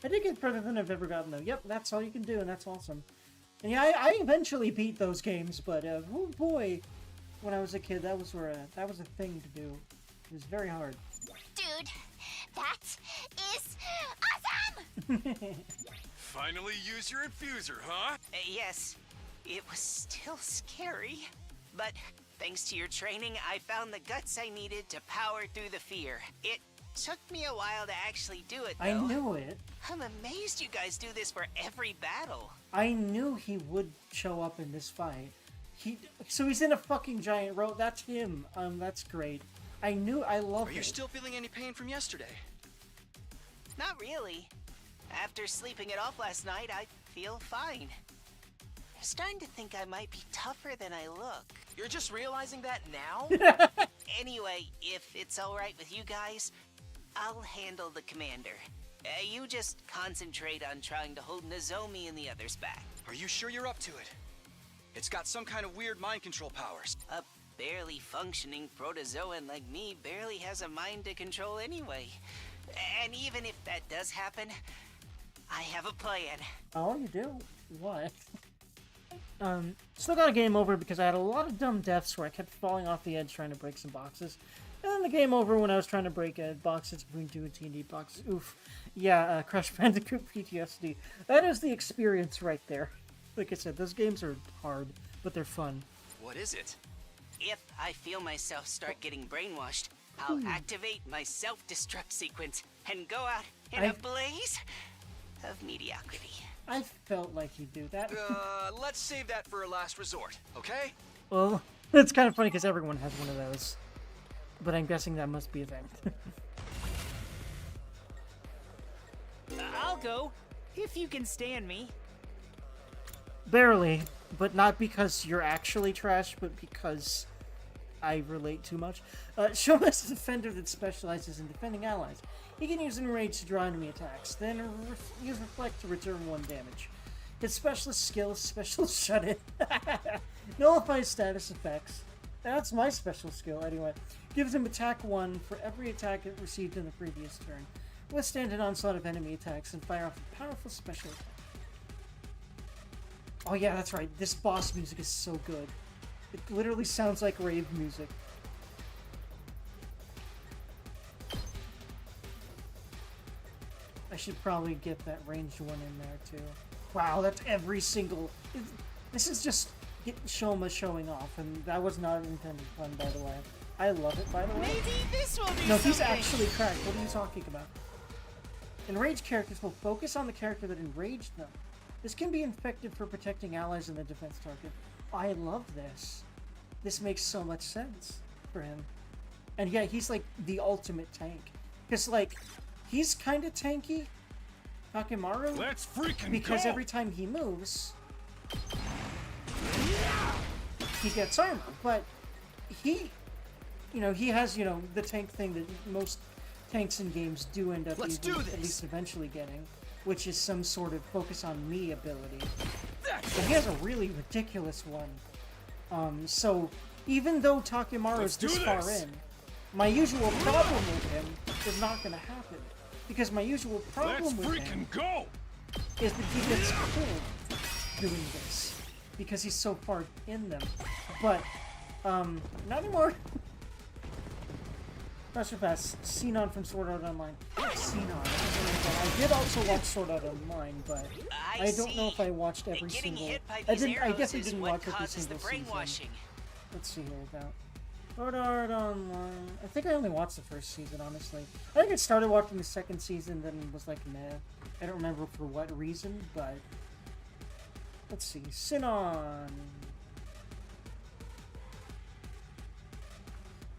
I did get further than I've ever gotten, though. Yep, that's all you can do, and that's awesome. And yeah, I eventually beat those games, but oh boy, when I was a kid, that was a thing to do. It was very hard. Dude, that is awesome! Finally use your infuser, huh? Yes, it was still scary. But thanks to your training, I found the guts I needed to power through the fear. It took me a while to actually do it, though. I knew it. I'm amazed you guys do this for every battle. I knew he would show up in this fight. So he's in a fucking giant road. That's him. That's great. I love it. Are you still feeling any pain from yesterday? Not really. After sleeping it off last night, I feel fine. I'm starting to think I might be tougher than I look. You're just realizing that now? Anyway, if it's alright with you guys, I'll handle the commander. You just concentrate on trying to hold Nozomi and the others back. Are you sure you're up to it? It's got some kind of weird mind control powers. A barely functioning protozoan like me barely has a mind to control anyway. And even if that does happen, I have a plan. Oh, you do? What? Still got a game over because I had a lot of dumb deaths where I kept falling off the edge trying to break some boxes. And then the game over when I was trying to break boxes between 2 and TNT boxes. Oof. Yeah, Crash Bandicoot PTSD. That is the experience right there. Like I said, those games are hard, but they're fun. What is it? If I feel myself start getting brainwashed, I'll activate my self-destruct sequence and go out in a blaze of mediocrity. I felt like you'd do that. Let's save that for a last resort, okay? Well, it's kind of funny because everyone has one of those. But I'm guessing that must be a thing. I'll go, if you can stand me. Barely, but not because you're actually trash, but because I relate too much. Shoma is a defender that specializes in defending allies. He can use Enrage to draw enemy attacks, then use Reflect to return 1 damage. His specialist skill is Special Shut-In. Nullifies status effects. That's my special skill, anyway. Gives him attack 1 for every attack it received in the previous turn. Withstand an onslaught of enemy attacks and fire off a powerful special attack. Oh yeah, that's right. This boss music is so good. It literally sounds like rave music. I should probably get that ranged one in there too. Wow, that's every single... This is just Shoma showing off, and that was not intended fun, by the way. I love it, by the way. Maybe this will be No, he's something. actually cracked. What are you talking about? Enraged characters will focus on the character that enraged them. This can be effective for protecting allies in the defense target. I love this. This makes so much sense for him. And yeah, he's like the ultimate tank. Because like, he's kind of tanky, Takimaru. Let's freaking Because go! every time he moves, he gets armor. But he, he has, the tank thing that most tanks in games do end up Let's even, do this. at least eventually getting, which is some sort of focus on me ability. But he has a really ridiculous one. So even though Takimaru is this far in, my usual problem with him is not going to happen. Because my usual problem with him is that he gets killed doing this. Because he's so far in them. But, not anymore. Pressure Pass, Xenon from Sword Art Online. Xenon. I did also watch Sword Art Online, but I don't know if I watched every single... I guess I didn't watch every single season. Let's see here about... Sword Art Online... I think I only watched the first season, honestly. I think I started watching the second season, then was like, meh. I don't remember for what reason, but... Let's see. Sinon...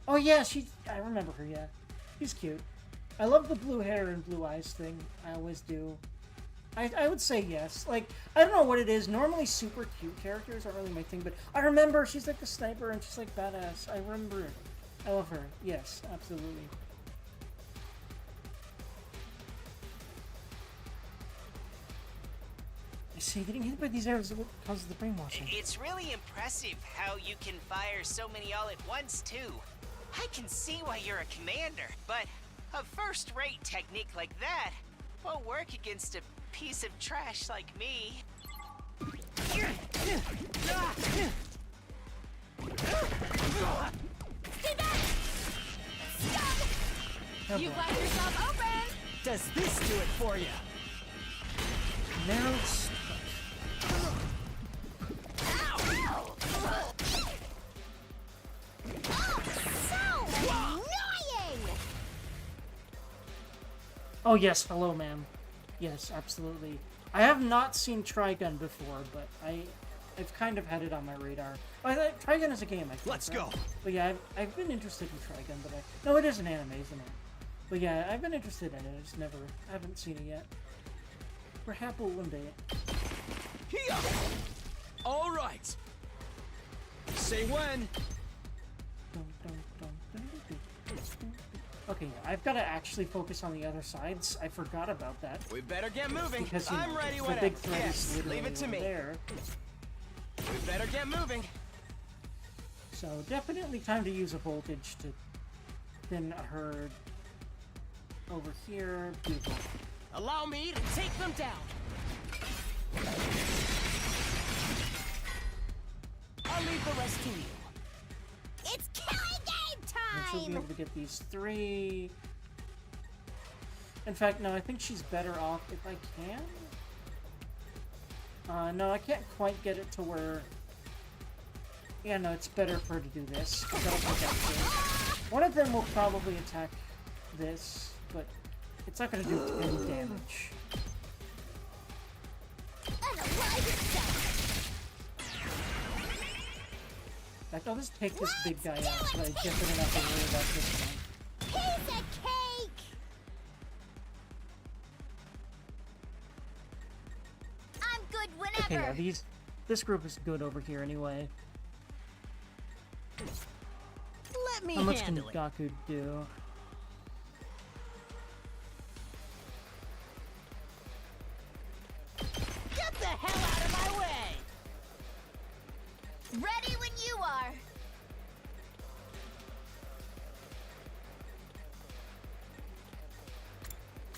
Oh yeah, I remember her, yeah. She's cute. I love the blue hair and blue eyes thing. I always do. I would say yes. Like, I don't know what it is. Normally super cute characters aren't really my thing, but I remember she's like the sniper and she's like badass. I remember it. I love her. Yes, absolutely. I see, getting hit by these arrows is what causes the brainwashing. It's really impressive how you can fire so many all at once, too. I can see why you're a commander, but a first-rate technique like that won't work against a piece of trash like me. You've left yourself open! Does this do it for you? Now oh yes, hello ma'am. Yes, absolutely. I have not seen Trigun before, but I've kind of had it on my radar. Trigun is a game, I think. Let's go. But yeah, I've been interested in Trigun, but no, it is an anime, isn't it? But yeah, I've been interested in it. I just never, I haven't seen it yet. Perhaps one day. Here. All right. Say when. Okay, I've got to actually focus on the other sides. I forgot about that. We better get moving. Because I'm ready the whenever. big threat Yes, is literally leave it to me. there. We better get moving. So definitely time to use a voltage to thin her over here. Beautiful. Allow me to take them down. I'll leave the rest to you. It's killing game And she'll be time! able to get these 3. In fact, no, I think she's better off if I can. No, I can't quite get it to where... Yeah, no, it's better for her to do this. 'Cause that'll take out 2. One of them will probably attack this, but it's not going to do any damage. In fact, I'll just take this big guy out so that I definitely don't have to worry about this one. Piece of cake! I'm good whenever. Okay, yeah, this group is good over here anyway. Let me How much can handle it. Gaku do? Get the hell out of my way! Ready when you are.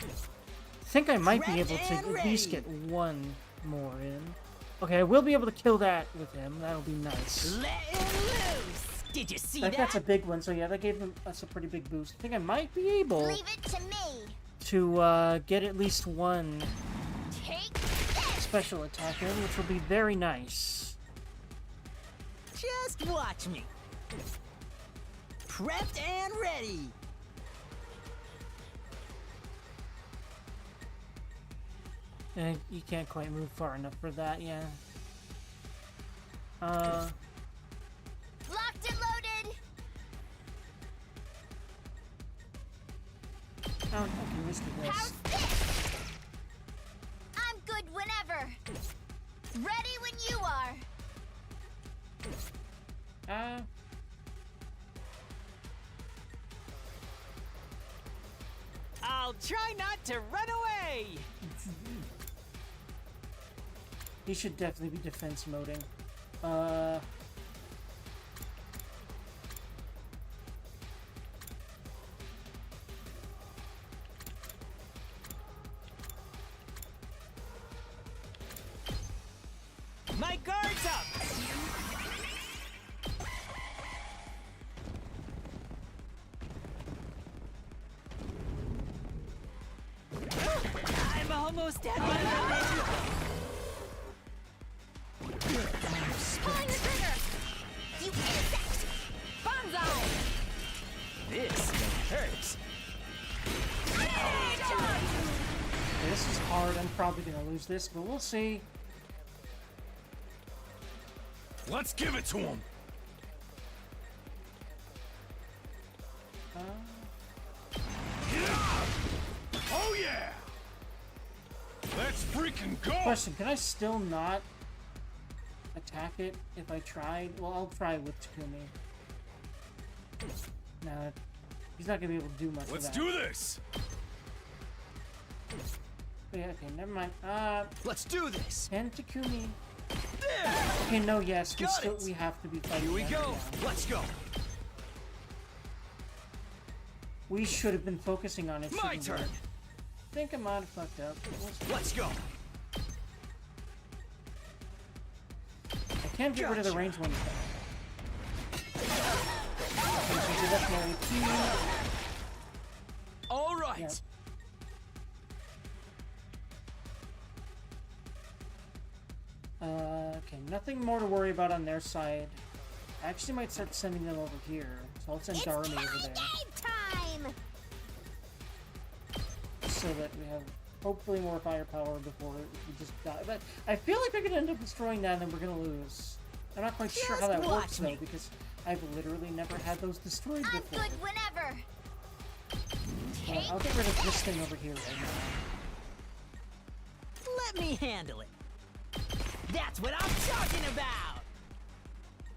I think I might be able to at least get one more in. Okay, I will be able to kill that with him. That'll be nice. Let him loose! Did you see that? That's a big one, so yeah, that gave us a pretty big boost. I think I might be able Leave it to me. to get at least one Take this. special attack in, which will be very nice. Just watch me. Prepped and ready. And you can't quite move far enough for that, yeah. Locked and loaded. Oh, okay, let's do How's this. this? I'm good whenever. Ready when you are. I'll try not to run away. He should definitely be defense moding. My guard's up. I'm almost at my limit. Pulling the trigger. You insect. Banzai. This hurts. Okay, this is hard. I'm probably gonna lose this, but we'll see. Let's give it to him. Oh yeah! Let's freaking go! Question, can I still not attack it if I tried? Well, I'll try with Takumi. No, he's not gonna be able to do much Let's of that. do this! But yeah, okay, never mind. Let's do this. And Takumi. There. Okay, no, yes, Got it. we have to be fighting. Here we that go. down. Let's go. We should have been focusing on it. My shouldn't we? turn. I think I might have fucked up. Let's go. I can't get rid of the range ones though. Okay, so give us more AP. All right. Yeah. Okay, nothing more to worry about on their side. I actually might start sending them over here. So I'll send Darmy over there. Time! So that we have hopefully more firepower before we just die. But I feel like they're gonna end up destroying that and then we're gonna lose. I'm not quite sure how that works though, because I've literally never had those destroyed I'm before. good whenever. I'll get rid of this thing over here right now. Let me handle it. That's what I'm talking about!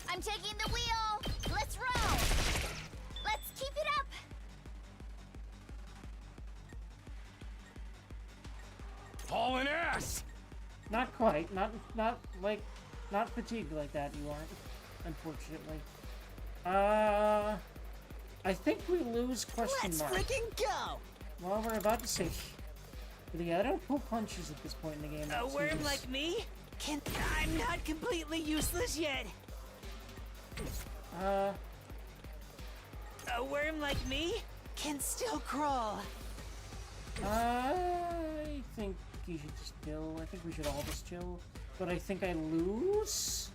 I'm taking the wheel. Let's roll. Let's keep it up. Hauling ass! Not quite. Not fatigued like that, you aren't. Unfortunately. I think we lose question mark. Let's freaking go! Well, we're about to see. But yeah, I don't pull punches at this point in the game. A It worm seems. like me? I'm not completely useless yet. A worm like me can still crawl. I think you should just chill. I think we should all just chill. But I think I lose?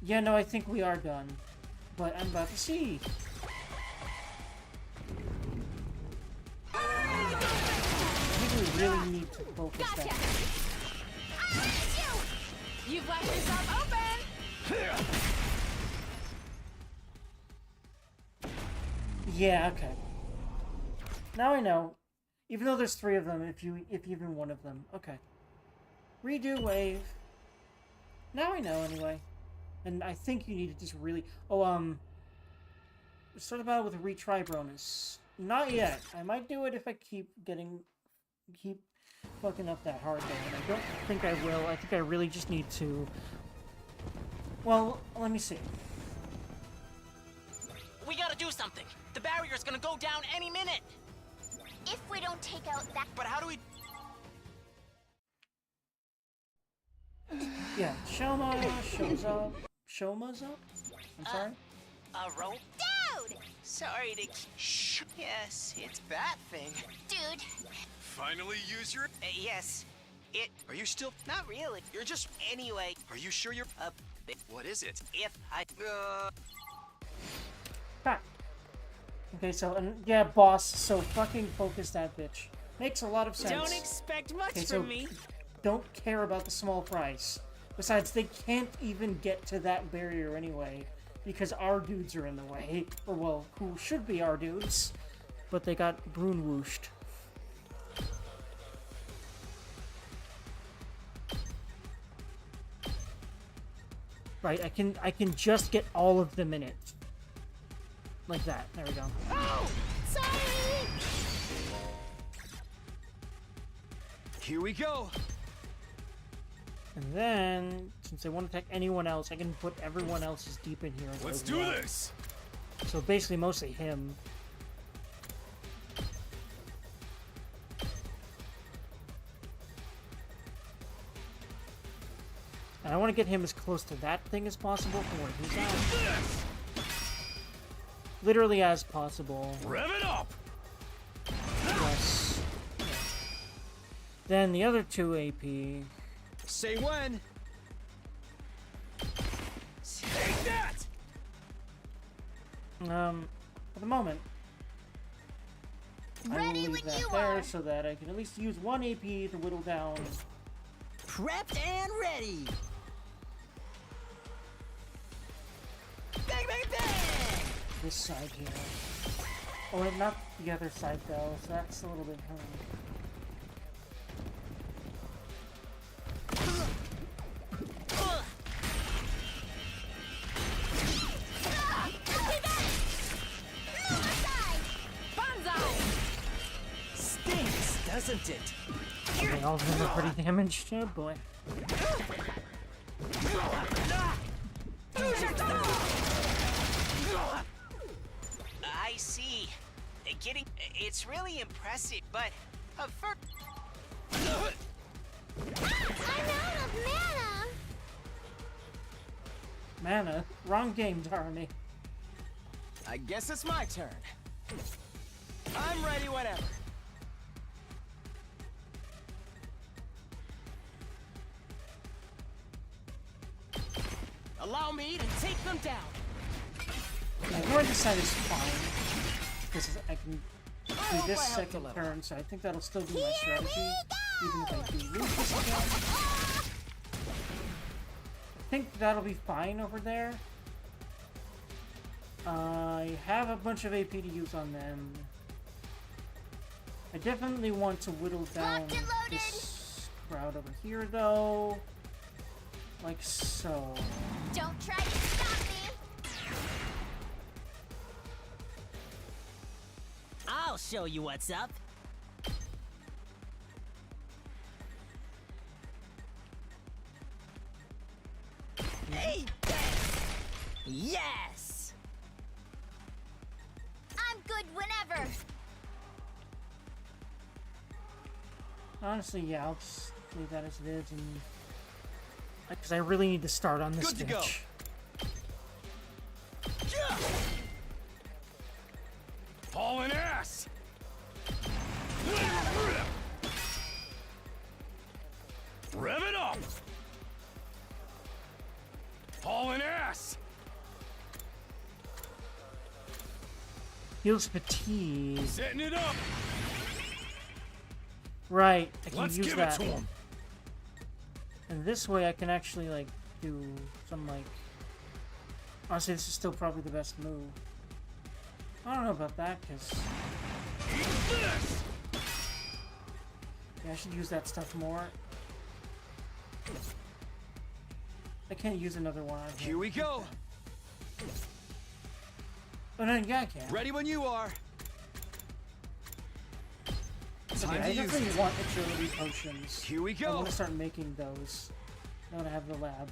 Yeah, no, I think we are done. But I'm about to see. I think we really need to focus that. You've left yourself open! Yeah, okay. Now I know. Even though there's 3 of them, if even one of them. Okay. Redo wave. Now I know anyway. And I think you need to just really... Oh, start the battle with a retry bonus. Not yet. I might do it if I keep fucking up that hard there. And I don't think I will. I think I really just need to... Well, let me see. We gotta do something. The barrier's gonna go down any minute. If we don't take out that... But how do we... Yeah, Shoma shows up. Shoma's up? I'm sorry? A rope? Dude! Sorry to... Shh. Yes, it's that thing. Dude. Finally use your... Yes. It... Are you still... Not really. You're just... Anyway. Are you sure you're... What is it? If I... Ha. Okay, so, yeah, boss, so fucking focus that bitch. Makes a lot of sense. Don't expect much Okay, so from me. don't care about the small price. Besides, they can't even get to that barrier anyway, because our dudes are in the way. Or, well, who should be our dudes, but they got Brune whooshed. Right, I can just get all of them in it. Like that. There we go. Oh! Sorry! Here we go. And then, since I want to attack anyone else, I can put everyone else's deep in here. Let's as do well. this! So basically, mostly him. And I want to get him as close to that thing as possible from where he's at. Literally as possible. Rev it up! Yes. Then the other 2 AP. Say when. Take that! For the moment, I will Ready leave when that you there are. so that I can at least use 1 AP to whittle down. Prepped and ready. Bang, bang, bang! This side here. Oh, wait, not the other side though, so that's a little bit Stinks, doesn't it? Okay, all of them are pretty damaged. Oh boy. I see. It's really impressive, but first. I'm out of mana! Mana? Wrong game, Darmy. I guess it's my turn. I'm ready whenever. Allow me to take them down. My Roaring Side is fine. Because I can do this second turn, so I think that'll still be my strategy. Even if I do lose this again. I think that'll be fine over there. I have a bunch of AP to use on them. I definitely want to whittle down this crowd over here, though. Like so. Don't try to stop me! I'll show you what's up. Hey! Yes! I'm good whenever! Honestly, yeah, I'll just leave that as it is, and because I really need to start on this Good to bitch. go. Hauling ass! Rev it up! Hauling ass! Heals fatigue. Setting it up! Right, I can Let's use give that. it to him! And this way I can actually, like, do some, like... Honestly, this is still probably the best move. I don't know about that, because... Yeah, I should use that stuff more. I can't use another one. Here we go. Oh, no, yeah, I can. Ready when you are. Okay, I definitely want agility potions. Here we go. I want to start making those. Now that I have the lab.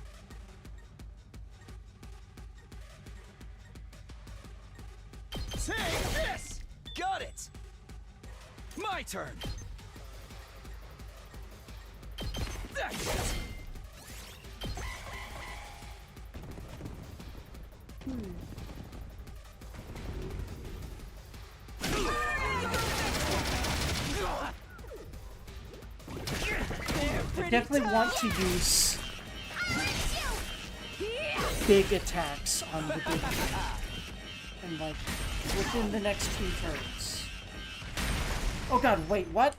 Take this! Got it! My turn! That's it! I definitely want to use big attacks on the big guy. And like within the next 2 turns. Oh god, wait, what?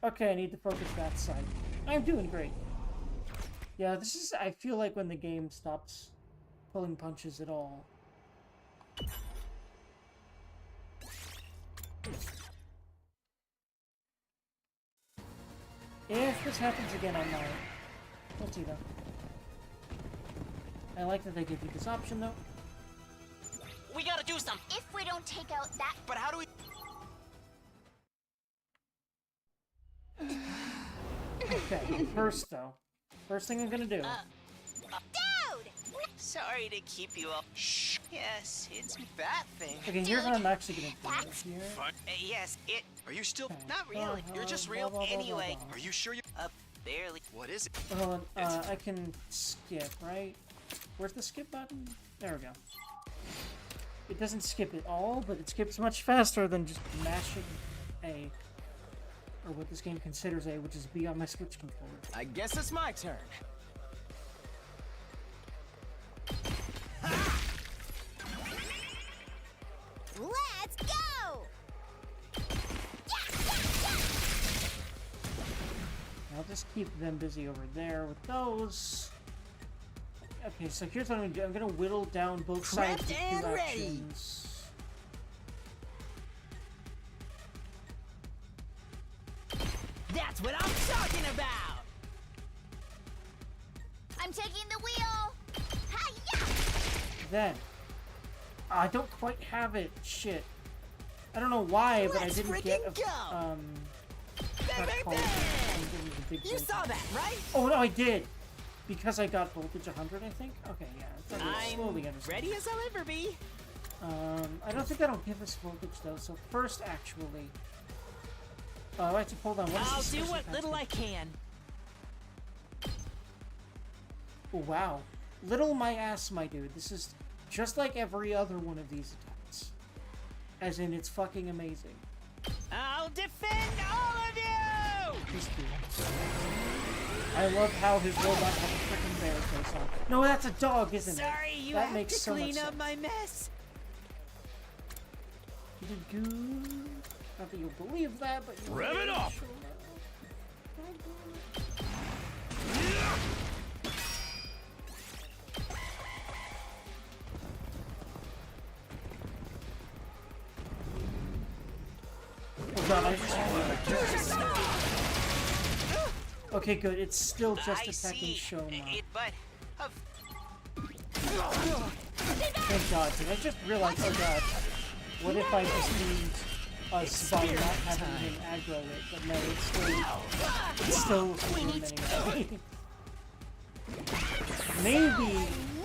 Okay, I need to focus that side. I'm doing great. Yeah, this is, I feel like when the game stops pulling punches at all. If this happens again, I might. We'll see though. I like that they give you this option though. We gotta do something. If we don't take out that... But how do we... Okay, first though. First thing I'm gonna do. Dude! Sorry to keep you up. Shh. Yes, it's that thing. Okay, here's what I'm actually gonna do. Here. Yes, it... Are you still... Not really. You're just real. Anyway. Are you sure you... Barely. What is it? Hold on, I can skip, right? Where's the skip button? There we go. It doesn't skip it all, but it skips much faster than just mashing A. Or what this game considers A, which is B on my Switch controller. I guess it's my turn. Let's go! I'll just keep them busy over there with those. Okay, so here's what I'm gonna do. I'm gonna whittle down both sides with 2 actions. That's what I'm talking about! I'm taking the wheel! Hi-ya! Then, I don't quite have it. Shit. I don't know why, but I didn't get a, You saw that, right? Oh no, I did! Because I got voltage 100, I think? Okay, yeah. It's I'm slowly understand. ready as I'll ever be. I don't think that'll give us voltage though, so first actually... actually, hold on, what is I'll this do special what attack little do? I can. Oh, wow. Little my ass, my dude. This is just like every other one of these attacks. As in, it's fucking amazing. I'll defend all of you! He's cool. I love how his robot has a freaking bear face on. No, that's a dog, isn't it? Sorry, you that have makes to so much clean up sense. my mess. You did good. Not that you'll believe that, but you Rev it up! Oh god, I just... Okay, good. It's still just attacking Shoma. But Thank god, because I just realized, oh god, what if I just need us by not having him aggro it, but no, it's still hitting him anyway. Maybe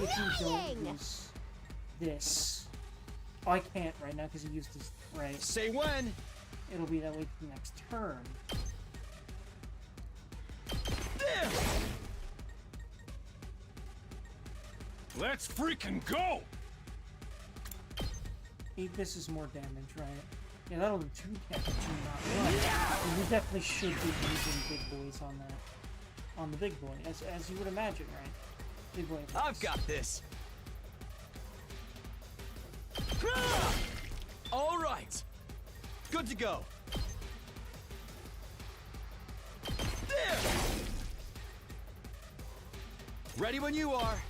if you don't use this. Oh, I can't right now because he used his right. Say when! It'll be that way for the next turn. There! Let's freaking go! This is more damage, right? Yeah, that'll do 2 damage and not 1. And we definitely should be using big boys on that. On the big boy, as you would imagine, right? Big boy. I've got this! All right! Good to go! There! Ready when you are!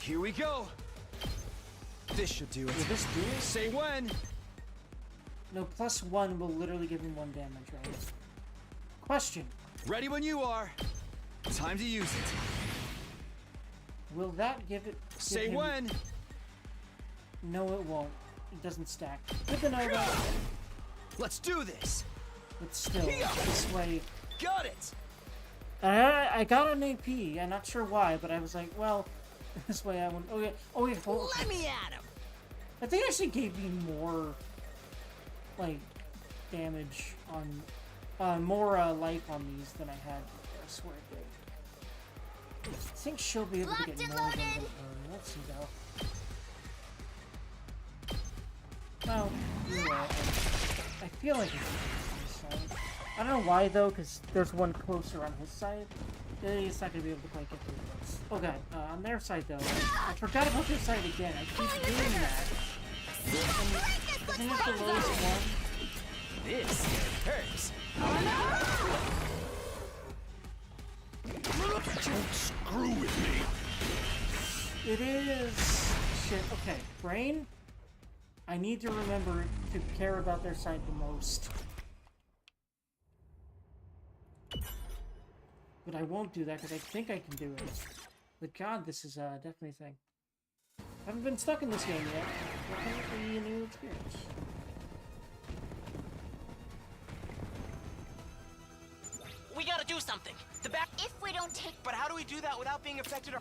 Here we go! This should do it. Will this do it? Say when! No, +1 will literally give him 1 damage, right? Question. Ready when you are! Time to use it. Will that give it... Say him... when! No, it won't. It doesn't stack. Good to know that. Let's do this! But still, this way... Got it! I got an AP. I'm not sure why, but I was like, well, this way I won't... Oh, wait, hold on. Let me at him! I think it actually gave me more, like, damage on... more life on these than I had before. I swear it did. I think she'll be able to get more than her. Let's see, though. Well, you're right. I feel like it's on his side. I don't know why, though, because there's one closer on his side. He's not going to be able to quite get through this. Oh, God. On their side, though. I forgot about their side again. I keep doing that. Isn't it the lowest one? This hurts. Don't screw with me! It is... Shit. Okay. Brain? I need to remember to care about their side the most. But I won't do that because I think I can do it. But god, this is definitely a thing. I haven't been stuck in this game yet. Definitely a new experience. we gotta do something. The back. If we don't take. But how do we do that without being affected?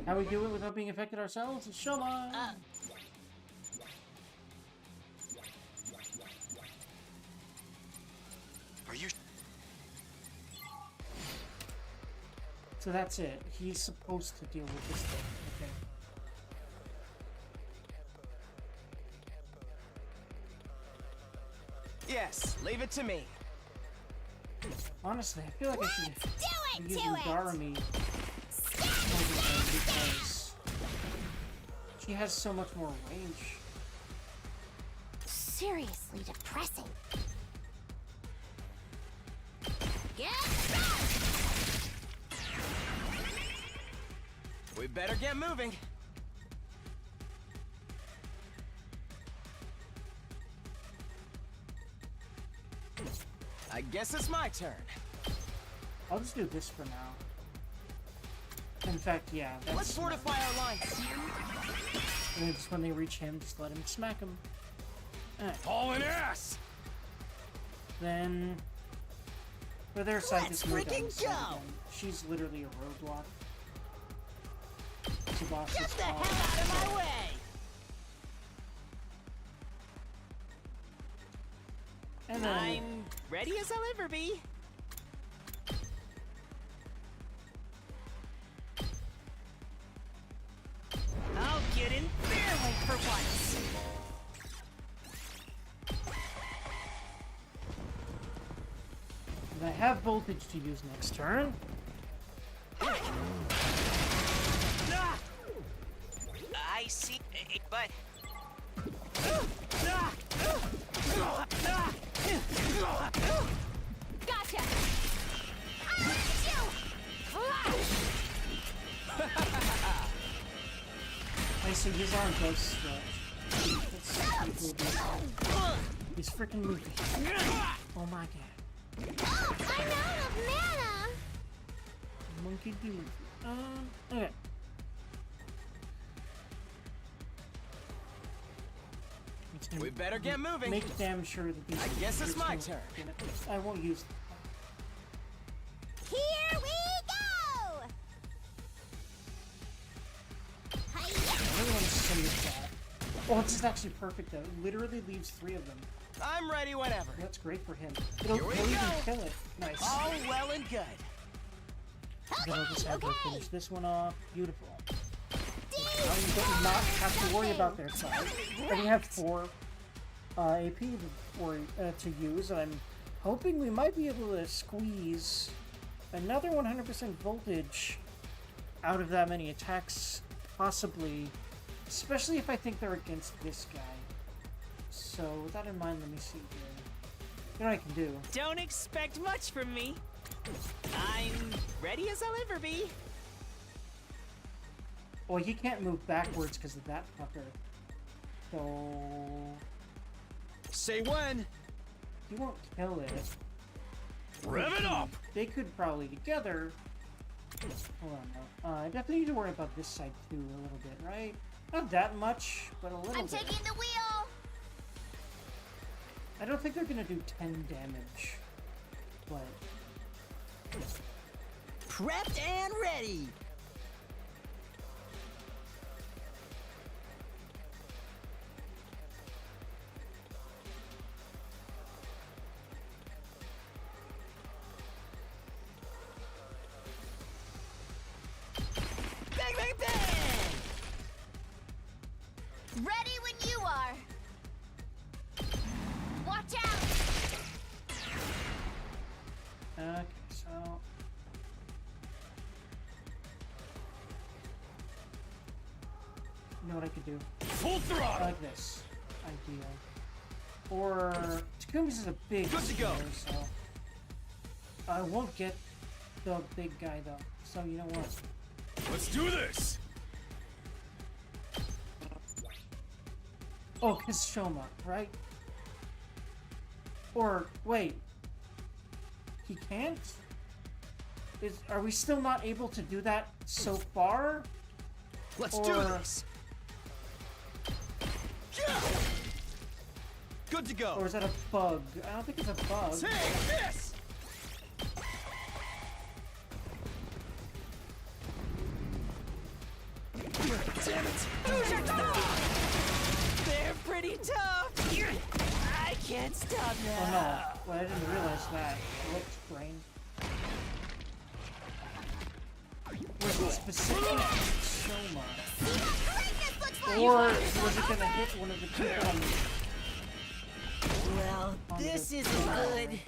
How we do it without being affected ourselves? Show me. Are you? So that's it. He's supposed to deal with this thing. Okay. Yes, leave it to me. Honestly, I feel like I should be using Do it! Garami because she has so much more range. Seriously depressing. Get We better get moving. I guess it's my turn. I'll just do this for now. In fact, yeah, that's Let's fortify our lines. And just when they reach him, just let him smack him. Hauling ass! Then But their side Let's is moved freaking down the side go! again. She's literally a roadblock. Tsubasa Get the hell out of my way! And then I'm ready as I'll ever be. I'll get in their way for once. and I have voltage to use next turn. I see, but... Gotcha! I'll get you! I see his arm does stretch. He's freaking moving. Oh my god. I'm out of mana! Monkey D. Okay. We better get moving. Make damn sure that these. I guess it's my turn. I won't use them. Here we go! I really want to send this back. Oh, this is actually perfect though. It literally leaves 3 of them. I'm ready whenever. That's great for him. It'll Here we even go. kill it. Nice. All well and good. Then I'll just have to finish this one off. Beautiful. Now you do not have to worry about their side. And we have 4 AP to use. And I'm hoping we might be able to squeeze another 100% voltage out of that many attacks, possibly. Especially if I think they're against this guy. So with that in mind, let me see here. You know what I can do? Don't expect much from me. I'm ready as I'll ever be. Well, he can't move backwards because of that fucker. So... Say when! He won't kill it. Rev it up! They could probably together... Hold on now. I definitely need to worry about this side too a little bit, right? Not that much, but a little I'm bit. taking the wheel! I don't think they're gonna do 10 damage. But... Prepped and ready. Bang, bang, bang! Ready when you are! Watch out! Okay, so... You know what I could do? Full throttle! Like this. Ideal. Or... Takumi's is a big Good to go. spear, so... I won't get the big guy, though. So, you know what? Let's do this! Oh, because Shoma, right? Or, wait. He can't? Are we still not able to do that so far? Let's do this! Good to go! Or is that a bug? I don't think it's a bug. Take this! Damn it! They're pretty tough. I can't stop now. Oh no. Well, I didn't realize that. Whoops, brain. Was it specific to Shoma? Or was it gonna hit one of the people on the... Well, this isn't good.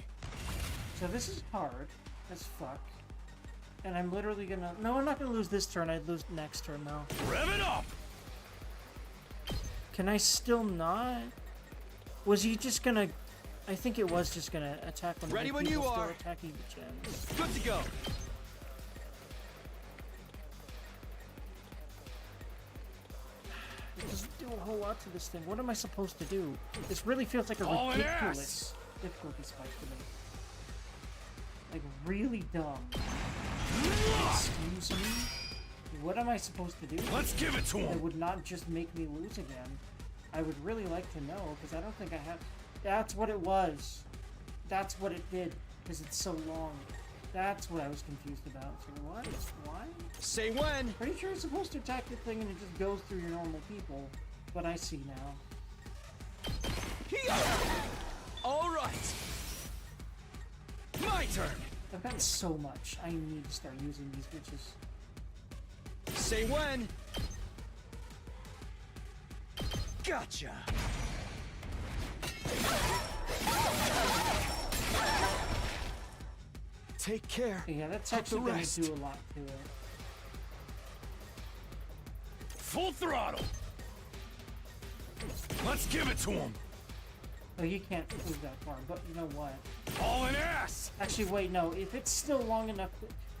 So this is hard as fuck. And I'm literally gonna... No, I'm not gonna lose this turn. I'd lose next turn, though. Rev it up! Can I still not? Was he just gonna... I think it was just gonna attack when Ready the when people you still are. attacking the gens. Good to go! It doesn't do a whole lot to this thing. What am I supposed to do? This really feels like a Oh, an ridiculous difficulty spike to me. Like, really dumb. Excuse me? What am I supposed to do? Let's give it to It him! would not just make me lose again. I would really like to know, because I don't think I have... That's what it was. That's what it did. Because it's so long. That's what I was confused about. So what? Why? Say when! Pretty sure it's supposed to attack the thing and it just goes through your normal people. But I see now. All right. My turn. I've got so much. I need to start using these bitches. Say when. Gotcha. Take care. Yeah, that's actually going to do a lot to it. Full throttle. Let's give it to him. Oh, you can't move that far, but you know what? All in ass. Actually, wait, no. If it's still long enough...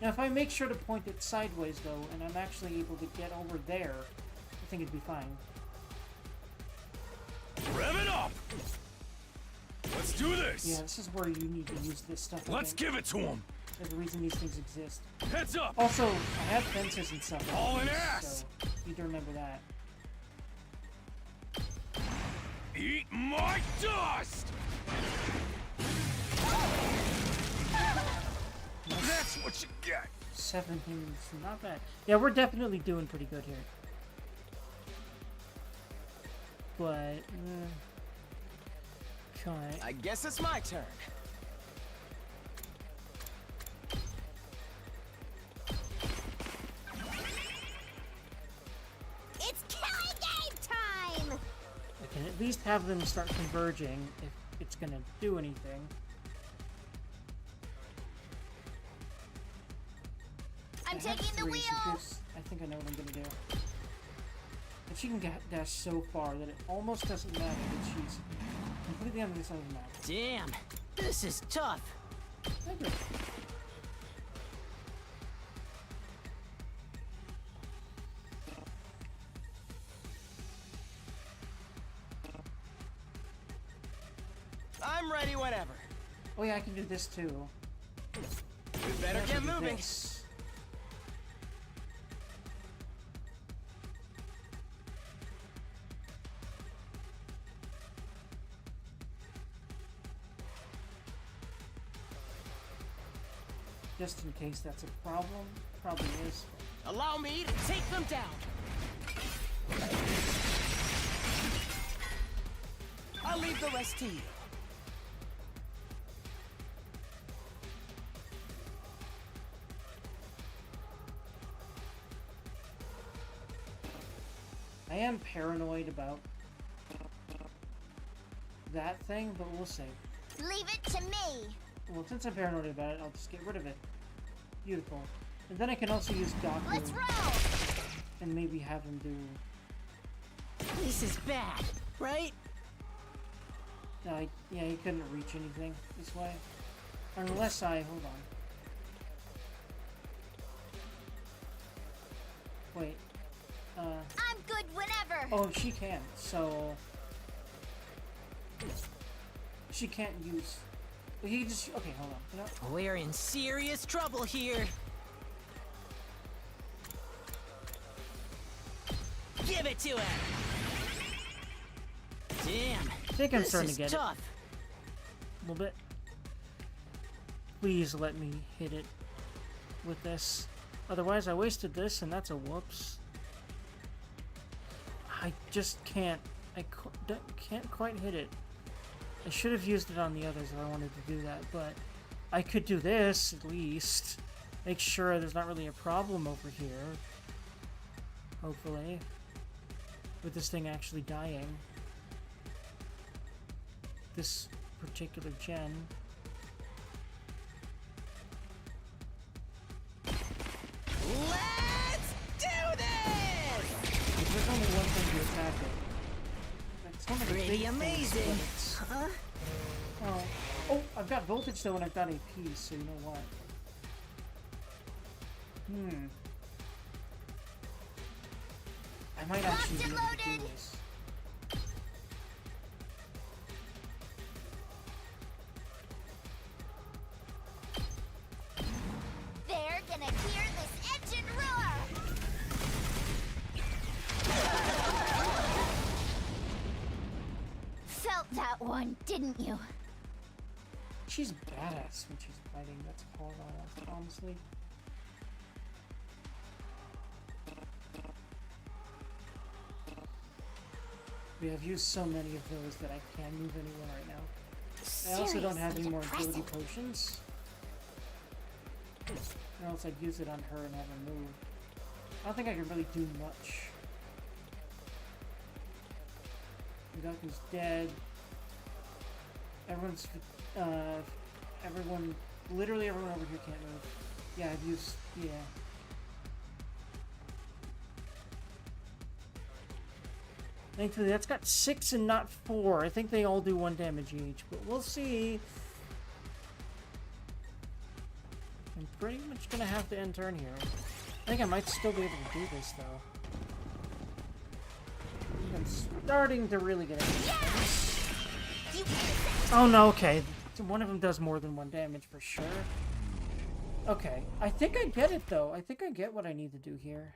Now, if I make sure to point it sideways, though, and I'm actually able to get over there, I think it'd be fine. Rev it up. Let's do this. Yeah, this is where you need to use this stuff. Let's give it to him. There's a reason these things exist. Heads up. Also, I have fences and stuff. All in these, ass. So you need to remember that. Eat my dust. That's what you get. 17 is not bad. Yeah, we're definitely doing pretty good here. But, okay. I guess it's my turn. It's killing game time! I can at least have them start converging if it's gonna do anything. I'm taking the wheel! I think I know what I'm gonna do. If she can dash so far that it almost doesn't matter that she's completely on the other side of the map. Damn, this is tough. I agree. I'm ready whenever. Oh yeah, I can do this too. We better get moving. This. Just in case that's a problem. Probably is. Allow me to take them down. I'll leave the rest to you. I am paranoid about that thing, but we'll see. Leave it to me. Well, since I'm paranoid about it, I'll just get rid of it. Beautiful. And then I can also use Gaku. Let's roll! And maybe have him do... This is bad, right? Yeah, he couldn't reach anything this way. Unless I... Hold on. Wait. I'm good whenever! Oh, she can, so... She can't use... He just... Okay, hold on. You know? We're in serious trouble here. Give it to him! Damn, I think I'm starting to get tough. it. A little bit. Please let me hit it with this. Otherwise, I wasted this, and that's a whoops. I just can't. I can't quite hit it. I should have used it on the others if I wanted to do that, but I could do this at least. Make sure there's not really a problem over here. Hopefully. With this thing actually dying. This particular gen. Let's do this! There's only one thing to attack it. It's one of the Pretty big things, amazing, but it's- huh? Oh, I've got voltage though, and I've got AP, so you know what? I might actually be able to do this. They're gonna hear this engine roar! Felt that one, didn't you? She's badass when she's fighting. That's all I want, honestly. We have used so many of those that I can't move anyone right now. I also don't have any more agility potions. Or else I'd use it on her and have her move. I don't think I can really do much. Gaku's dead. Literally everyone over here can't move. Yeah, I've used, yeah. Thankfully, that's got 6 and not 4. I think they all do 1 damage each, but we'll see. I'm pretty much gonna have to end turn here. I think I might still be able to do this, though. I'm starting to really get into this. Oh no, okay. One of them does more than 1 damage for sure. Okay, I think I get it, though. I think I get what I need to do here.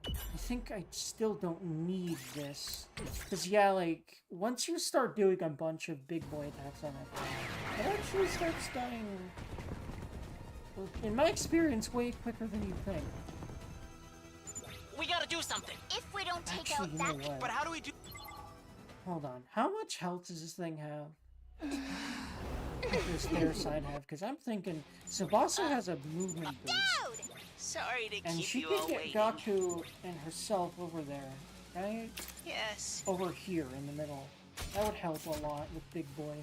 I think I still don't need this. Because, yeah, like, once you start doing a bunch of big boy attacks on that thing, it actually starts dying, well, in my experience, way quicker than you think. We gotta do something! If we don't take Actually, out you that... know what? But how do we do... Hold on. How much health does this thing have? What does their side have? Because I'm thinking Tsubasa has a movement boost. Sorry to And keep she you could all get waiting. Gaku and herself over there, right? Yes. Over here in the middle. That would help a lot with Big Boy.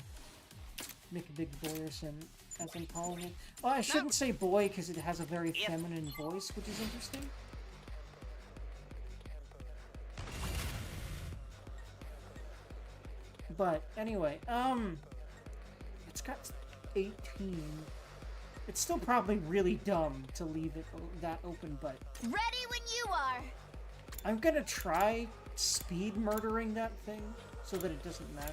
Mick Big Boyerson, as I'm calling it. Well, I shouldn't say boy because it has a very feminine voice, which is interesting. But anyway, it's got 18. It's still probably really dumb to leave it that open, but Ready when you are! I'm gonna try speed murdering that thing so that it doesn't matter.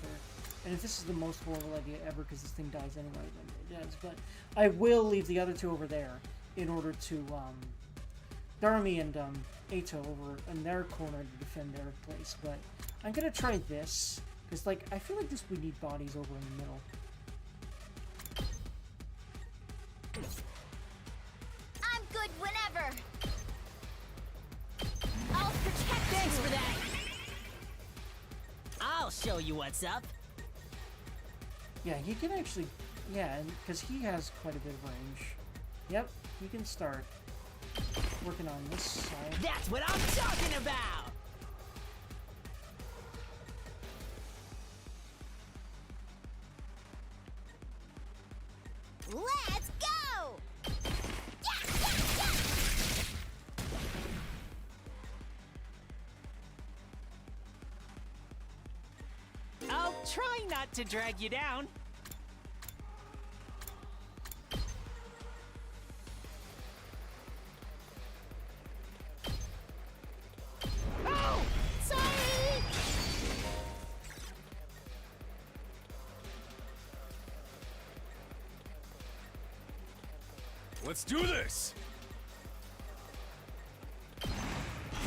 And if this is the most horrible idea ever because this thing dies anyway, then it does. But I will leave the other two over there in order to, Darumi and, Eito over in their corner to defend their place. But I'm gonna try this, because, like, I feel like we need bodies over in the middle. I'm good whenever! I'll protect Thanks you. for that! I'll show you what's up. Yeah, he can actually, yeah, because he has quite a bit of range. Yep, he can start working on this side. That's what I'm talking about! Let's go! I'll try not to drag you down. Oh! Sorry! Let's do this!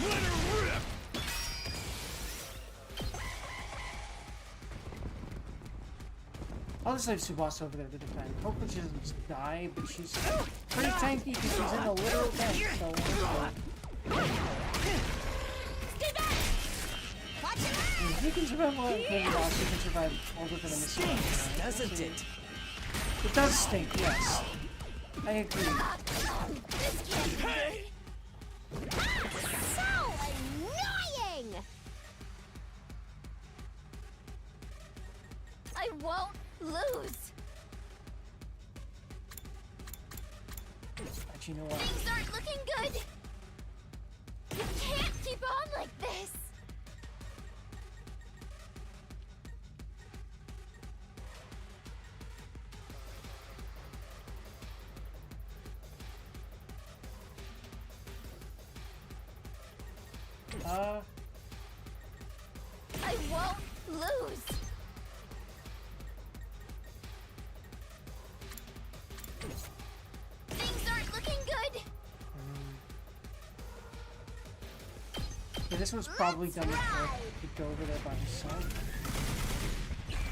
Let her rip! I'll just leave Tsubasa over there to defend. Hopefully she doesn't just die, but she's pretty tanky because she's in a literal tank, so Stay back! Watch it! if you can survive all the boss, you can survive all the enemies. Stinks, doesn't it? It does stink, yes. I agree. This can't be good. So annoying! I won't lose. Actually, you know what? Things aren't looking good. You can't keep on like this. I won't lose. Things aren't looking good. Yeah, this was probably done before to go over there by himself.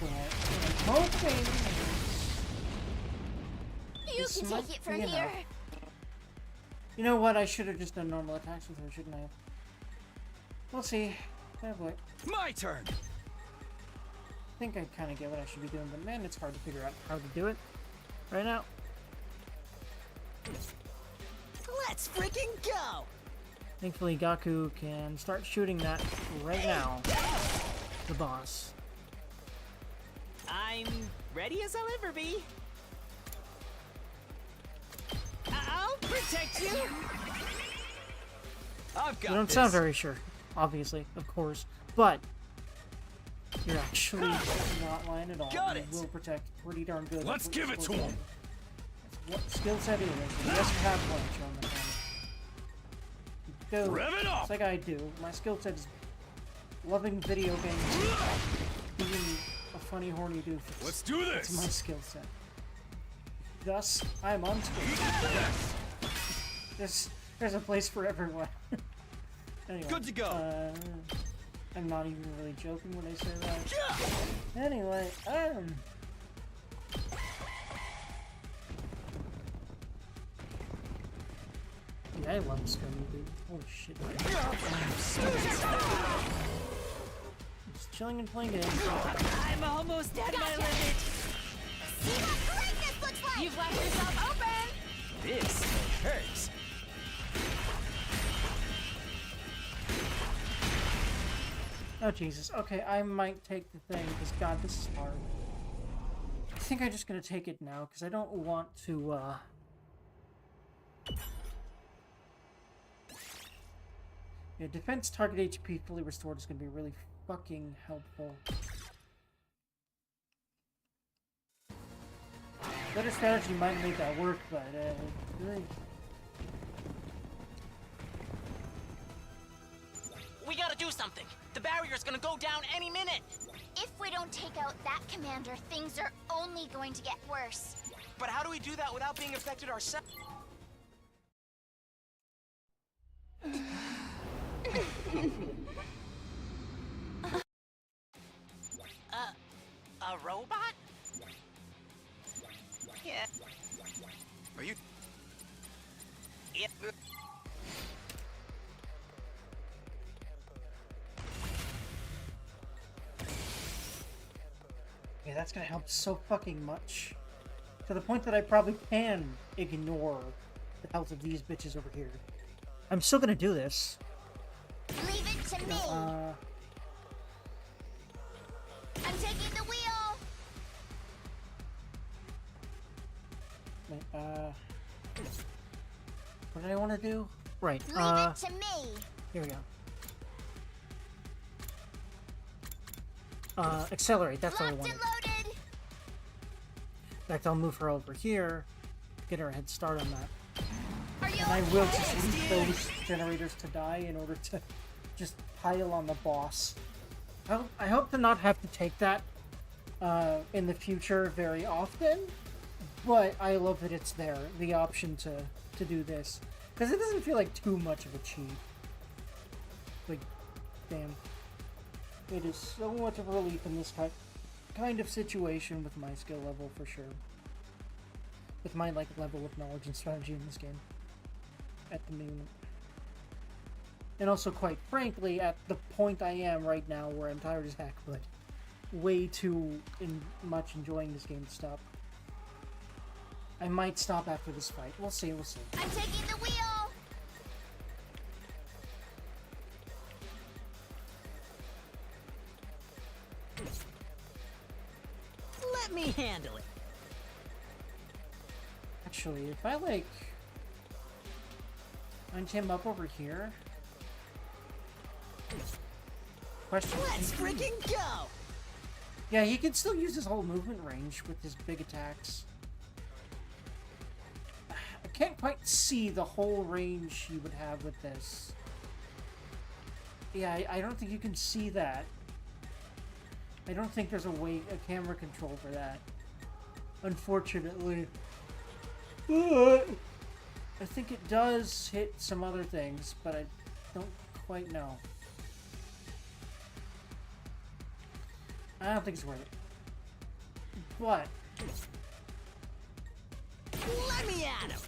But I'm hoping this can might take it from be enough. here. You know what? I should have just done normal attacks with her, shouldn't I have? We'll see. Oh boy. My turn! I think I kind of get what I should be doing, but man, it's hard to figure out how to do it right now. Let's freaking go! Thankfully, Gaku can start shooting that right now. The boss. I'm ready as I'll ever be. I'll protect you! I've got You don't this. sound very sure, obviously, of course, but you're actually not lying at all. Got You it. will protect pretty darn good. Let's That's what give you're it to supposed him. do. That's what skill set is. Yes, you have one shown the camera. Rev it up! It's like I do. My skill set is loving video games, being a funny, horny doofus. Let's do this! That's my skill set. Thus, I'm on screen. There's a place for everyone. Anyway, Good to go. I'm not even really joking when I say that. Anyway, yeah, I love Scummy, dude. Holy shit. Just chilling and playing games. I'm almost at my limit. See what greatness looks like! You've left yourself open! This hurts. Oh Jesus. Okay, I might take the thing because God, this is hard. I think I'm just gonna take it now because I don't want to. Yeah, defense target HP fully restored is gonna be really fucking helpful. Better strategy might make that work, but really. We gotta do something. The barrier's gonna go down any minute. If we don't take out that commander, things are only going to get worse. But how do we do that without being affected ourselves? A robot? Yeah. Are you? Yep. Yeah, that's gonna help so fucking much. To the point that I probably can ignore the health of these bitches over here. I'm still gonna do this. Leave it to me. I'm taking the wheel. Wait, what did I want to do? Right, Leave it to me. here we go. Accelerate, that's what I Locked wanted. and loaded. In fact, I'll move her over here, get her a head start on that. Are you And I will okay? just leave those generators to die in order to just pile on the boss. I hope to not have to take that in the future very often, but I love that it's there, the option to do this. Because it doesn't feel like too much of a cheat. Like, damn. It is so much of a relief in this kind of situation with my skill level, for sure. With my, like, level of knowledge and strategy in this game. At the moment. And also, quite frankly, at the point I am right now, where I'm tired as heck, but way too much enjoying this game to stop. I might stop after this fight. We'll see, we'll see. I'm taking the wheel. Let me handle it. Actually, if I, like, line him up over here... Question. Let's freaking go! Yeah, he can still use his whole movement range with his big attacks. I can't quite see the whole range he would have with this. Yeah, I don't think you can see that. I don't think there's a camera control for that. Unfortunately. But I think it does hit some other things, but I don't quite know. I don't think it's worth it. But Let me at him!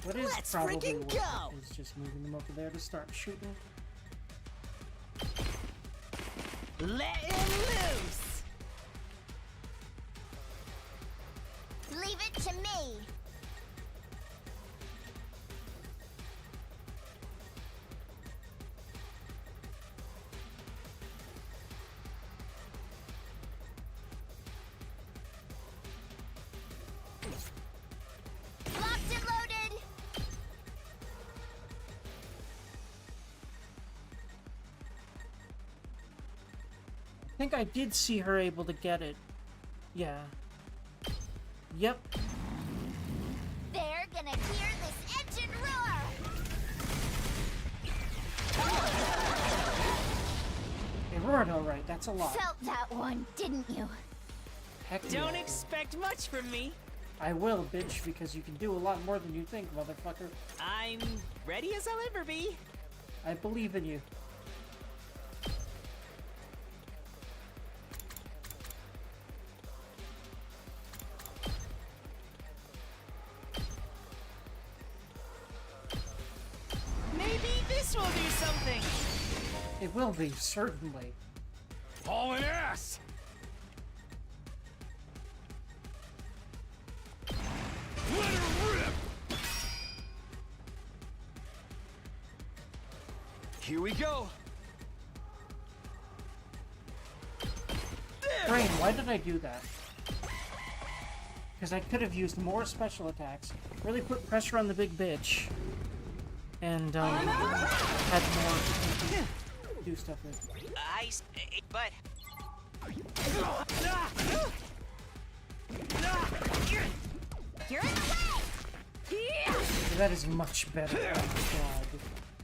What is Let's probably freaking worth go! it is just moving them over there to start shooting. Let him loose! Leave it to me. Locked and loaded. I think I did see her able to get it. Yeah. Yep. They're gonna hear this engine roar. It roared alright, that's a lot. Felt that one, didn't you? Heck yeah. Don't expect much from me. I will, bitch, because you can do a lot more than you think, motherfucker. I'm ready as I'll ever be. I believe in you. Maybe this will do something. It will be, certainly. Hauling ass! Let her rip! Here we go. Brain, why did I do that? Because I could have used more special attacks, really put pressure on the big bitch, and had more to do stuff with. But You're in the way. That is much better. Oh my god.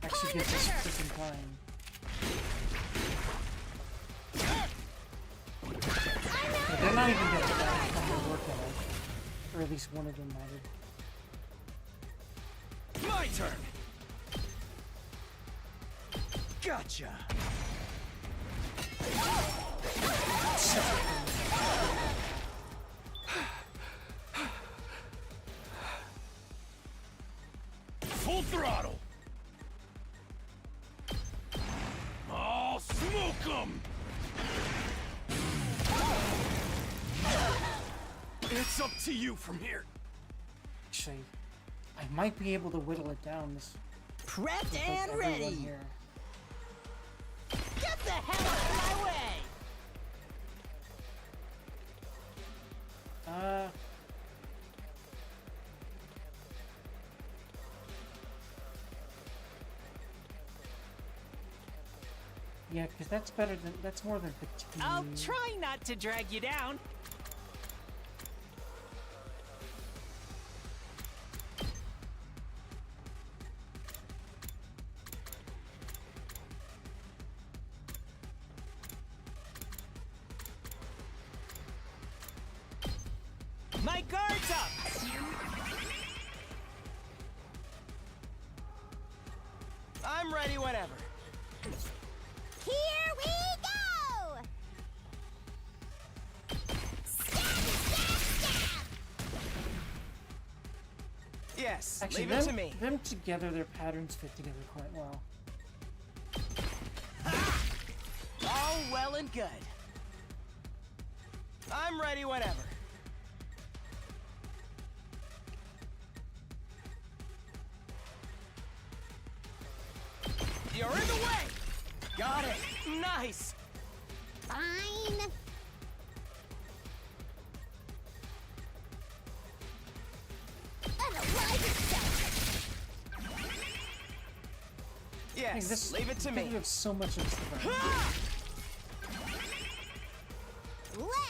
Actually gives us freaking time. But they're not even getting that from their work at all. Or at least one of them mattered. My turn! Gotcha. Full throttle! I'll smoke 'em! It's up to you from here. Actually, I might be able to whittle it down. This Prepped and ready. Here. Get the hell out of my way! Yeah, because that's better than, that's more than 15. I'll try not to drag you down. My guard's up! I'm ready whenever. Here we go! Stab, stab, stab! Yes, Actually, leave it to me. them together, their patterns fit together quite well. All well and good. I'm ready whenever. You're in the way! Got it! Nice! Fine. Unalive itself! Yes, This, leave it to I me. think we have so much of this to burn.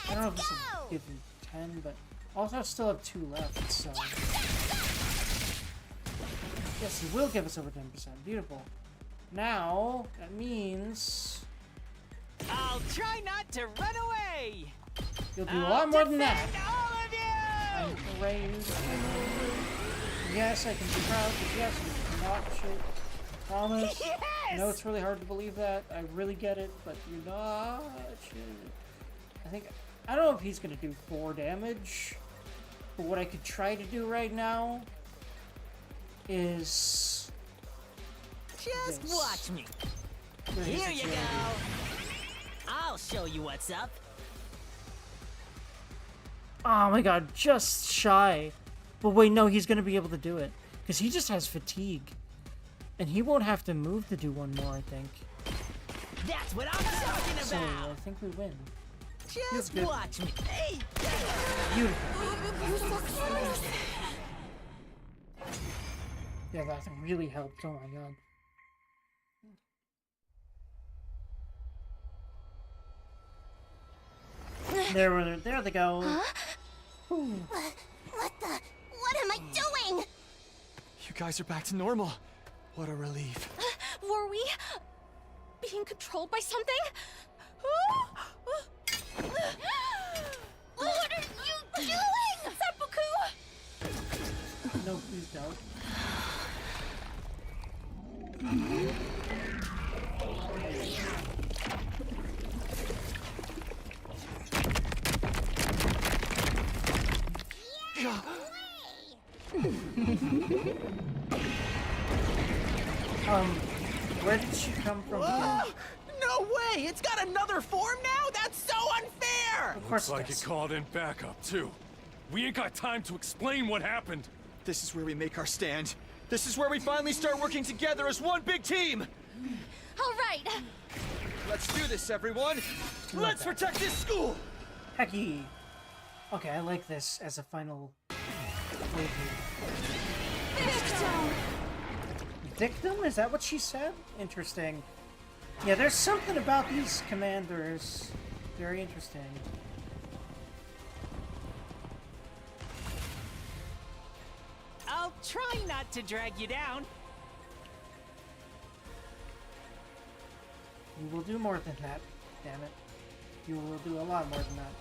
I don't know if this will give me 10, but also I still have 2 left, so... Yes, it will give us over 10%. Beautiful. Now, that means... I'll try not to run away! You'll do a lot more than that! All of you! I'm raised. Yes, I can be proud, but yes, you cannot shoot. Promise. Yes! I know it's really hard to believe that. I really get it, but you're not shit. I don't know if he's gonna do 4 damage. But what I could try to do right now is Just this. watch me. Where is Here it, you Jeremy? go. I'll show you what's up. Oh my god, just shy. But wait, no, he's gonna be able to do it. Because he just has fatigue. And he won't have to move to do one more, I think. That's what I'm talking So, about. I think we win. Just good. watch me. Hey. Beautiful. Yeah, that really helped. Oh my god. There they go. What am I doing? You guys are back to normal. What a relief. Were we being controlled by something? What are you doing? Seppuku! No, please don't. Where did she come from again? No way! It's got another form now? That's so unfair! Of course Looks like it it called in backup, too. We ain't got time to explain what happened. This is where we make our stand. This is where we finally start working together as one big team. All right. Let's do this, everyone. Let's protect this school. Hecky. Okay, I like this as a final Victim! Victim? Is that what she said? Interesting. Yeah, there's something about these commanders. Very interesting. I'll try not to drag you down. You will do more than that, damn it. You will do a lot more than that.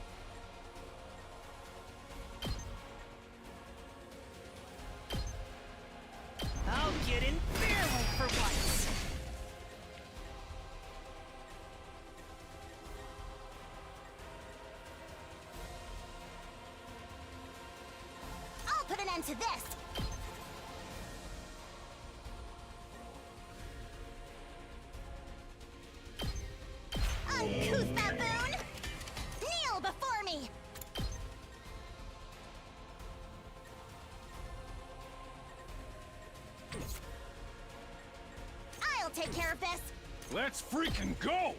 I'll get in fairly for once. I'll put an end to this! Uncouth baboon! Kneel before me! I'll take care of this! Let's freaking go!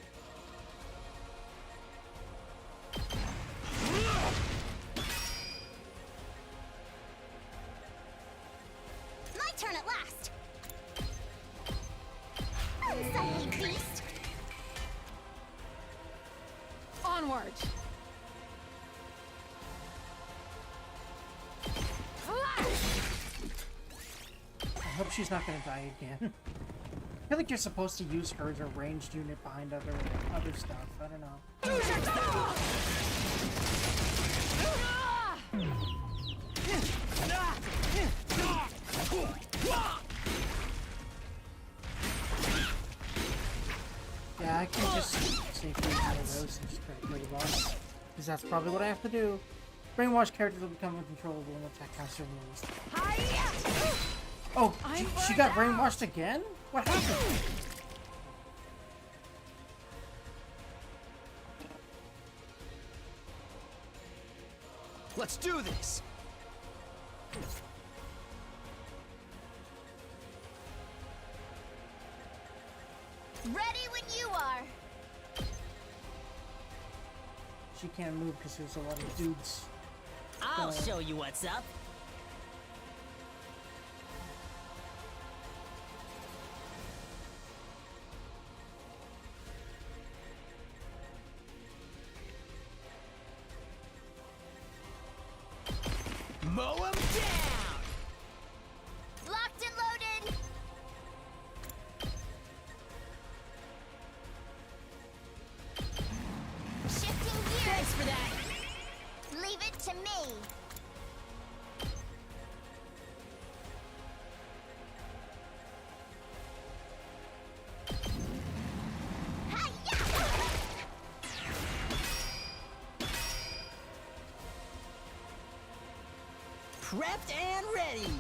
My turn at last! Unsightly beast! Onward. I hope she's not gonna die again. I feel like you're supposed to use her as a ranged unit behind other stuff. I don't know. Yeah, I can just safely kill those and just try to kill the boss. Because that's probably what I have to do. Brainwashed characters will become uncontrollable and attack constantly. Oh, she got brainwashed again? What happened? Let's do this. Ready when you are! She can't move because there's a lot of dudes. I'll show you what's up. Mow 'em down! Locked and loaded! Shifting gears! Thanks for that! Leave it to me! Hi-ya! prepped and ready.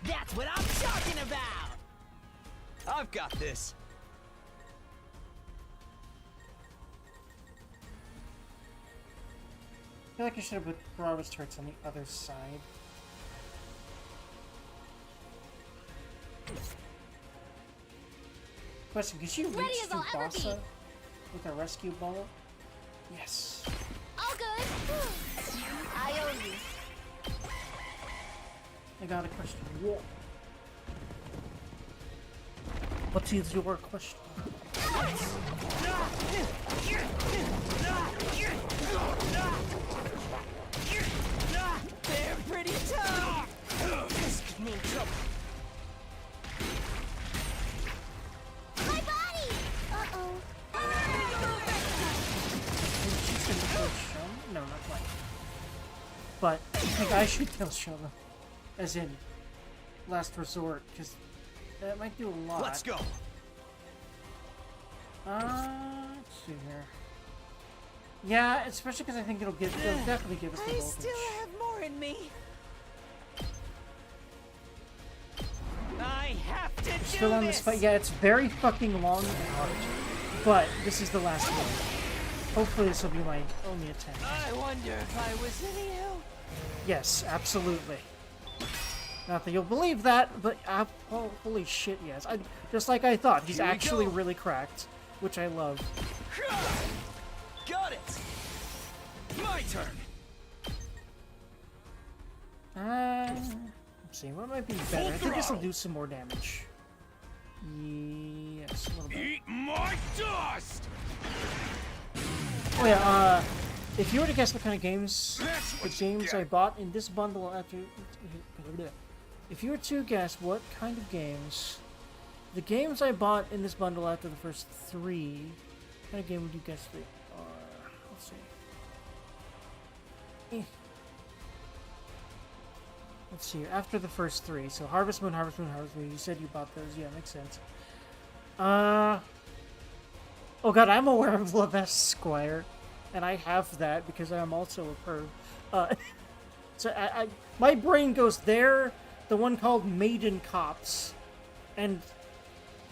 That's what I'm talking about! I've got this. I feel like I should have put Karaba's turrets on the other side. Question, could she Ready reach as to I'll ever be. Bassa with a rescue ball? Yes. All good. I owe you. I got a question. What? What is your question? They're pretty tough! This could mean trouble. My body! Uh-oh. She's gonna kill Shona? No, not quite. But I think I should kill Shona. As in, last resort, because that might do a lot. Let's go. Let's see here. Yeah, especially because I think it'll definitely give us the I voltage. still have more in me. I have to do Still on this fight. Yeah, it's very fucking long and hard. But this is the last one. Hopefully this will be my only attempt. I wonder if I was in you. Yes, absolutely. Not that you'll believe that, but oh, holy shit, yes. Just like I thought, he's Here we actually go. really cracked, which I love. Got it. My turn. Let's see, what might be better? I think this will do some more damage. Yes, a little bit. Eat my dust! Oh yeah, if you were to guess what kind of games, That's the what you games get. I bought in this bundle after... If you were to guess what kind of games, the games I bought in this bundle after the first 3, what kind of game would you guess they are? Let's see. Let's see, after the first 3, so Harvest Moon, Harvest Moon, Harvest Moon, you said you bought those, yeah, makes sense. Oh god, I'm aware of Love Esquire, and I have that because I'm also a perv. So my brain goes there, the one called Maiden Cops, and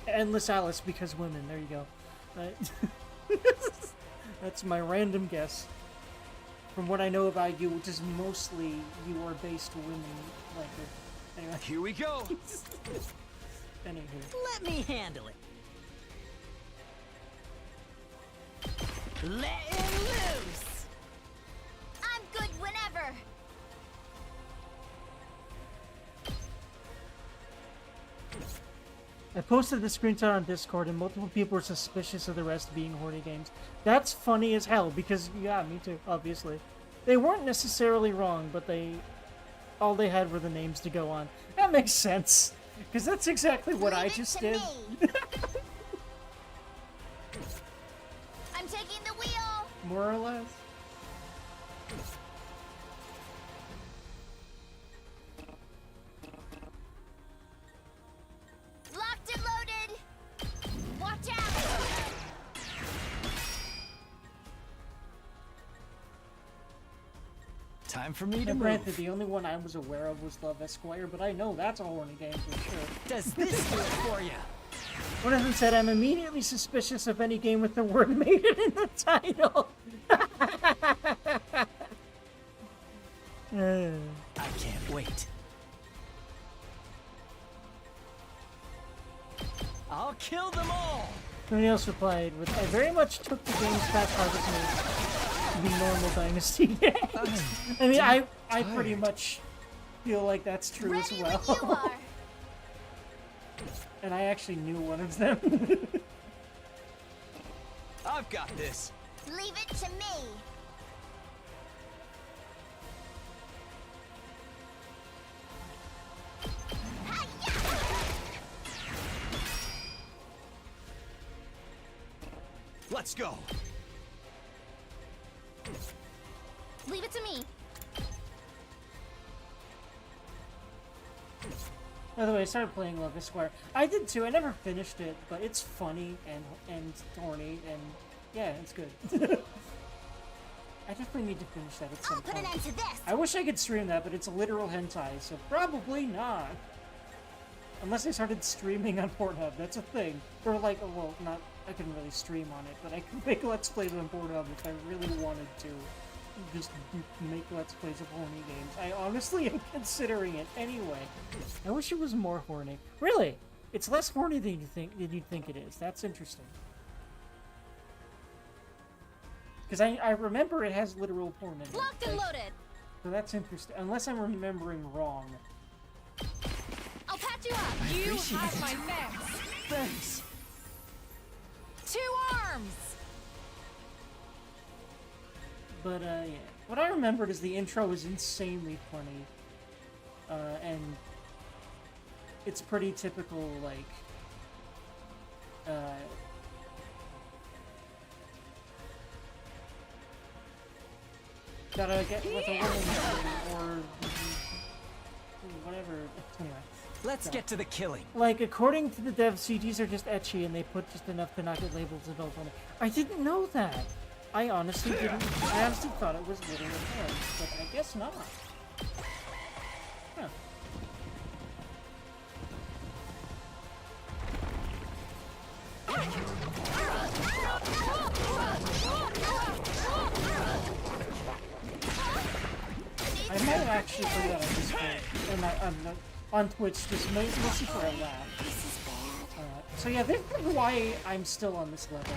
Endless Alice because women, there you go. That's my random guess. From what I know about you, which is mostly you are based women like it. Anyway. Here we go. Anywho. Let me handle it. Let him loose. I'm good whenever. I posted the screenshot on Discord and multiple people were suspicious of the rest being horny games. That's funny as hell because, yeah, me too, obviously. They weren't necessarily wrong, but all they had were the names to go on. That makes sense, because that's exactly what I just did. I'm taking the wheel. More or less. Locked and loaded. Watch out. Time for me to And move. granted, the only one I was aware of was Love Esquire, but I know that's a horny game for sure. Does this do it for you? One of them said, I'm immediately suspicious of any game with the word maiden in the title. I can't wait. I'll kill them all. Somebody else replied, with, I very much took the game's past Harvest Moon to be normal Dynasty games. I mean, I pretty much feel like that's true as well. You are. And I actually knew one of them. I've got this. Leave it to me. Let's go. Leave it to me. By the way, I started playing Love is Square. I did too. I never finished it, but it's funny and horny, and yeah, it's good. I definitely need to finish that at some point. I'll put an end to this. I wish I could stream that, but it's a literal hentai, so probably not. Unless I started streaming on Pornhub, that's a thing. Or like, well, not, I couldn't really stream on it, but I could make Let's Plays on Pornhub if I really wanted to. Just make Let's Plays of horny games. I honestly am considering it anyway. I wish it was more horny. Really? It's less horny than you think it is. That's interesting. Because I remember it has literal porn in it. Locked and loaded. So that's interesting. Unless I'm remembering wrong. I'll patch you up. You have my next. Thanks. 2 arms. But, yeah. What I remembered is the intro is insanely funny. And it's pretty typical, like, gotta get with a woman or whatever. Anyway. Let's get to the killing. Like, according to the dev, CGs are just ecchi and they put just enough to not get labeled as adult on it. I didn't know that. I honestly didn't. I honestly thought it was literal porn, but I guess not. Huh. I might actually put that on Discord, on Twitch, just mostly for a laugh. So yeah, this is why I'm still on this level.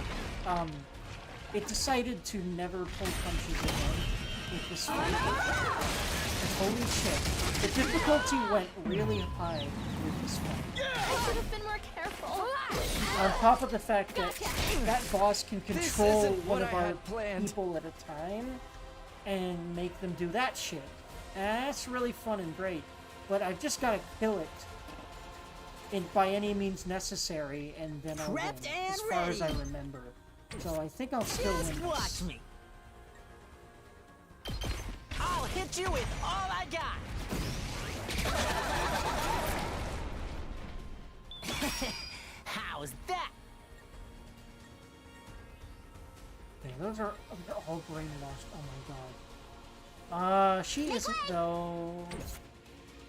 It decided to never pull punches again with this fight. And holy shit, the difficulty went really high with this fight. I should have been more careful. On top of the fact that that boss can control one of our planned. people at a time and make them do that shit. And that's really fun and great. But I've just gotta kill it by any means necessary, and then I'll win, as far as I remember. So I think I'll still win this. Watch me. I'll hit you with all I got. How's that? Okay, those are all brainwashed. Oh my god. She isn't though.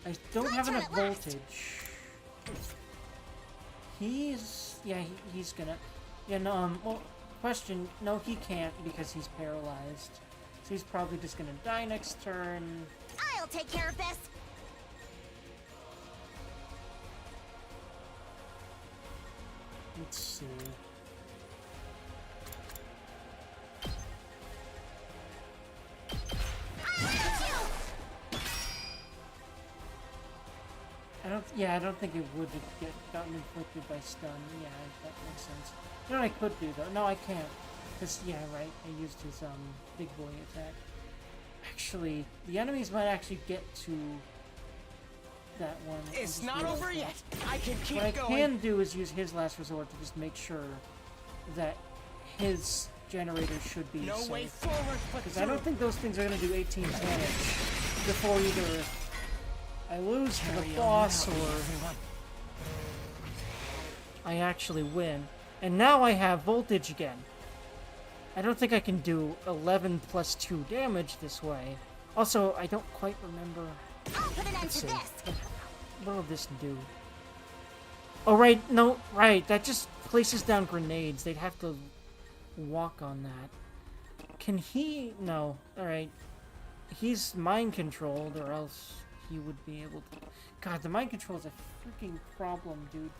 I don't have enough voltage. He's gonna. Yeah, no. Well, question. No, he can't because he's paralyzed. So he's probably just gonna die next turn. I'll take care of this. Let's see. I don't think it would have gotten inflicted by stun. Yeah, that makes sense. You know what I could do though? No, I can't. Cause yeah, right. I used his big boy attack. Actually, the enemies might actually get to that one. It's not over yet. I can keep going. going. What I can do is use his last resort to just make sure that his generator should be no safe. way forward, Because I don't think those things are going to do 18 damage before either I lose to the boss or I actually win. And now I have voltage again. I don't think I can do 11 plus 2 damage this way. Also, I don't quite remember. I'll put an end to this. What will this do? Oh, right. No, right. That just places down grenades. They'd have to walk on that. Can he? No. Alright. He's mind controlled, or else he would be able to. God, the mind control is a freaking problem, dude.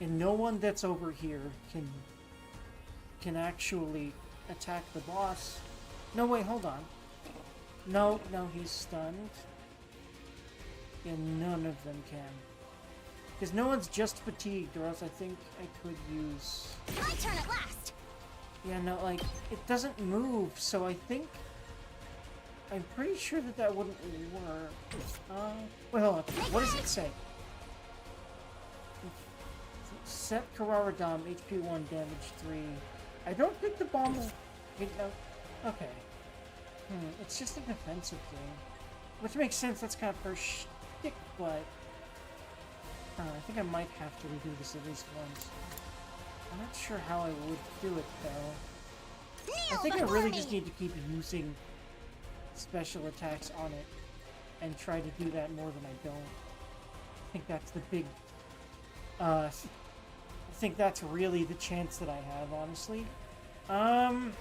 And no one that's over here can actually attack the boss. No, wait, hold on. No, he's stunned. And none of them can. Because no one's just fatigued, or else I think I could use... My turn at last! Yeah, no, like, it doesn't move, so I think... I'm pretty sure that wouldn't work. Wait, hold on. What does it say? Set Kararadam, HP 1, damage 3. I don't think the bomb will... Okay. It's just a defensive thing. Which makes sense, that's kind of her shtick, but... I think I might have to redo this at least once. I'm not sure how I would do it, though. I think I really just need to keep using special attacks on it and try to do that more than I don't. I think that's the big... I think that's really the chance that I have, honestly. I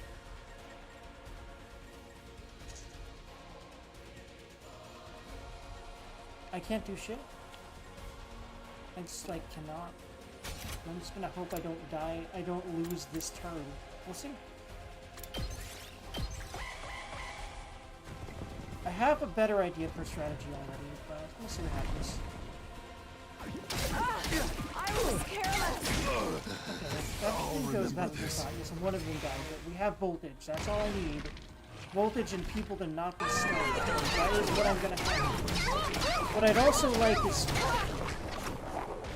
can't do shit. I just, like, cannot. I'm just gonna hope I don't die. I don't lose this turn. We'll see. I have a better idea for strategy already, but we'll see what happens. I was careless. Okay, that goes better than I thought. Yes, and one of them died, but we have voltage. That's all I need. Voltage and people to not be stunned. That is what I'm gonna have. What I'd also like is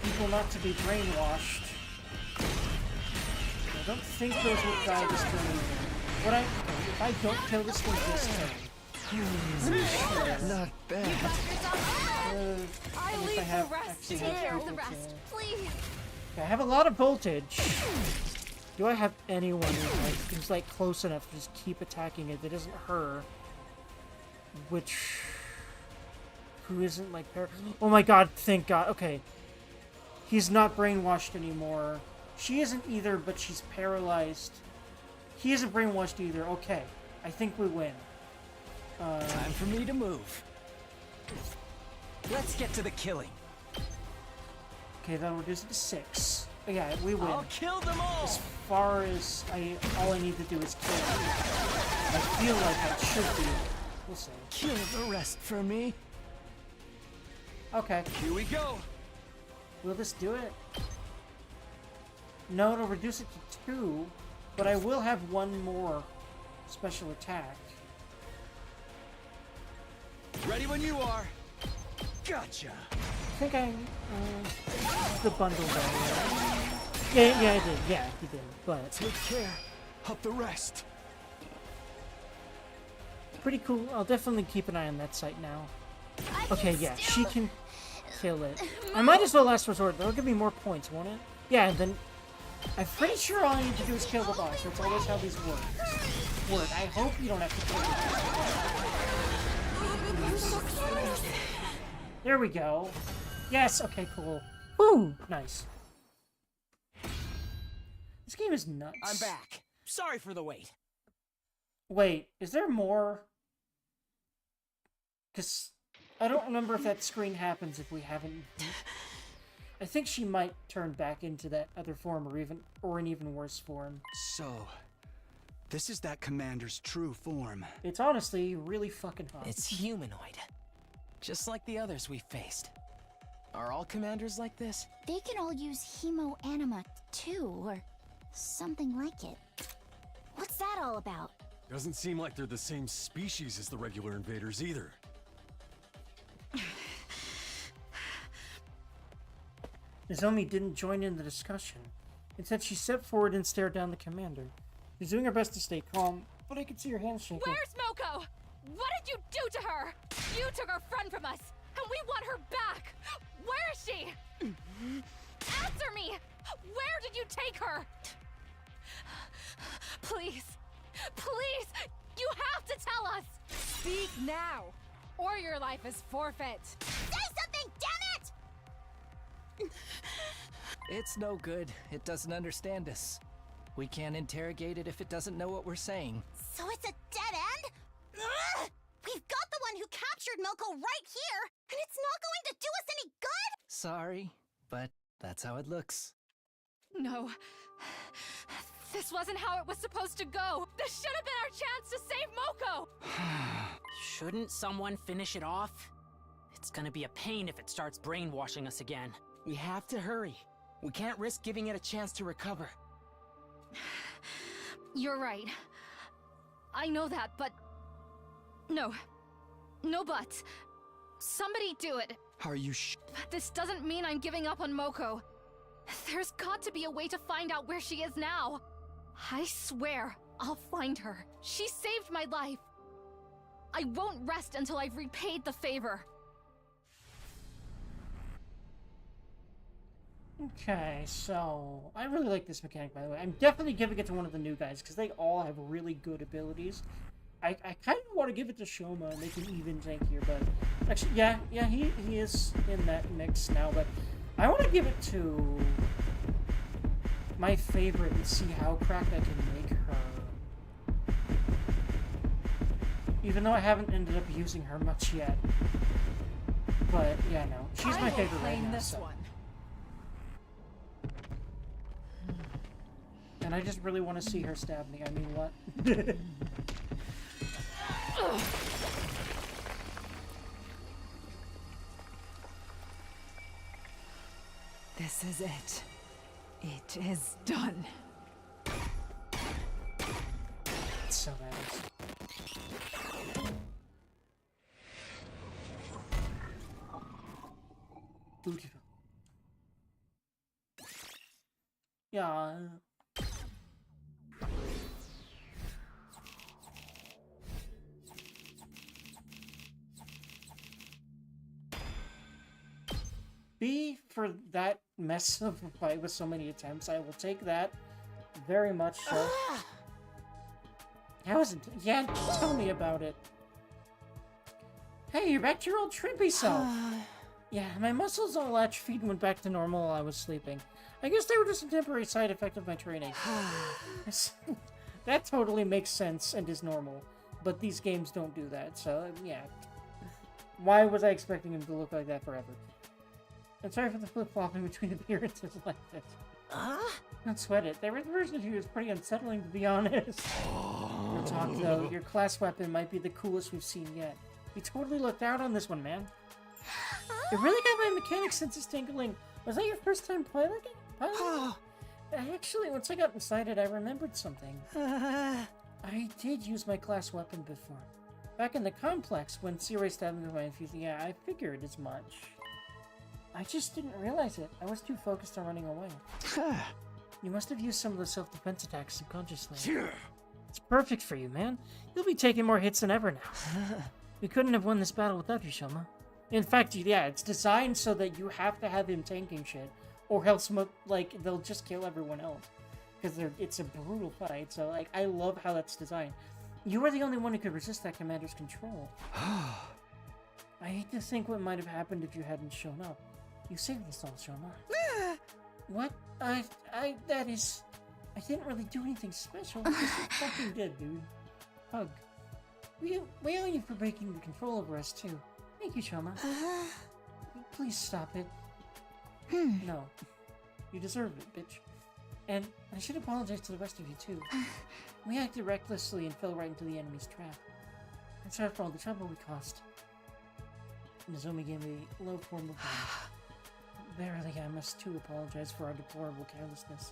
people not to be brainwashed. I don't think those would die this turn either. If I don't kill this one this turn, not bad. and if I have actually Take care have of the people rest, to... please. Okay, I have a lot of voltage. Do I have anyone who's like close enough to just keep attacking it that isn't her? Who isn't like oh my god, thank god. Okay. He's not brainwashed anymore. She isn't either, but she's paralyzed. He isn't brainwashed either. Okay. I think we win. Time for me to move. Let's get to the killing. Okay, that'll reduce it to 6. Oh, yeah, we win. I'll kill them all! As far as all I need to do is kill him. I feel like that should be. We'll see. Kill the rest for me. Okay. Here we go. Will this do it? No, it'll reduce it to 2, but I will have one more special attack. Ready when you are. Gotcha. I think I the bundle though. Yeah, I did. Yeah, he did. But take care of the rest. Pretty cool. I'll definitely keep an eye on that site now. Okay, yeah, she can kill it. I might as well last resort. That'll give me more points, won't it? Yeah, and then I'm pretty sure all I need to do is kill the boss. That's always how these work. I hope you don't have to kill it. There we go. Yes, okay, cool. Woo! Nice. This game is nuts. I'm back. Sorry for the wait. Wait, is there more? Because I don't remember if that screen happens if we haven't... I think she might turn back into that other form or an even worse form. So, this is that commander's true form. It's honestly really fucking hot. It's humanoid. Just like the others we faced. Are all commanders like this? They can all use hemo anima too, or something like it. What's that all about? Doesn't seem like they're the same species as the regular invaders either. Nozomi didn't join in the discussion. Instead, she stepped forward and stared down the commander. She's doing her best to stay calm, but I could see her hands shaking. Where's Moko? What did you do to her? You took our friend from us, and we want her back. Where is she? Answer me! Where did you take her? Please, please, you have to tell us! Speak now, or your life is forfeit. Say something, damn it! It's no good. It doesn't understand us. We can't interrogate it if it doesn't know what we're saying. So it's a dead end? Ugh! We've got the one who captured Moko right here, and it's not going to do us any good? Sorry, but that's how it looks. No. This wasn't how it was supposed to go. This should have been our chance to save Moko! Shouldn't someone finish it off? It's gonna be a pain if it starts brainwashing us again. We have to hurry. We can't risk giving it a chance to recover. You're right. I know that, but... No. No buts. Somebody do it. Are you This doesn't mean I'm giving up on Moko. There's got to be a way to find out where she is now. I swear, I'll find her. She saved my life. I won't rest until I've repaid the favor. Okay, so I really like this mechanic, by the way. I'm definitely giving it to one of the new guys because they all have really good abilities. I kind of want to give it to Shoma and make him even tankier, but actually, yeah, he is in that mix now. But I want to give it to my favorite and see how cracked I can make her. Even though I haven't ended up using her much yet. But yeah, no, she's my favorite right now. This so. one. And I just really want to see her stab me. I mean, what? This is it. It is done. It's so badass. Beautiful. Yeah. B, for that mess of a fight with so many attempts, I will take that very much so. How is it? Yeah, tell me about it. Hey, you're back to your old trippy self. Yeah, my muscles all latched feet and went back to normal while I was sleeping. I guess they were just a temporary side effect of my training. That totally makes sense and is normal, but these games don't do that, so yeah. Why was I expecting him to look like that forever? I'm sorry for the flip-flopping between appearances like this. Don't sweat it. The version of you is pretty unsettling, to be honest. Real talk, though, your class weapon might be the coolest we've seen yet. You totally looked out on this one, man. It really got my mechanic senses tingling. Was that your first time piloting? Actually, once I got inside it, I remembered something. I did use my class weapon before. Back in the complex, when Seirei stabbed me with my infusing, yeah, I figured as much. I just didn't realize it. I was too focused on running away. You must have used some of the self-defense attacks subconsciously. It's perfect for you, man. You'll be taking more hits than ever now. We couldn't have won this battle without you, Shoma. In fact, yeah, it's designed so that you have to have him tanking shit, or else, like, they'll just kill everyone else. Because it's a brutal fight, so, like, I love how that's designed. You were the only one who could resist that commander's control. I hate to think what might have happened if you hadn't shown up. You saved us all, Shoma. What? I didn't really do anything special. You fucking did, dude. Hug. We owe you for breaking the control over us, too. Thank you, Shoma. Please stop it. No. You deserve it, bitch. And I should apologize to the rest of you, too. We acted recklessly and fell right into the enemy's trap. I'm sorry for all the trouble we caused. Nozomi gave me a low form of Verily, I must too apologize for our deplorable carelessness.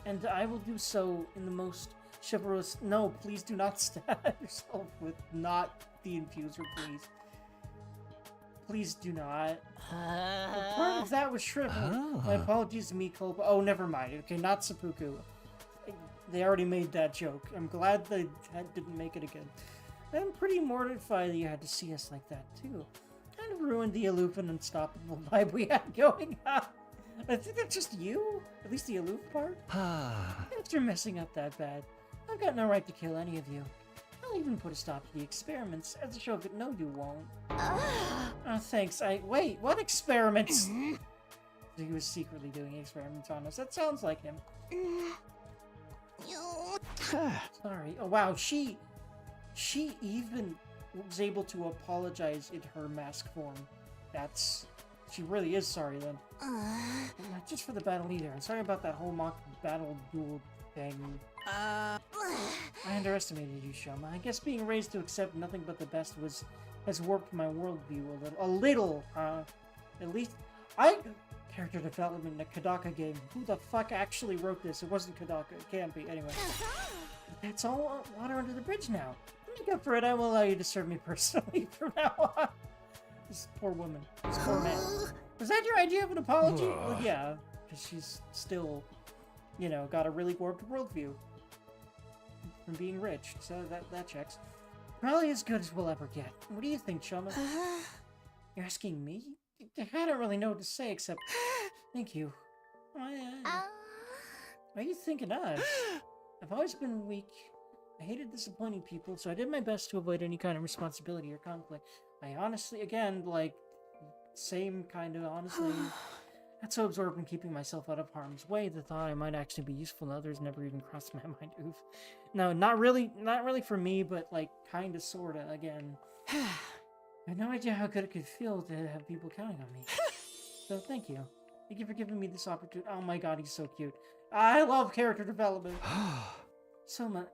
And I will do so in the most chivalrous... No, please do not stab yourself with not the infuser, please. Please do not. The part of that was shriveled. My apologies to me, Culpa. Oh, never mind. Okay, not Seppuku. They already made that joke. I'm glad they didn't make it again. I'm pretty mortified that you had to see us like that, too. Kind of ruined the aloof and unstoppable vibe we had going on. I think that's just you. At least the aloof part. After messing up that bad, I've got no right to kill any of you. I'll even put a stop to the experiments as a show that no, you won't. Oh, thanks. Wait, what experiments? He was secretly doing experiments on us. That sounds like him. Sorry. Oh, wow. She even was able to apologize in her mask form. She really is sorry then. Not just for the battle either. I'm sorry about that whole mock battle duel thing. I underestimated you, Shoma. I guess being raised to accept nothing but the best has warped my worldview a little. At least character development in a Kodaka game. Who the fuck actually wrote this? It wasn't Kodaka. It can't be. Anyway. That's all water under the bridge now. To make up for it, I will allow you to serve me personally from now on. This poor woman. This poor man. Was that your idea of an apology? Well, yeah. Because she's still, got a really warped worldview. From being rich. So that checks. Probably as good as we'll ever get. What do you think, Shoma? You're asking me? I don't really know what to say except thank you. Why are you thinking us? I've always been weak. I hated disappointing people, so I did my best to avoid any kind of responsibility or conflict. I honestly, again, like, same kind of honestly. Got so absorbed in keeping myself out of harm's way, the thought I might actually be useful to others never even crossed my mind. Oof. No, not really for me, but like, kinda, sorta, again. I had no idea how good it could feel to have people counting on me. So thank you. Thank you for giving me this opportunity. Oh my god, he's so cute. I love character development. Shoma,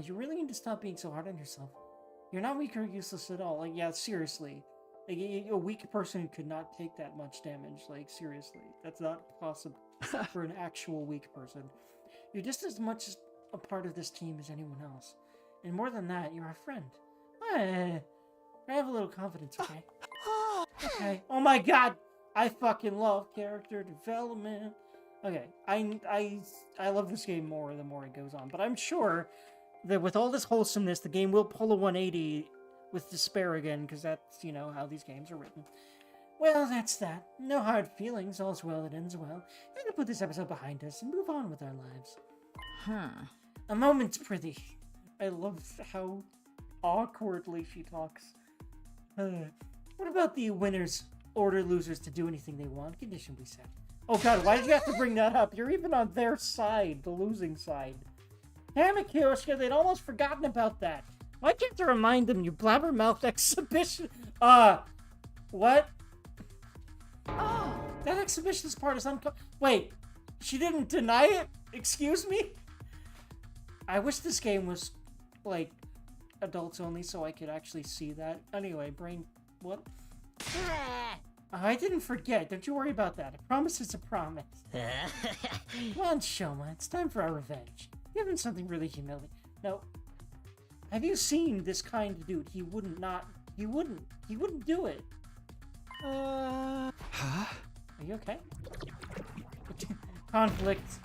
you really need to stop being so hard on yourself. You're not weak or useless at all. Like, yeah, seriously. Like, a weak person could not take that much damage. Like, seriously. That's not possible for an actual weak person. You're just as much a part of this team as anyone else. And more than that, you're our friend. I have a little confidence, okay? Okay. Oh my god! I fucking love character development. Okay, I love this game more the more it goes on, but I'm sure that with all this wholesomeness, the game will pull a 180 with despair again, because that's, you know, how these games are written. Well, that's that. No hard feelings, all's well that ends well. I'm gonna put this episode behind us and move on with our lives. A moment's pretty. I love how awkwardly she talks. What about the winners order losers to do anything they want? Condition we set. Oh god, why did you have to bring that up? You're even on their side, the losing side. Damn it, Kyoshka, they'd almost forgotten about that. Why can't you remind them, you blabbermouth exhibition? What? Oh, that exhibitionist part is Wait, she didn't deny it? Excuse me? I wish this game was, like, adults only so I could actually see that. Anyway, brain... What? I didn't forget. Don't you worry about that. I promise it's a promise. Come on, Shoma. It's time for our revenge. Give him something really humiliating. No. Have you seen this kind of dude? He wouldn't do it. Huh? Are you okay? Conflict.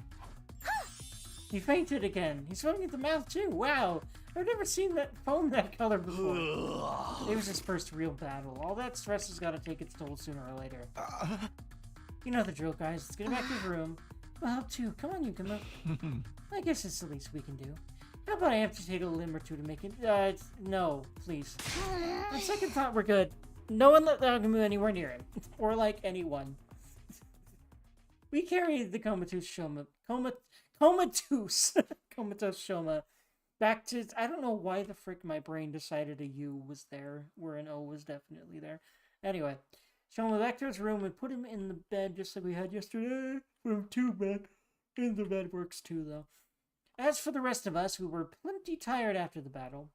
He fainted again. He's foaming at the mouth too. Wow. I've never seen that foam that color before. It was his first real battle. All that stress has got to take its toll sooner or later. You know the drill, guys. Let's get back to his room. We'll help too. Come on, Yukima. I guess it's the least we can do. How about I amputate a limb or two to make it? No, please. On second thought, we're good. No one let Nagumu anywhere near him. Or like anyone. We carried the comatose Shoma. Comatose Shoma back to... I don't know why the frick my brain decided a U was there, where an O was definitely there. Anyway, Shoma back to his room and put him in the bed just like we had yesterday. From 2 bed. And the bed works too, though. As for the rest of us, we were plenty tired after the battle,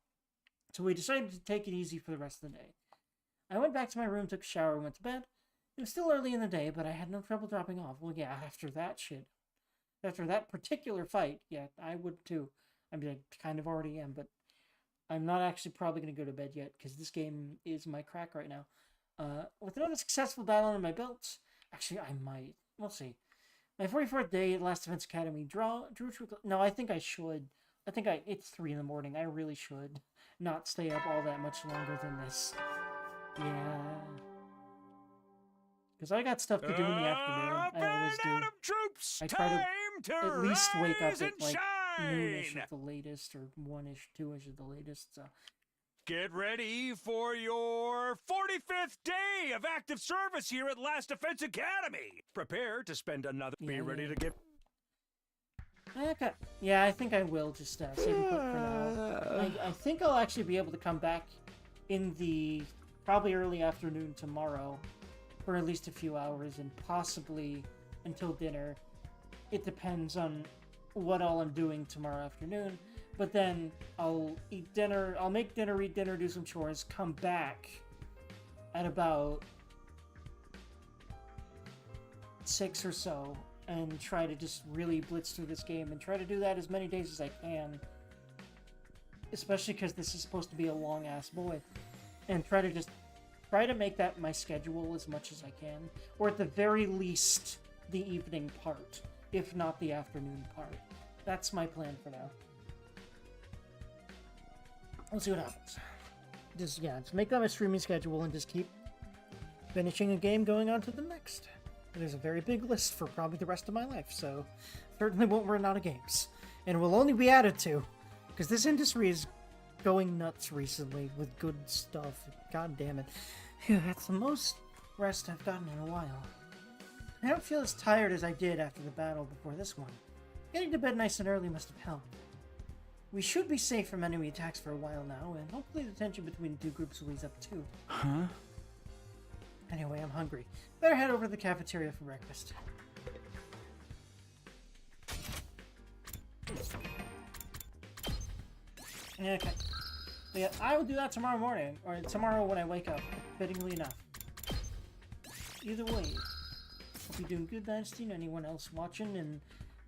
so we decided to take it easy for the rest of the day. I went back to my room, took a shower, and went to bed. It was still early in the day, but I had no trouble dropping off. Well, yeah, after that shit. After that particular fight, yeah, I would too. I mean, I kind of already am, but I'm not actually probably going to go to bed yet, because this game is my crack right now. With another successful battle under my belt, actually, I might. We'll see. My 44th day at Last Defense Academy drew to... No, I think I should. It's 3 in the morning. I really should not stay up all that much longer than this. Yeah. Because I got stuff to do in the afternoon. I always do. Troops, I try to at least wake up at like noonish at the latest, or 1-ish, 2-ish at the latest, so... Get ready for your 45th day of active service here at Last Defense Academy. Prepare to spend another... Be ready to get... Okay. Yeah, I think I will just save and put for now. I think I'll actually be able to come back in the probably early afternoon tomorrow for at least a few hours, and possibly until dinner. It depends on what all I'm doing tomorrow afternoon. But then I'll eat dinner, I'll make dinner, eat dinner, do some chores, come back at about 6 or so, and try to just really blitz through this game, and try to do that as many days as I can. Especially because this is supposed to be a long-ass boy. And try to make that my schedule as much as I can. Or at the very least, the evening part, if not the afternoon part. That's my plan for now. We'll see what happens. just make that my streaming schedule and just keep finishing a game, going on to the next. There's a very big list for probably the rest of my life, so certainly won't run out of games. And will only be added to, because this industry is going nuts recently with good stuff. God damn it. That's the most rest I've gotten in a while. I don't feel as tired as I did after the battle before this one. Getting to bed nice and early must have helped. We should be safe from enemy attacks for a while now, and hopefully the tension between the two groups will ease up too. Huh? Anyway, I'm hungry. Better head over to the cafeteria for breakfast. Okay. So yeah, I will do that tomorrow morning, or tomorrow when I wake up, fittingly enough. Either way, hope you're doing good, Dynasty, and anyone else watching in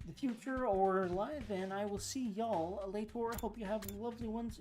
the future or live, and I will see y'all later. Hope you have lovely ones.